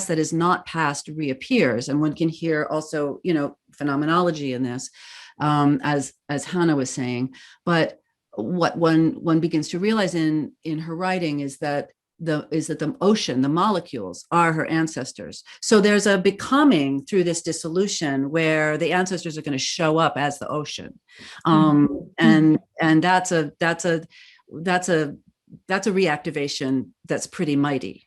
that is not past reappears, and one can hear also phenomenology in this, as Hanna was saying, but what one begins to realize in her writing is that the ocean, the molecules, are her ancestors. So there's a becoming through this dissolution where the ancestors are going to show up as the ocean, and that's a reactivation that's pretty mighty.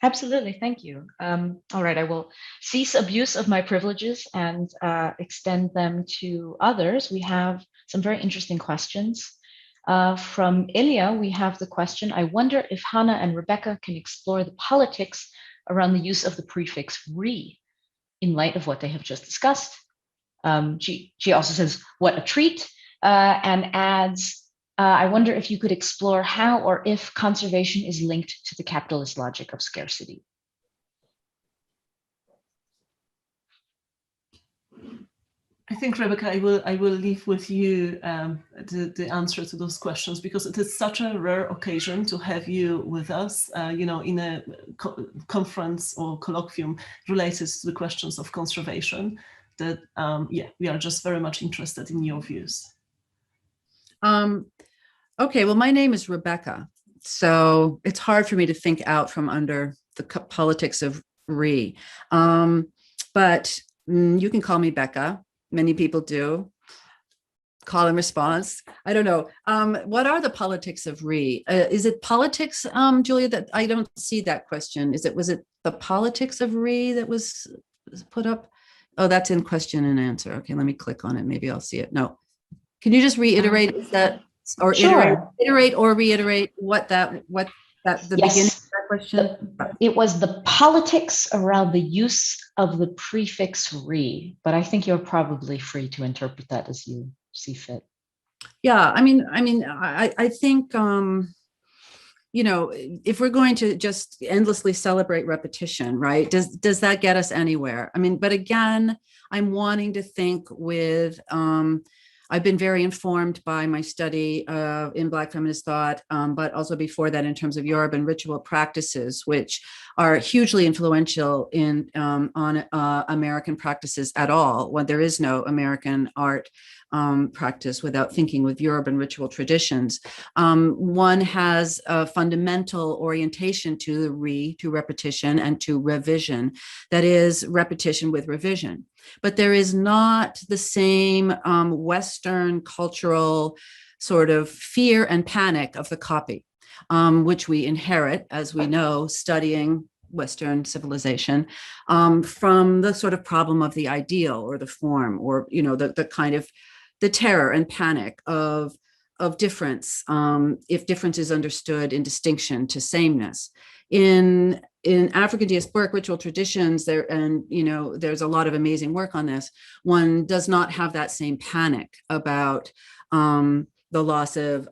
Absolutely, thank you. All right, I will cease abuse of my privileges and extend them to others. We have some very interesting questions. From Ilya, we have the question, I wonder if Hanna and Rebecca can explore the politics around the use of the prefix re in light of what they have just discussed. She also says, what a treat, and adds, I wonder if you could explore how or if conservation is linked to the capitalist logic of scarcity. I think, Rebecca, I will leave with you the answer to those questions, because it is such a rare occasion to have you with us, in a conference or colloquium related to the questions of conservation, that, we are just very much interested in your views. Okay, well, my name is Rebecca, so it's hard for me to think out from under the politics of re, but you can call me Becca. Many people do. Call and response. I don't know. What are the politics of re? Is it politics, Julia? That I don't see that question. Was it the politics of re that was put up? Oh, that's in question and answer. Okay, let me click on it. Maybe I'll see it. No. Can you just reiterate that, or Sure. iterate or reiterate the Yes. beginning of that question? It was the politics around the use of the prefix re, but I think you're probably free to interpret that as you see fit. Yeah, I think, if we're going to just endlessly celebrate repetition, right? Does that get us anywhere? But again, I'm wanting to think with, I've been very informed by my study in Black feminist thought, but also before that in terms of Yoruban ritual practices, which are hugely influential on American practices at all, when there is no American art practice without thinking with Yoruban ritual traditions. One has a fundamental orientation to repetition and to revision, that is repetition with revision. But there is not the same Western cultural sort of fear and panic of the copy, which we inherit, as we know, studying Western civilization, from the sort of problem of the ideal or the form, or the kind of the terror and panic of difference, if difference is understood in distinction to sameness. In African diasporic ritual traditions, there's a lot of amazing work on this. One does not have that same panic about the loss of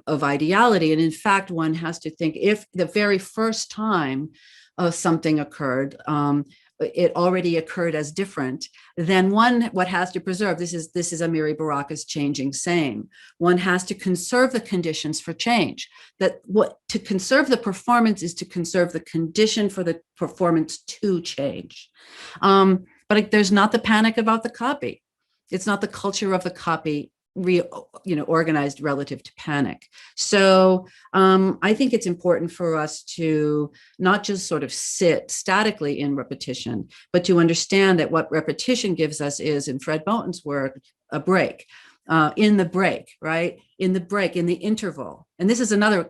ideality, and in fact, one has to think, if the very first time something occurred, it already occurred as different, then what has to preserve, this is Amiri Baraka's changing same. One has to conserve the conditions for change. To conserve the performance is to conserve the condition for the performance to change. But there's not the panic about the copy. It's not the culture of the copy organized relative to panic. So I think it's important for us to not just sort of sit statically in repetition, but to understand that what repetition gives us is, in Fred Moten's work, a break. In the break, right? In the interval. And this is another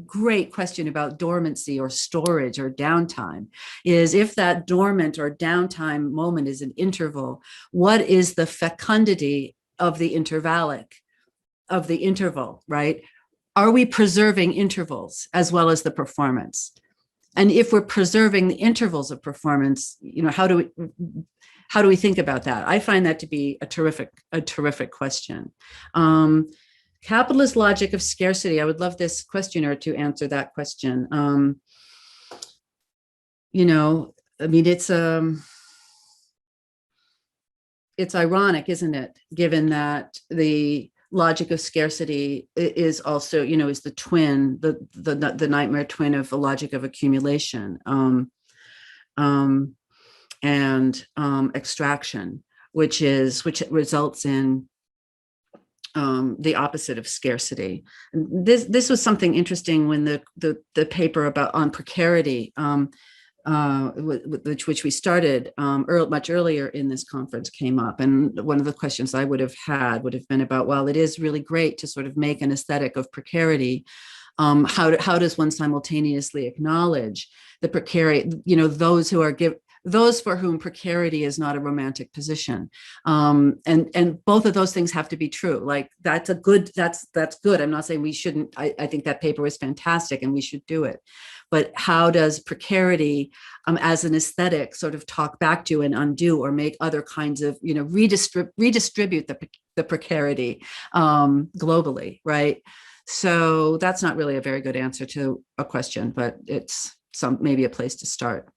great question about dormancy or storage or downtime, is if that dormant or downtime moment is an interval, what is the fecundity of the intervallic, of the interval, right? Are we preserving intervals as well as the performance? And if we're preserving the intervals of performance, how do we think about that? I find that to be a terrific question. Capitalist logic of scarcity. I would love this questioner to answer that question. It's ironic, isn't it? Given that the logic of scarcity is also, is the twin, the nightmare twin of the logic of accumulation and extraction, which results in the opposite of scarcity. And this was something interesting when the paper on precarity, which we started much earlier in this conference, came up. And one of the questions I would have been about, well, it is really great to sort of make an aesthetic of precarity. How does one simultaneously acknowledge the precarious, those for whom precarity is not a romantic position, and both of those things have to be true. Like that's good. I'm not saying we shouldn't. I think that paper was fantastic, and we should do it. But how does precarity, as an aesthetic, sort of talk back to and undo, or make other kinds of, redistribute the precarity globally, right? So that's not really a very good answer to a question, but it's maybe a place to start.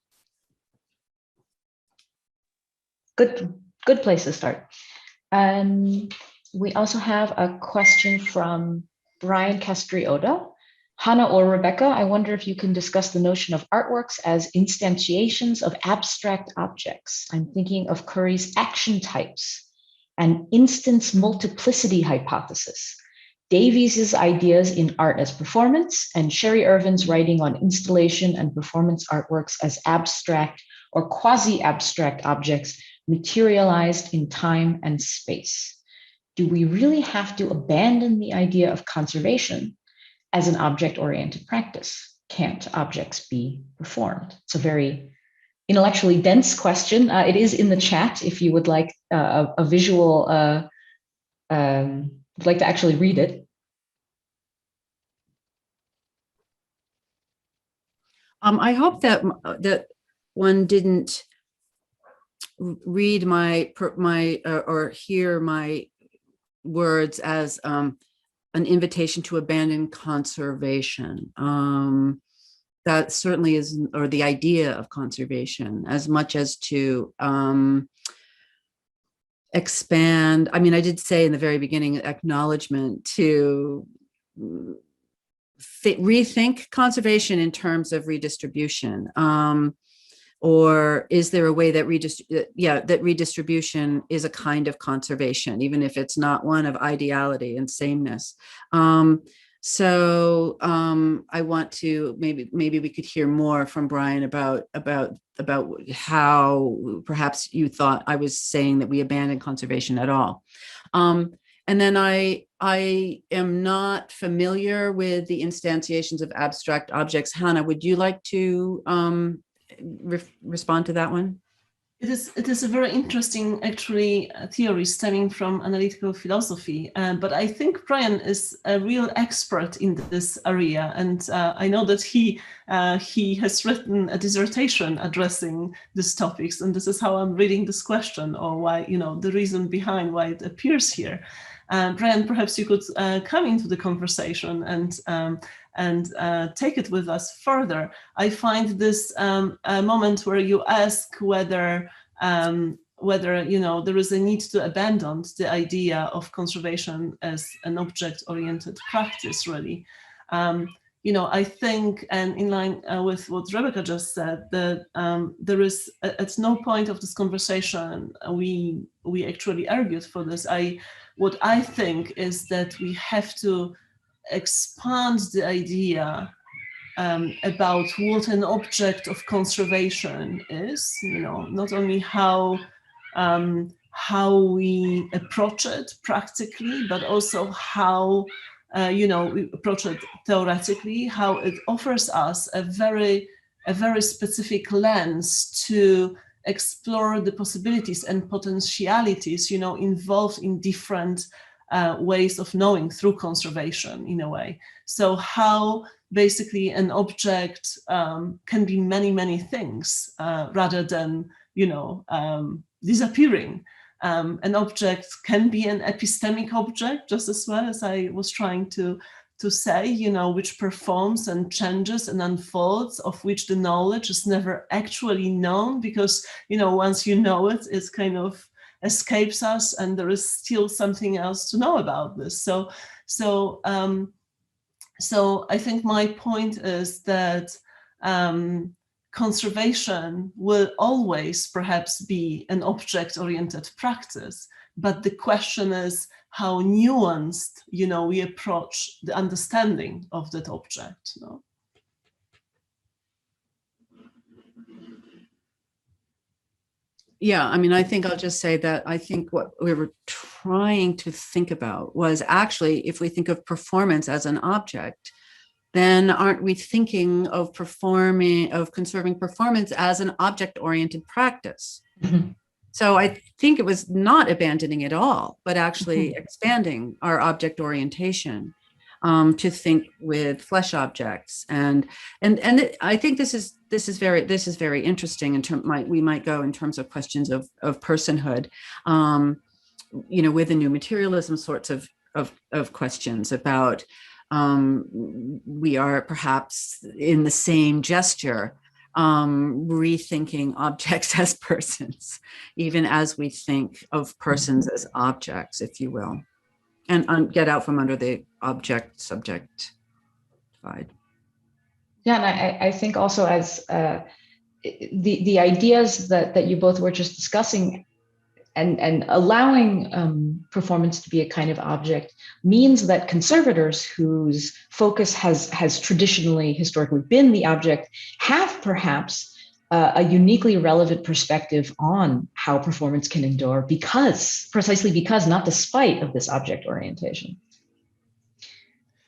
Good place to start. We also have a question from Brian Castriota. Hanna or Rebecca, I wonder if you can discuss the notion of artworks as instantiations of abstract objects. I'm thinking of Curry's action types and instance multiplicity hypothesis, Davies's ideas in art as performance, and Sherry Irvin's writing on installation and performance artworks as abstract or quasi-abstract objects materialized in time and space. Do we really have to abandon the idea of conservation as an object-oriented practice? Can't objects be performed? It's a very intellectually dense question. It is in the chat if you would like a visual, would like to actually read it. I hope that one didn't read or hear my words as an invitation to abandon conservation. That certainly is, or the idea of conservation, as much as to expand. I mean, I did say in the very beginning, acknowledgement to rethink conservation in terms of redistribution. Or is there a way that redistribution is a kind of conservation, even if it's not one of ideality and sameness? So I want to maybe we could hear more from Brian about how perhaps you thought I was saying that we abandon conservation at all. And then I am not familiar with the instantiations of abstract objects. Hanna, would you like to respond to that one? It is a very interesting, actually, theory stemming from analytical philosophy. But I think Brian is a real expert in this area, and I know that he has written a dissertation addressing these topics, and this is how I'm reading this question, or why, the reason behind why it appears here. Brian, perhaps you could come into the conversation and take it with us further. I find this a moment where you ask whether there is a need to abandon the idea of conservation as an object-oriented practice, really. I think, and in line with what Rebecca just said, that there is at no point of this conversation we actually argued for this. What I think is that we have to expand the idea about what an object of conservation is, not only how we approach it practically, but also how we approach it theoretically, how it offers us a very specific lens to explore the possibilities and potentialities, involved in different ways of knowing through conservation, in a way. So how basically an object can be many, many things rather than, disappearing. An object can be an epistemic object just as well, as I was trying to say, which performs and changes and unfolds, of which the knowledge is never actually known, because, once you know it, it kind of escapes us, and there is still something else to know about this. So I think my point is that conservation will always perhaps be an object-oriented practice, but the question is how nuanced, we approach the understanding of that object. Yeah, I mean, I think I'll just say that I think what we were trying to think about was actually, if we think of performance as an object, then aren't we thinking of conserving performance as an object-oriented practice? Mm-hmm. So I think it was not abandoning it all, but actually expanding our object orientation to think with flesh objects, and I think this is very interesting. We might go in terms of questions of personhood, with the new materialism sorts of questions about we are perhaps in the same gesture rethinking objects as persons, even as we think of persons as objects, if you will, and get out from under the object-subject divide. Yeah, and I think also as the ideas that you both were just discussing, and allowing performance to be a kind of object means that conservators whose focus has traditionally, historically been the object, have perhaps a uniquely relevant perspective on how performance can endure precisely because, not despite of this object orientation.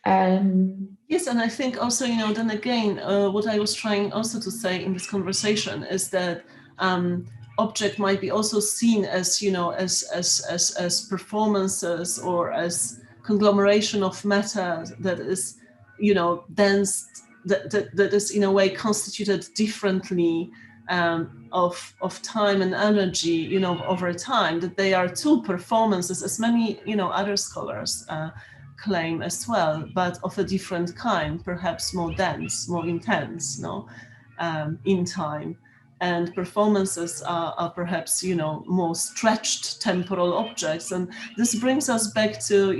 Yes, and I think also, then again, what I was trying also to say in this conversation is that object might be also seen as, as performances or as conglomeration of matter that is, dense, that is in a way constituted differently of time and energy, over time, that they are two performances, as many, other scholars claim as well, but of a different kind, perhaps more dense, more intense, in time. And performances are perhaps, more stretched temporal objects. And this brings us back to,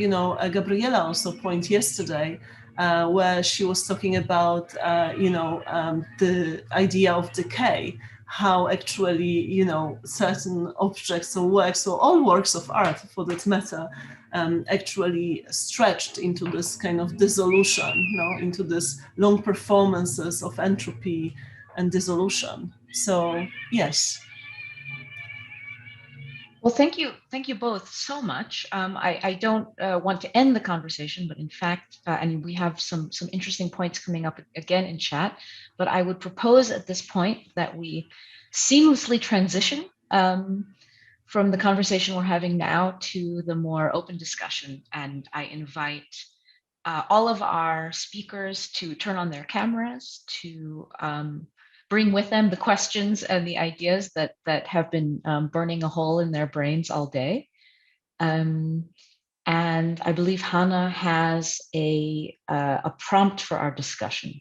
Gabriella also point yesterday, where she was talking about, the idea of decay, how actually, certain objects or works, or all works of art for that matter, actually stretched into this kind of dissolution, into this long performances of entropy and dissolution. So, yes. Well, thank you both so much. I don't want to end the conversation, but in fact, and we have some interesting points coming up again in chat, but I would propose at this point that we seamlessly transition from the conversation we're having now to the more open discussion. And I invite all of our speakers to turn on their cameras, to bring with them the questions and the ideas that have been burning a hole in their brains all day. And I believe Hanna has a prompt for our discussion.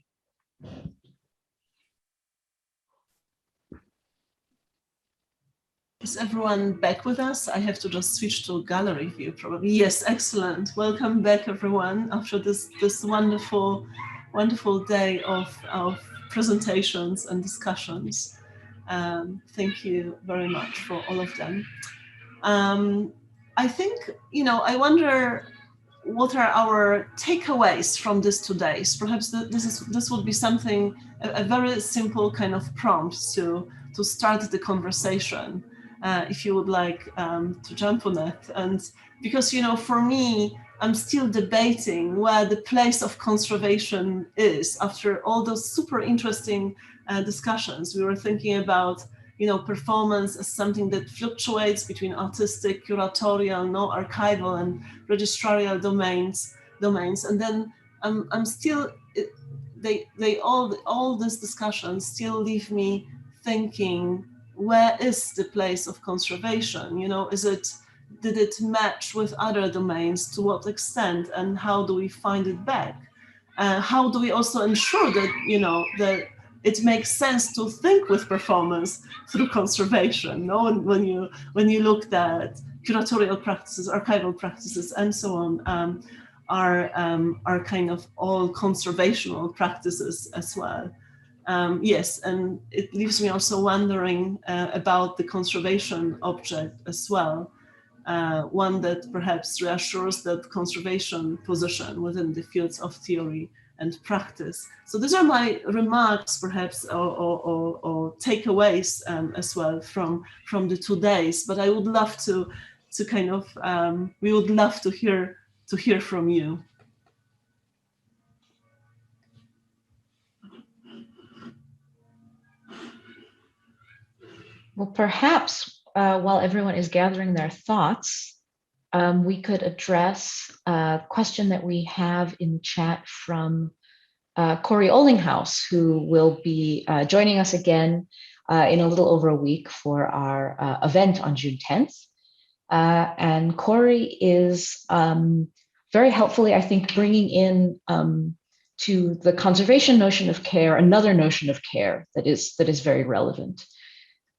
Is everyone back with us? I have to just switch to gallery view probably. Yes, excellent. Welcome back everyone after this wonderful day of presentations and discussions. Thank you very much for all of them. I think, I wonder what are our takeaways from this 2 days. Perhaps this would be something, a very simple kind of prompt to start the conversation. If you would like to jump on it. And because, for me, I'm still debating where the place of conservation is after all those super interesting discussions. We were thinking about, performance as something that fluctuates between artistic, curatorial, archival and registrarial domains. And then I'm still, all these discussions still leave me thinking, where is the place of conservation? Did it match with other domains? To what extent? And how do we find it back? How do we also ensure that, that it makes sense to think with performance through conservation? When you looked at curatorial practices, archival practices, and so on, are kind of all conservational practices as well. Yes, and it leaves me also wondering about the conservation object as well. One that perhaps reassures that conservation position within the fields of theory and practice. So these are my remarks, perhaps, or takeaways as well from the 2 days. But I would love to kind of, we would love to hear from you. Well, perhaps while everyone is gathering their thoughts, we could address a question that we have in the chat from Corey Ollinghouse, who will be joining us again in a little over a week for our event on June 10th. And Corey is very helpfully, I think, bringing in to the conservation notion of care, another notion of care that is very relevant.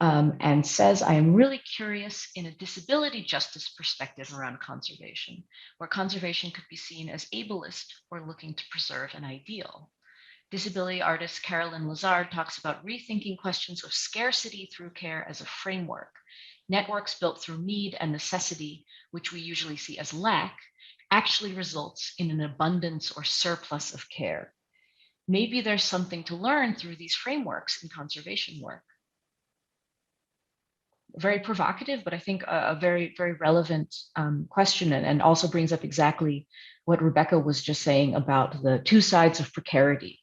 And says, I am really curious in a disability justice perspective around conservation, where conservation could be seen as ableist or looking to preserve an ideal. Disability artist Carolyn Lazard talks about rethinking questions of scarcity through care as a framework. Networks built through need and necessity, which we usually see as lack, actually results in an abundance or surplus of care. Maybe there's something to learn through these frameworks in conservation work. very provocative, but I think a very, very relevant question, and also brings up exactly what Rebecca was just saying about the two sides of precarity.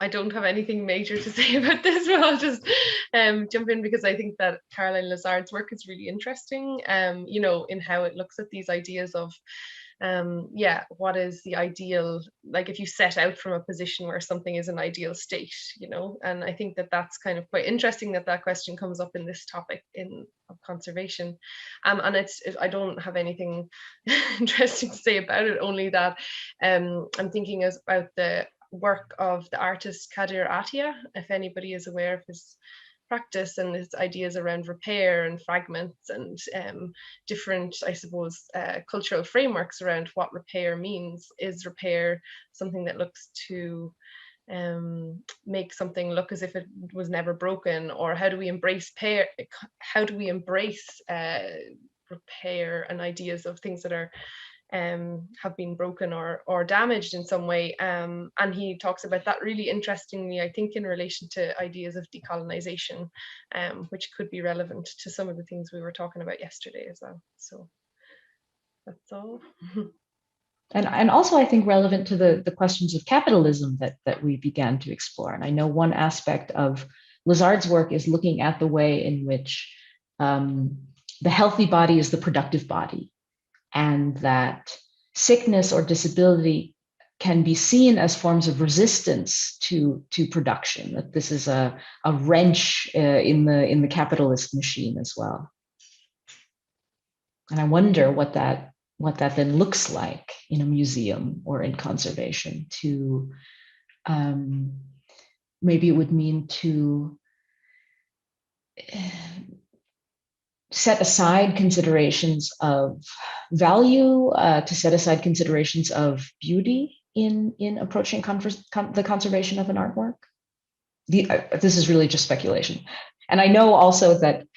I don't have anything major to say about this, but I'll just jump in because I think that Caroline Lazard's work is really interesting, you know, in how it looks at these ideas of, yeah, what is the ideal, like if you set out from a position where something is an ideal state, you know, and I think that that's kind of quite interesting that that question comes up in this topic of conservation. And I don't have anything interesting to say about it, only that I'm thinking about the work of the artist Kadir Attia, if anybody is aware of his practice and his ideas around repair and fragments and different, I suppose, cultural frameworks around what repair means. Is repair something that looks to make something look as if it was never broken, or how do we embrace repair and ideas of things that are have been broken or damaged in some way, and he talks about that really interestingly, I think, in relation to ideas of decolonization, which could be relevant to some of the things we were talking about yesterday as well. So that's all. And also, I think, relevant to the questions of capitalism that we began to explore. And I know one aspect of Lazard's work is looking at the way in which the healthy body is the productive body, and that sickness or disability can be seen as forms of resistance to production, that this is a wrench in the capitalist machine as well. And I wonder what that then looks like in a museum or in conservation. To maybe it would mean to set aside considerations of value, to set aside considerations of beauty in approaching the conservation of an artwork. This is really just speculation. And I know also that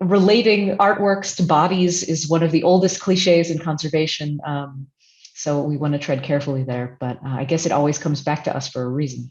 relating artworks to bodies is one of the oldest cliches in conservation. So we want to tread carefully there, but I guess it always comes back to us for a reason.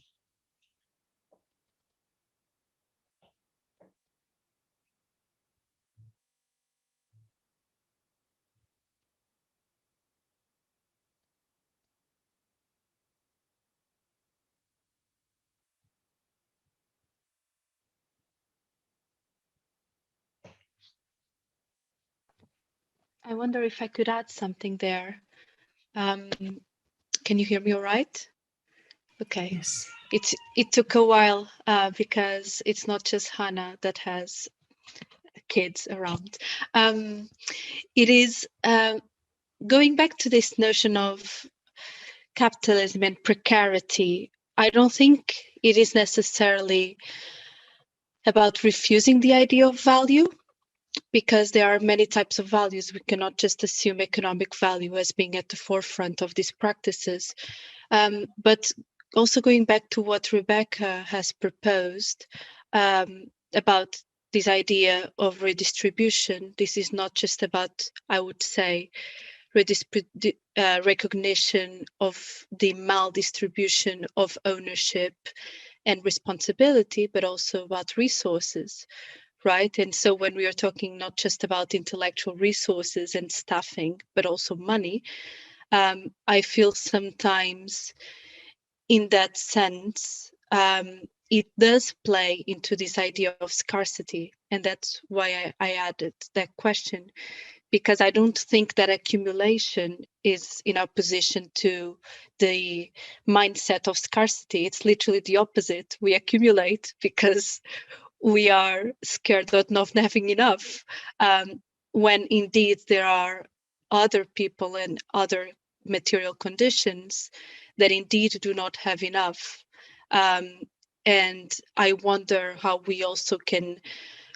I wonder if I could add something there. Can you hear me all right? Okay. Yes. It took a while because it's not just Hanna that has kids around. It is going back to this notion of capitalism and precarity. I don't think it is necessarily about refusing the idea of value, because there are many types of values. We cannot just assume economic value as being at the forefront of these practices. But also going back to what Rebecca has proposed about this idea of redistribution, this is not just about, I would say, recognition of the maldistribution of ownership and responsibility, but also about resources. Right. And so when we are talking not just about intellectual resources and staffing, but also money, I feel sometimes in that sense, it does play into this idea of scarcity. And that's why I added that question, because I don't think that accumulation is in opposition to the mindset of scarcity. It's literally the opposite. We accumulate because we are scared of not having enough, when indeed there are other people and other material conditions that indeed do not have enough. And I wonder how we also can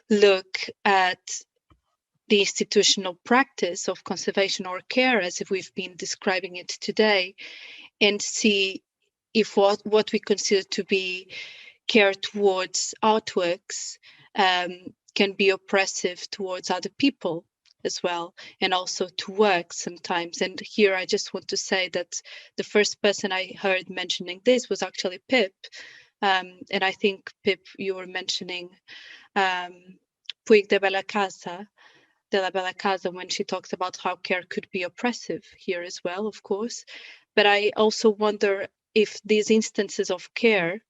look at the institutional practice of conservation or care, as if we've been describing it today, and see if what we consider to be care towards artworks can be oppressive towards other people as well, and also to work sometimes. And here I just want to say that the first person I heard mentioning this was actually Pip. And I think, Pip, you were mentioning Puig de la Bella Casa, when she talks about how care could be oppressive here as well, of course. But I also wonder if these instances of care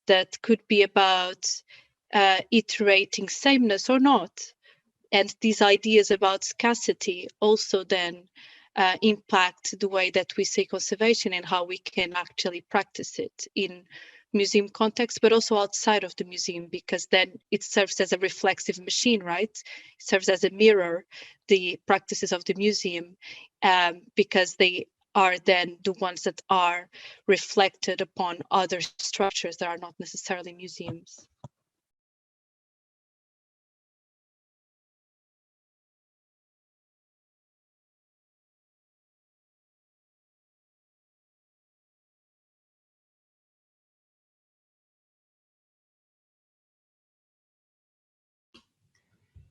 that could be about iterating sameness or not, and these ideas about scarcity also then impact the way that we see conservation and how we can actually practice it in museum context, but also outside of the museum, because then it serves as a reflexive machine, right? It serves as a mirror, the practices of the museum, because they are then the ones that are reflected upon other structures that are not necessarily museums.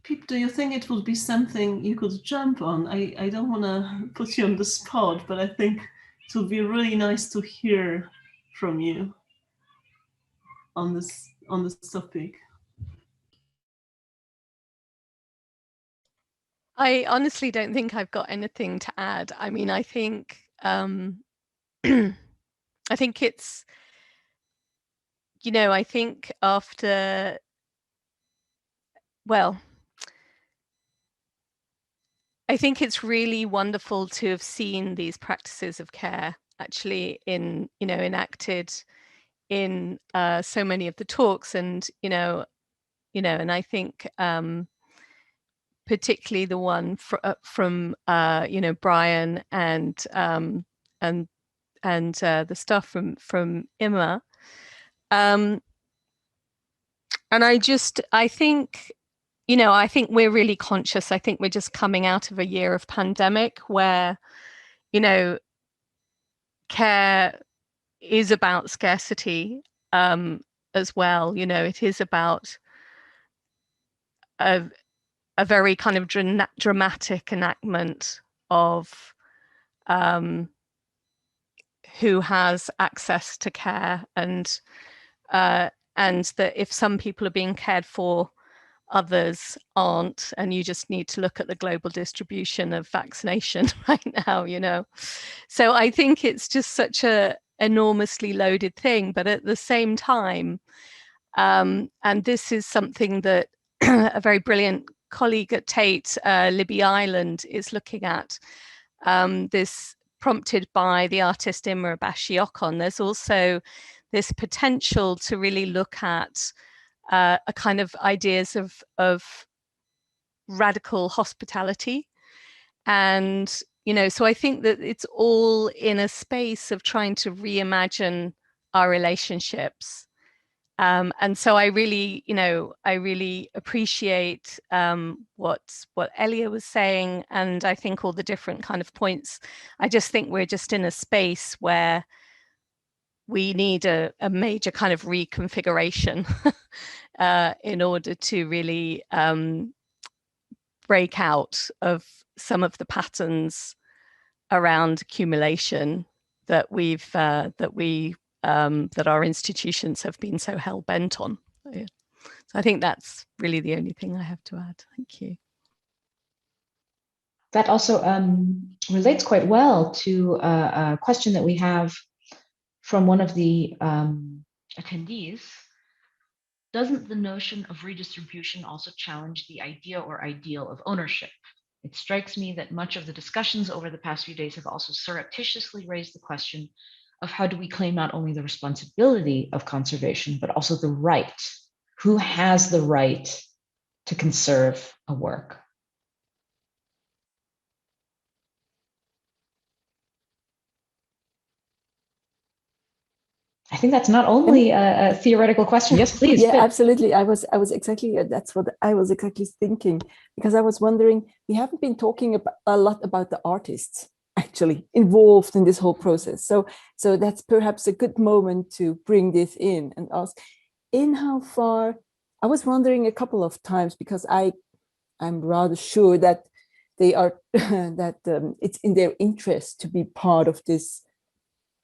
Pip, do you think it would be something you could jump on? I don't want to put you on the spot, but I think it would be really nice to hear from you on this topic. I honestly don't think I've got anything to add. I mean, I think I think it's, you know, I think after, well, I think it's really wonderful to have seen these practices of care actually in, you know, enacted in so many of the talks, and and I think particularly the one from Brian and the stuff from Imma, and I think, I think we're really conscious. I think we're just coming out of a year of pandemic where, care is about scarcity as well. It is about a very kind of dramatic enactment of who has access to care, and that if some people are being cared for, others aren't, and you just need to look at the global distribution of vaccination right now. So I think it's just such a enormously loaded thing, but at the same time, and this is something that a very brilliant colleague at Tate, Libby Island, is looking at, this prompted by the artist Imre Bashiokon. There's also this potential to really look at a kind of ideas of radical hospitality. And, so I think that it's all in a space of trying to reimagine our relationships. And so I really appreciate what Elia was saying, and I think all the different kind of points. I just think we're just in a space where we need a major kind of reconfiguration in order to really break out of some of the patterns around accumulation that that our institutions have been so hell-bent on. So I think that's really the only thing I have to add. Thank you. That also relates quite well to a question that we have from one of the attendees. Doesn't the notion of redistribution also challenge the idea or ideal of ownership? It strikes me that much of the discussions over the past few days have also surreptitiously raised the question of how do we claim not only the responsibility of conservation, but also the right? Who has the right to conserve a work? I think that's not only a theoretical question. Yes, please. Yeah, absolutely. I was exactly, that's what I was exactly thinking, because I was wondering, we haven't been talking a lot about the artists actually involved in this whole process. So that's perhaps a good moment to bring this in and ask, in how far, I was wondering a couple of times, because I'm rather sure that they are, that it's in their interest to be part of this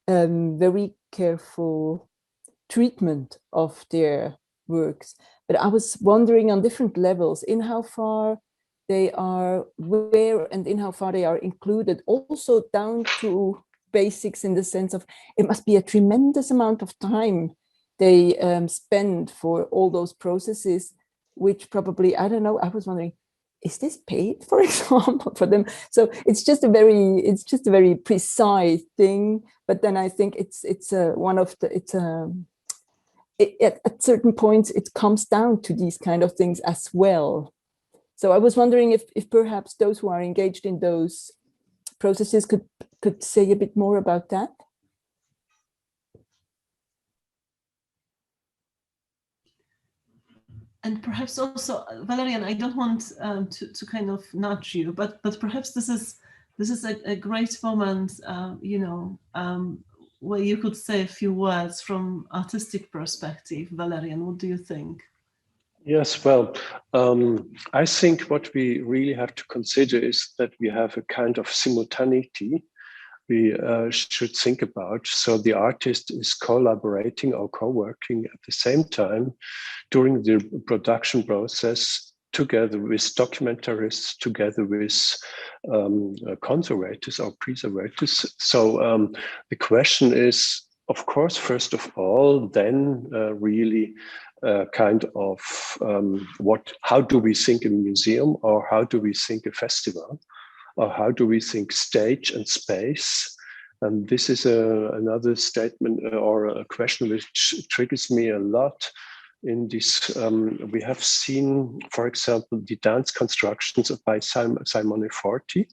very careful treatment of their works. But I was wondering on different levels in how far they are aware and in how far they are included, also down to basics in the sense of it must be a tremendous amount of time they spend for all those processes, which probably, I don't know, I was wondering, is this paid, for example, for them? So it's just a very precise thing. But then I think it's one of the, at certain points, it comes down to these kind of things as well. So I was wondering if perhaps those who are engaged in those processes could say a bit more about that. And perhaps also, Valerian, I don't want to kind of nudge you, but perhaps this is a great moment, where you could say a few words from artistic perspective. Valerian, what do you think? Yes, well, I think what we really have to consider is that we have a kind of simultaneity we should think about. So the artist is collaborating or co-working at the same time during the production process, together with documentarists, together with conservators or preservators. So the question is, of course, first of all, then really kind of how do we think a museum, or how do we think a festival, or how do we think stage and space? And this is another statement or a question which triggers me a lot in this. We have seen, for example, the dance constructions by Simone Forti.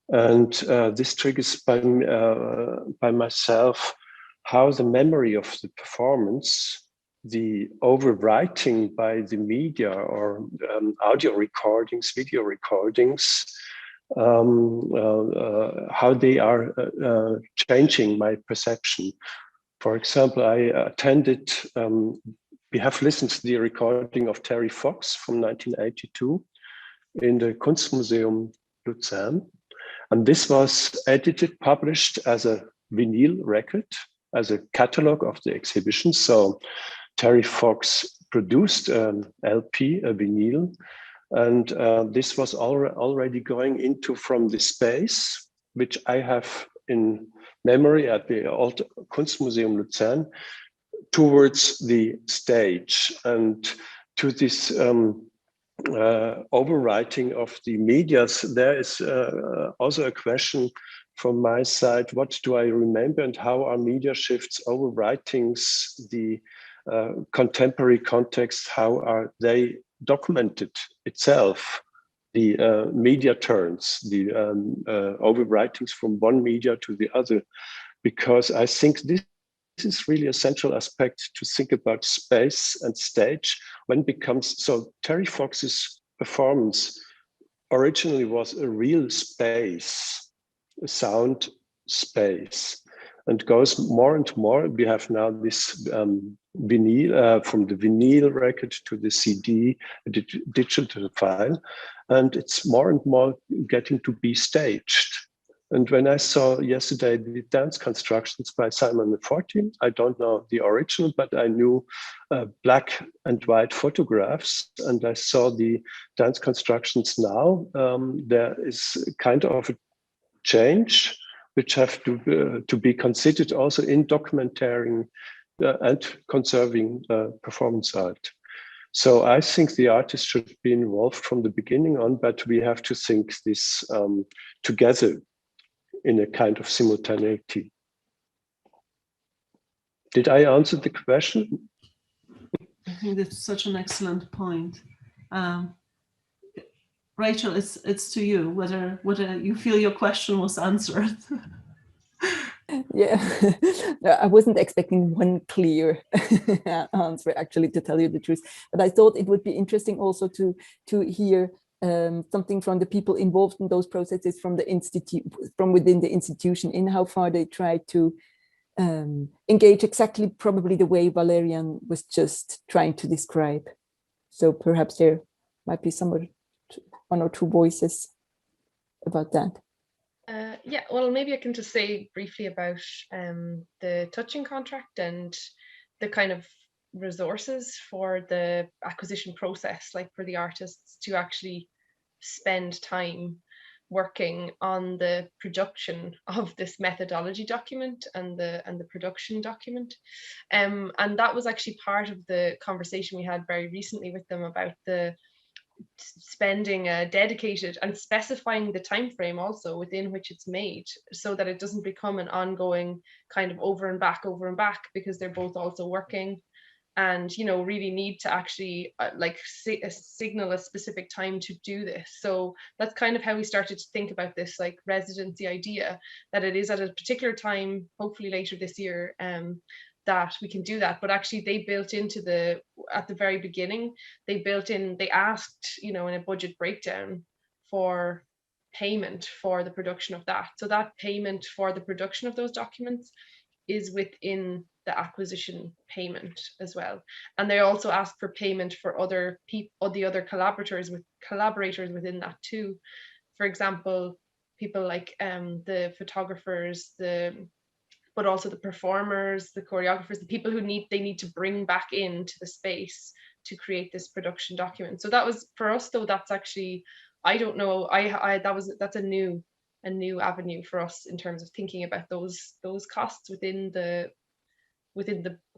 And this triggers by myself how the memory of the performance, the overwriting by the media or audio recordings, video recordings, how they are changing my perception. For example, I attended, we have listened to the recording of Terry Fox from 1982 in the Kunstmuseum Luzern. And this was edited, published as a vinyl record, as a catalog of the exhibition. So Terry Fox produced an LP, a vinyl, and this was already going into from the space, which I have in memory at the old Kunstmuseum Luzern, towards the stage, and to this overwriting of the medias. There is also a question from my side: what do I remember, and how are media shifts, overwritings, the contemporary context, how are they documented itself? The media turns, the overwritings from one media to the other, because I think this is really a central aspect to think about space and stage when it becomes. So Terry Fox's performance originally was a real space, a sound space, and goes more and more. We have now this vinyl, from the vinyl record to the CD, the digital file, and it's more and more getting to be staged. And when I saw yesterday the dance constructions by Simone Forti, I don't know the original, but I knew black and white photographs, and I saw the dance constructions now. There is kind of a change which have to be considered also in documenting and conserving performance art. So I think the artist should be involved from the beginning on, but we have to think this together in a kind of simultaneity. Did I answer the question? I think that's such an excellent point. Rachel, it's to you whether you feel your question was answered. Yeah, no, I wasn't expecting one clear answer, actually, to tell you the truth. But I thought it would be interesting also to hear something from the people involved in those processes, from the institute, from within the institution, in how far they try to engage exactly, probably the way Valerian was just trying to describe. So perhaps there might be one or two voices about that. Yeah, well, maybe I can just say briefly about the touching contract and the kind of resources for the acquisition process, like for the artists to actually spend time working on the production of this methodology document and the production document. And that was actually part of the conversation we had very recently with them about the spending a dedicated and specifying the time frame also within which it's made, so that it doesn't become an ongoing kind of over and back, because they're both also working and, you know, really need to actually signal a specific time to do this. So that's kind of how we started to think about this like residency idea, that it is at a particular time, hopefully later this year, that we can do that. But actually they built into at the very beginning, they asked, you know, in a budget breakdown for payment for the production of that. So that payment for the production of those documents is within the acquisition payment as well. And they also asked for payment for other people, the other collaborators within that too. For example, people like the photographers, but also the performers, the choreographers, the people who need to bring back into the space to create this production document. So that was, for us though, that's actually, I don't know, that's a new avenue for us in terms of thinking about those costs within the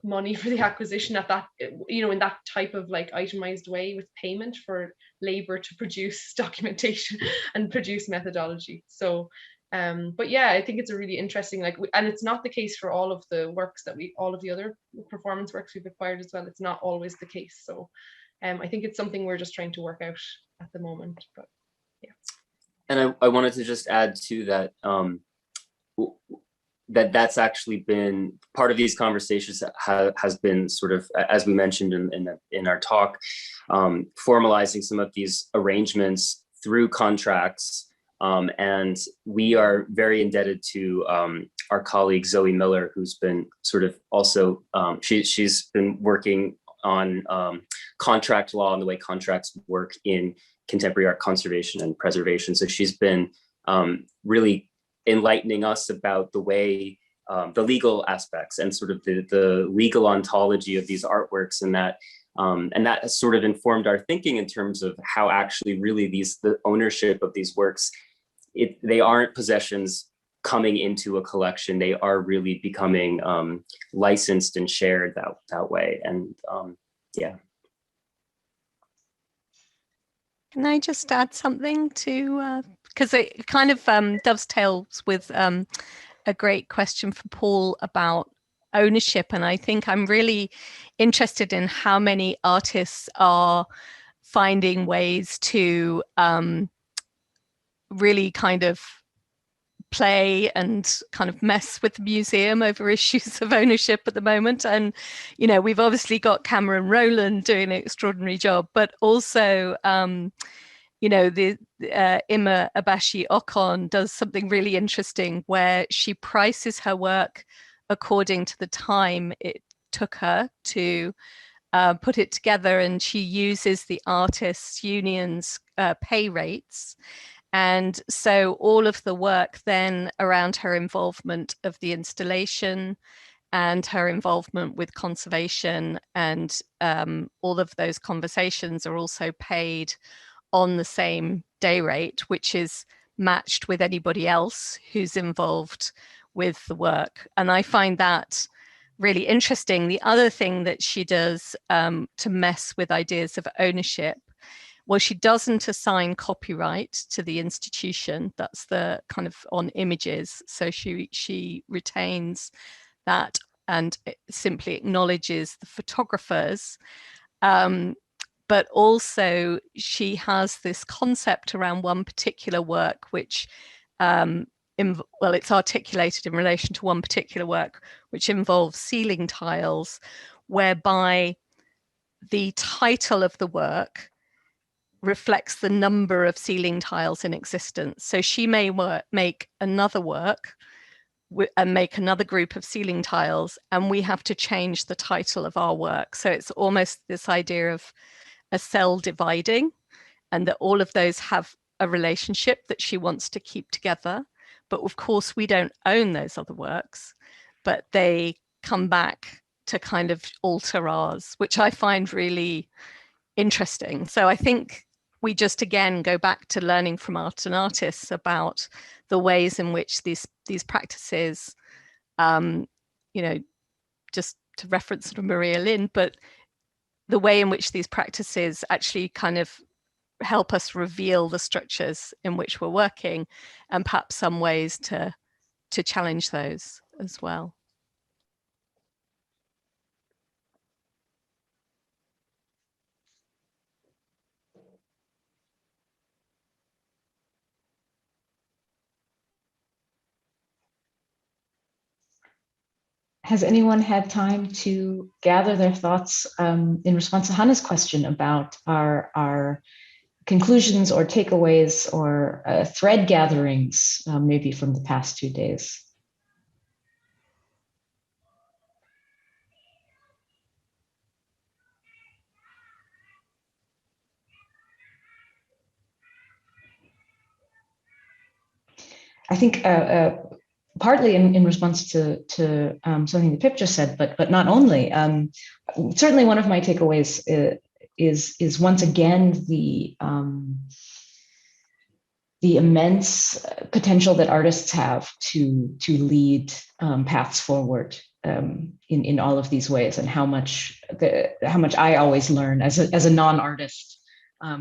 money for the acquisition at that, you know, in that type of like itemized way, with payment for labor to produce documentation and produce methodology. So but yeah, I think it's a really interesting, and it's not the case for all of the works all of the other performance works we've acquired as well. It's not always the case. So I think it's something we're just trying to work out at the moment, but yeah. And I wanted to just add to that, that's actually been part of these conversations that has been sort of, as we mentioned in our talk, formalizing some of these arrangements through contracts. And we are very indebted to our colleague Zoe Miller, who's been sort of also, she's been working on contract law and the way contracts work in contemporary art conservation and preservation. So she's been really enlightening us about the way, the legal aspects and sort of the legal ontology of these artworks, and that has sort of informed our thinking in terms of how actually really the ownership of these works, they aren't possessions coming into a collection. They are really becoming licensed and shared that way. And yeah. Can I just add something to, because it kind of dovetails with a great question for Paul about ownership. And I think I'm really interested in how many artists are finding ways to really kind of play and kind of mess with the museum over issues of ownership at the moment. And, you know, we've obviously got Cameron Rowland doing an extraordinary job, but also, you know, the Ima Abashi Okon does something really interesting where she prices her work according to the time it took her to put it together, and she uses the artists' unions' pay rates. And so all of the work then around her involvement of the installation and her involvement with conservation and all of those conversations are also paid on the same day rate, which is matched with anybody else who's involved with the work. And I find that really interesting. The other thing that she does to mess with ideas of ownership, well, she doesn't assign copyright to the institution. That's the kind of on images. So she retains that and simply acknowledges the photographers. But also she has this concept around one particular work, which well, it's articulated in relation to one particular work, which involves ceiling tiles, whereby the title of the work reflects the number of ceiling tiles in existence. So she may make another work and make another group of ceiling tiles, and we have to change the title of our work. So it's almost this idea of a cell dividing, and that all of those have a relationship that she wants to keep together. But of course, we don't own those other works, but they come back to kind of alter ours, which I find really interesting. So I think we just again go back to learning from art and artists about the ways in which these practices, you know, just to reference sort of Maria Lynn, but the way in which these practices actually kind of help us reveal the structures in which we're working, and perhaps some ways to challenge those as well. Has anyone had time to gather their thoughts in response to Hanna's question about our conclusions or takeaways or thread gatherings, maybe from the past 2 days? I think partly in response to something that Pip just said, but not only. Certainly, one of my takeaways is once again the immense potential that artists have to lead paths forward in all of these ways, and how much I always learn as a non-artist.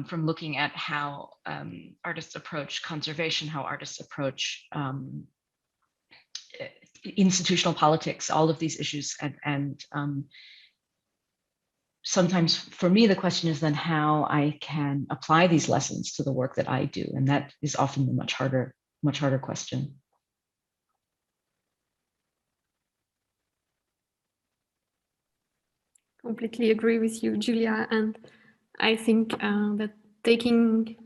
From looking at how artists approach conservation, how artists approach institutional politics, all of these issues, and sometimes for me the question is then how I can apply these lessons to the work that I do, and that is often the much harder question. Completely agree with you, Julia, and I think that taking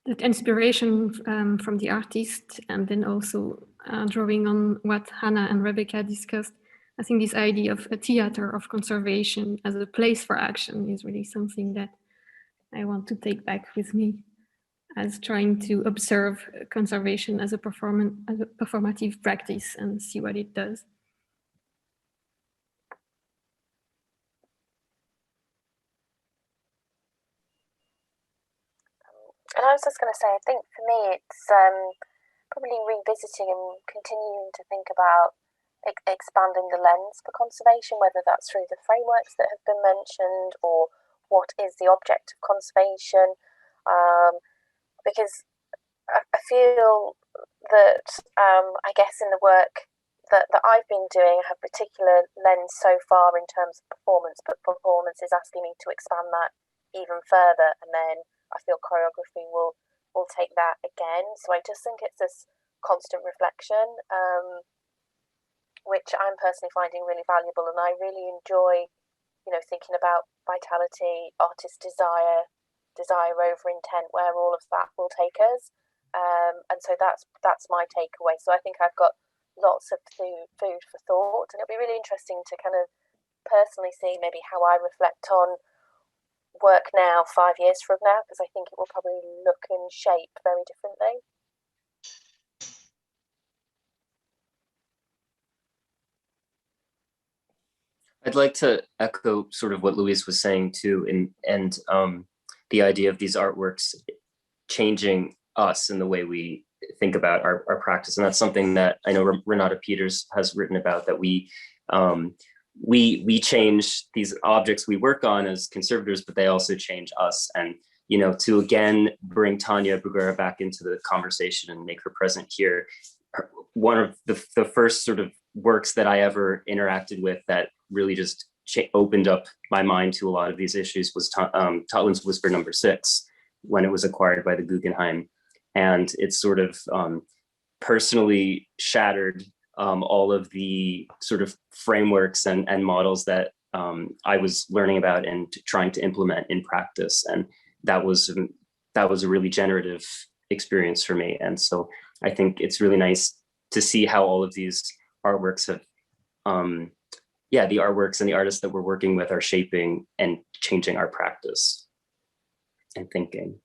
that inspiration from the artist, and then also drawing on what Hanna and Rebecca discussed, I think this idea of a theater of conservation as a place for action is really something that I want to take back with me, as trying to observe conservation as a performative practice and see what it does. And I was just going to say, I think for me, it's probably revisiting and continuing to think about expanding the lens for conservation, whether that's through the frameworks that have been mentioned or what is the object of conservation. Because I feel that, I guess in the work that I've been doing, I have a particular lens so far in terms of performance, but performance is asking me to expand that even further, and then I feel choreography will take that again. So I just think it's this constant reflection, which I'm personally finding really valuable, and I really enjoy, thinking about vitality, artist desire over intent, where all of that will take us. And so that's my takeaway. So I think I've got lots of food for thought, and it'll be really interesting to kind of personally see maybe how I reflect on work now 5 years from now, because I think it will probably look and shape very differently. I'd like to echo sort of what Louise was saying too, and the idea of these artworks changing us in the way we think about our practice. And that's something that I know Renata Peters has written about, that we change these objects we work on as conservators, but they also change us. And, to again bring Tanya Bruguera back into the conversation and make her present here, one of the first sort of works that I ever interacted with that really just opened up my mind to a lot of these issues was Totland's Whisper #6, when it was acquired by the Guggenheim. And it's sort of personally shattered all of the sort of frameworks and models that I was learning about and trying to implement in practice. And that was a really generative experience for me. And so I think it's really nice to see how all of these artworks have, the artworks and the artists that we're working with are shaping and changing our practice and thinking.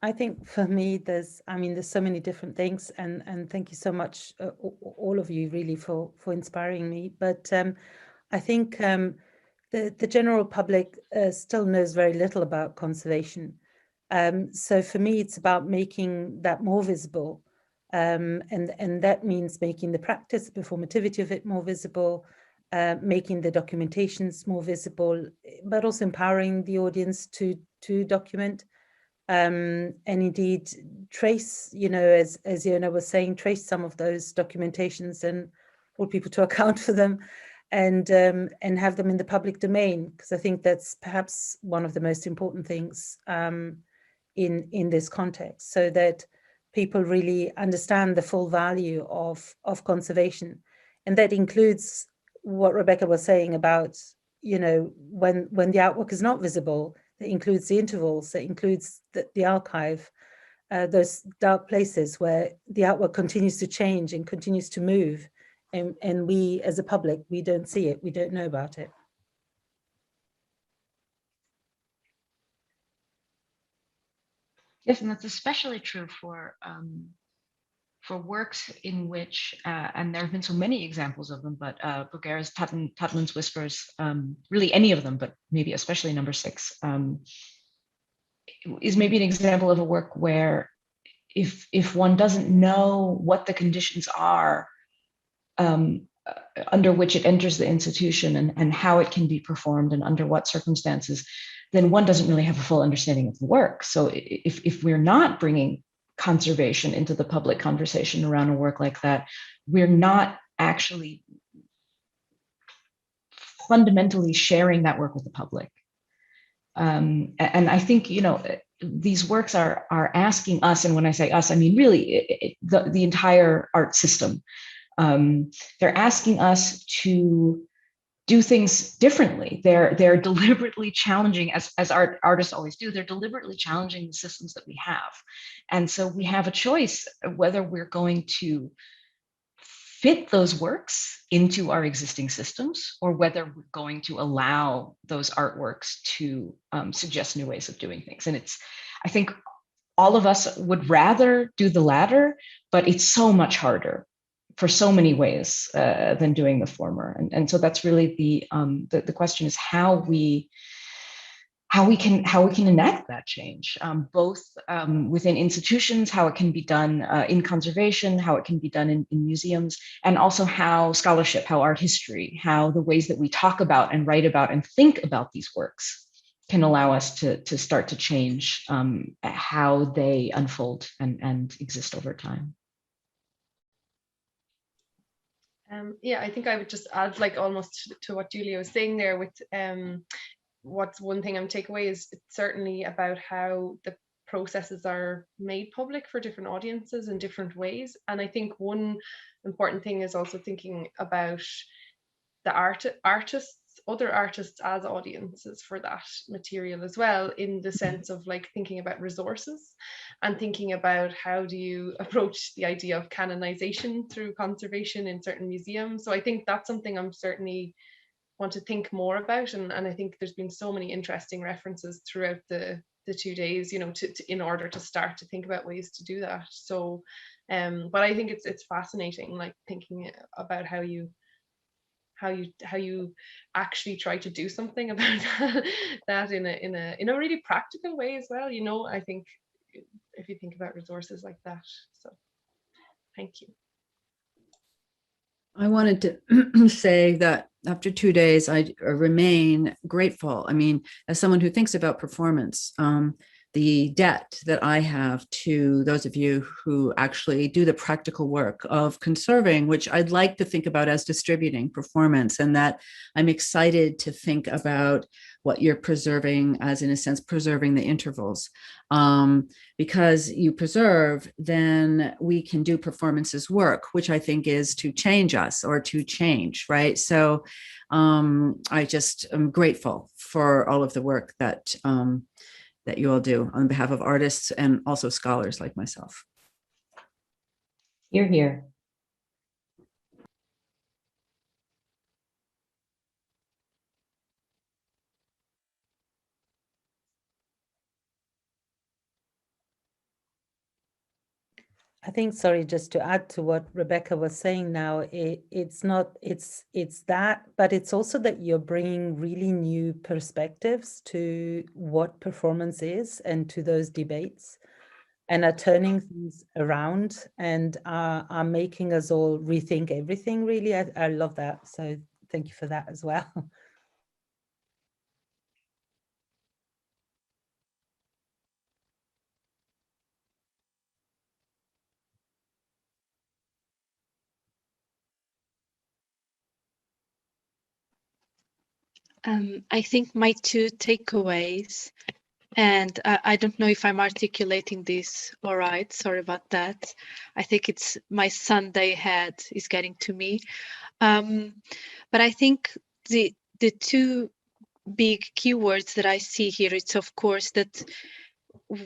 I think for me, there's so many different things, and thank you so much, all of you, really, for inspiring me. But I think the general public still knows very little about conservation. So for me, it's about making that more visible, and that means making the practice, the performativity of it more visible, making the documentations more visible, but also empowering the audience to document. And indeed trace, as Iona was saying, trace some of those documentations and hold people to account for them, and have them in the public domain, because I think that's perhaps one of the most important things in this context, so that people really understand the full value of conservation. And that includes what Rebecca was saying about, when the artwork is not visible. That includes the intervals, that includes the archive, those dark places where the artwork continues to change and continues to move. And we, as a public, we don't see it, we don't know about it. Yes, and that's especially true for works in which, and there have been so many examples of them, but Bulgaria's Tatman's Whispers, really any of them, but maybe especially number 6, is maybe an example of a work where if one doesn't know what the conditions are under which it enters the institution and how it can be performed and under what circumstances, then one doesn't really have a full understanding of the work. So if we're not bringing conservation into the public conversation around a work like that, we're not actually fundamentally sharing that work with the public. And I think, these works are asking us, and when I say us, I mean really the entire art system. They're asking us to do things differently. They're deliberately challenging, as artists always do, they're deliberately challenging the systems that we have. And so we have a choice whether we're going to fit those works into our existing systems, or whether we're going to allow those artworks to suggest new ways of doing things. And I think all of us would rather do the latter, but it's so much harder for so many ways than doing the former. And so that's really the question, is how we can enact that change, both within institutions, how it can be done in conservation, how it can be done in museums, and also how scholarship, how art history, how the ways that we talk about and write about and think about these works can allow us to start to change how they unfold and exist over time. I think I would just add, almost to what Julia was saying there, with what's one thing I'm taking away is it's certainly about how the processes are made public for different audiences in different ways. And I think one important thing is also thinking about the other artists as audiences for that material as well, in the sense of thinking about resources and thinking about how do you approach the idea of canonization through conservation in certain museums. So I think that's something I'm certainly want to think more about, and I think there's been so many interesting references throughout the 2 days, in order to start to think about ways to do that. So but I think it's fascinating, thinking about how you actually try to do something about that in a really practical way as well. I think if you think about resources like that. So thank you. I wanted to say that after 2 days, I remain grateful. I mean, as someone who thinks about performance, the debt that I have to those of you who actually do the practical work of conserving, which I'd like to think about as distributing performance, and that I'm excited to think about what you're preserving, as in a sense, preserving the intervals. Because you preserve, then we can do performances work, which I think is to change us or to change, right? So I just am grateful for all of the work that that you all do on behalf of artists and also scholars like myself. Hear, hear. I think, sorry, just to add to what Rebecca was saying now, it's that, but it's also that you're bringing really new perspectives to what performance is and to those debates, and are turning things around and are making us all rethink everything, really. I love that. So thank you for that as well. I think my two takeaways, and I don't know if I'm articulating this all right, sorry about that. I think it's my Sunday head is getting to me. But I think the two big keywords that I see here, it's of course that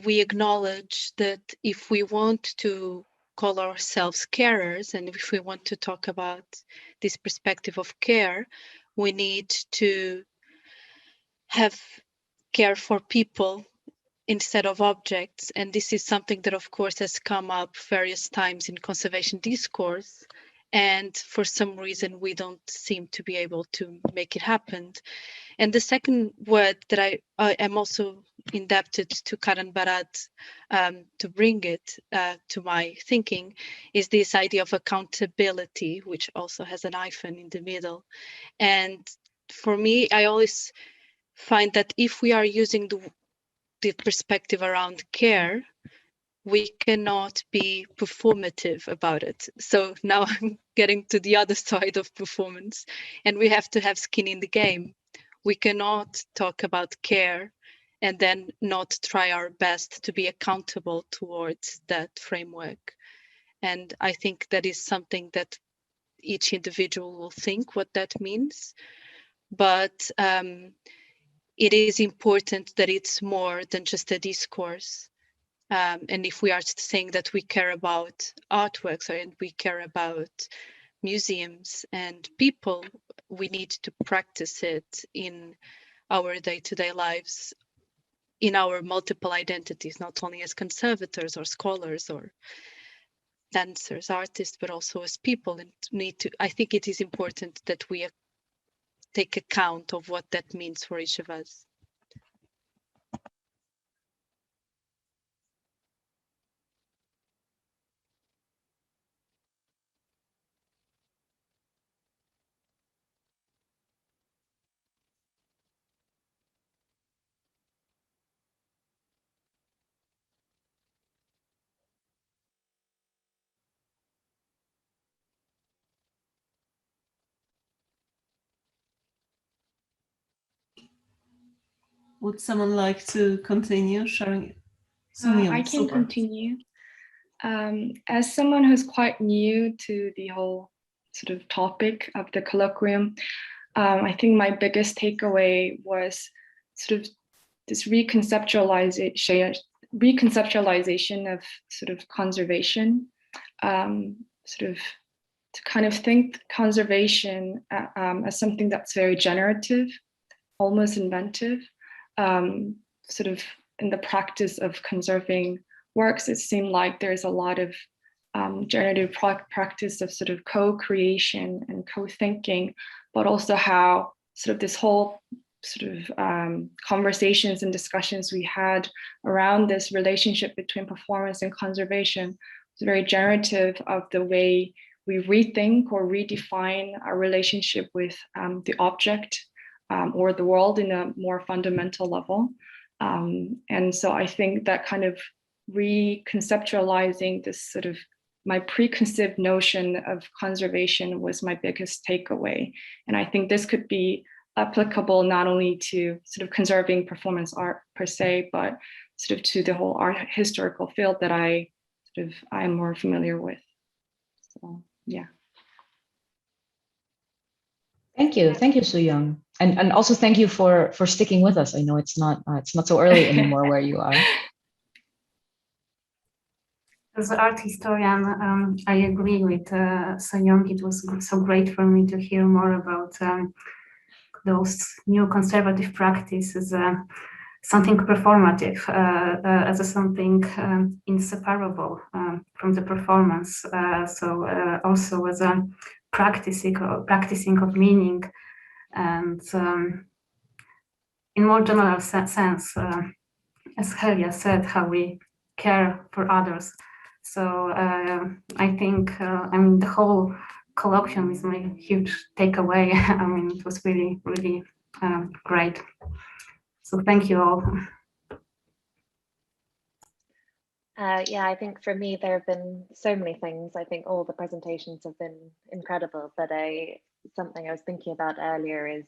we acknowledge that if we want to call ourselves carers, and if we want to talk about this perspective of care, we need to have care for people instead of objects. And this is something that, of course, has come up various times in conservation discourse. And for some reason, we don't seem to be able to make it happen. And the second word that I am also indebted to Karen Barat to bring it to my thinking is this idea of accountability, which also has an hyphen in the middle. And for me, I always find that if we are using the perspective around care, we cannot be performative about it. So now I'm getting to the other side of performance, and we have to have skin in the game. We cannot talk about care and then not try our best to be accountable towards that framework. And I think that is something that each individual will think what that means. But it is important that it's more than just a discourse. And if we are saying that we care about artworks and we care about museums and people, we need to practice it in our day-to-day lives, in our multiple identities, not only as conservators or scholars or dancers, artists, but also as people. And I think it is important that we take account of what that means for each of us. Would someone like to continue sharing? I can continue. As someone who's quite new to the whole sort of topic of the colloquium, I think my biggest takeaway was sort of this reconceptualization of sort of conservation, sort of to kind of think conservation as something that's very generative, almost inventive. Sort of in the practice of conserving works, it seemed like there's a lot of generative practice of sort of co-creation and co-thinking, but also how sort of this whole sort of conversations and discussions we had around this relationship between performance and conservation was very generative of the way we rethink or redefine our relationship with the object or the world in a more fundamental level. And so I think that kind of reconceptualizing this sort of my preconceived notion of conservation was my biggest takeaway. And I think this could be applicable not only to sort of conserving performance art per se, but sort of to the whole art historical field that I am more familiar with. So yeah. Thank you, Sooyoung, and also thank you for sticking with us. I know it's not so early anymore where you are. As an art historian, I agree with Sooyoung. It was so great for me to hear more about those new conservative practices, something performative, as something inseparable from the performance. Also as a practicing of meaning, and in more general sense, as Helia said, how we care for others. So I think the whole colloquium is my huge takeaway. I mean, it was really, really great. So thank you all. Yeah, I think for me, there have been so many things. I think all the presentations have been incredible, but something I was thinking about earlier is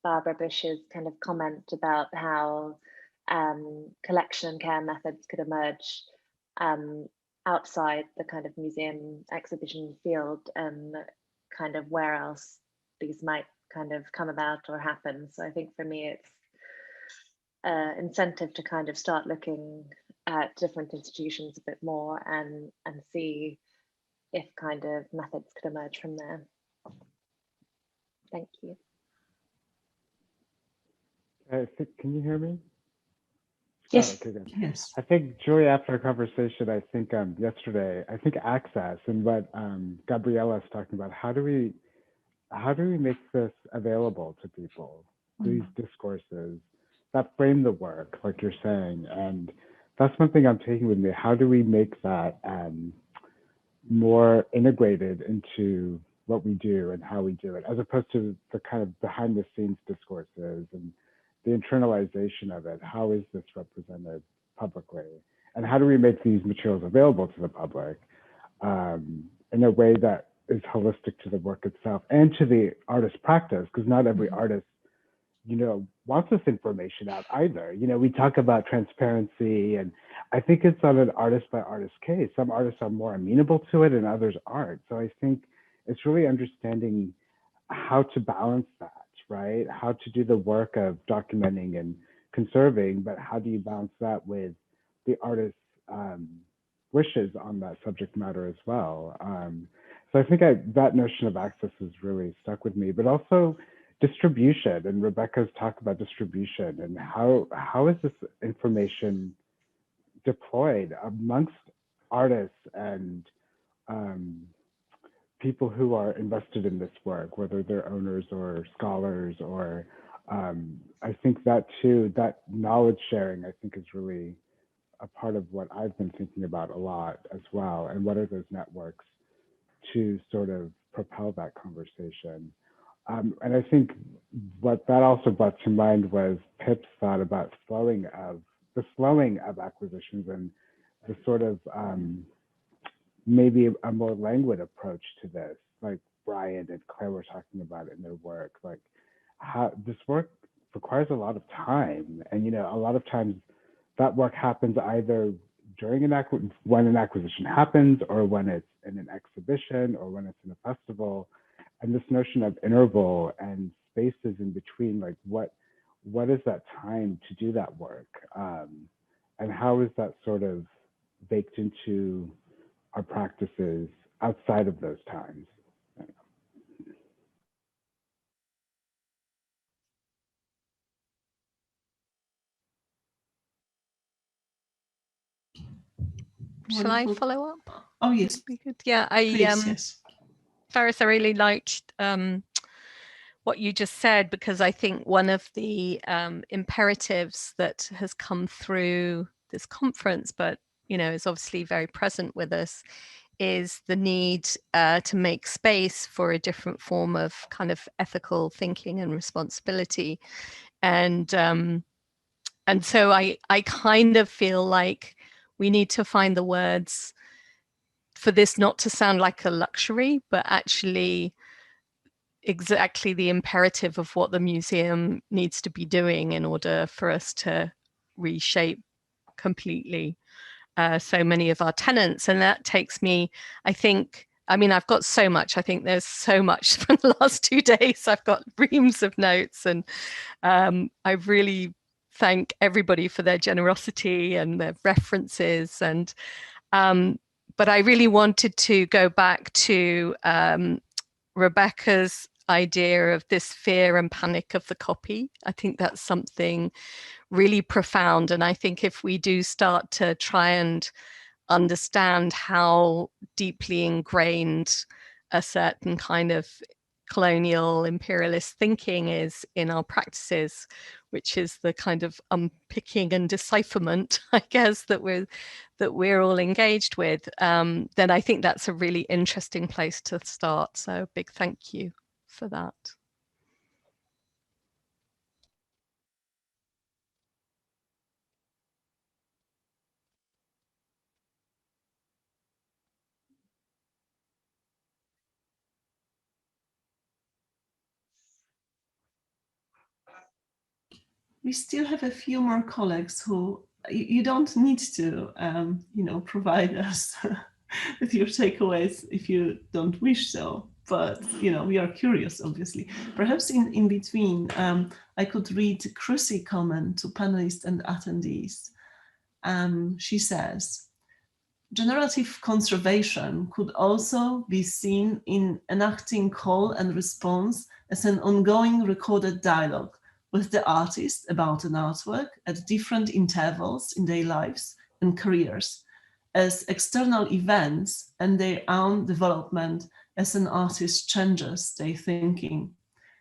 Barbara Büscher's kind of comment about how collection and care methods could emerge outside the kind of museum exhibition field, and kind of where else these might kind of come about or happen. So I think for me, it's incentive to kind of start looking at different institutions a bit more and see if kind of methods could emerge from there. Thank you. Can you hear me? Yes. Oh, okay, good. Yes. I think, Julie, after our conversation, I think yesterday, I think access and what Gabriella is talking about, how do we make this available to people, these discourses that frame the work, like you're saying? And that's one thing I'm taking with me. How do we make that more integrated into what we do and how we do it, as opposed to the kind of behind the scenes discourses and the internalization of it? How is this represented publicly? And how do we make these materials available to the public in a way that is holistic to the work itself and to the artist practice? Because not every artist, wants this information out either. We talk about transparency, and I think it's on an artist by artist case. Some artists are more amenable to it and others aren't. So I think it's really understanding how to balance that, right? How to do the work of documenting and conserving, but how do you balance that with the artist's wishes on that subject matter as well? So I think that notion of access has really stuck with me, but also distribution. And Rebecca's talked about distribution and how is this information deployed amongst artists and people who are invested in this work, whether they're owners or scholars, or I think that too, that knowledge sharing, I think is really a part of what I've been thinking about a lot as well. And what are those networks to sort of propel that conversation? And I think what that also brought to mind was Pip's thought about the slowing of acquisitions and the sort of maybe a more languid approach to this, like Brian and Claire were talking about in their work, like how this work requires a lot of time. And, a lot of times that work happens either during when an acquisition happens, or when it's in an exhibition, or when it's in a festival. And this notion of interval and spaces in between, like what is that time to do that work? And how is that sort of baked into our practices outside of those times? Shall I follow up? Oh, yes. Yeah, Please, Faris, I really liked what you just said, because I think one of the imperatives that has come through this conference, but is obviously very present with us, is the need to make space for a different form of kind of ethical thinking and responsibility. And so I kind of feel like we need to find the words for this not to sound like a luxury, but actually exactly the imperative of what the museum needs to be doing in order for us to reshape completely so many of our tenants. And that takes me, I think, I mean, I've got so much. I think there's so much from the last 2 days. I've got reams of notes, and I really thank everybody for their generosity and their references. And but I really wanted to go back to Rebecca's idea of this fear and panic of the copy. I think that's something really profound. And I think if we do start to try and understand how deeply ingrained a certain kind of colonial imperialist thinking is in our practices, which is the kind of unpicking and decipherment, I guess, that we're all engaged with, then I think that's a really interesting place to start. So big thank you for that. We still have a few more colleagues who you don't need to, provide us with your takeaways if you don't wish so. But we are curious, obviously. Perhaps in between, I could read Chrissy's comment to panelists and attendees. She says, generative conservation could also be seen in enacting call and response as an ongoing recorded dialogue with the artist about an artwork at different intervals in their lives and careers, as external events and their own development as an artist changes their thinking.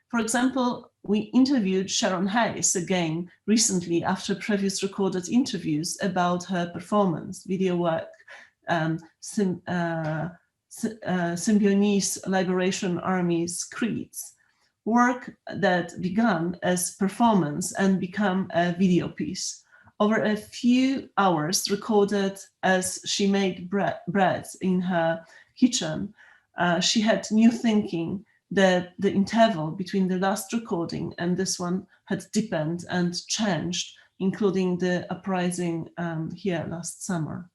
For example, we interviewed Sharon Hayes again recently after previous recorded interviews about her performance, video work, Symbionese Liberation Army's Creeds, work that began as performance and became a video piece. Over a few hours recorded as she made bread in her kitchen, she had new thinking that the interval between the last recording and this one had deepened and changed, including the uprising here last summer.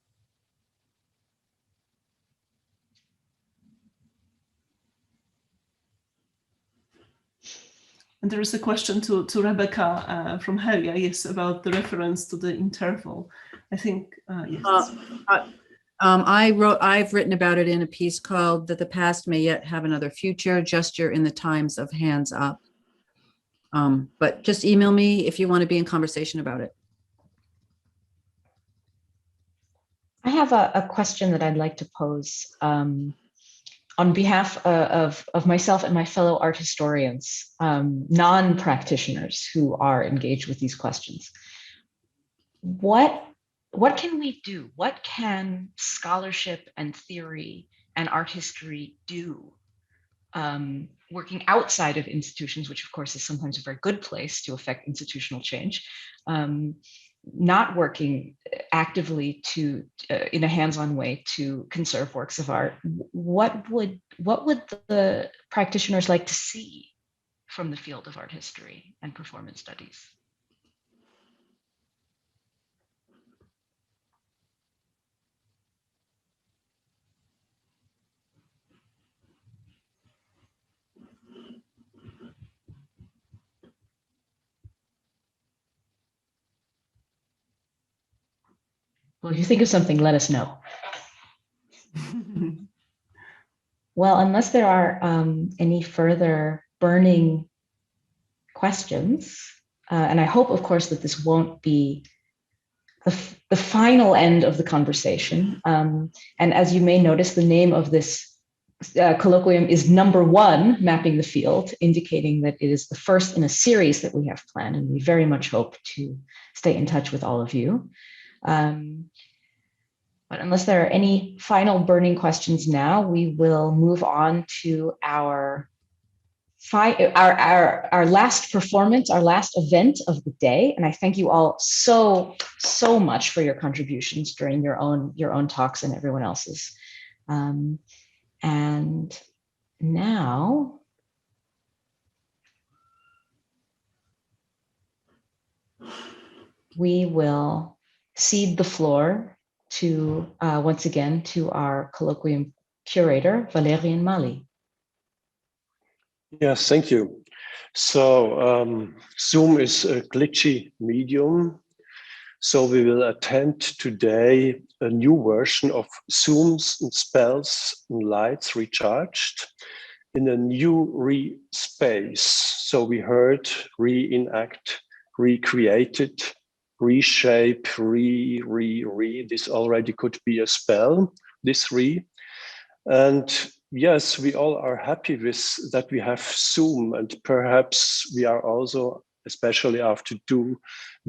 And there is a question to Rebecca from Helia, yes, about the reference to the interval. I think, yes. I've written about it in a piece called That the Past May Yet Have Another Future, Gesture in the Times of Hands Up. But just email me if you want to be in conversation about it. I have a question that I'd like to pose on behalf of myself and my fellow art historians, non-practitioners who are engaged with these questions. What can we do? What can scholarship and theory and art history do working outside of institutions, which of course is sometimes a very good place to affect institutional change, not working actively to in a hands-on way to conserve works of art? What would the practitioners like to see from the field of art history and performance studies? Well, if you think of something, let us know. Well, unless there are any further burning questions, and I hope, of course, that this won't be the final end of the conversation. And as you may notice, the name of this colloquium is number 1, Mapping the Field, indicating that it is the first in a series that we have planned, and we very much hope to stay in touch with all of you. But unless there are any final burning questions now, we will move on to our last performance, our last event of the day. And I thank you all so much for your contributions during your own talks and everyone else's. And now we will cede the floor to, once again, to our colloquium curator, Valerian Mali. Yes, thank you. So Zoom is a glitchy medium. So we will attempt today a new version of Zooms and spells and lights recharged in a new re-space. So we heard reenact, recreated, reshape, this already could be a spell, this re. And yes, we all are happy with that we have Zoom, and perhaps we are also, especially after 2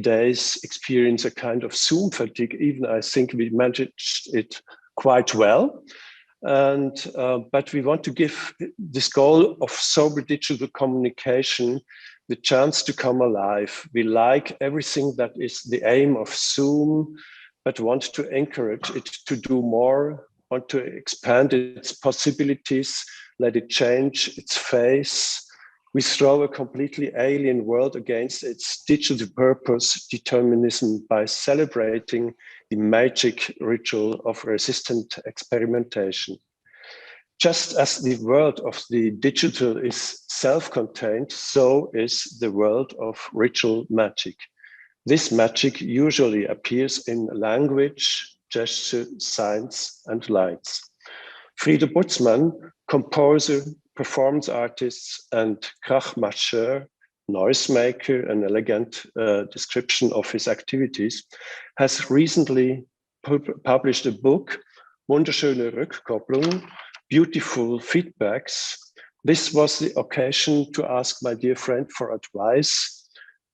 days, experience a kind of Zoom fatigue. Even I think we managed it quite well. And but we want to give this goal of sober digital communication the chance to come alive. We like everything that is the aim of Zoom, but want to encourage it to do more, want to expand its possibilities, let it change its face. We throw a completely alien world against its digital purpose determinism by celebrating the magic ritual of resistant experimentation. Just as the world of the digital is self-contained, so is the world of ritual magic. This magic usually appears in language, gesture, signs, and lights. Friede Butzmann, composer, performance artist, and Krachmacher, noisemaker, an elegant description of his activities, has recently published a book, Wunderschöne Rückkopplung, Beautiful Feedbacks. This was the occasion to ask my dear friend for advice.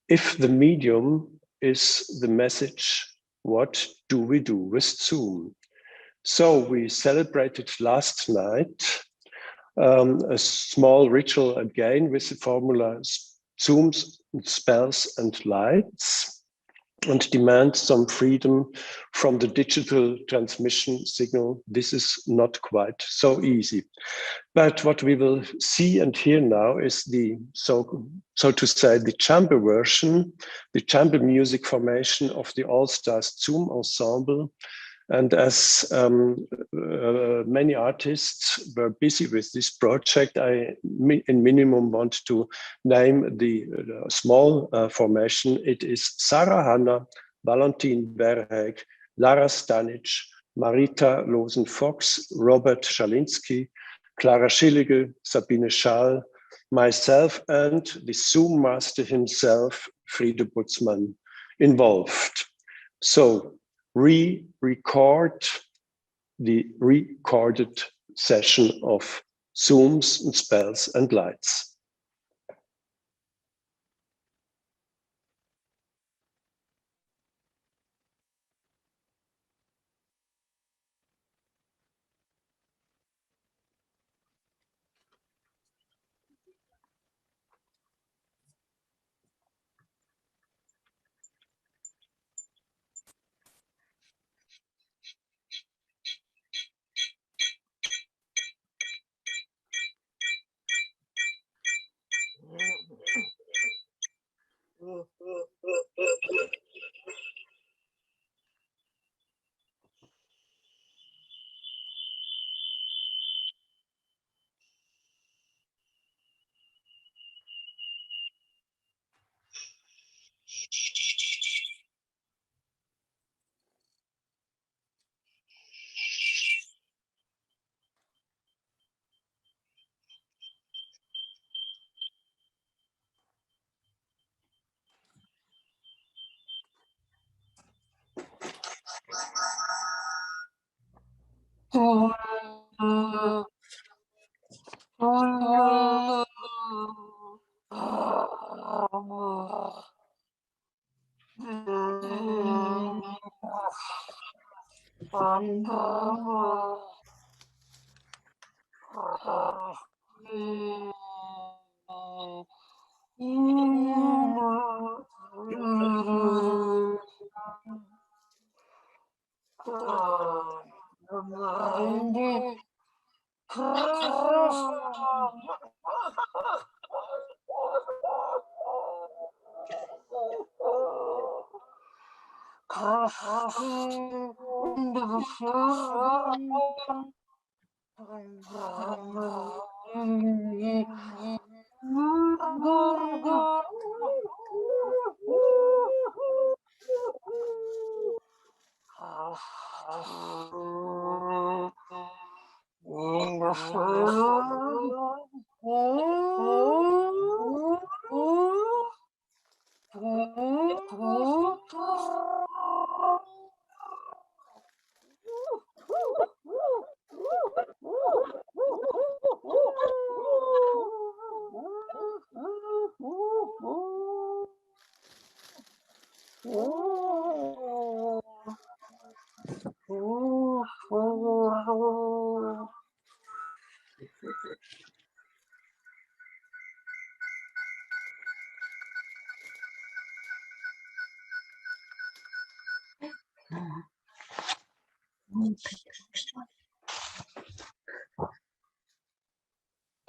If the medium is the message, what do we do with Zoom? So we celebrated last night a small ritual again with the formula Zooms, spells, and lights, and demand some freedom from the digital transmission signal. This is not quite so easy. But what we will see and hear now is the, so to say, the chamber version, the chamber music formation of the All-Stars Zoom Ensemble. And as many artists were busy with this project, I, in minimum, want to name the small formation. It is Sarah Hanna, Valentin Verheeg, Lara Stanic, Marita Losen-Fox, Robert Schalinski, Clara Schillige, Sabine Schall, myself, and the Zoom master himself, Friede Butzmann, involved. So, re-record the recorded session of Zooms and spells and lights.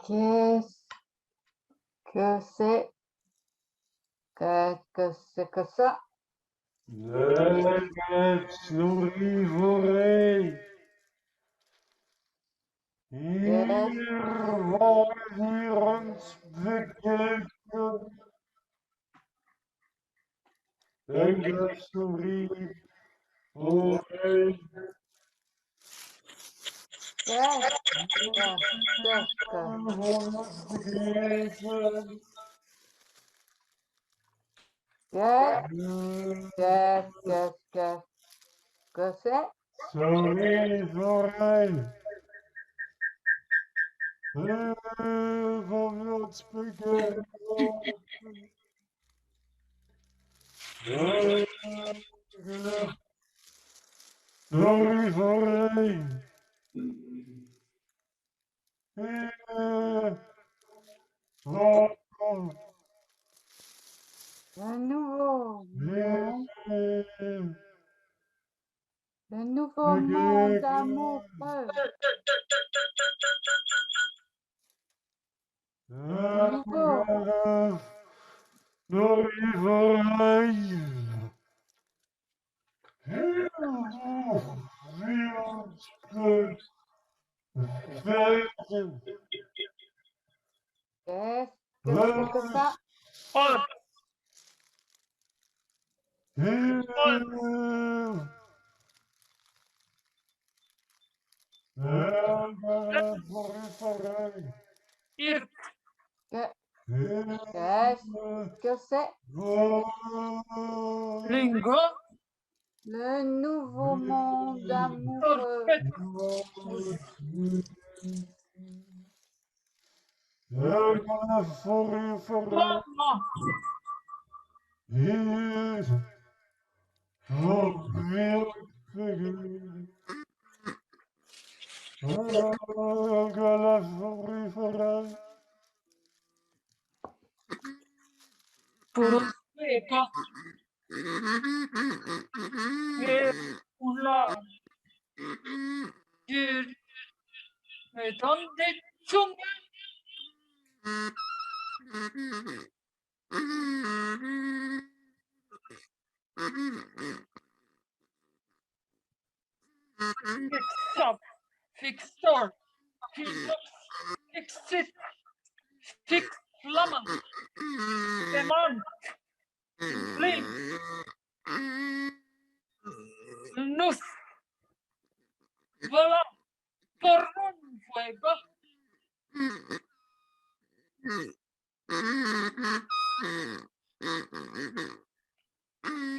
Qu'est-ce que c'est que ça? Qu'est-ce que c'est? Le nouveau monde, le nouveau monde amoureux. Qu'est-ce que c'est que ça? Qu'est-ce que c'est? Lingo. Le nouveau monde amoureux. Fixor, fixit, fix flamma, demant, flame, nus, voilà, tornum fuego.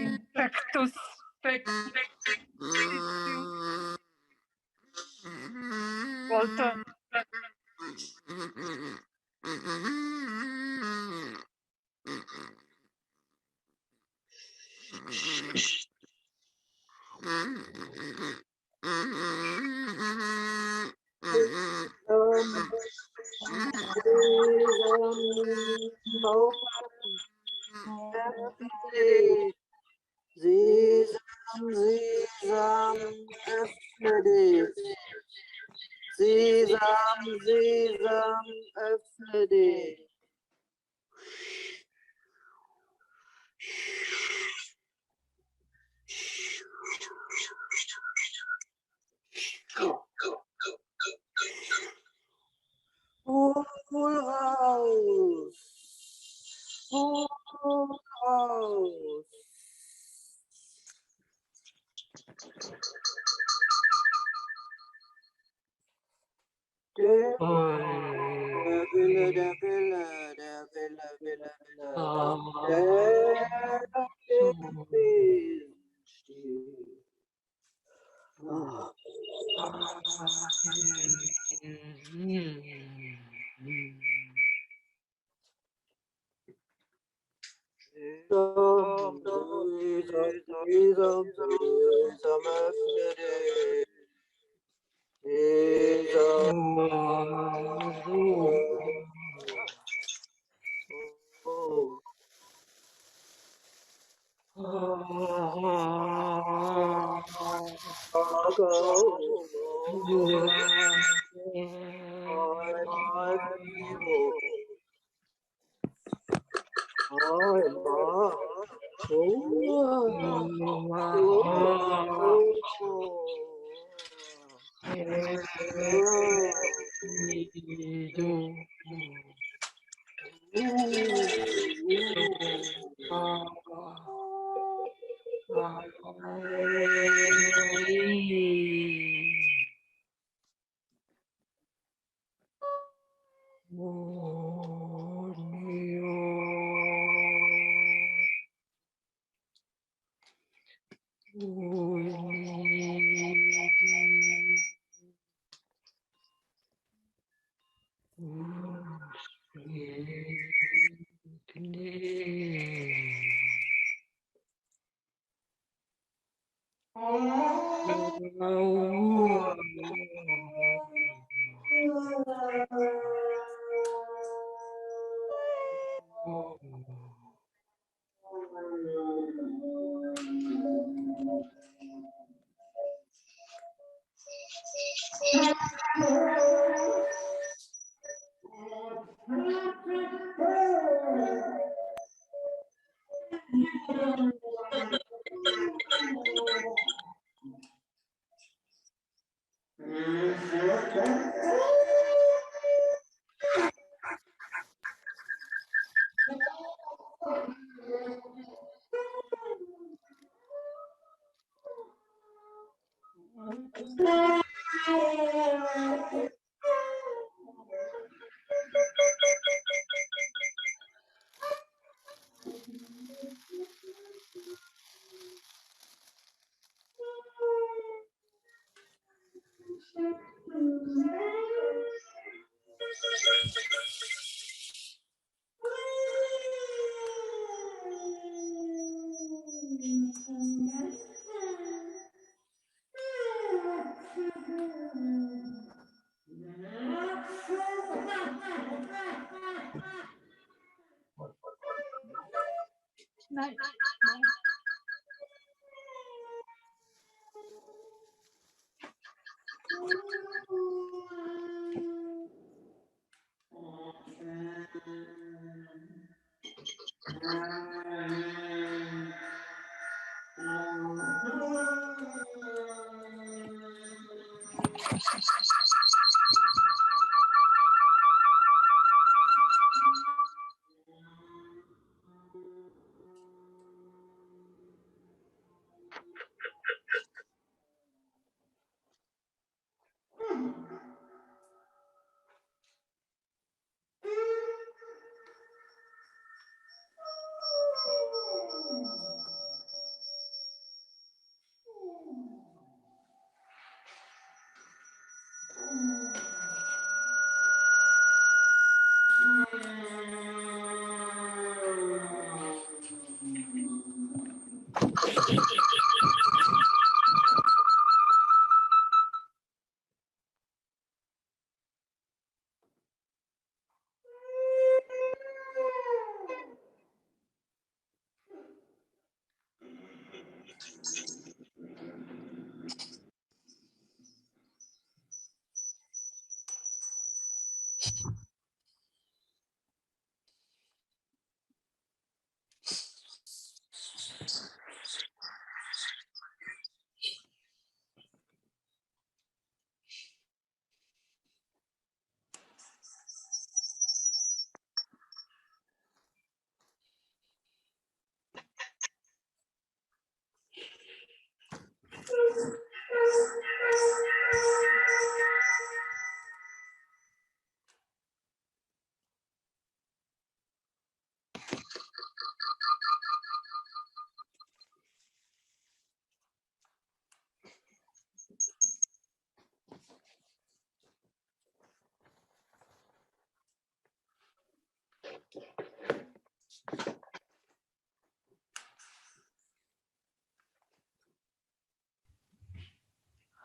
Infectus Walter. Sesam, öffne dich. Full house. Full house.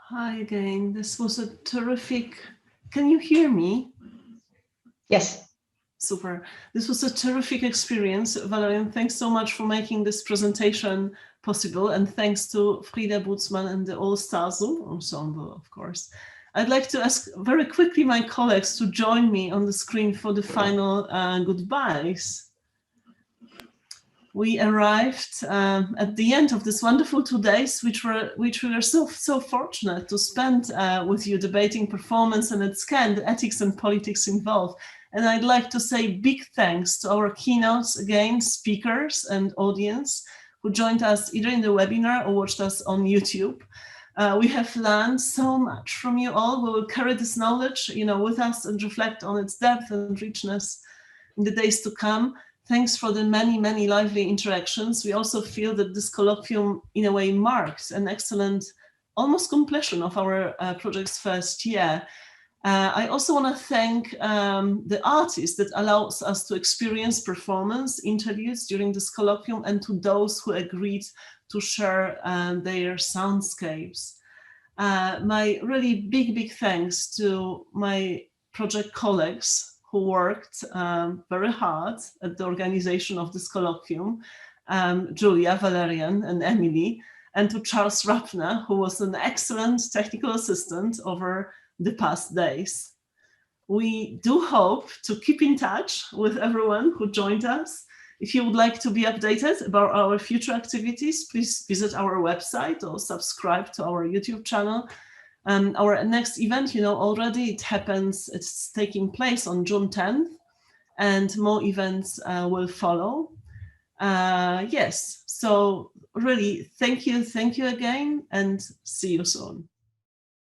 Hi again. This was a terrific. Can you hear me? Yes. Super. This was a terrific experience. Valerian, thanks so much for making this presentation possible. And thanks to Frida Butzmann and the all-starszoomensemble, of course. I'd like to ask very quickly my colleagues to join me on the screen for the final goodbyes. We arrived at the end of this wonderful 2 days, which we were so fortunate to spend with you, debating performance and its care, and the ethics and politics involved. And I'd like to say big thanks to our keynotes, again, speakers and audience who joined us either in the webinar or watched us on YouTube. We have learned so much from you all. We will carry this knowledge, with us and reflect on its depth and richness in the days to come. Thanks for the many, many lively interactions. We also feel that this colloquium, in a way, marks an excellent, almost completion of our project's first year. I also want to thank the artists that allows us to experience performance interludes during this colloquium, and to those who agreed to share their soundscapes. My really big thanks to my project colleagues who worked very hard at the organization of this colloquium, Julia, Valerian, and Emily, and to Charles Rappner, who was an excellent technical assistant over the past days. We do hope to keep in touch with everyone who joined us. If you would like to be updated about our future activities, please visit our website or subscribe to our YouTube channel. Our next event, already, it's taking place on June 10th, and more events will follow. Yes, so really, thank you again, and see you soon.